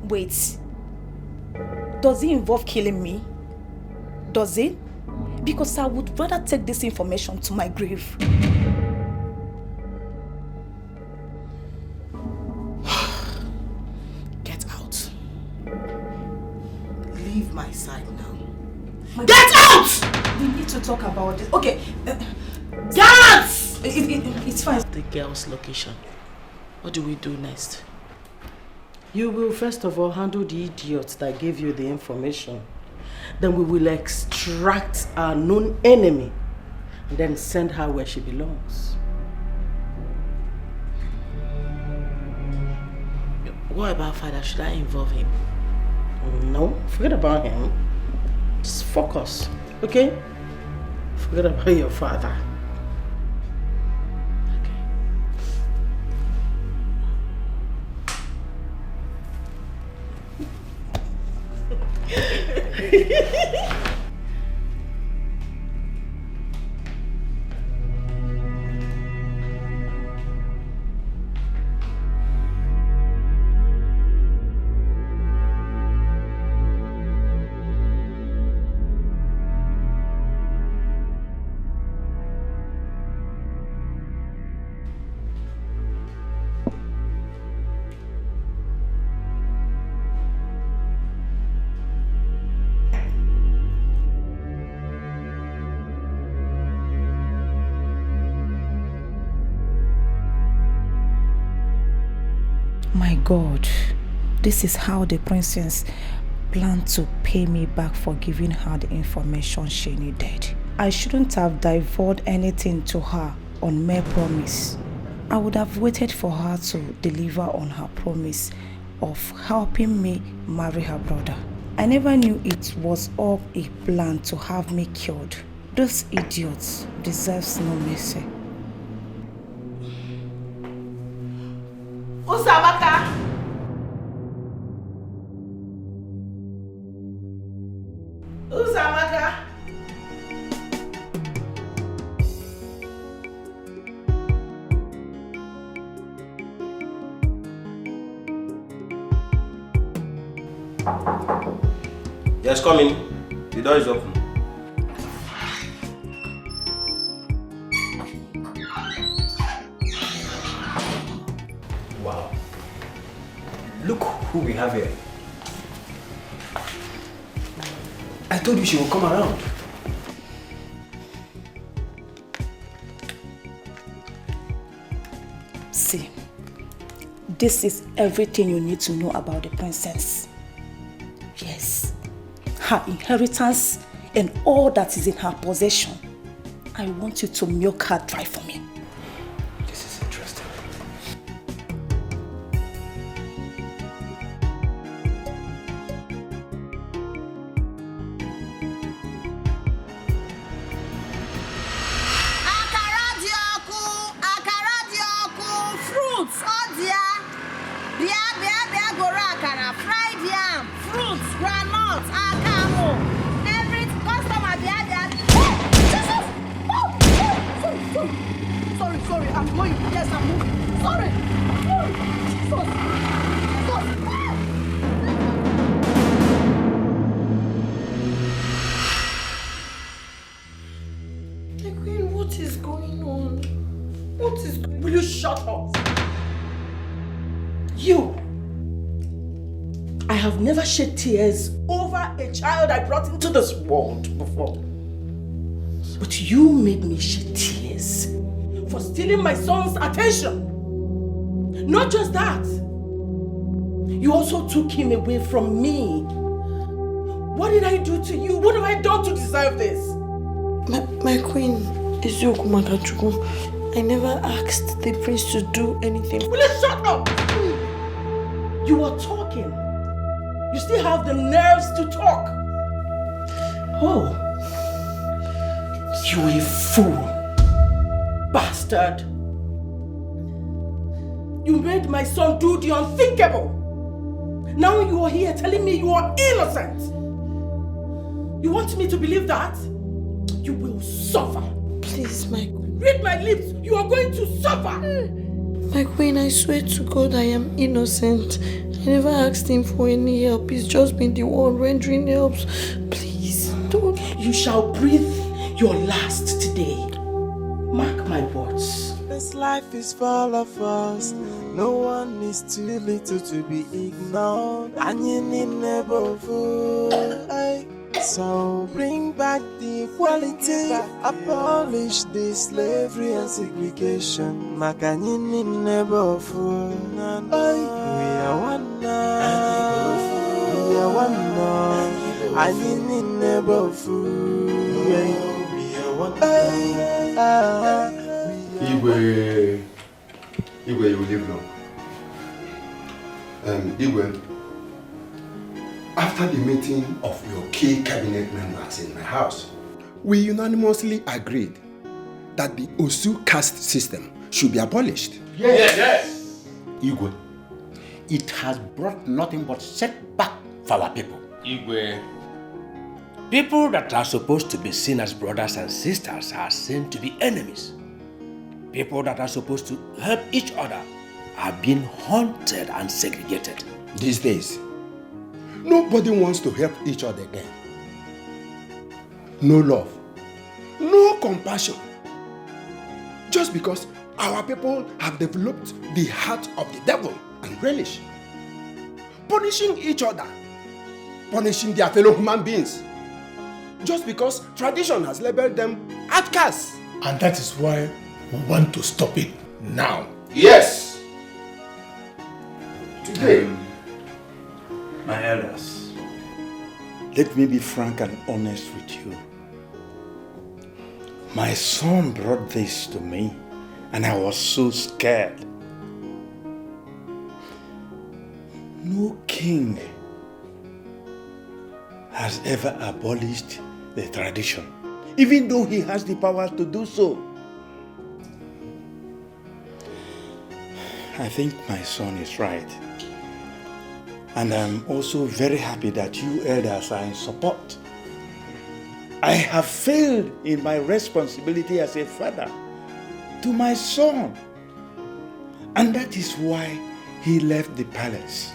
Wait. Does it involve killing me? Does it? Because I would rather take this information to my grave. Get out. Leave my side now. Get out! We need to talk about this. Okay. Guards! It's fine. The girl's location. What do we do next? You will first of all handle the idiot that gave you the information. Then we will extract our known enemy and then send her where she belongs. What about father? Should I involve him? No, forget about him. Just focus, okay? Forget about your father. My God, this is how the princess planned to pay me back for giving her the information she needed. I shouldn't have divulged anything to her on mere promise. I would have waited for her to deliver on her promise of helping me marry her brother. I never knew it was all a plan to have me killed. Those idiots deserve no mercy. Uzamaka! Uzamaka! Yes, come in. The door is open. Wow. Look who we have here. I told you she will come around. See, this is everything you need to know about the princess. Yes, her inheritance and all that is in her possession. I want you to milk her dry for me. This is interesting. Fruits, oh dear. Bia, goro akara, fried yam, fruits, granuts, akamo. Every customer, bia. Jesus! Oh, sorry, I'm going. Yes, I'm moving. Sorry. Jesus. Queen, what is going on? What is going on? Will you shut up? You! I have never shed tears over a child I brought into this world before. But you made me shed tears for stealing my son's attention. Not just that. You also took him away from me. What did I do to you? What have I done to deserve this? My queen, Eziokwu Makachukwu, I never asked the prince to do anything. Will you shut up? You were talking. You still have the nerves to talk. Oh. You a fool. Bastard. You made my son do the unthinkable. Now you are here telling me you are innocent. You want me to believe that? You will suffer. Please, my queen. Read my lips. You are going to suffer. My queen, I swear to God I am innocent. I never asked him for any help. He's just been the one rendering helps. Please, don't. You shall breathe your last today. Mark my words. This life is full of us. No one is too little to be ignored. And you need never fool. So bring back the equality. Abolish the slavery and segregation. Makanyini never fool. We are one now. We are one now. Anyini never fool. We are one now. Igwe, you will live long. Igwe, after the meeting of your key cabinet members in my house, we unanimously agreed that the Osu caste system should be abolished. Yes. Igwe, it has brought nothing but setback for our people. Igwe, people that are supposed to be seen as brothers and sisters are seen to be enemies. People that are supposed to help each other are being hunted and segregated. These days, nobody wants to help each other again. No love, no compassion. Just because our people have developed the heart of the devil and relish. Punishing each other, punishing their fellow human beings. Just because tradition has labeled them outcasts. And that is why we want to stop it now. Yes! Today, my elders, let me be frank and honest with you. My son brought this to me and I was so scared. No king has ever abolished the tradition, even though he has the power to do so. I think my son is right. And I'm also very happy that you elders are in support. I have failed in my responsibility as a father to my son. And that is why he left the palace.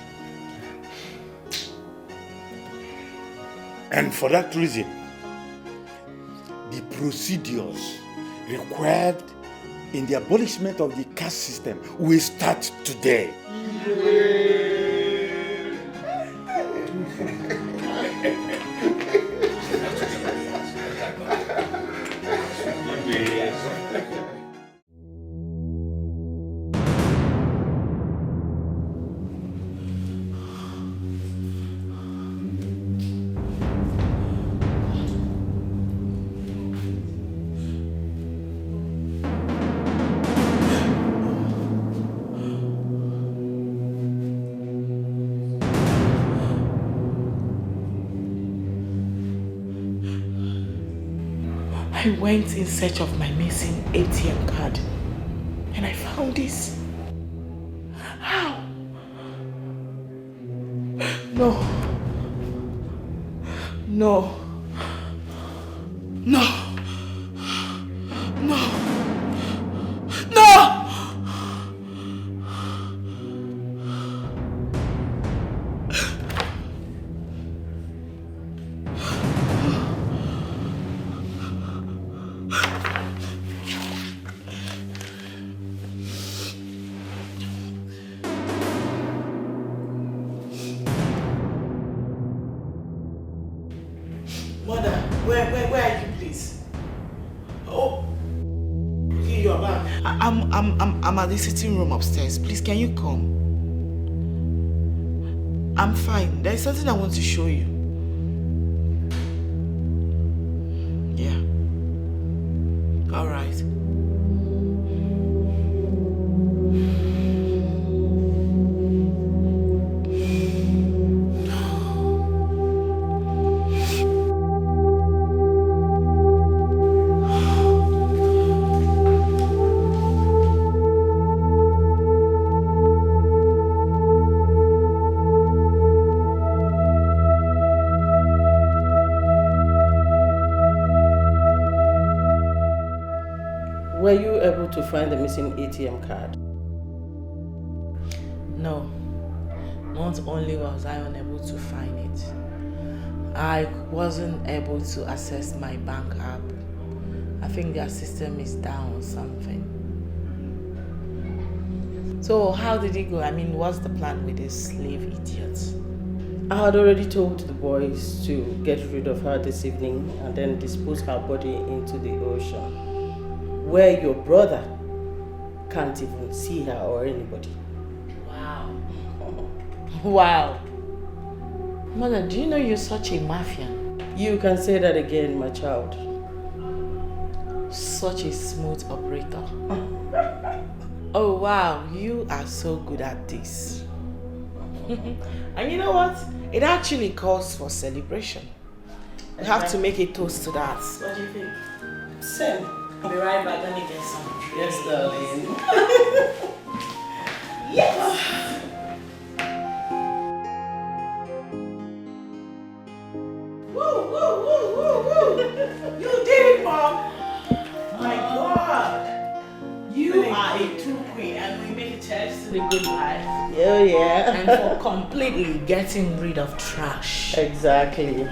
And for that reason, the procedures required in the abolishment of the caste system will start today. I went in search of my missing ATM card and I found this. How? No. No. No. No. No! Mother, where are you, please? Oh, okay, you are back. I'm at the sitting room upstairs. Please, can you come? I'm fine. There's something I want to show you. Yeah. All right. Were you able to find the missing ATM card? No. Not only was I unable to find it, I wasn't able to access my bank app. I think their system is down or something. So how did it go? I mean, what's the plan with this slave idiot? I had already told the boys to get rid of her this evening and then dispose her body into the ocean, where your brother can't even see her or anybody. Wow. Wow. Mother, do you know you're such a mafia? You can say that again, my child. Such a smooth operator. Oh wow, you are so good at this. And you know what? It actually calls for celebration. We have to make a toast to that. What do you think? Same. I'll be right back. Let me get some drinks. Yes, darling. Yes! Woo, woo, woo, woo, woo! You did it, Mom! My God! You are a true queen, and we make a church to the good life. Oh, yeah. And for completely getting rid of trash. Exactly.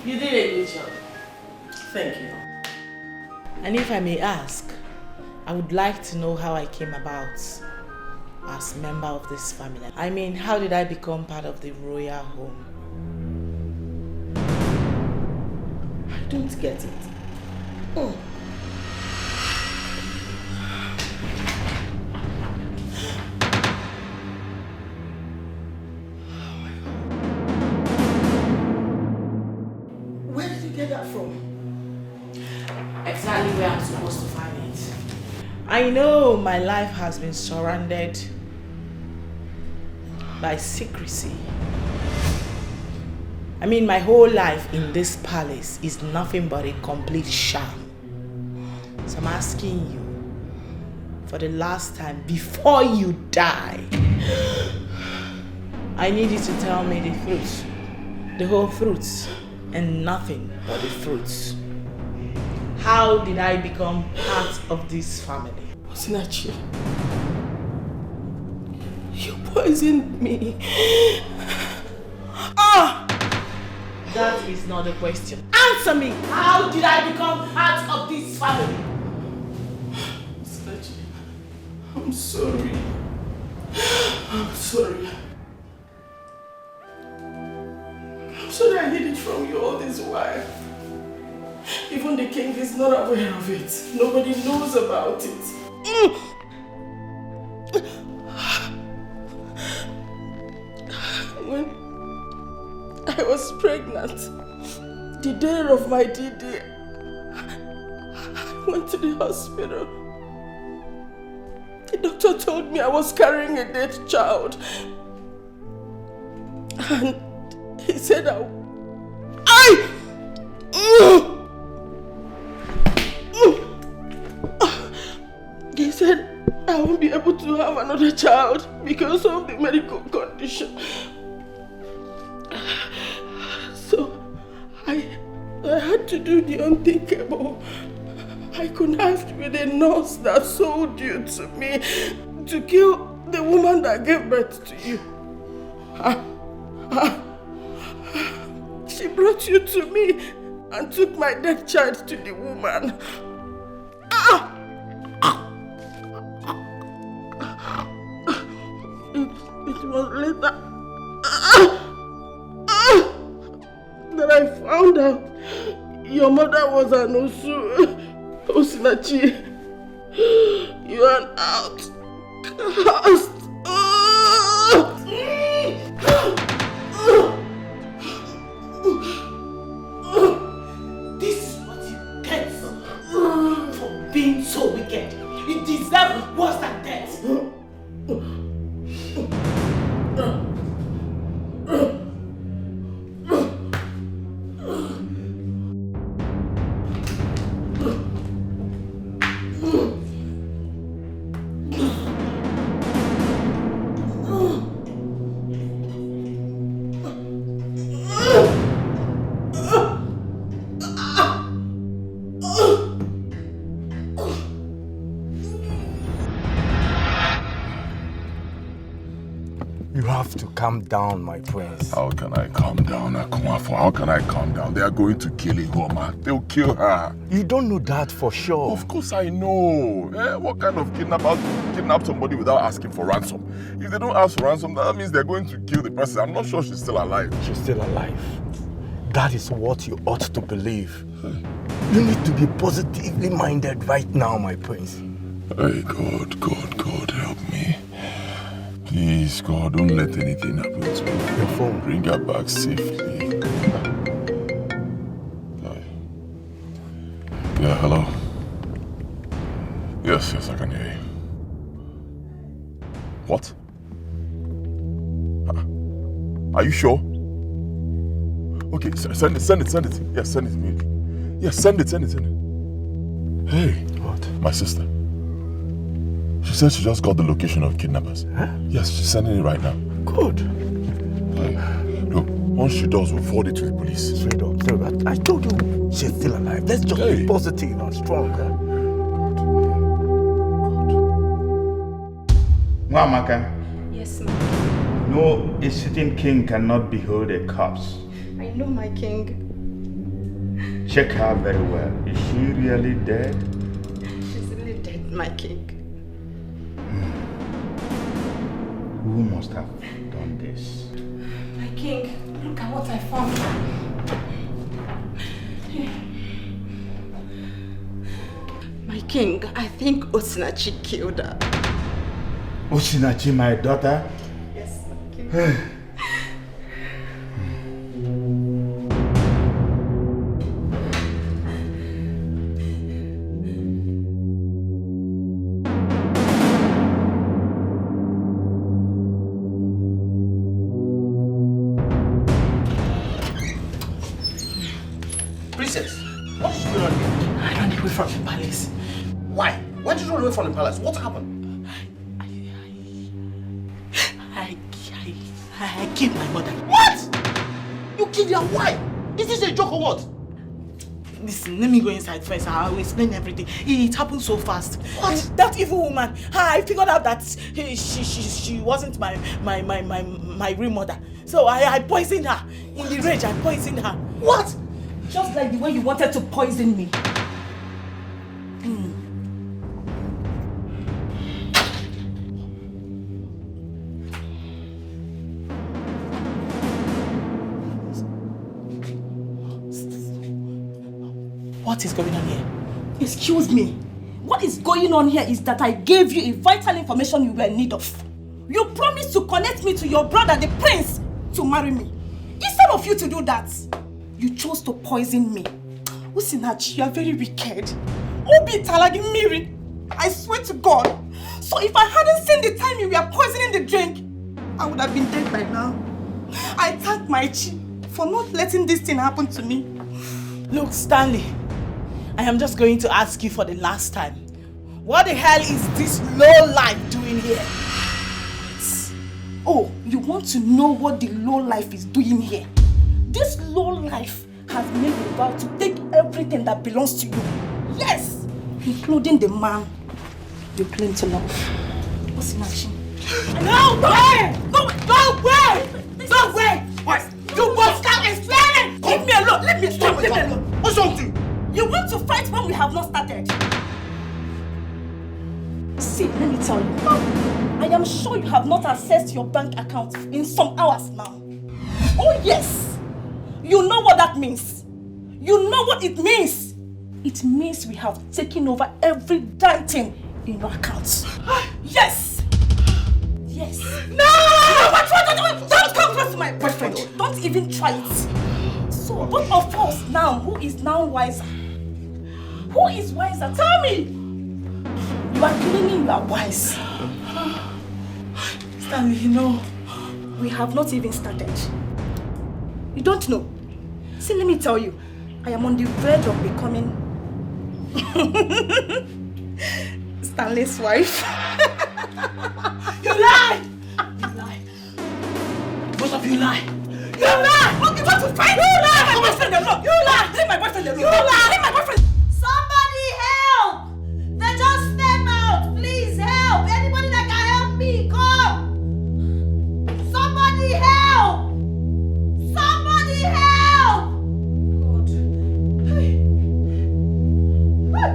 You did a good job. Thank you. And if I may ask, I would like to know how I came about as member of this family. I mean, how did I become part of the royal home? I don't get it. Oh. Where did you get that from? Exactly where I'm supposed to find it. I know my life has been surrounded by secrecy. I mean, my whole life in this palace is nothing but a complete sham. So I'm asking you, for the last time, before you die, I need you to tell me the truth, the whole truth, and nothing but the truth. How did I become part of this family? Osinachi, you poisoned me. That is not the question. Answer me! How did I become part of this family? Osinachi, I'm sorry. I'm sorry. I'm sorry I hid it from you all this while. Even the king is not aware of it. Nobody knows about it. When I was pregnant, the day of my D-Day, I went to the hospital. The doctor told me I was carrying a dead child. And he said he said I won't be able to have another child because of the medical condition. So I had to do the unthinkable. I connived with a nurse that sold you to me to kill the woman that gave birth to you. She brought you to me and took my dead child to the woman. It was later that I found out your mother was an Osu. Osinachi, you are an outcast. This is what you get for being so wicked. You deserve worse than death. Calm down, my prince. How can I calm down, Akumafo? How can I calm down? They are going to kill Ihoma. They'll kill her. You don't know that for sure. Of course I know. What kind of kidnapper kidnap somebody without asking for ransom? If they don't ask for ransom, that means they're going to kill the person. I'm not sure she's still alive. She's still alive. That is what you ought to believe. You need to be positively minded right now, my prince. Hey, God, help me. Please, God, don't let anything happen to me. Your phone. Bring her back safely. Yeah, hello? Yes, I can hear you. What? Are you sure? Okay, send it. Yes, send it immediately. Yes, send it. Hey. What? My sister. She said she just got the location of kidnappers. Huh? Yes, she's sending it right now. Good. Look, once she does, we'll forward it to the police. Straight up. I told you she's still alive. Let's just be positive and strong. Mwamaka. Yes, ma'am. No, a sitting king cannot behold a corpse. I know, my king. Check her very well. Is she really dead? She's really dead, my king. Who must have done this? My king, look at what I found. My king, I think Osinachi killed her. Osinachi, my daughter? Yes, my king. From the palace. Why? Why did you run away from the palace? What happened? I killed my mother. What? You killed her? Why? Is this a joke or what? Listen, let me go inside first. I'll explain everything. It happened so fast. What? That evil woman. I figured out that she wasn't my real mother. So I poisoned her. In the rage, I poisoned her. What? Just like the way you wanted to poison me. What is going on here? Excuse me. What is going on here is that I gave you a vital information you were in need of. You promised to connect me to your brother, the prince, to marry me. Instead of you to do that, you chose to poison me. Usinachi, you are very wicked. Obi talagi miri. I swear to God. So if I hadn't seen the time you were poisoning the drink, I would have been dead by now. I thank my chi for not letting this thing happen to me. Look, Stanley, I am just going to ask you for the last time. What the hell is this low-life doing here? Oh, you want to know what the low-life is doing here? This low-life has made a vow to take everything that belongs to you. Yes! Including the man you claim to love. What's matching? No way! No way! No way! What? You must stop explaining! Leave me alone! Let me stop! Leave me alone! What's wrong with you? You want to fight when we have not started? See, let me tell you. I am sure you have not accessed your bank account in some hours now. Oh yes! You know what that means. You know what it means. It means we have taken over every damn thing in your accounts. Yes! Yes. No! Don't come close to my boyfriend. Don't even try it. So both of us now, who is now wiser? Who is wiser? Tell me! You are claiming you are wise. Stanley, you know, we have not even started. You don't know. See, let me tell you. I am on the verge of becoming Stanley's wife. You lie! You lie. Both of you lie. You lie! What you want to fight? You lie! Leave my boyfriend alone! You lie! Leave my boyfriend alone! You lie! Leave my boyfriend! Somebody help! They just step out! Please help! Anybody that can help me, come! Somebody help! Somebody help! God. Hey. Hey.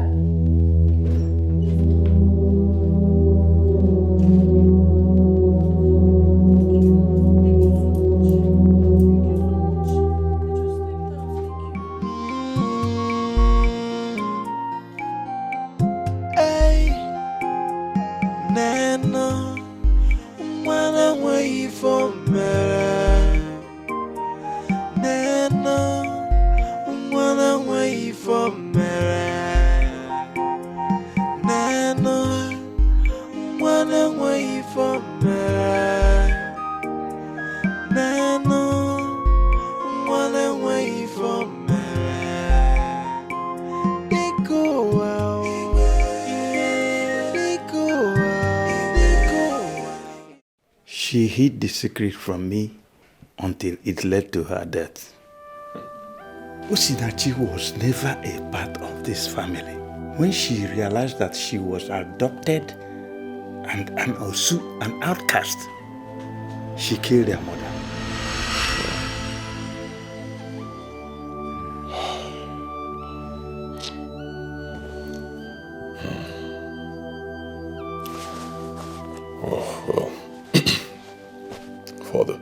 She hid the secret from me until it led to her death. Usinachi was never a part of this family. When she realized that she was adopted and an Osu, an outcast, she killed her mother. Father,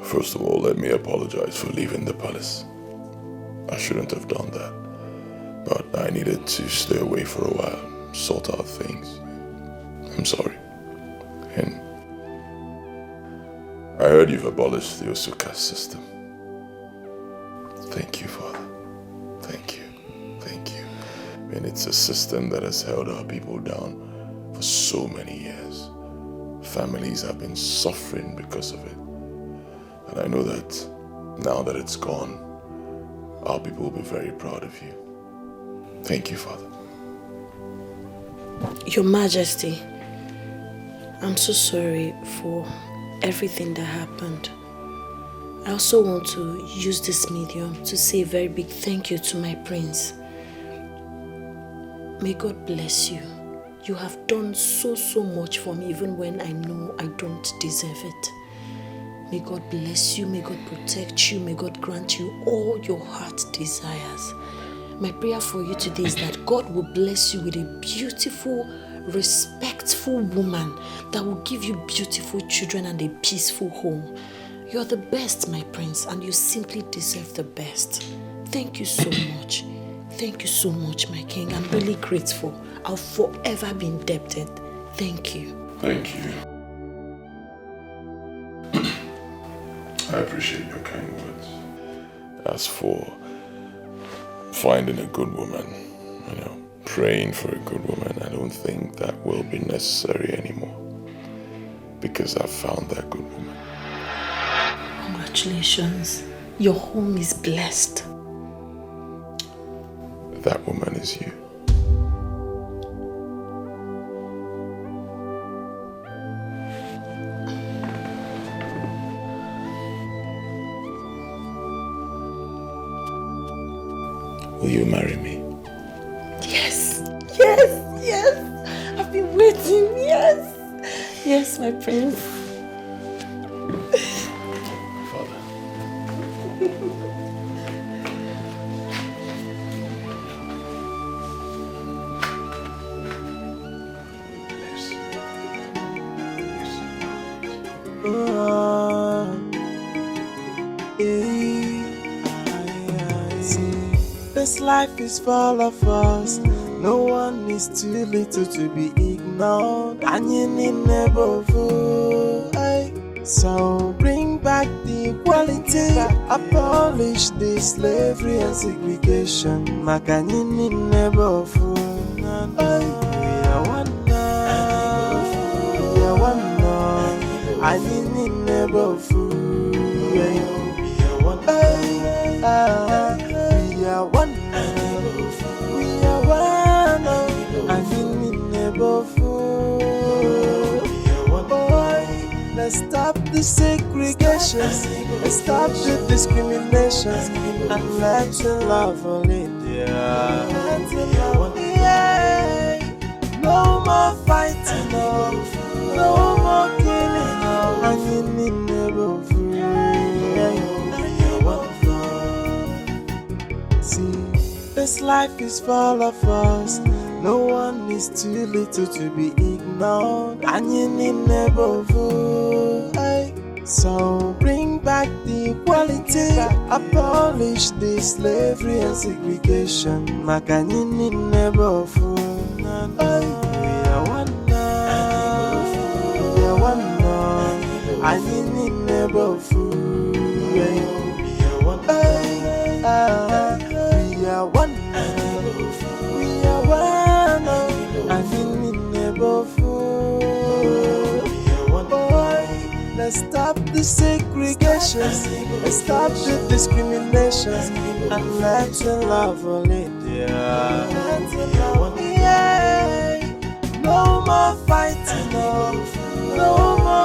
first of all, let me apologize for leaving the palace. I shouldn't have done that, but I needed to stay away for a while, sort out things. I'm sorry. And I heard you've abolished the Osuka system. Thank you, Father. Thank you. Thank you. And it's a system that has held our people down for so many years. Families have been suffering because of it. And I know that now that it's gone, our people will be very proud of you. Thank you, Father. Your Majesty, I'm so sorry for everything that happened. I also want to use this medium to say a very big thank you to my prince. May God bless you. You have done so much for me, even when I know I don't deserve it. May God bless you, may God protect you, may God grant you all your heart desires. My prayer for you today is that God will bless you with a beautiful, respectful woman that will give you beautiful children and a peaceful home. You're the best, my prince, and you simply deserve the best. Thank you so much. Thank you so much, my king. I'm really grateful. I'll forever be indebted. Thank you. Thank you. I appreciate your kind words. As for finding a good woman, praying for a good woman, I don't think that will be necessary anymore. Because I've found that good woman. Congratulations. Your home is blessed. That woman is you. Will you marry me? Yes, yes, yes. I've been waiting, yes. Yes, my prince. This life is full of us. No one is too little to be ignored. And you need never fool. So bring back the equality. Abolish the slavery and segregation. Makanini never fool. We are one now. We are one now. And you need never fool. We are one. We are one. We are one. And you need never fool. Boy, let's stop the segregation. Let's stop the discrimination. And let's love all India. Yeah. No more fighting, no more killing. And you need never fool. See, this life is full of us. No one is too little to be ignored. And you need never fool. So bring back the equality. Abolish the slavery and segregation. Makanini never fool. We are one now. We are one now. And you need never fool. We are one. We are one. We are one. And you need never fool. Boy, let's stop the segregation. Let's stop the discrimination. And let's love all India. Yeah. No more fighting, no more